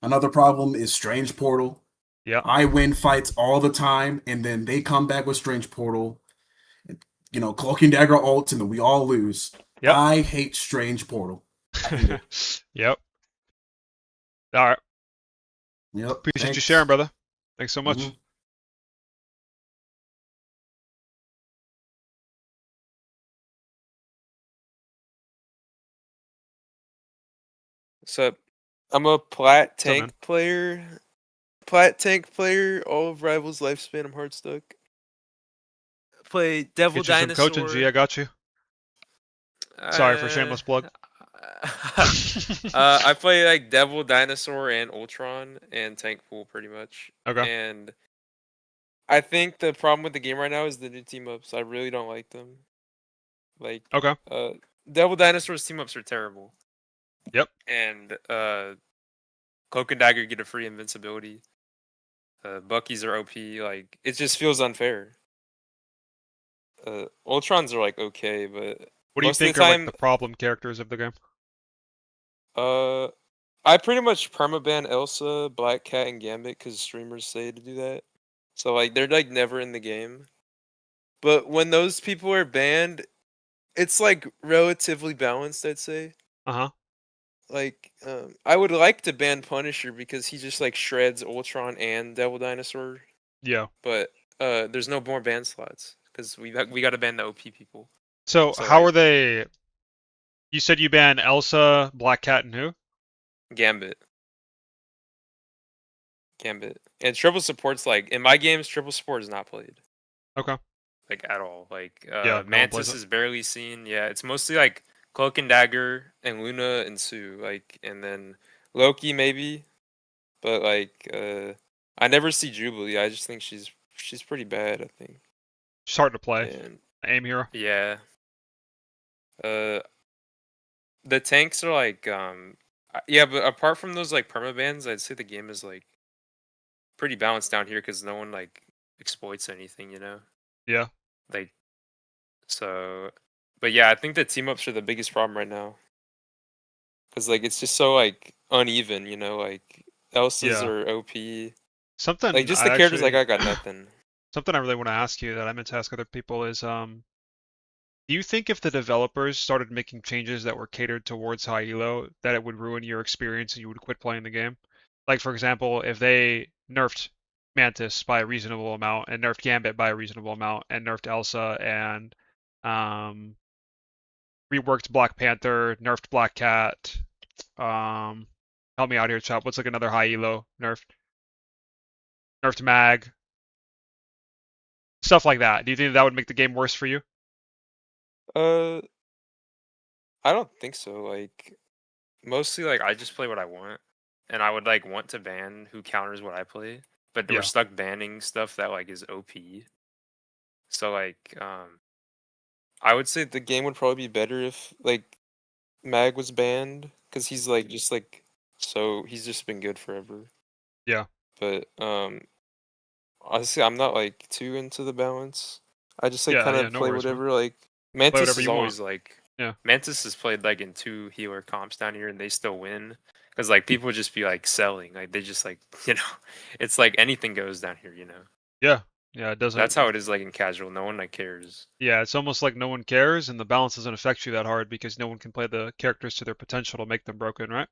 Another problem is Strange Portal. Yeah. I win fights all the time, and then they come back with Strange Portal. You know, Cloak and Dagger ults, and then we all lose. Yep. I hate Strange Portal. I hate it. Yep. All right. Yep. Appreciate you Thanks. sharing, brother. Thanks so much. Mhm. What's up? I'm a plat What's up, man? tank player. Plat tank player. All of Rivals Lifespan. I'm hard stuck. Play Devil Get you some Dinosaur. coaching, G. I got you. Sorry for shameless plug. I play like Devil Dinosaur and Ultron and Tank Pool pretty much. Okay. And I think the problem with the game right now is the new team ups. I really don't like them. Like Okay. Devil Dinosaur's team ups are terrible. Yep. And Cloak and Dagger get a free invincibility. Bucky's are OP. Like it just feels unfair. Ultrons are like okay, but What do you most of think the are time, like the problem characters of the game? I pretty much permaban Elsa, Black Cat, and Gambit because streamers say to do that. So like they're like never in the game. But when those people are banned, it's like relatively balanced, I'd say. Uh-huh. Like, I would like to ban Punisher because he just like shreds Ultron and Devil Dinosaur. Yeah. But there's no more ban slots because we got to ban the OP people. So So, how like, are they? You said you banned Elsa, Black Cat, and who? Gambit. And triple support's like in my games, triple support is not played. Okay. Like at all. Like Yeah, no one plays Mantis it. is barely seen. Yeah, it's mostly like Cloak and Dagger and Luna and Sue. Like and then Loki maybe. But like I never see Jubilee. I just think she's pretty bad, I think. She's hard to play. And Aim hero. yeah. The tanks are like yeah, but apart from those like permabans, I'd say the game is like pretty balanced down here because no one like exploits anything, you know? Yeah. Like so but yeah, I think the team ups are the biggest problem right now. Cause like it's just so like uneven, you know, like Elsa's Yeah. are OP. Something Like just I the characters actually, like I got nothing. something I really want to ask you that I meant to ask other people is do you think if the developers started making changes that were catered towards high elo, that it would ruin your experience and you would quit playing the game? Like, for example, if they nerfed Mantis by a reasonable amount and nerfed Gambit by a reasonable amount and nerfed Elsa and reworked Black Panther, nerfed Black Cat, help me out here, Chop. What's like another high elo nerfed? Nerfed Mag. Stuff like that. Do you think that would make the game worse for you? I don't think so. Like mostly like I just play what I want. And I would like want to ban who counters what I play. But Yeah. we're stuck banning stuff that like is OP. So like I would say the game would probably be better if like Mag was banned because he's like just like so he's just been good forever. Yeah. But honestly, I'm not like too into the balance. I just like Yeah, kind yeah, of no play worries, man. whatever. Like Play Mantis whatever is you always want. like Yeah. Mantis is played like in 2 healer comps down here and they still win Because like people just be like selling, like they just like it's like anything goes down here, Yeah, yeah, it doesn't. That's how it is like in casual. No one like cares. Yeah, it's almost like no one cares, and the balance doesn't affect you that hard because no one can play the characters to their potential to make them broken, right?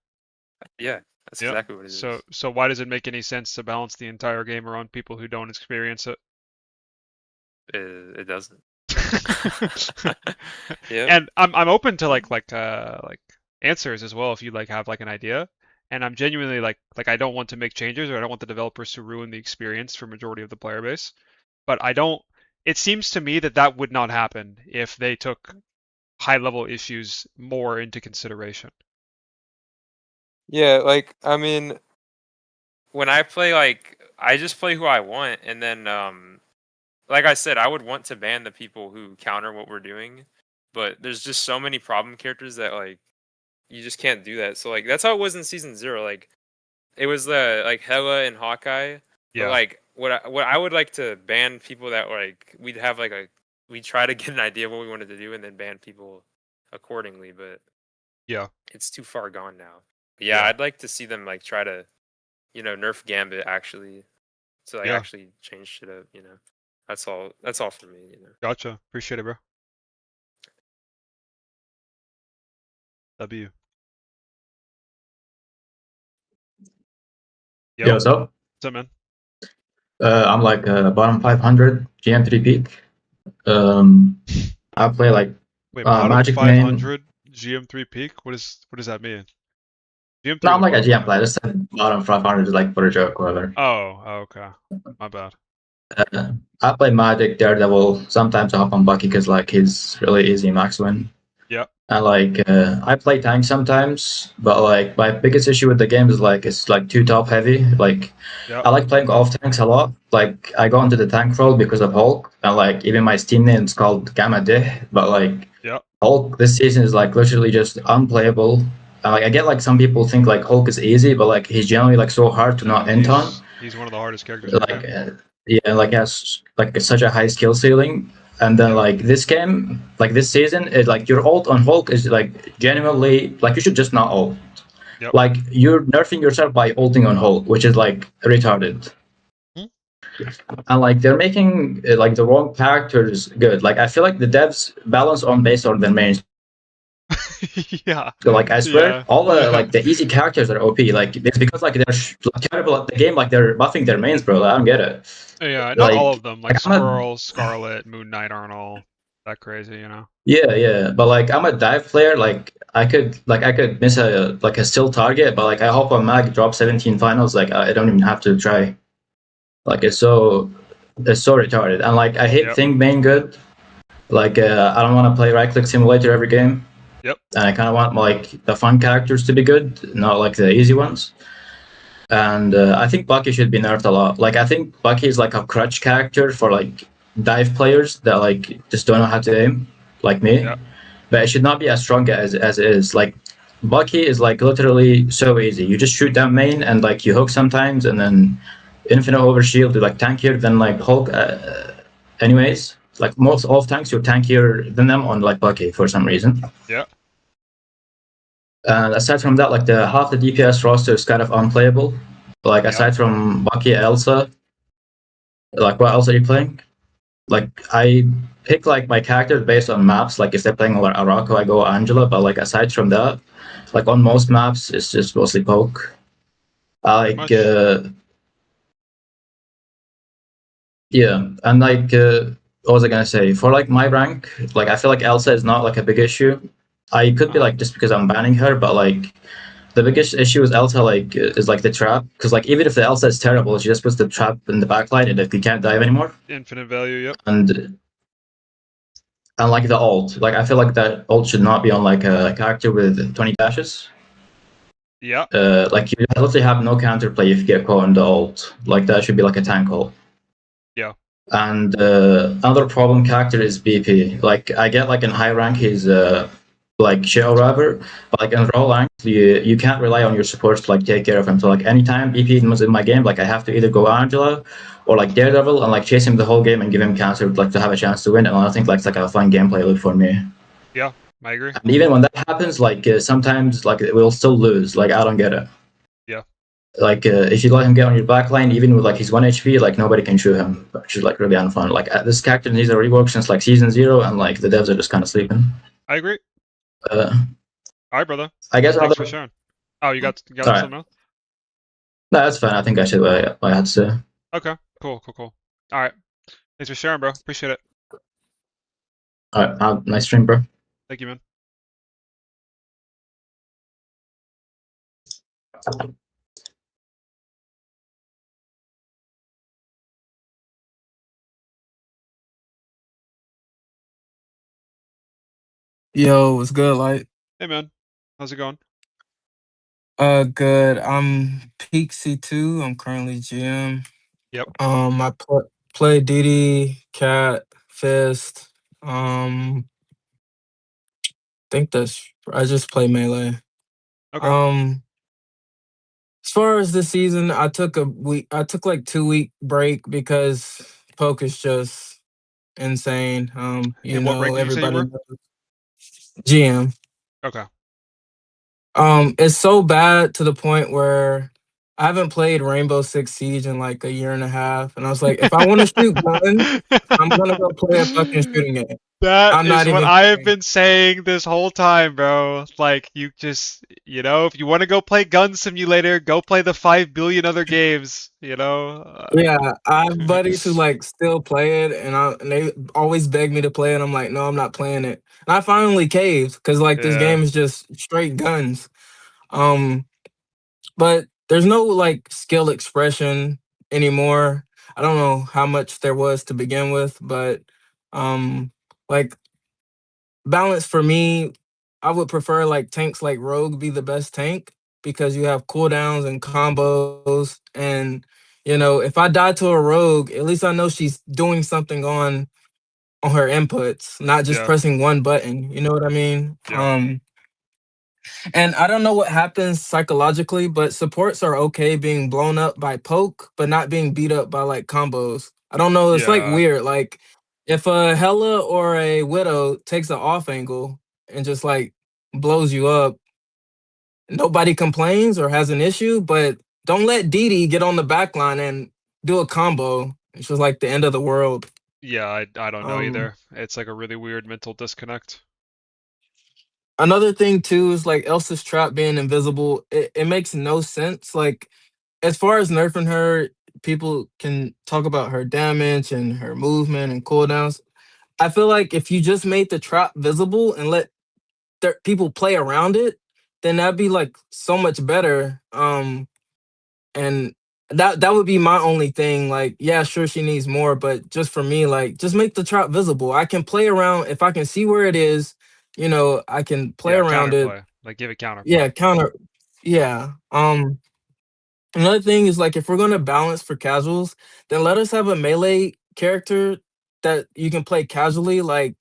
Yeah, that's Yep. exactly what it is. So why does it make any sense to balance the entire game around people who don't experience it? It doesn't. Yeah. And I'm open to like answers as well if you like have like an idea. And I'm genuinely like I don't want to make changes, or I don't want the developers to ruin the experience for majority of the player base. But I don't. It seems to me that would not happen if they took high level issues more into consideration. Yeah, like I mean, when I play, like I just play who I want, and then like I said, I would want to ban the people who counter what we're doing, but there's just so many problem characters that like you just can't do that. So like that's how it was in season 0. Like it was the like Hela and Hawkeye. Yeah. But like what I would like to ban people that like we'd have like we try to get an idea of what we wanted to do and then ban people accordingly, but yeah, it's too far gone now. But yeah, I'd like to see them like try to nerf Gambit actually to like actually change shit up, That's all for me, Gotcha. Appreciate it, bro. W. Yo, what's up? What's up, man? I'm like bottom 500 GM3 peak. I play like bottom Magic 500 GM3 peak. What does that mean? GM3 no, I'm like a GM player. I just said bottom 500 is like for a joke, whatever. Oh, okay. My bad. I play Magic, Daredevil. Sometimes I hop on Bucky because like he's really easy max win. Yeah. And like I play tank sometimes, but like my biggest issue with the game is like it's like too top heavy. Like I like playing off tanks a lot. Like I go into the tank role because of Hulk, and like even my Steam name is called Gamma Dih. But like Hulk this season is like literally just unplayable. And like I get like some people think like Hulk is easy, but like he's generally like so hard to not int on. He's one of the hardest characters. Like yeah, like has like such a high skill ceiling. And then like this game, like this season, is like your ult on Hulk is like genuinely like you should just not ult. Like you're nerfing yourself by ulting on Hulk, which is like retarded. And like they're making like the wrong characters good. Like I feel like the devs balance on based on their mains. Yeah. So like I swear, all the like the easy characters are OP. Like it's because like they're terrible at the game. Like they're buffing their mains, bro. I don't get it. Yeah, not all of them. Like Squirrel, Scarlet, Moon Knight aren't all that crazy, Yeah, but like I'm a dive player. Like I could miss a still target, but like I hop on mag, drop 17 finals. Like I don't even have to try. Like it's so retarded. And like I hate Think main good. Like I don't want to play right click simulator every game. Yep. And I kind of want like the fun characters to be good, not like the easy ones. And I think Bucky should be nerfed a lot. Like I think Bucky is like a crutch character for like dive players that like just don't know how to aim, like me. But it should not be as strong as it is. Like Bucky is like literally so easy. You just shoot down main and like you hook sometimes, and then infinite overshield is like tankier than like Hulk. Anyways, like most off tanks, you're tankier than them on like Bucky for some reason. Yeah. And aside from that, like the half the DPS roster is kind of unplayable. Like aside from Bucky, Elsa, like what else are you playing? Like I pick like my characters based on maps. Like if they're playing Arako, I go Angela. But like aside from that, like on most maps, it's just mostly poke. Like yeah, and like what was I gonna say? For like my rank, like I feel like Elsa is not like a big issue. I could be like just because I'm banning her, but like the biggest issue with Elsa like is like the trap, because like even if the Elsa is terrible, she just puts the trap in the backline, and if you can't dive anymore. Infinite value, yep. And like the ult, like I feel like that ult should not be on like a character with 20 dashes. Yeah. Like you literally have no counterplay if you get caught on the ult. Like that should be like a tank ult. Yeah. And another problem character is BP. Like I get like in high rank he's like shell robber, but like in raw rank you can't rely on your supports to like take care of him. So like anytime BP was in my game, like I have to either go Angela or like Daredevil and like chase him the whole game and give him counter like to have a chance to win. And I think like it's like a fun gameplay loop for me. Yeah. I agree. And even when that happens, like sometimes like we'll still lose. Like I don't get it. Yeah. Like if you let him get on your back line, even with like his 1 HP, like nobody can shoot him, which is like really unfun. Like this character needs a rework since like season 0, and like the devs are just kind of sleeping. I agree. Uh, All right, brother. I guess Thanks other. for sharing. Oh, you got All right. something else? No, that's fine. I think I said what I had to say. Okay. Cool. All right. Thanks for sharing, bro. Appreciate it. All right. Nice stream, bro. Thank you, man. Yo, what's good, Light? Hey, man. How's it going? Good. I'm peak C2. I'm currently GM. Yep. I play DD, Cat, Fist. Think I just play melee. Okay. As far as this season, I took like 2-week break because poke is just insane. You And what rank know, did you say you everybody were? knows GM. Okay. It's so bad to the point where I haven't played Rainbow Six Siege in like a year and a half, and I was like, if I want to shoot guns, I'm gonna go play a fucking shooting game. That I'm is not what even I have kidding. been saying this whole time, bro. Like, you just, if you want to go play Gun Simulator, go play the 5 billion other games, Yeah, I have buddies who like still play it, and they always beg me to play it. I'm like, no, I'm not playing it. And I finally caved because like this Yeah. game is just straight guns. But there's no like skill expression anymore. I don't know how much there was to begin with, but like balance for me, I would prefer like tanks like Rogue be the best tank because you have cooldowns and combos, and if I die to a Rogue, at least I know she's doing something on her inputs, not just Yeah. pressing one button. You know what I mean? Yeah. And I don't know what happens psychologically, but supports are okay being blown up by poke, but not being beat up by like combos. I don't know. It's like Yeah. weird. Like if a Hella or a Widow takes an off angle and just like blows you up, nobody complains or has an issue. But don't let Didi get on the back line and do a combo. It's just like the end of the world. Yeah, I don't know Um, either. It's like a really weird mental disconnect. Another thing too is like Elsa's trap being invisible. It makes no sense. Like as far as nerfing her, people can talk about her damage and her movement and cooldowns. I feel like if you just made the trap visible and let people play around it, then that'd be like so much better. And that would be my only thing. Like, yeah, sure, she needs more, but just for me, like, just make the trap visible. I can play around if I can see where it is. I can play Yeah, around it. counterplay. Like, give it counterplay. Yeah, counter. Yeah. Another thing is like if we're gonna balance for casuals, then let us have a melee character that you can play casually, like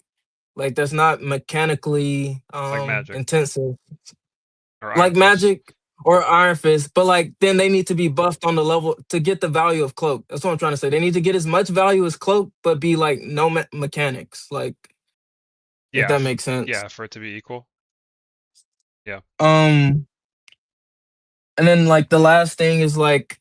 that's not mechanically Like Magic. intensive. Or Iron Like Fist. Magic or Iron Fist, but like then they need to be buffed on the level to get the value of Cloak. That's what I'm trying to say. They need to get as much value as Cloak, but be like no mechanics. Like if Yeah. that makes sense. Yeah, for it to be equal. Yeah. And then like the last thing is like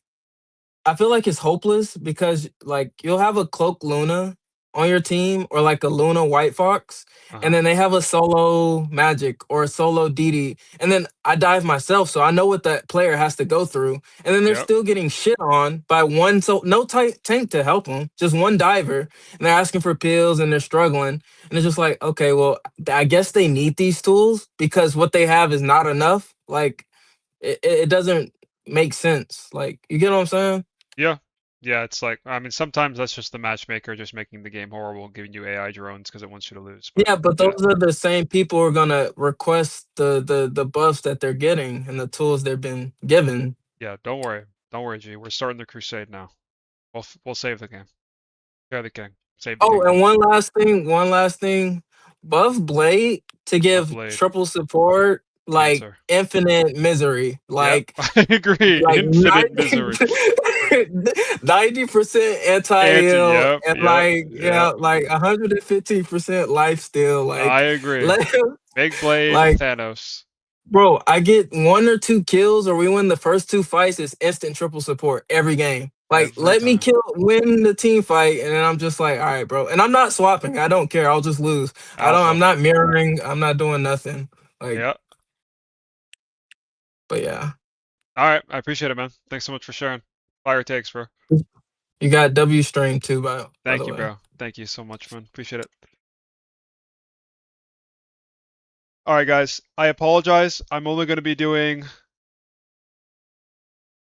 I feel like it's hopeless because like you'll have a Cloak Luna on your team or like a Luna White Fox, and then they have a solo Magic or a solo DD, and then I dive myself, so I know what that player has to go through, and then they're Yep. still getting shit on by one no tank to help them, just one diver, and they're asking for pills and they're struggling, and it's just like okay, well I guess they need these tools because what they have is not enough. Like it doesn't make sense. Like you get what I'm saying? Yeah. Yeah, it's like, I mean, sometimes that's just the matchmaker just making the game horrible, giving you AI drones because it wants you to lose. But Yeah, but yeah. those are the same people who are gonna request the buffs that they're getting and the tools they've been given. Yeah, don't worry. Don't worry, G. We're starting the crusade now. We'll save the game. Share the king. Save the Oh, kingdom. and one last thing. Buff Blade to Buff give Blade. triple support like Answer. infinite misery. Yep, Like I agree. like Infinite misery. 90% Anti, anti-heal yep, and yep, like yep. like 115% life steal. I Like agree. let him Big Blade Like, Thanos. bro, I get 1 or 2 kills, or we win the first 2 fights. It's instant triple support every game. Like, Every let me time. win the team fight, and then I'm just like, all right, bro. And I'm not swapping. I don't care. I'll just lose. I'm Alpha. not mirroring. I'm not doing nothing. Like, Yeah. but yeah. All right. I appreciate it, man. Thanks so much for sharing. Fire takes, bro. You got W string too, by Thank the you, way. bro. Thank you so much, man. Appreciate it. All right, guys. I apologize. I'm only going to be doing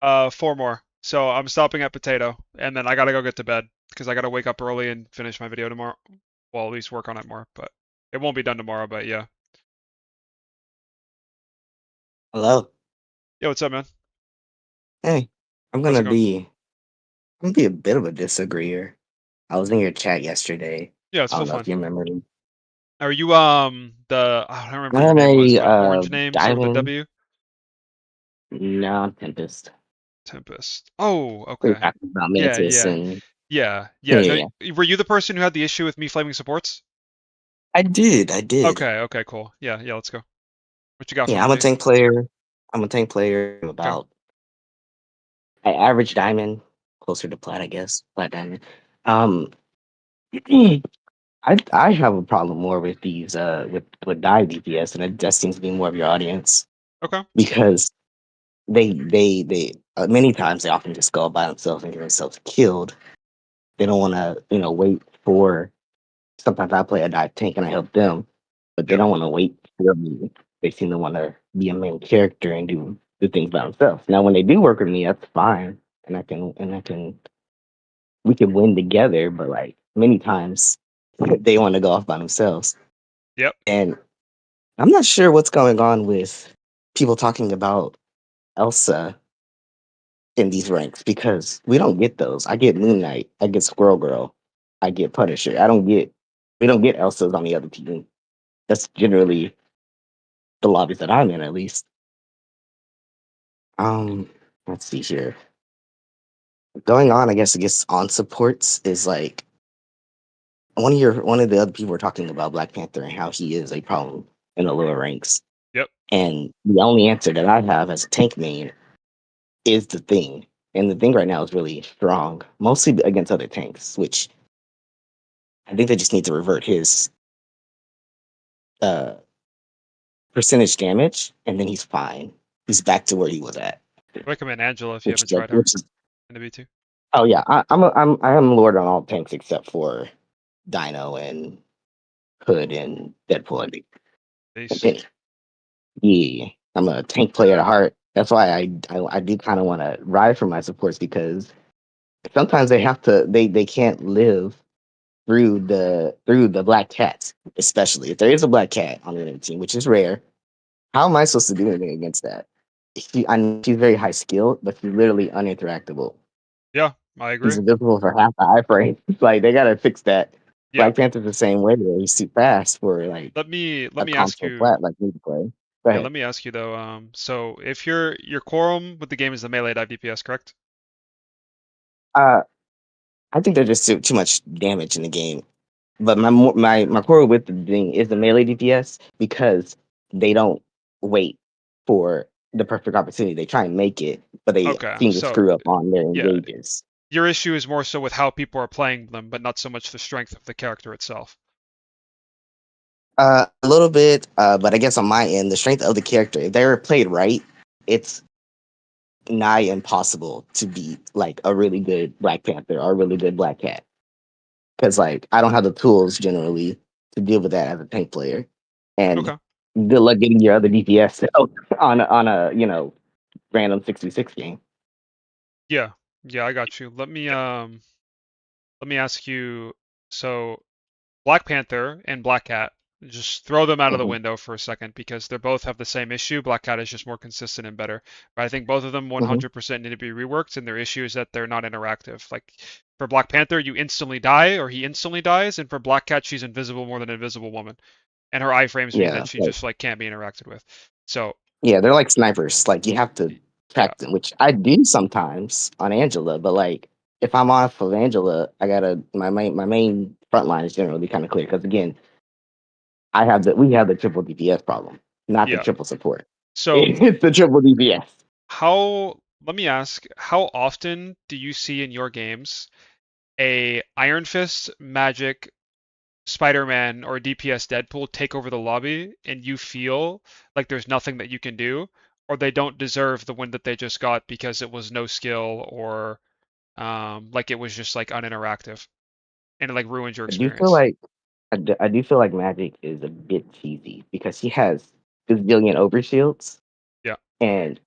4 more. So I'm stopping at potato, and then I gotta go get to bed because I gotta wake up early and finish my video tomorrow. Well, at least work on it more, but it won't be done tomorrow. But yeah. Hello. Yo, what's up, man? Hey, I'm How's gonna it going? be I'm gonna be a bit of a disagreeer. I was in your chat yesterday. Yeah, it's I full don't know fun. if you remember me. Are you I don't remember what your I'm name was, a but orange name, start with a diamond. W. No, I'm Tempest. Tempest. Oh, We were okay. talking about Yeah, Mantis yeah, and yeah. No, yeah. were you the person who had the issue with me flaming supports? I did. Okay, cool. Yeah, let's go. What you got for Yeah, me, I'm a B? tank player. I'm a tank player. I'm Okay. about I average diamond, closer to plat, I guess. Plat diamond. Um I have a problem more with these with dive DPS, and it just seems to be more of your audience. Okay. Because they many times they often just go by themselves and get themselves killed. They don't want to wait for. Sometimes I play a dive tank and I help them, but they Yep. don't want to wait for me. They seem to want to be a main character and do things by themselves. Now, when they do work with me, that's fine, and I can we can win together. But like many times, they want to go off by themselves, Yep. and I'm not sure what's going on with people talking about Elsa in these ranks because we don't get those. I get Moon Knight, I get Squirrel Girl, I get Punisher. We don't get Elsas on the other team. That's generally the lobbies that I'm in, at least. Um, let's see here. Going on, I guess on supports is like one of the other people were talking about Black Panther and how he is a problem in the lower ranks. Yep. And the only answer that I have as a tank main is the thing. And the thing right now is really strong, mostly against other tanks, which I think they just need to revert his uh percentage damage, and then he's fine. He's back to where he was at. Recommend Angela if you Which haven't tried her which is in the B2. oh yeah, I am Lord on all tanks except for Dino and Hood and Deadpool and Peace. Penny. Yeah, I'm a tank player at heart. That's why I do kind of want to ride for my supports because sometimes they can't live through the black cats, especially if there is a black cat on the enemy team, which is rare. How am I supposed to do anything against that? I know she's very high skilled, but she's literally uninteractable. Yeah, I agree. He's invisible for half the iframe. Like they gotta fix that. Yeah. Black Panther's the same way. Where he's too fast for like Let me a ask console you. flat like me to play. Go Yeah, ahead. let me ask you though. So if your quorum with the game is the melee dive DPS, correct? Uh, I think there's just too much damage in the game. But my core with the thing is the melee DPS because they don't wait for the perfect opportunity. They try and make it, but they Okay, seem to so screw up on their yeah, engages. your issue is more so with how people are playing them, but not so much the strength of the character itself. A little bit, but I guess on my end, the strength of the character, if they're played right, it's nigh impossible to beat like a really good Black Panther or a really good Black Cat. Because like I don't have the tools generally to deal with that as a tank player, and Okay. good luck getting your other DPS on a random 6v6 game. Yeah, I got you. Let me ask you. So Black Panther and Black Cat, just throw them out of the Hmm. window for a second because they both have the same issue. Black Cat is just more consistent and better. But I think both of them Hmm. 100% need to be reworked, and their issue is that they're not interactive. Like for Black Panther, you instantly die or he instantly dies, and for Black Cat, she's invisible more than Invisible Woman, and her iframes mean Yeah, that she like just like can't be interacted with. So yeah, they're like snipers. Like you have to yeah, track them, which I do sometimes on Angela. But like if I'm off of Angela, I gotta my main front line is generally kind of clear because again, we have the triple DPS problem, not the Yeah. triple support. So It's the triple DPS. let me ask, how often do you see in your games a Iron Fist, Magic, Spider-Man, or DPS Deadpool take over the lobby and you feel like there's nothing that you can do, or they don't deserve the win that they just got because it was no skill or like it was just like uninteractive and it like ruins your I do feel experience? like I do feel like Magic is a bit cheesy because he has gazillion overshields, Yeah. and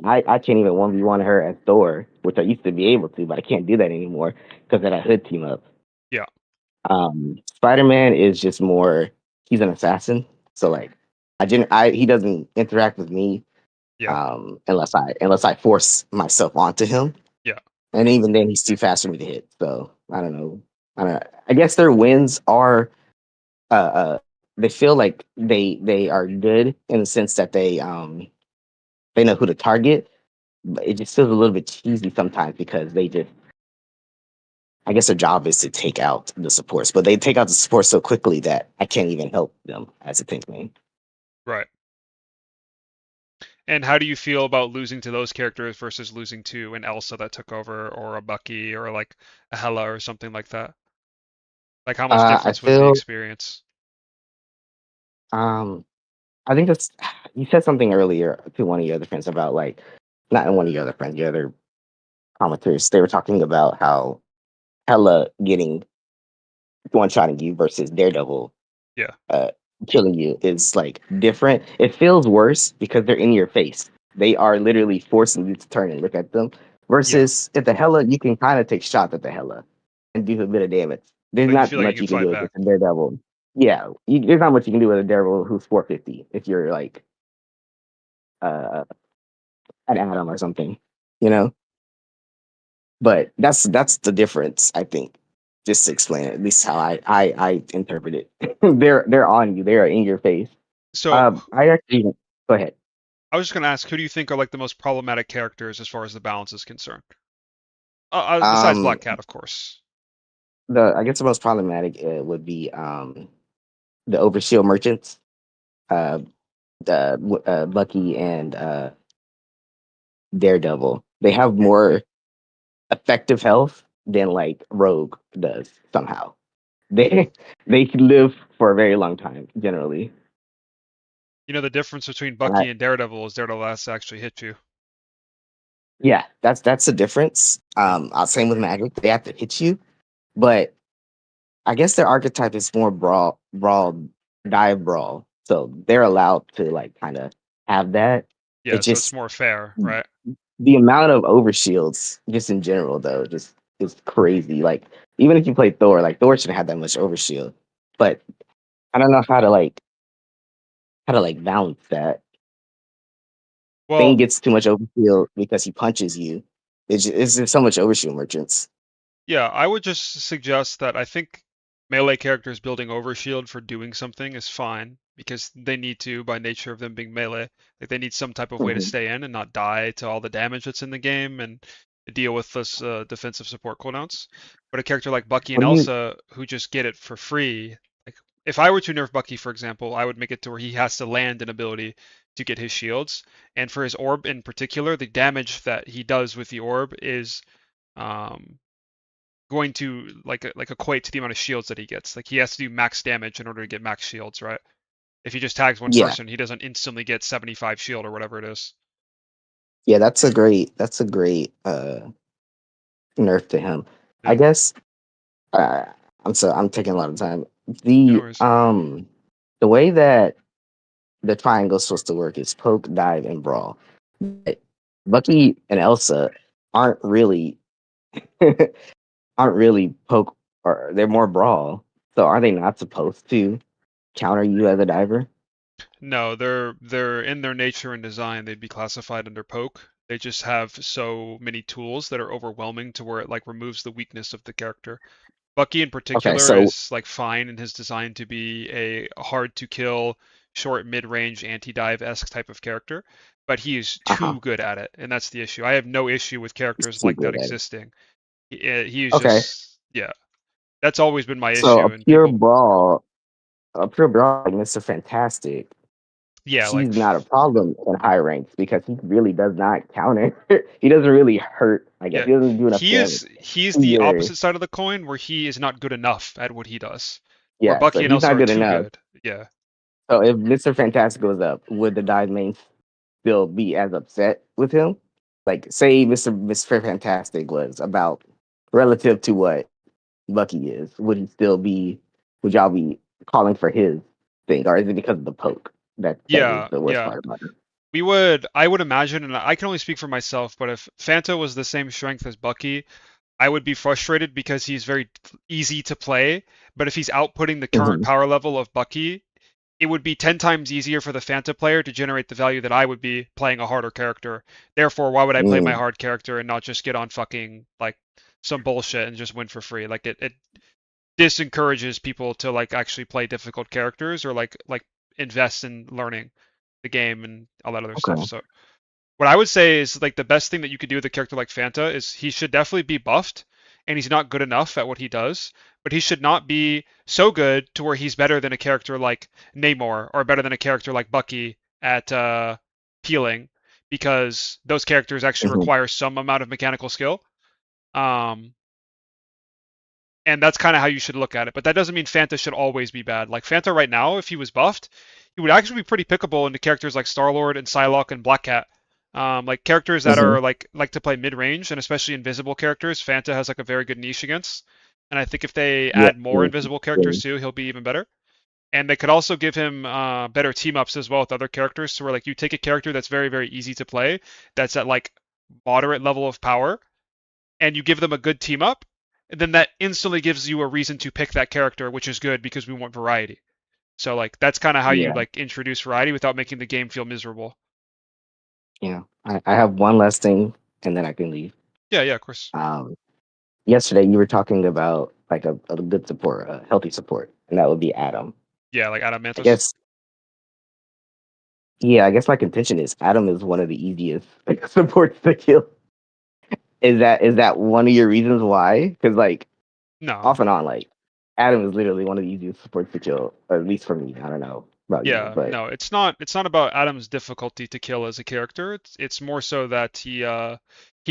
I can't even 1v1 her as Thor, which I used to be able to, but I can't do that anymore because of that hood team up. Yeah. Spider Man is just more. He's an assassin, so like he doesn't interact with me Yeah. unless I force myself onto him, Yeah. and even then he's too fast for me to hit. So I don't know. I guess their wins are uh, uh they feel like they are good in the sense that they know who to target, but it just feels a little bit cheesy sometimes because they just I guess their job is to take out the supports, but they take out the supports so quickly that I can't even help them as a tank main. Right. And how do you feel about losing to those characters versus losing to an Elsa that took over, or a Bucky, or like a Hela or something like that? Like how much I difference was the feel experience? um I think that's you said something earlier to one of your other friends about like not one of your other friends, your other commenters. They were talking about how Hella getting one shotting you versus Daredevil Yeah. uh killing you is like different. It feels worse because they're in your face. They are literally forcing you to turn and look at them. Yeah. Versus at the Hella, you can kind of take shots at the Hella and do a bit of damage. There's Like you not feel like you much can you can fight do back. against a Daredevil. Yeah, there's not much you can do with a Daredevil who's 450 if you're like uh an Atom or something, you know. But that's the difference, I think. Just to explain it, at least how I interpret it. They're on you. They are in your face. So I actually go ahead. I was just gonna ask, who do you think are like the most problematic characters as far as the balance is concerned? Besides Um, Black Cat, of course. I guess the most problematic would be the overshield merchants, uh, Bucky and Daredevil. They have more effective health than like Rogue does somehow. They they can live for a very long time generally. You know the difference between And I Bucky and Daredevil is Daredevil has to actually hit you. yeah, that's the difference. Same with Magic. They have to hit you, but I guess their archetype is more brawl, dive brawl. So they're allowed to like kind of have that. It Yeah, so it's just more fair, right? the amount of overshields, just in general, though, just is crazy. Like even if you play Thor, like Thor shouldn't have that much overshield, but I don't know how to like balance that. Thing Well, gets too much overshield because he punches you. It's just so much overshield merchants. yeah, I would just suggest that I think melee characters building overshield for doing something is fine because they need to by nature of them being melee. Like they need some type of way to Mhm. stay in and not die to all the damage that's in the game and deal with this defensive support cooldowns. But a character like Bucky and What do you? Elsa who just get it for free, like if I were to nerf Bucky, for example, I would make it to where he has to land an ability to get his shields. And for his orb in particular, the damage that he does with the orb is um, going to like equate to the amount of shields that he gets. Like he has to do max damage in order to get max shields, right? If he just tags one Yeah, person, he doesn't instantly get 75 shield or whatever it is. yeah. That's a great nerf to him. I Yeah, guess uh, I'm taking a lot of time. yeah, no worries. The way that the triangle's supposed to work is poke, dive, and brawl. But Bucky and Elsa aren't really aren't really poke, or they're more brawl. So are they not supposed to counter you as a diver? No, they're in their nature and design, they'd be classified under poke. They just have so many tools that are overwhelming to where it like removes the weakness of the character. Bucky in Okay, particular so is like fine in his design to be a hard to kill, short mid-range anti-dive-esque type of character, but he is uh-huh, too good at it, and that's the issue. I have no issue with he's characters too like that good at it. existing. He is Okay, just yeah, that's always been my so issue, a and pure people brawl a pure bro like Mr. Fantastic, Yeah, she's like not a problem in high ranks because he really does not counter. He doesn't really hurt. I guess yeah, he doesn't do enough damage he's to the your. opposite side of the coin where he is not good enough at what he does. Where Yeah, so Bucky and he's Elsa not are good too enough. good. Yeah. So if Mr. Fantastic goes up, would the dive main still be as upset with him? Like, say Mr. Fantastic was about relative to what Bucky is, would he still be? Would y'all be calling for his thing, or is it because of the poke that is Yeah, the worst yeah. part about it? I would imagine, and I can only speak for myself, but if Fanta was the same strength as Bucky, I would be frustrated because he's very easy to play. But if he's outputting the current Mm-hmm. power level of Bucky, it would be 10 times easier for the Fanta player to generate the value that I would be playing a harder character. Therefore, why would I play my Mm, hard character and not just get on fucking like some bullshit and just win for free? Like it disencourages people to like actually play difficult characters or like invest in learning the game and all that other stuff. okay. So what I would say is like the best thing that you could do with a character like Fanta is he should definitely be buffed, and he's not good enough at what he does, but he should not be so good to where he's better than a character like Namor or better than a character like Bucky at peeling, because those characters actually Mm-hmm. require some amount of mechanical skill. Um, and that's kind of how you should look at it. But that doesn't mean Fanta should always be bad. Like Fanta right now, if he was buffed, he would actually be pretty pickable into characters like Star-Lord and Psylocke and Black Cat. Like characters that Mm-hmm. are like to play mid-range, and especially invisible characters, Fanta has like a very good niche against. And I think if they Yeah. add more invisible characters too, he'll be even better. And they could also give him better team ups as well with other characters. So where like you take a character that's very, very easy to play, that's at like moderate level of power, and you give them a good team up, then that instantly gives you a reason to pick that character, which is good because we want variety. So like that's kind of how you Yeah. like introduce variety without making the game feel miserable. Yeah. I have one last thing, and then I can leave. Yeah, yeah, of course. Yesterday you were talking about like a good support, a healthy support, and that would be Adam. Yeah, like Adam I Mantis. guess. Yeah, I guess my contention is Adam is one of the easiest supports to kill. Is that one of your reasons why? Because like No. off and on, like Adam is literally one of the easiest supports to kill, or at least for me. I don't know about you, Yeah, but no, it's not about Adam's difficulty to kill as a character. It's more so that he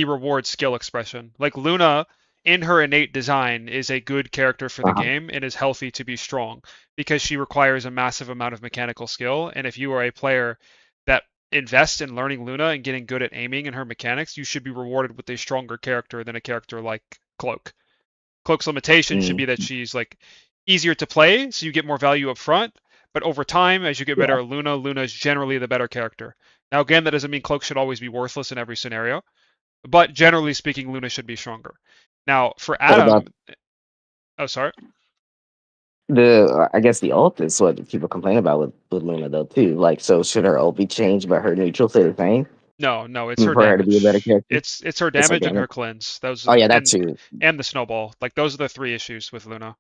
rewards skill expression. Like Luna in her innate design is a good character for the uh-huh. game and is healthy to be strong because she requires a massive amount of mechanical skill, and if you are a player that invests in learning Luna and getting good at aiming and her mechanics, you should be rewarded with a stronger character than a character like Cloak. Cloak's limitation should Mm, be that she's like easier to play, so you get more value up front. But over time, as you get yeah. better at Luna, Luna is generally the better character. Now, again, that doesn't mean Cloak should always be worthless in every scenario, but generally speaking, Luna should be stronger. Now, for What about Adam, oh, sorry. I guess the ult is what people complain about with Luna though too. Like, so should her ult be changed, but her neutral stay the same No, no, it's her for her to be a better damage. character? It's her It's her damage and her damage. cleanse. Those Oh yeah, that and too. the snowball. Like those are the three issues with Luna.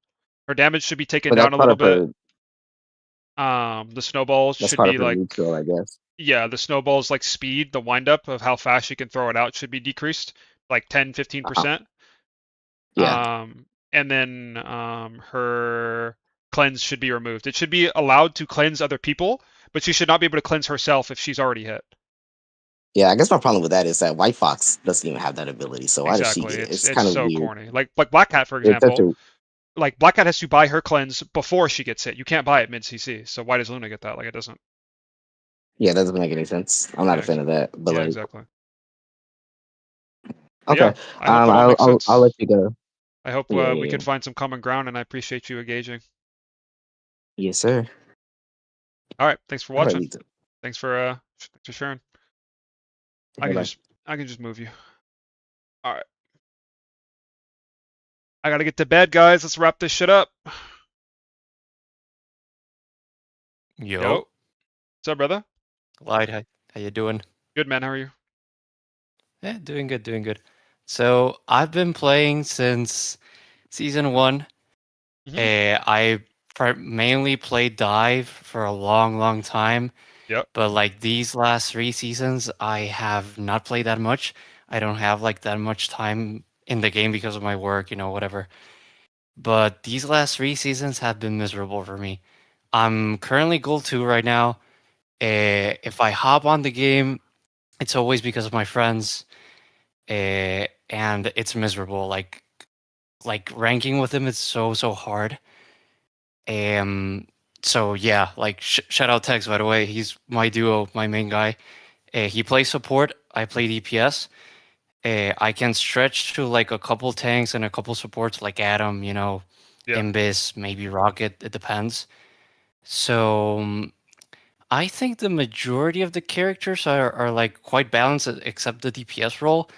Her damage should be taken But down that's a part little of bit. her. The snowballs That's should part of be her like, neutral, I guess. yeah, the snowballs like speed, the windup of how fast she can throw it out should be decreased like 10, Uh-huh. 15%. Yeah. And then her cleanse should be removed. It should be allowed to cleanse other people, but she should not be able to cleanse herself if she's already hit. Yeah, I guess my problem with that is that White Fox doesn't even have that ability. So why does she Exactly. get it? It's It's kind of so weird. corny. Like Black Cat, for It's such example. a Like Black Cat has to buy her cleanse before she gets hit. You can't buy it mid CC. So why does Luna get that? Like it doesn't. yeah, it doesn't make any sense. I'm not Yeah, a fan of that. But yeah, like, exactly. But okay, yeah, I hope it all makes I'll let sense. you go. I hope Yeah, we yeah, could yeah. find some common ground, and I appreciate you engaging. Yes, sir. All right, thanks for All right, watching. Lisa. Thanks for sharing. I Bye can bye. just move you. All right. I gotta get to bed, guys. Let's wrap this shit up. Yo. What's up, brother? Light, how you doing? Good, man. How are you? Yeah, doing good, doing good. So I've been playing since season 1. I mainly played dive for a long, long time. Yep. But like these last 3 seasons, I have not played that much. I don't have like that much time in the game because of my work, whatever. But these last 3 seasons have been miserable for me. I'm currently gold 2 right now. If I hop on the game, it's always because of my friends, and it's miserable. Like ranking with him is so hard. So yeah, like shout out Tex, by the way. He's my duo, my main guy. He plays support. I play DPS. I can stretch to like a couple tanks and a couple supports, like Adam, Yeah. Imbis, maybe Rocket. It depends. So I think the majority of the characters are like quite balanced, except the DPS role.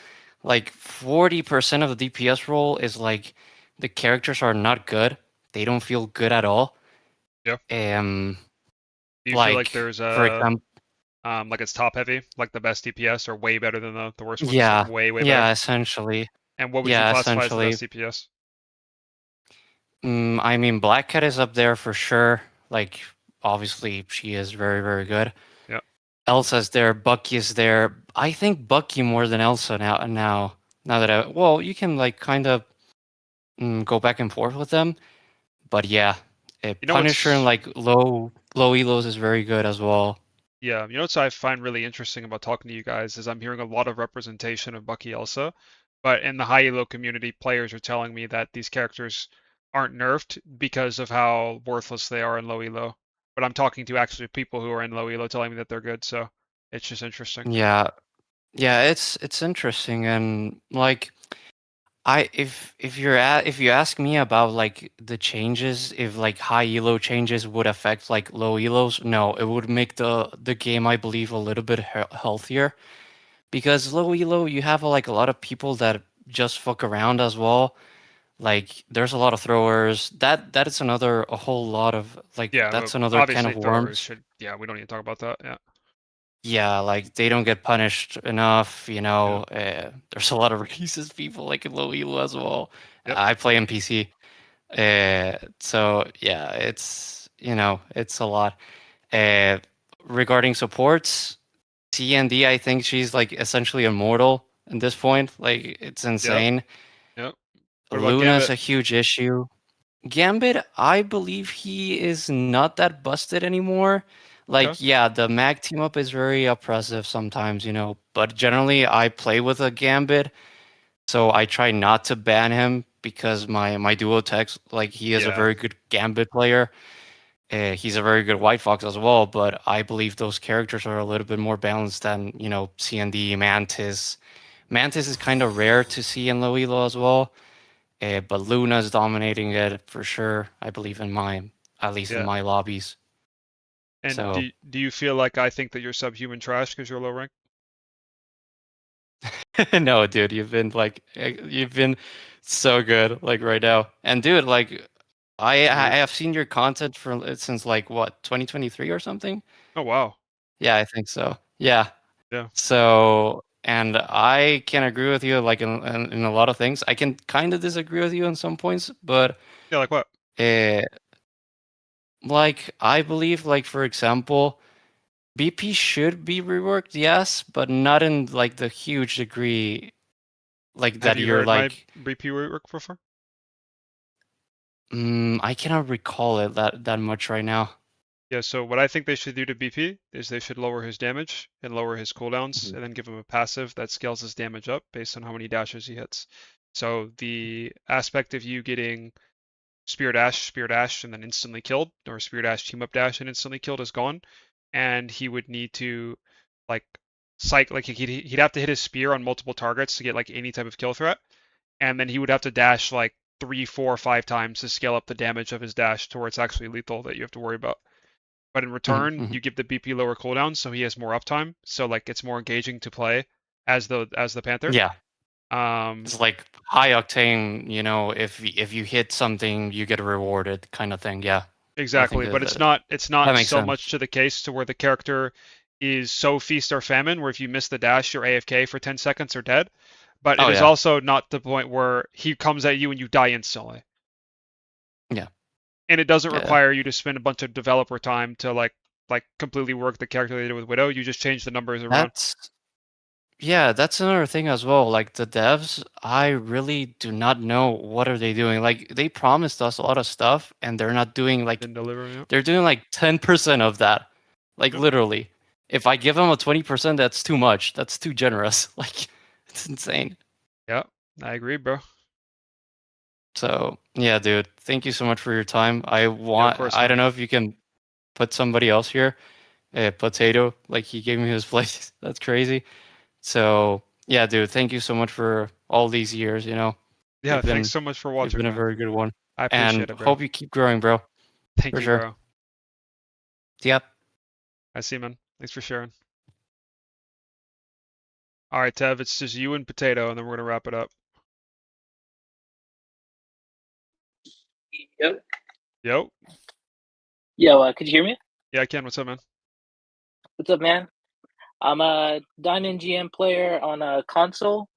Like 40% of the DPS role is like the characters are not good. They don't feel good at all. Yeah. Do you feel like Like there's for a example, like it's top heavy, like the best DPS are way better than the worst ones, yeah, like way better. yeah, essentially, And what would you yeah, classify as the essentially. best DPS? I mean, Black Cat is up there for sure. Like, obviously, she is very good. Yeah. Elsa's there. Bucky is there. I think Bucky more than Elsa now. Now that well, you can like kind of go back and forth with them, but yeah, Punisher and like low elos is very good as well. Yeah, you know what I find really interesting about talking to you guys is I'm hearing a lot of representation of Bucky Elsa, but in the high elo community, players are telling me that these characters aren't nerfed because of how worthless they are in low elo. But I'm talking to actually people who are in low elo telling me that they're good, so it's just interesting. Yeah, yeah, it's interesting and like if you ask me about like the changes, if like high elo changes would affect like low elos, no, it would make the game, I believe, a little bit healthier, because low elo you have like a lot of people that just fuck around as well. Like there's a lot of throwers. That is another a whole lot of like Yeah, that's but another can obviously of throwers worms. should. Yeah, we don't need to talk about that. Yeah. Yeah, like they don't get punished enough, Yeah. there's a lot of racist people like in low elo as well. Yep. I play NPC. So yeah, it's a lot. Uh, Regarding supports, TND, I think she's like essentially immortal at this point. Like it's Yep. insane. Yep. What about Luna's Gambit? a huge issue. Gambit, I believe he is not that busted anymore. Okay. Like, yeah, the mag team up is very oppressive sometimes, but generally I play with a Gambit, so I try not to ban him because my duo text, like, he is a Yeah. very good Gambit player. He's a very good White Fox as well, but I believe those characters are a little bit more balanced than, CND, Mantis. Mantis is kind of rare to see in low elo as well. But Luna's dominating it for sure. I believe at least in Yeah. my lobbies. And So do you feel like I think that you're subhuman trash because you're low rank? no, dude, you've been so good like right now. And dude, like I have seen your content since like what 2023 or something. Oh wow. Yeah, I think so. Yeah. Yeah. So and I can agree with you like in a lot of things. I can kind of disagree with you on some points, but Yeah, like what? Like I believe, like for example, BP should be reworked, yes, but not in like the huge degree like Have that you you're heard my like BP rework before? I cannot recall it that much right now. Yeah, so what I think they should do to BP is they should lower his damage and lower his cooldowns and then give him a passive that scales his damage up based on how many dashes he hits. So the aspect of you getting Spear Dash, and then instantly killed, or Spear Dash Team Up Dash and instantly killed is gone. And he would need to like he'd have to hit his spear on multiple targets to get like any type of kill threat. And then he would have to dash like 3, 4, 5 times to scale up the damage of his dash to where it's actually lethal that you have to worry about. But in return, you give the BP lower cooldown, so he has more uptime. So like it's more engaging to play as the Panther. Yeah. It's like high octane, if you hit something, you get rewarded kind of thing. Yeah. Exactly, but it's not so much to the case to where the character is so feast or famine where if you miss the dash, you're AFK for 10 seconds or dead. But it is also not the point where he comes at you and you die instantly. Yeah. And it doesn't require you to spend a bunch of developer time to like completely work the calculator with Widow. You just change the numbers around. yeah, that's another thing as well. Like the devs, I really do not know what are they doing. Like they promised us a lot of stuff, and they're not doing like Didn't deliver. Yep. they're doing like 10% of that. Like Yep. literally, if I give them a 20%, that's too much. That's too generous. Like it's insane. Yeah, I agree, bro. So yeah, dude, thank you so much for your time. course, I don't man. know if you can put somebody else here. Potato, like he gave me his place. That's crazy. So yeah, dude, thank you so much for all these years. You know, Yeah, thanks so much for you've watching, been a man. very good one, I appreciate and it, bro. hope you keep growing, bro. Thank For you, sure. bro. Yep. I see, man. Thanks for sharing. All right, Tev, it's just you and Potato, and then we're gonna wrap it up. Yep. Yo. Yo, could you hear me? Yeah, I can. What's up, man? What's up, man? I'm a Diamond GM player on a console.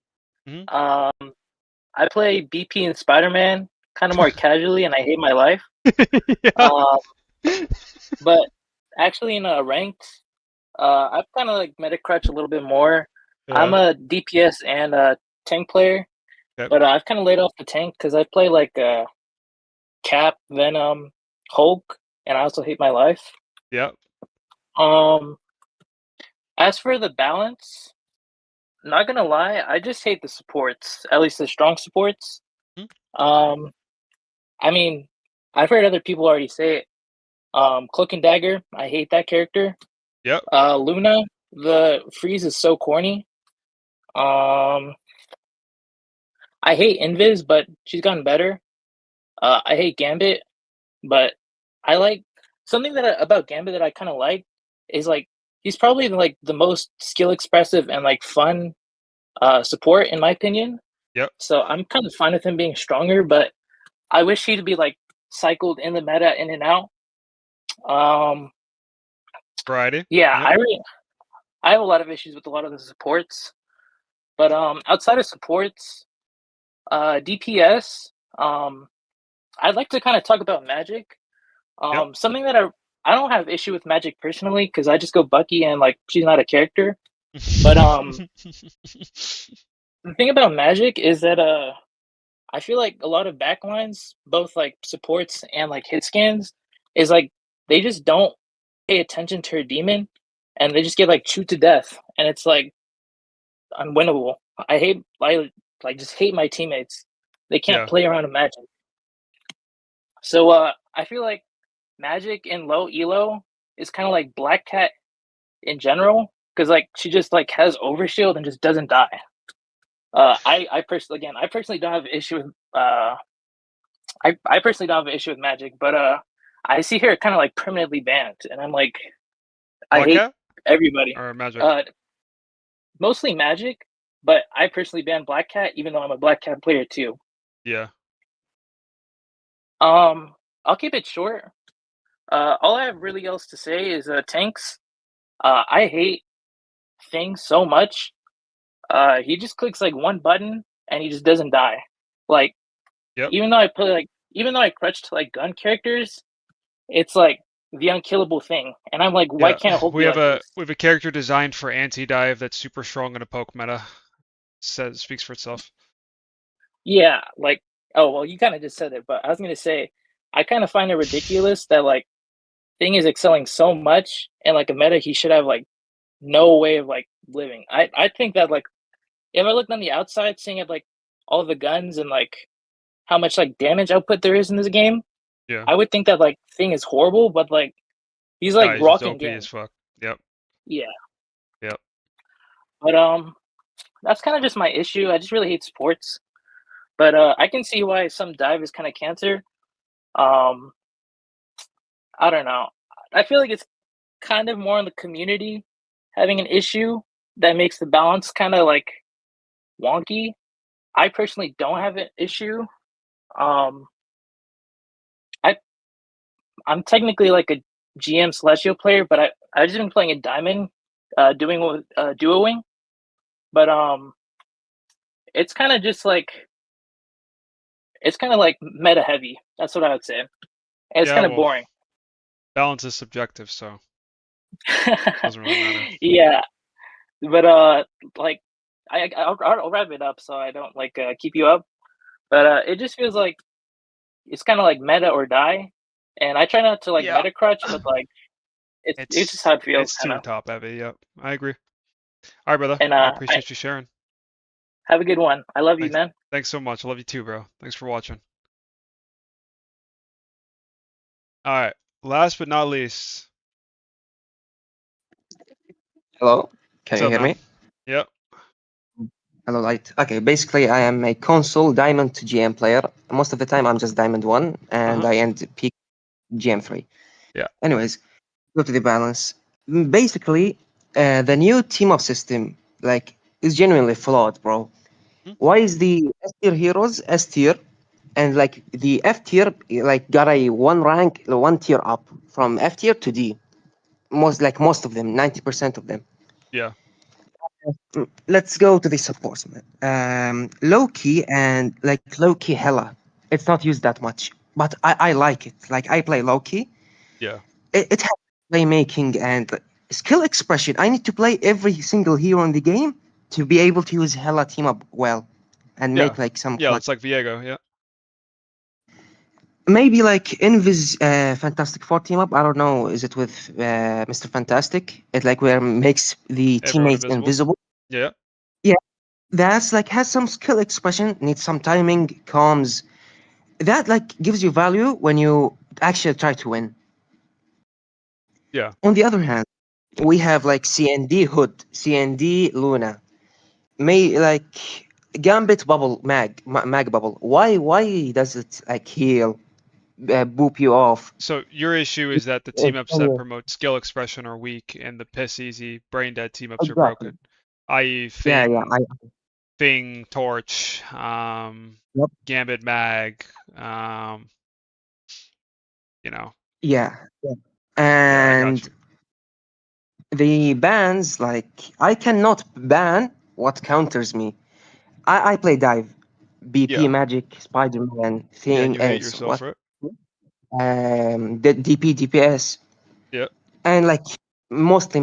Mhm. I play BP and Spider-Man kind of more casually, and I hate my life. But actually, in ranked, I've kind of like Metacrutch a little bit more. I'm Yeah. a DPS and a tank player, Yep. but I've kind of laid off the tank because I play like Cap, Venom, Hulk, and I also hate my life. Yep. As for the balance, not gonna lie, I just hate the supports. At least the strong supports. I mean, I've heard other people already say it. Cloak and Dagger, I hate that character. Yep. Luna, the freeze is so corny. I hate Invis, but she's gotten better. I hate Gambit, but I like something about Gambit that I kind of like is like he's probably like the most skill expressive and like fun support in my opinion. Yep. So I'm kind of fine with him being stronger, but I wish he'd be like cycled in the meta in and out. Variety. Yeah, Yep. I have a lot of issues with a lot of the supports, but outside of supports, DPS, I'd like to kind of talk about Magic. Something that I don't have issue with Magic personally because I just go Bucky and like she's not a character. But the thing about Magic is that I feel like a lot of backlines, both like supports and like hit scans, is like they just don't pay attention to her demon and they just get like chewed to death and it's like unwinnable. I just hate my teammates. They can't Yeah. play around a Magic. So I feel like Magic in low elo is kind of like Black Cat in general because like she just like has overshield and just doesn't die. I personally don't have an issue with I personally don't have an issue with Magic, but I see her kind of like permanently banned, and I'm like, I Black hate Cat? everybody. Or Magic? Mostly Magic, but I personally banned Black Cat, even though I'm a Black Cat player too. Yeah. I'll keep it short. All I have really else to say is tanks. I hate Thing so much. He just clicks like one button and he just doesn't die. Like, even though I crutched like gun characters, it's like the unkillable thing, and I'm like, why can't Hulk we be have like a this? we have a character designed for anti-dive that's super strong in a poke meta. Speaks for itself. Yeah, like, oh well, you kind of just said it, but I was gonna say, I kind of find it ridiculous that like Thing is excelling so much, and like a meta he should have like no way of like living. I think that like if I looked on the outside, seeing it like all the guns and like how much like damage output there is in this game, Yeah. I would think that like Thing is horrible, but like he's like He's just rocking OP game. as fuck. Yep. Yeah. Yep. But that's kind of just my issue. I just really hate sports. But I can see why some dive is kind of cancer. Um I don't know. I feel like it's kind of more in the community having an issue that makes the balance kind of like wonky. I personally don't have an issue. Um I I'm technically like a GM Celestial player, but I've just been playing a Diamond, doing with duoing. But it's kind of just like it's kind of like meta heavy. That's what I would say. And it's Yeah, kind of well, boring. balance is subjective, so doesn't really matter. Yeah, but like I'll wrap it up so I don't like keep you up. But it just feels like it's kind of like meta or die, and I try not to like meta crutch, but like it's just how it feels. It's I too know. top heavy. Yep, I agree. All right, brother. And I I appreciate you sharing. have a good one. I love you, Thanks. man. Thanks so much. I love you too, bro. Thanks for watching. All right. Last but not least. Hello, can What's you up, hear man? me? Yep. Hello, Light. Okay, basically, I am a console Diamond to GM player. Most of the time, I'm just Diamond 1, and I end peak GM 3. Yeah. Anyways, go to the balance. Basically, the new team up system, like, is genuinely flawed, bro. Why is the S tier heroes S tier, and like the F tier, like, got a one tier up from F tier to D? Most of them, 90% of them. Yeah. Let's go to the supports, man. Loki and like Loki Hella. It's not used that much, but I like it. Like I play Loki. Yeah. It has playmaking and skill expression. I need to play every single hero in the game to be able to use Hella team up well and Yeah. make like some Yeah. clutch. It's like Viego. Yeah. Maybe like Invis Fantastic Four team up. I don't know. Is it with Mr. Fantastic? It like where makes the Everyone teammates invisible. invisible. Yeah. Yeah, that's like has some skill expression, needs some timing, comms. That like gives you value when you actually try to win. Yeah. On the other hand, we have like CND Hood, CND Luna, may like Gambit Bubble Mag Bubble. Why does it like heal, boop you off? So your issue is that the team ups that promote skill expression are weak, and the piss easy, brain dead team ups are Exactly. broken. I.e., Yeah, yeah. Thing, Torch, Yep. Gambit, Mag, you know. Yeah, yeah. Yeah, I got And you. the bans, like I cannot ban what counters me. I play dive, BP Yeah. Magic, Spider-Man, Yeah, and thing, you hate it's yourself what, for it. the DP DPS, Yeah. and like mostly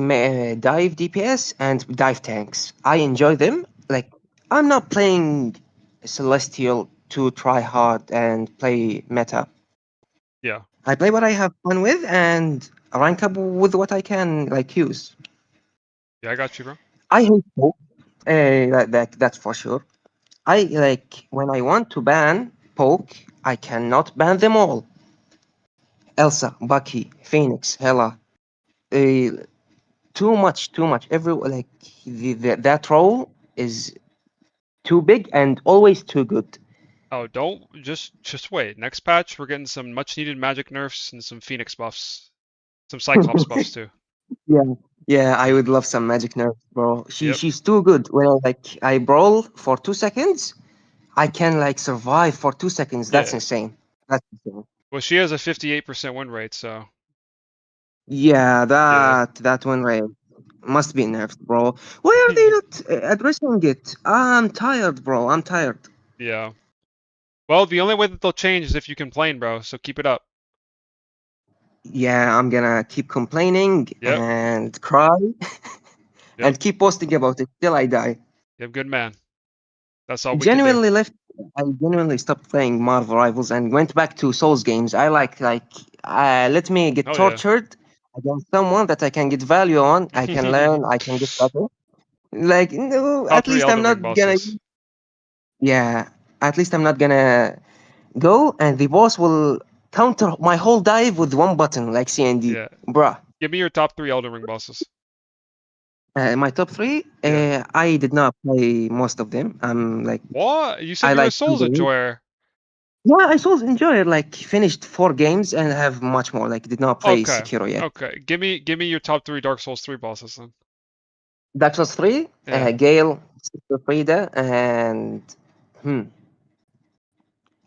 dive DPS and dive tanks. I enjoy them. Like I'm not playing Celestial to try hard and play meta. Yeah. I play what I have fun with and rank up with what I can like use. Yeah, I got you, bro. I hate poke. That's for sure. I like when I want to ban poke, I cannot ban them all. Elsa, Bucky, Phoenix, Hela. Uh, too much, too much. Every like that role is too big and always too good. Oh, don't just wait. Next patch, we're getting some much needed magic nerfs and some Phoenix buffs, some Cyclops buffs too. Yeah, yeah. I would love some magic nerf, bro. Yep. She's too good. When I brawl for 2 seconds, I can like survive for 2 seconds. That's Yeah. insane. That's insane. Well, she has a 58% win rate, so. Yeah, that one rate must be nerfed, bro. Why are they not addressing it? I'm tired, bro. I'm tired. Yeah. Well, the only way that they'll change is if you complain, bro. So keep it up. Yeah, I'm gonna keep complaining Yep. and cry Yep. and keep posting about it till I die. Yep. Good man. That's all we can do. I genuinely stopped playing Marvel Rivals and went back to Souls games. I like let me get Oh, yeah. tortured against someone that I can get value on. I can learn. I can get better. Like no, Top at 3 least I'm Elden Ring not gonna. bosses. Yeah, at least I'm not gonna go and the boss will counter my whole dive with one button like CND. Yeah. Bruh. Give me your top 3 Elden Ring bosses. My top 3, Yeah. I did not play most of them. I'm like, What? You said I you're a like Souls enjoyer. Yeah, I still enjoy it. Like, finished 4 games and have much more. Like, did not play Okay. Sekiro yet. Okay. Give me your top 3 Dark Souls 3 bosses then. Dark Souls 3, Yeah. Gale, Sister Frida, and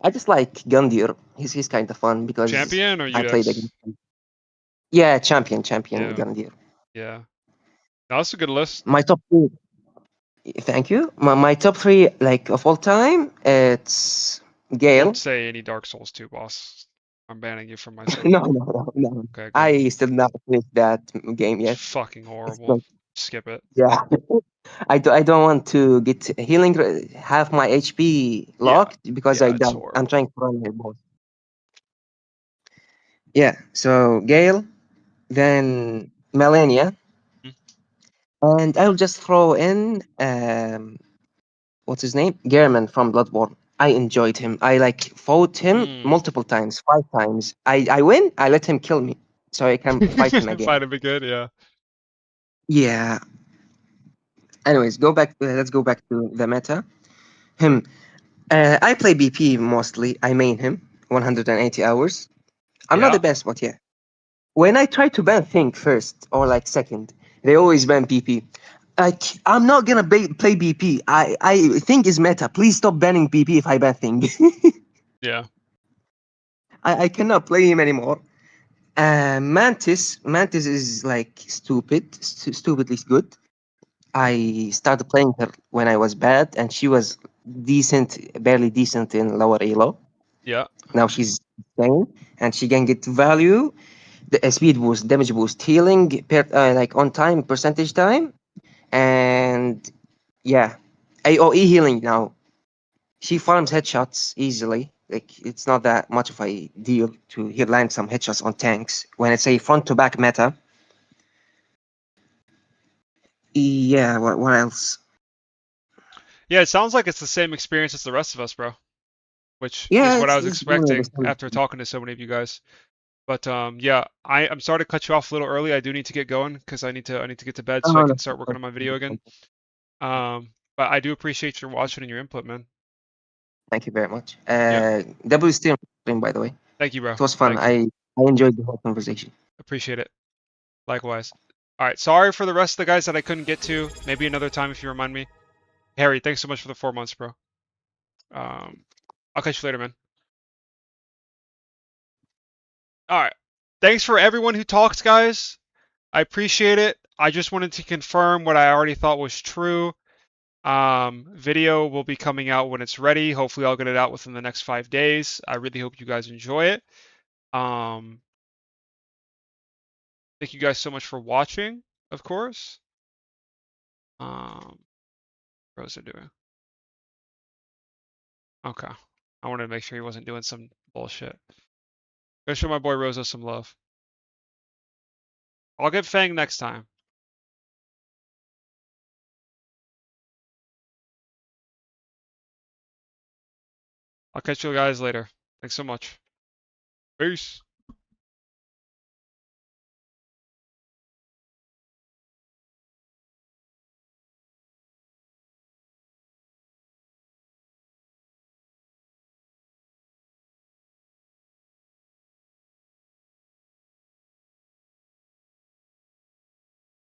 I just like Gundyr. He's kind of fun because Champion or I played UX? against him. Yeah, champion Yeah. Gundyr. Yeah. No, that's a good list. My top 3. Thank you. My top 3, like of all time, it's Gale. Don't say any Dark Souls 2 boss. I'm banning you from my server. No. Okay, good. I still not finished that game yet. Fucking horrible. Skip it. Yeah. I don't want to get healing half my HP locked because I Yeah, it's died. I'm horrible. trying to run my boss. Yeah, so Gale, then Melania, Mm. and I'll just throw in what's his name? Gehrman from Bloodborne. I enjoyed him. I like fought him multiple times, 5 times. I win, I let him kill me so I can fight him again. Fight him again, yeah. Yeah. Anyways, let's go back to the meta. Him. I play BP mostly. I main him 180 hours. I'm not Yeah. the best, but yeah. When I try to ban Think first or like second, they always ban BP. Like I'm not gonna play BP. I think is meta. Please stop banning BP if I ban Think. Yeah. I cannot play him anymore. Mantis is like stupidly good. I started playing her when I was bad, and she was decent, barely decent in lower elo. Yeah. Now she's insane, and she can get value, the speed boost, damage boost, healing, like on time, percentage time, and yeah, AOE healing now. She farms headshots easily. Like it's not that much of a deal to land some headshots on tanks when it's a front to back meta. Yeah, what else? Yeah, it sounds like it's the same experience as the rest of us, bro. Which is Yeah, what I was it's one of the expecting same. after talking to so many of you guys. But yeah, I'm sorry to cut you off a little early. I do need to get going because I need to get to bed Oh, so I no, can start working on my video again. But I do appreciate your watching and your input, man. Thank you very much. Yeah. W still stream, by the way. Thank you, bro. It was fun. Thank you. I enjoyed the whole conversation. Appreciate it. Likewise. All right. Sorry for the rest of the guys that I couldn't get to. Maybe another time if you remind me. Harry, thanks so much for the 4 months, bro. I'll catch you later, man. All right. Thanks for everyone who talks, guys. I appreciate it. I just wanted to confirm what I already thought was true. Video will be coming out when it's ready. Hopefully, I'll get it out within the next 5 days. I really hope you guys enjoy it. Thank you guys so much for watching, of course. What are doing? Okay. I wanted to make sure he wasn't doing some bullshit. Go show my boy Rosa some love. I'll get Fang next time. I'll catch you guys later. Thanks so much. Peace.